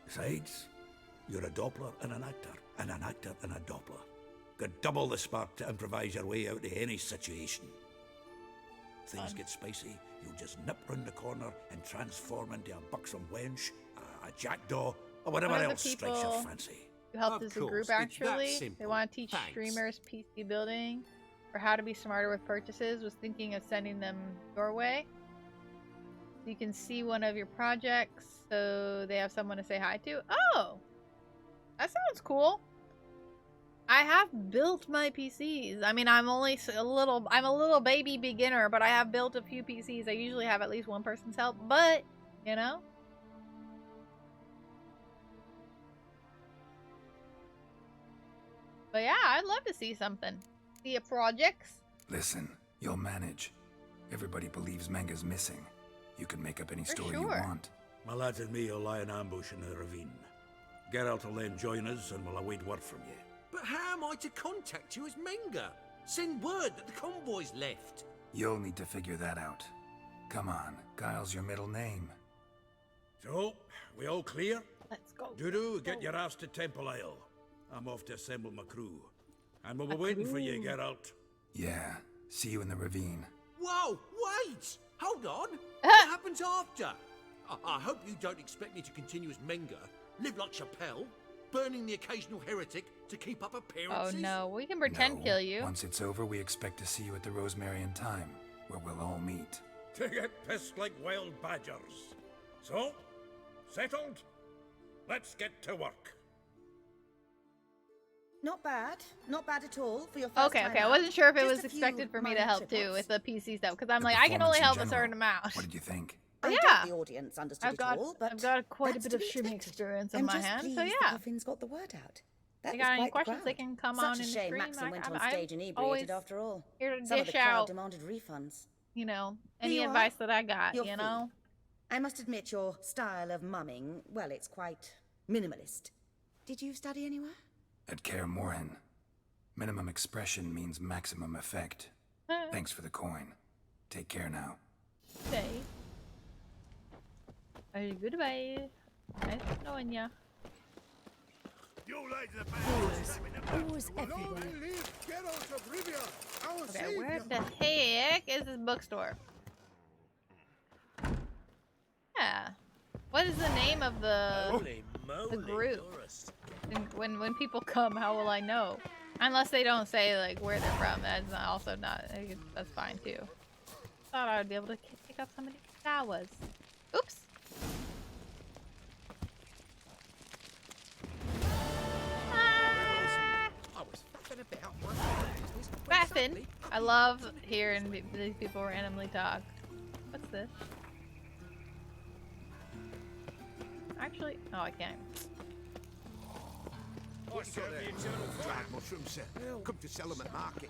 Besides, you're a Doppler and an actor and a Doppler. Got double the spark to improvise your way out of any situation. Things get spicy, you'll just nip round the corner and transform into a buxom wench, a jackdaw, or whatever else strikes your fancy.
You helped as a group, actually. They want to teach streamers PC building or how to be smarter with purchases. Was thinking of sending them your way. You can see one of your projects, so they have someone to say hi to. Oh! That sounds cool. I have built my PCs. I mean, I'm a little baby beginner, but I have built a few PCs. I usually have at least one person's help, but, you know. But yeah, I'd love to see something. See a projects.
Listen, you'll manage. Everybody believes Menga's missing. You can make up any story you want.
My lads and me will lie in ambush in the ravine. Geralt will then join us and we'll await word from you.
But how am I to contact you as Menga? Send word that the convoy's left.
You'll need to figure that out. Come on, Guile's your middle name.
So, we all clear?
Let's go.
Dudu, get your ass to Temple Isle. I'm off to assemble my crew. And we'll be waiting for you, Geralt.
Yeah, see you in the ravine.
Whoa, wait! Hold on! What happens after? I hope you don't expect me to continue as Menga, live like Chappelle, burning the occasional heretic to keep up appearances.
Oh no, we can pretend kill you.
Once it's over, we expect to see you at the Rosemary in time, where we'll all meet.
To get pissed like wild badgers. So, settled? Let's get to work.
Not bad. Not bad at all for your first time
Okay, I
out.
wasn't sure if it
Just
was
a few
expected for me to
minor
help too
trip-ups.
with the PC stuff, because I'm like, I can only help a certain amount.
What did you think?
I
Yeah.
doubt the audience understood
I've got
it all, but
I've got quite a
that's
bit
to
of
be
streaming
expected.
experience in
I'm
my
just
hand, so
pleased
yeah.
the Coffins got the word out. That
If you
was
got any
quite the
questions, they
crowd.
can come
Such
on
a
and
shame
stream.
Maxim went on
I'm
stage inebriated
always
after all.
here to
Some of
dish
the crowd
out,
demanded refunds.
you know,
Here
any
you are.
advice that I got,
Your
you
fee.
know.
I must admit your style of mumming, well, it's quite minimalist. Did you study anywhere?
At Kaer Morhen, minimum expression means maximum effect. Thanks for the coin. Take care now.
Okay. Goodbye. Nice knowing ya.
Doors everywhere.
Okay, where the heck is this bookstore? Yeah. What is the name of the group? And when people come, how will I know? Unless they don't say like where they're from. That's also not. That's fine too. Thought I would be able to pick up somebody's flowers. Oops. Faffin. I love hearing these people randomly talk. What's this? Actually, oh, I can't.
Dried mushrooms, sir. Come to sell them at market.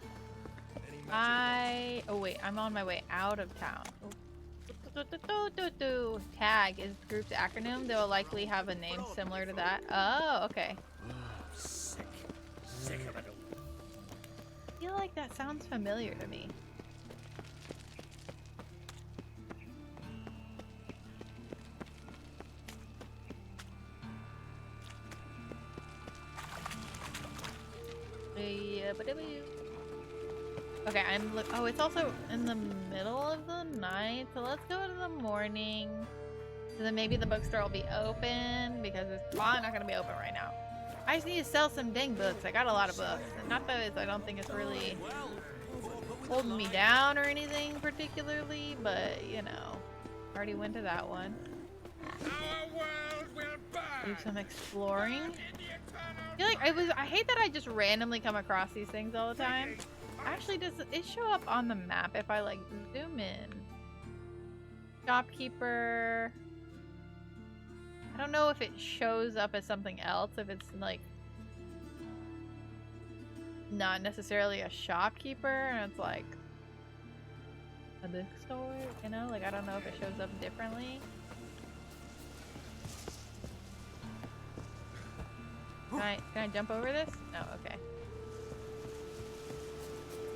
Oh wait, I'm on my way out of town. TAG is the group's acronym. They'll likely have a name similar to that. Oh, okay.
Sick. Sick of it all.
I feel like that sounds familiar to me. Okay, oh, it's also in the middle of the night, so let's go to the morning. So then maybe the bookstore will be open, because it's probably not going to be open right now. I just need to sell some dang books. I got a lot of books. Not that I don't think it's really holding me down or anything particularly, but, you know, already went to that one. Do some exploring. I feel like I hate that I just randomly come across these things all the time. Actually, does it show up on the map if I like zoom in? Shopkeeper. I don't know if it shows up as something else, if it's like not necessarily a shopkeeper and it's like a bookstore, you know? Like I don't know if it shows up differently. Can I jump over this? No, okay.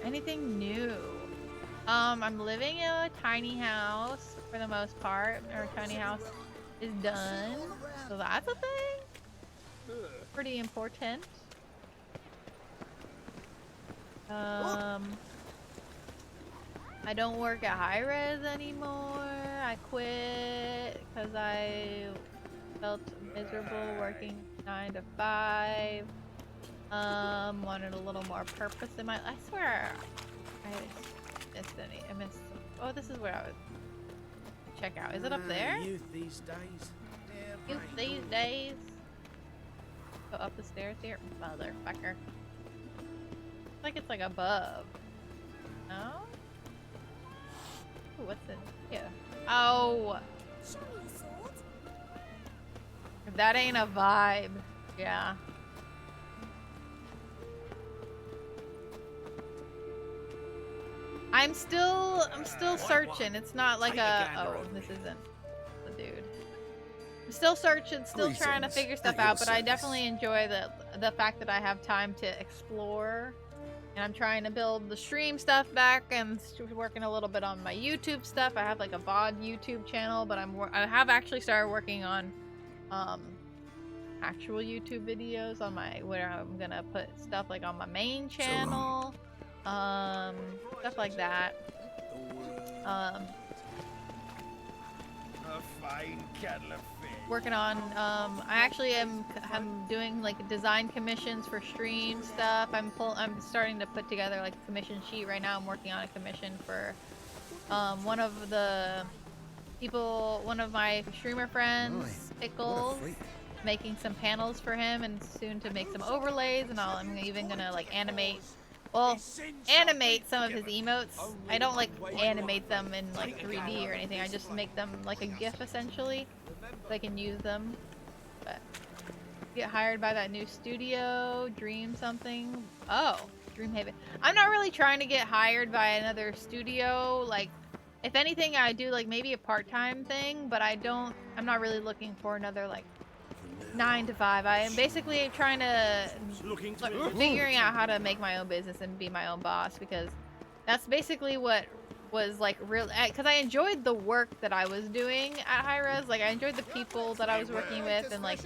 Anything new? I'm living in a tiny house for the most part. Our tiny house is done. So that's a thing. Pretty important. I don't work at High Res anymore. I quit because I felt miserable working 9 to 5. Wanted a little more purpose in my. I swear, I missed any. I missed. Oh, this is where I would check out. Is it up there?
Youth these days.
Youth these days. Go up the stairs here, motherfucker. Like it's like above. No? Ooh, what's in here? Oh! If that ain't a vibe. Yeah. I'm still searching. It's not like oh, this isn't the dude. I'm still searching, still trying to figure stuff out, but I definitely enjoy the fact that I have time to explore. And I'm trying to build the stream stuff back and working a little bit on my YouTube stuff. I have like a VOD YouTube channel, but I have actually started working on actual YouTube videos on where I'm gonna put stuff like on my main channel. Stuff like that.
A fine kettle of fish.
Working on, I actually am doing like design commissions for stream stuff. I'm starting to put together like a commission sheet right now. I'm working on a commission for, one of my streamer friends, Pickles, making some panels for him and soon to make some overlays, and I'm even gonna like animate some of his emotes. I don't like animate them in like 3D or anything. I just make them like a GIF essentially, so I can use them. But get hired by that new studio, Dream something. Oh, Dreamhaven. I'm not really trying to get hired by another studio. Like, if anything, I do like maybe a part-time thing, but I'm not really looking for another like 9 to 5. I am basically trying to figuring out how to make my own business and be my own boss, because that's basically what was like real, because I enjoyed the work that I was doing at Hi-Rez. Like I enjoyed the people that I was working with, and like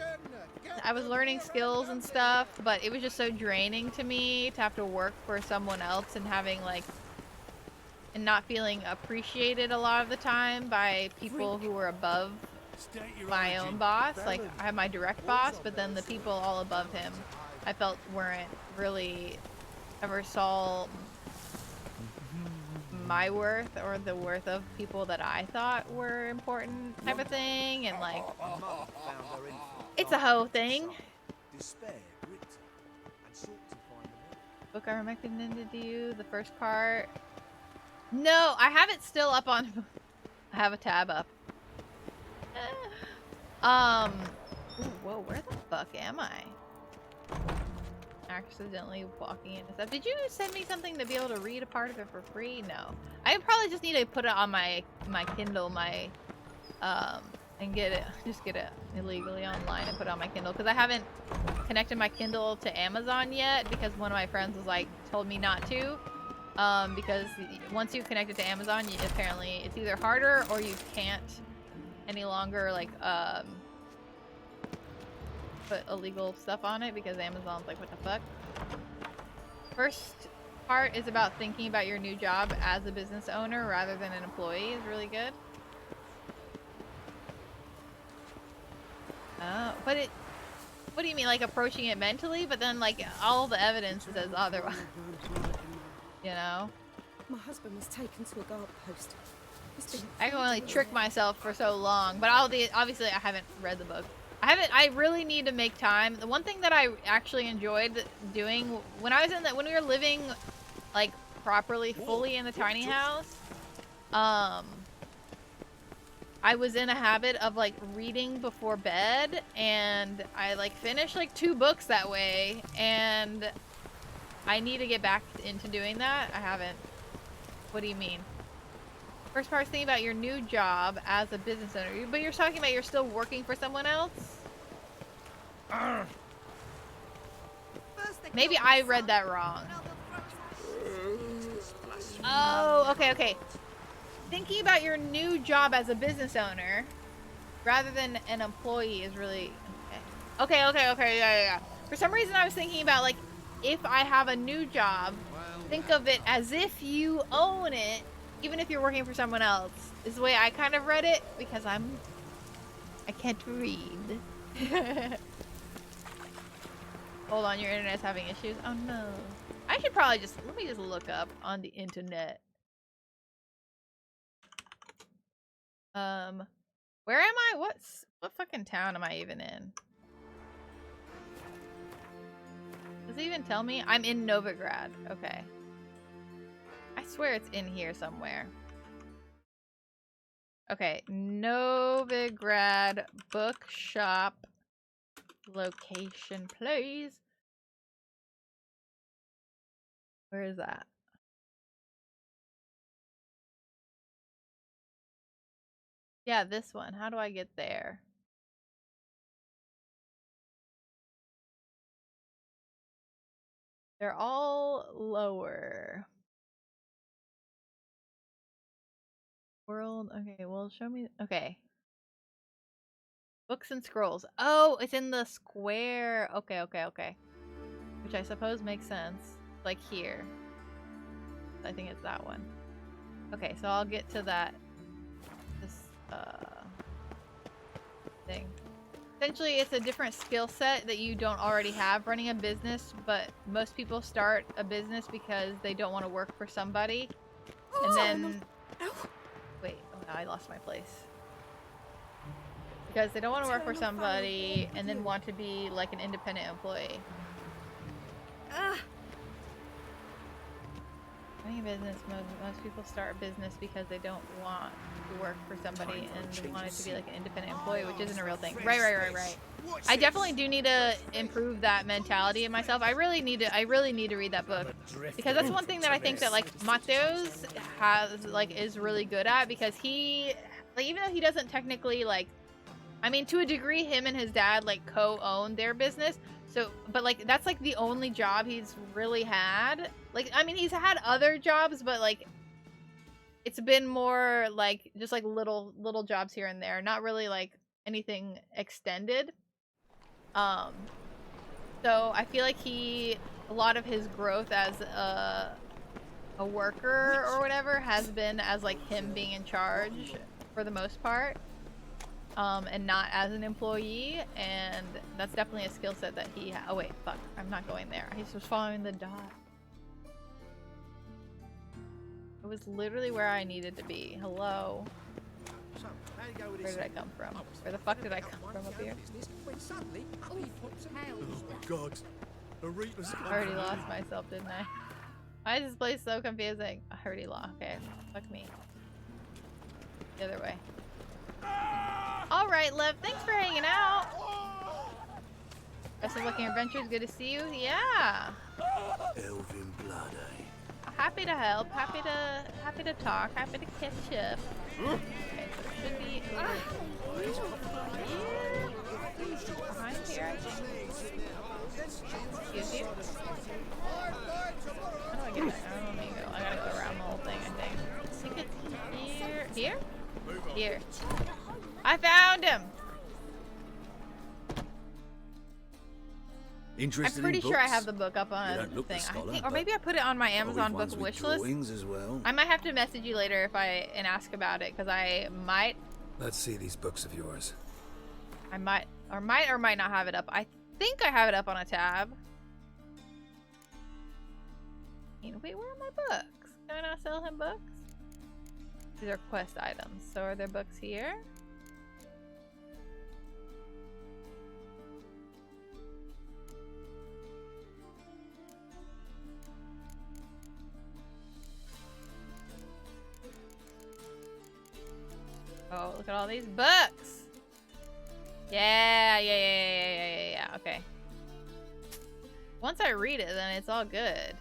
I was learning skills and stuff, but it was just so draining to me to have to work for someone else and having like and not feeling appreciated a lot of the time by people who were above my own boss. Like I have my direct boss, but then the people all above him I felt weren't really ever saw my worth or the worth of people that I thought were important, type of thing. And like it's a whole thing. Book I recommended to you, the first part. No, I have it still up on I have a tab up. Ooh, whoa, where the fuck am I? Accidentally walking into stuff. Did you send me something to be able to read a part of it for free? No. I probably just need to put it on my Kindle, and get it illegally online and put it on my Kindle, because I haven't connected my Kindle to Amazon yet, because one of my friends was like, told me not to. Because once you connect it to Amazon, apparently it's either harder or you can't any longer like put illegal stuff on it, because Amazon's like, what the fuck. First part is about thinking about your new job as a business owner rather than an employee is really good. But what do you mean, like approaching it mentally? But then like all the evidence says otherwise. You know?
My husband was taken to a guard post.
I can only trick myself for so long, but obviously I haven't read the book. I really need to make time. The one thing that I actually enjoyed doing when we were living like properly, fully in the tiny house, I was in a habit of like reading before bed, and I like finished like 2 books that way, and I need to get back into doing that. I haven't. What do you mean? First part is thinking about your new job as a business owner, but you're talking about you're still working for someone else? Maybe I read that wrong. Oh, okay. Thinking about your new job as a business owner rather than an employee is really okay. Yeah. For some reason I was thinking about like, if I have a new job, think of it as if you own it, even if you're working for someone else. Is the way I kind of read it, because I can't read. Hold on, your internet's having issues. Oh no. I should probably let me just look up on the internet. Where am I? What fucking town am I even in? Is Does it even tell me? I'm in Novigrad. Okay. I swear it's in here somewhere. Okay, Novigrad bookshop location, please. Where is that? Yeah, this one. How do I get there? They're all lower. World. Okay, well, show me. Okay. Books and scrolls. Oh, it's in the square. Okay, okay, okay. Which I suppose makes sense. Like here. I think it's that one. Okay, so I'll get to that. This thing. Essentially, it's a different skill set that you don't already have running a business, but most people start a business because they don't want to work for somebody. And then... Wait, oh no, I lost my place. Because they don't want to work for somebody and then want to be like an independent employee. Running a business, most people start a business because they don't want to work for somebody and want it to be like an independent employee, which isn't a real thing. Right. I definitely do need to improve that mentality in myself. I really need to read that book, because that's one thing that I think that like Mateos has is really good at, because he even though he doesn't technically I mean, to a degree, him and his dad co-own their business. So, but that's the only job he's really had. I mean, he's had other jobs, but it's been more just little jobs here and there, not really anything extended. So I feel like a lot of his growth as a worker or whatever has been as him being in charge for the most part. And not as an employee, and that's definitely a skill set that he oh wait, fuck, I'm not going there. He's just following the dot. It was literally where I needed to be. Hello? Where did I come from? Where the fuck did I come from up here?
Oh god.
I already lost myself, didn't I? Why is this place so confusing? I already lost. Okay, fuck me. The other way. Alright, Lev, thanks for hanging out. Best of luck in your adventures. Good to see you. Yeah.
Elven blood, eh?
Happy to help. Happy to talk. Happy to catch up. Okay, so it should be over here. Behind here, I think. Excuse you. How do I get there? I don't know where you go. I gotta go around the whole thing, I think. I think it's here. Here? Here. I found him!
Interested
I'm pretty
in
sure I
books?
have the book up on
You
a
don't look the
thing.
scholar,
I think, or
but
maybe I put it on my Amazon book
ones with
wish list.
drawings as well.
I might have to message you later and ask about it, because I might.
Let's see these books of yours.
I might or might not have it up. I think I have it up on a tab. Wait, where are my books? Can I not sell him books? These are quest items. So are there books here? Oh, look at all these books! Yeah, okay. Once I read it, then it's all good.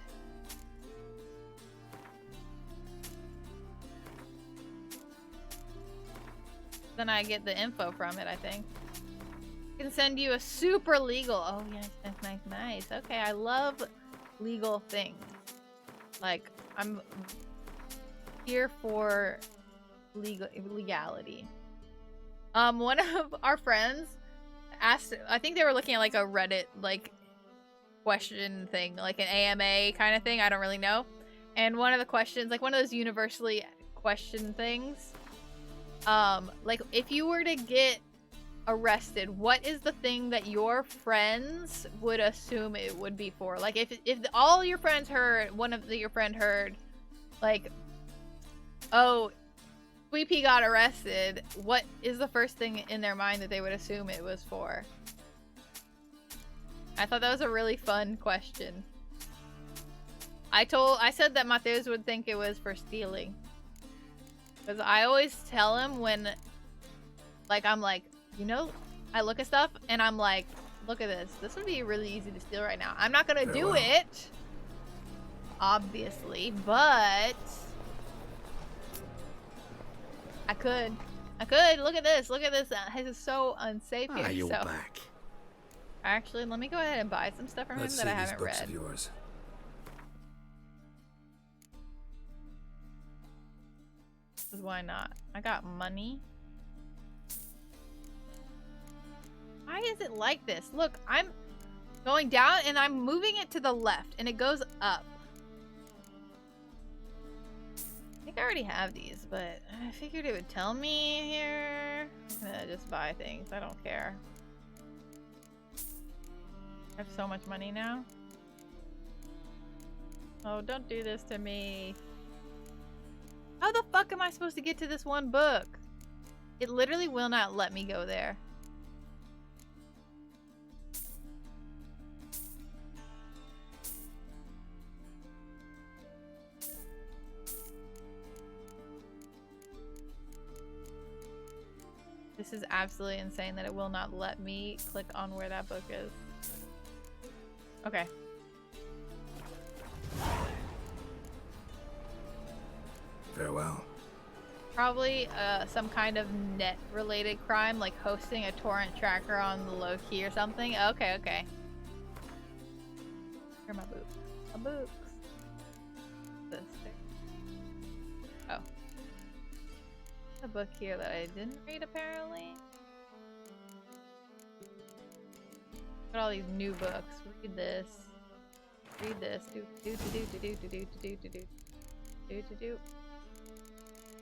Then I get the info from it, I think. I can send you a super legal. Oh, yes, nice. Okay, I love legal things. I'm here for legality. One of our friends asked, I think they were looking at a Reddit question thing, an AMA kind of thing, I don't really know. And one of the questions, one of those universally question things, if you were to get arrested, what is the thing that your friends would assume it would be for? If all your friends heard, your friend heard, oh, Sweet Pea got arrested, what is the first thing in their mind that they would assume it was for? I thought that was a really fun question. I said that Mateus would think it was for stealing. Because I always tell him when, like, I'm like, you know, I look at stuff and I'm like, look at this. This would be really easy to steal right now. I'm not gonna do it, obviously, but I could. Look at this. Look at this. This is so unsafe here.
You're
so,
back.
actually, let me go ahead and buy some stuff from him that I haven't read.
Of yours.
Because why not? I got money. Why is it like this? Look, I'm going down and I'm moving it to the left and it goes up. I think I already have these, but I figured it would tell me here. I'm gonna just buy things. I don't care. I have so much money now. Oh, don't do this to me. How the fuck am I supposed to get to this one book? It literally will not let me go there. This is absolutely insane that it will not let me click on where that book is. Okay.
Farewell.
Probably some kind of net-related crime, like hosting a torrent tracker on the low-key or something. Okay, okay. Where are my books? My books. This thing. Oh. A book here that I didn't read, apparently. Look at all these new books. Read this. Read this. Do.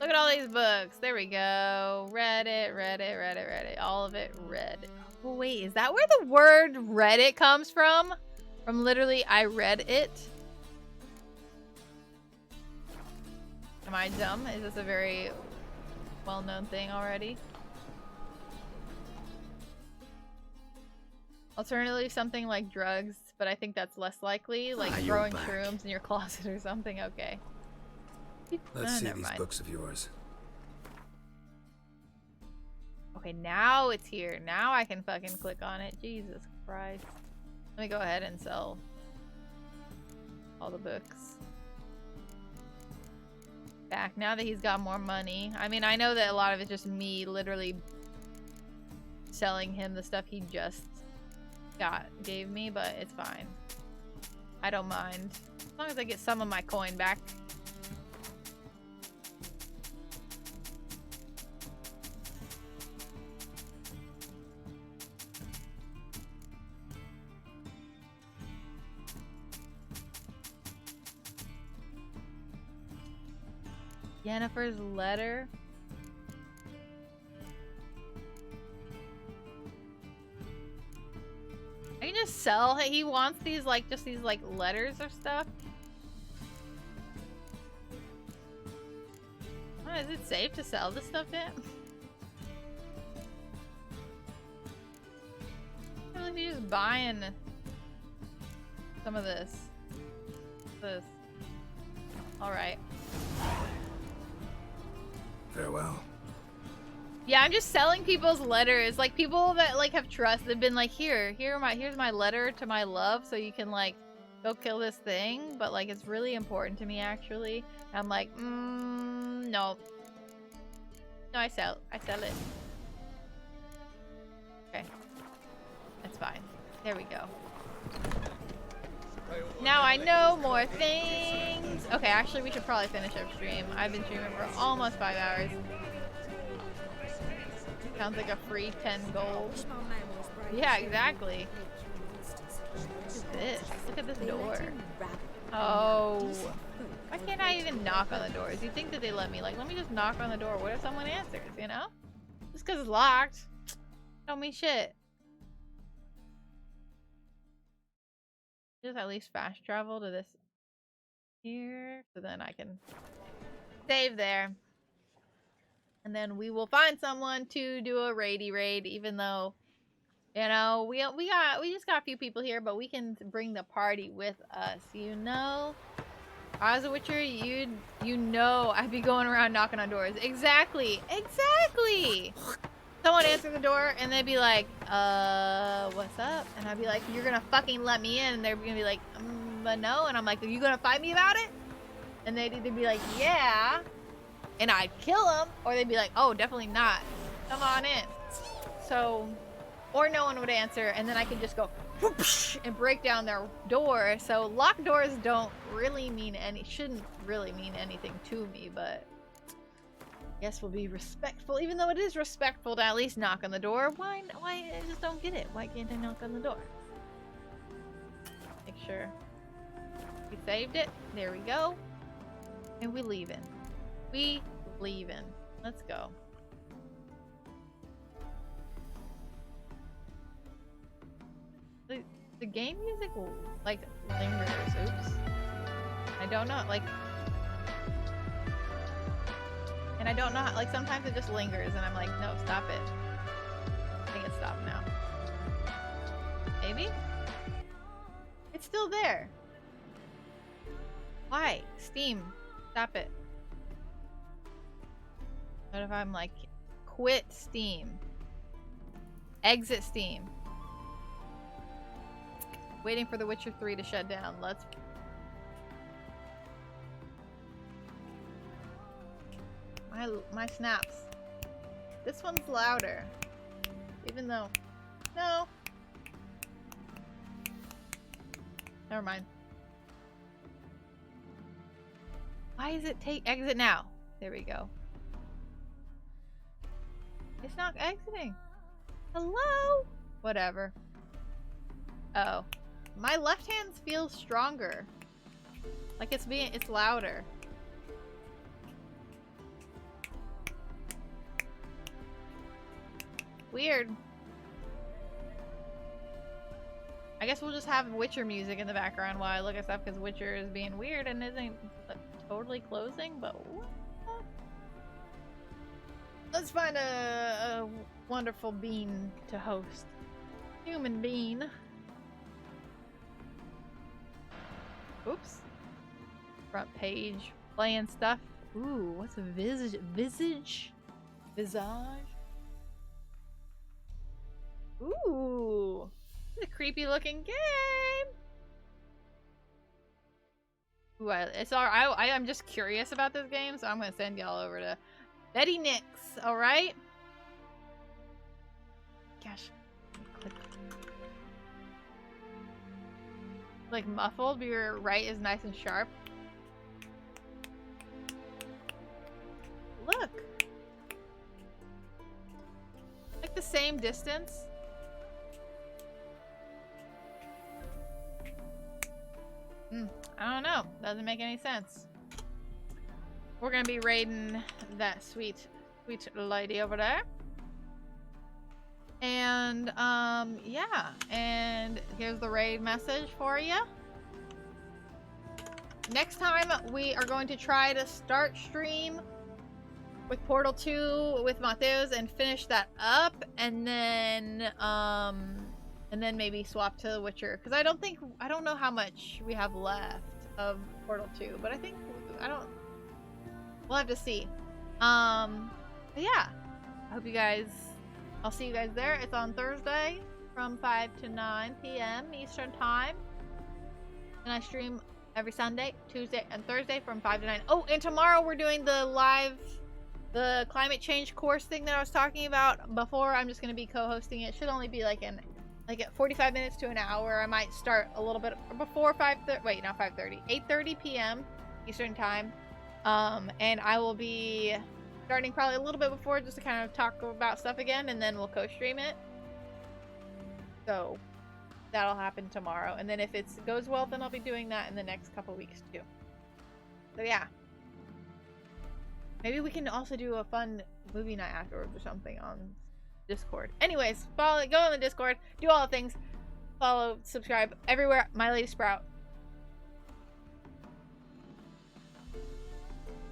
Look at all these books. There we go. Read it. All of it read. Oh, wait. Is that where the word Reddit comes from? From literally, I read it? Am I dumb? Is this a very well-known thing already? Alternatively, something like drugs, but I think that's less likely. Like growing shrooms in your closet or something. Okay.
Let's see
never
these
mind.
books of yours.
Okay, now it's here. Now I can fucking click on it. Jesus Christ. Let me go ahead and sell all the books. Back now that he's got more money. I mean, I know that a lot of it's just me literally selling him the stuff he just gave me, but it's fine. I don't mind. As long as I get some of my coin back. Yennefer's letter. I can just sell. He wants these like just these like letters or stuff. Oh, is it safe to sell this stuff to him? I feel like he's just buying some of this. All right.
Farewell.
Yeah, I'm just selling people's letters. Like people that like have trust. They've been like, here's my letter to my love, so you can like go kill this thing. But like it's really important to me actually. And I'm like, no. No, I sell it. Okay. That's fine. There we go. Now I know more things. Okay, actually we should probably finish up stream. I've been streaming for almost 5 hours. Sounds like a free 10 gold. Yeah, exactly. What is this? Look at this door. Oh. Why can't I even knock on the doors? You'd think that they let me. Like, let me just knock on the door. What if someone answers, you know? Just because it's locked. Don't mean shit. Just at least fast travel to this here. So then I can save there. And then we will find someone to do a raid, even though You know, we just got a few people here, but we can bring the party with us, you know? I was a Witcher, you know I'd be going around knocking on doors. Exactly! Exactly! Someone answer the door and they'd be like, what's up? And I'd be like, you're gonna fucking let me in. And they're gonna be like, but no. And I'm like, are you gonna fight me about it? And they'd either be like, yeah. And I'd kill them. Or they'd be like, oh, definitely not. Come on in. So, or no one would answer. And then I could just go whoosh, and break down their door. So locked doors don't really mean shouldn't really mean anything to me, but I guess we'll be respectful, even though it is respectful to at least knock on the door. Why I just don't get it. Why can't I knock on the door? Make sure we saved it. There we go. And we leaving. We leaving. Let's go. The game music like lingers. Oops. I don't know. Like, and I don't know. Like sometimes it just lingers, and I'm like, no, stop it. I think it stopped now. Maybe. It's still there. Why? Steam. Stop it. What if I'm like, quit Steam? Exit Steam. Waiting for The Witcher 3 to shut down. Let's... My snaps. This one's louder. Even though... No. Never mind. Why is it exit now? There we go. It's not exiting. Hello? Whatever. Oh. My left hand feels stronger. Like it's louder. Weird. I guess we'll just have Witcher music in the background while I look at stuff because Witcher is being weird and isn't totally closing, but what? Let's find a wonderful bean to host. Human bean. Oops. Front page. Playing stuff. Ooh, what's a visage? Visage? Ooh. It's a creepy looking game. Ooh, I am just curious about this game, so I'm gonna send y'all over to Betty Nix, alright? Gosh. Click. Like muffled, but your right is nice and sharp. Look. Like the same distance. I don't know. Doesn't make any sense. We're gonna be raiding that sweet lady over there. And, yeah. And here's the raid message for you. Next time, we are going to try to start stream with Portal 2 with Mateos and finish that up. And then maybe swap to The Witcher. Because I don't know how much we have left of Portal 2. But I think, we'll have to see. But yeah. I hope you guys... I'll see you guys there. It's on Thursday from 5 to 9 p.m. Eastern Time. And I stream every Sunday, Tuesday, and Thursday from 5 to 9. Oh, and tomorrow we're doing the climate change course thing that I was talking about before. I'm just going to be co-hosting it. It should only be like at 45 minutes to an hour. I might start a little bit before 5:30. Wait, not 5:30. 8:30 p.m. Eastern Time. And I will be starting probably a little bit before just to kind of talk about stuff again, and then we'll co-stream it. So that'll happen tomorrow. And then if it goes well, then I'll be doing that in the next couple weeks too. So yeah. Maybe we can also do a fun movie night afterwards or something on Discord. Anyways, go on the Discord, do all the things. Follow, subscribe everywhere. My Lady Sprout.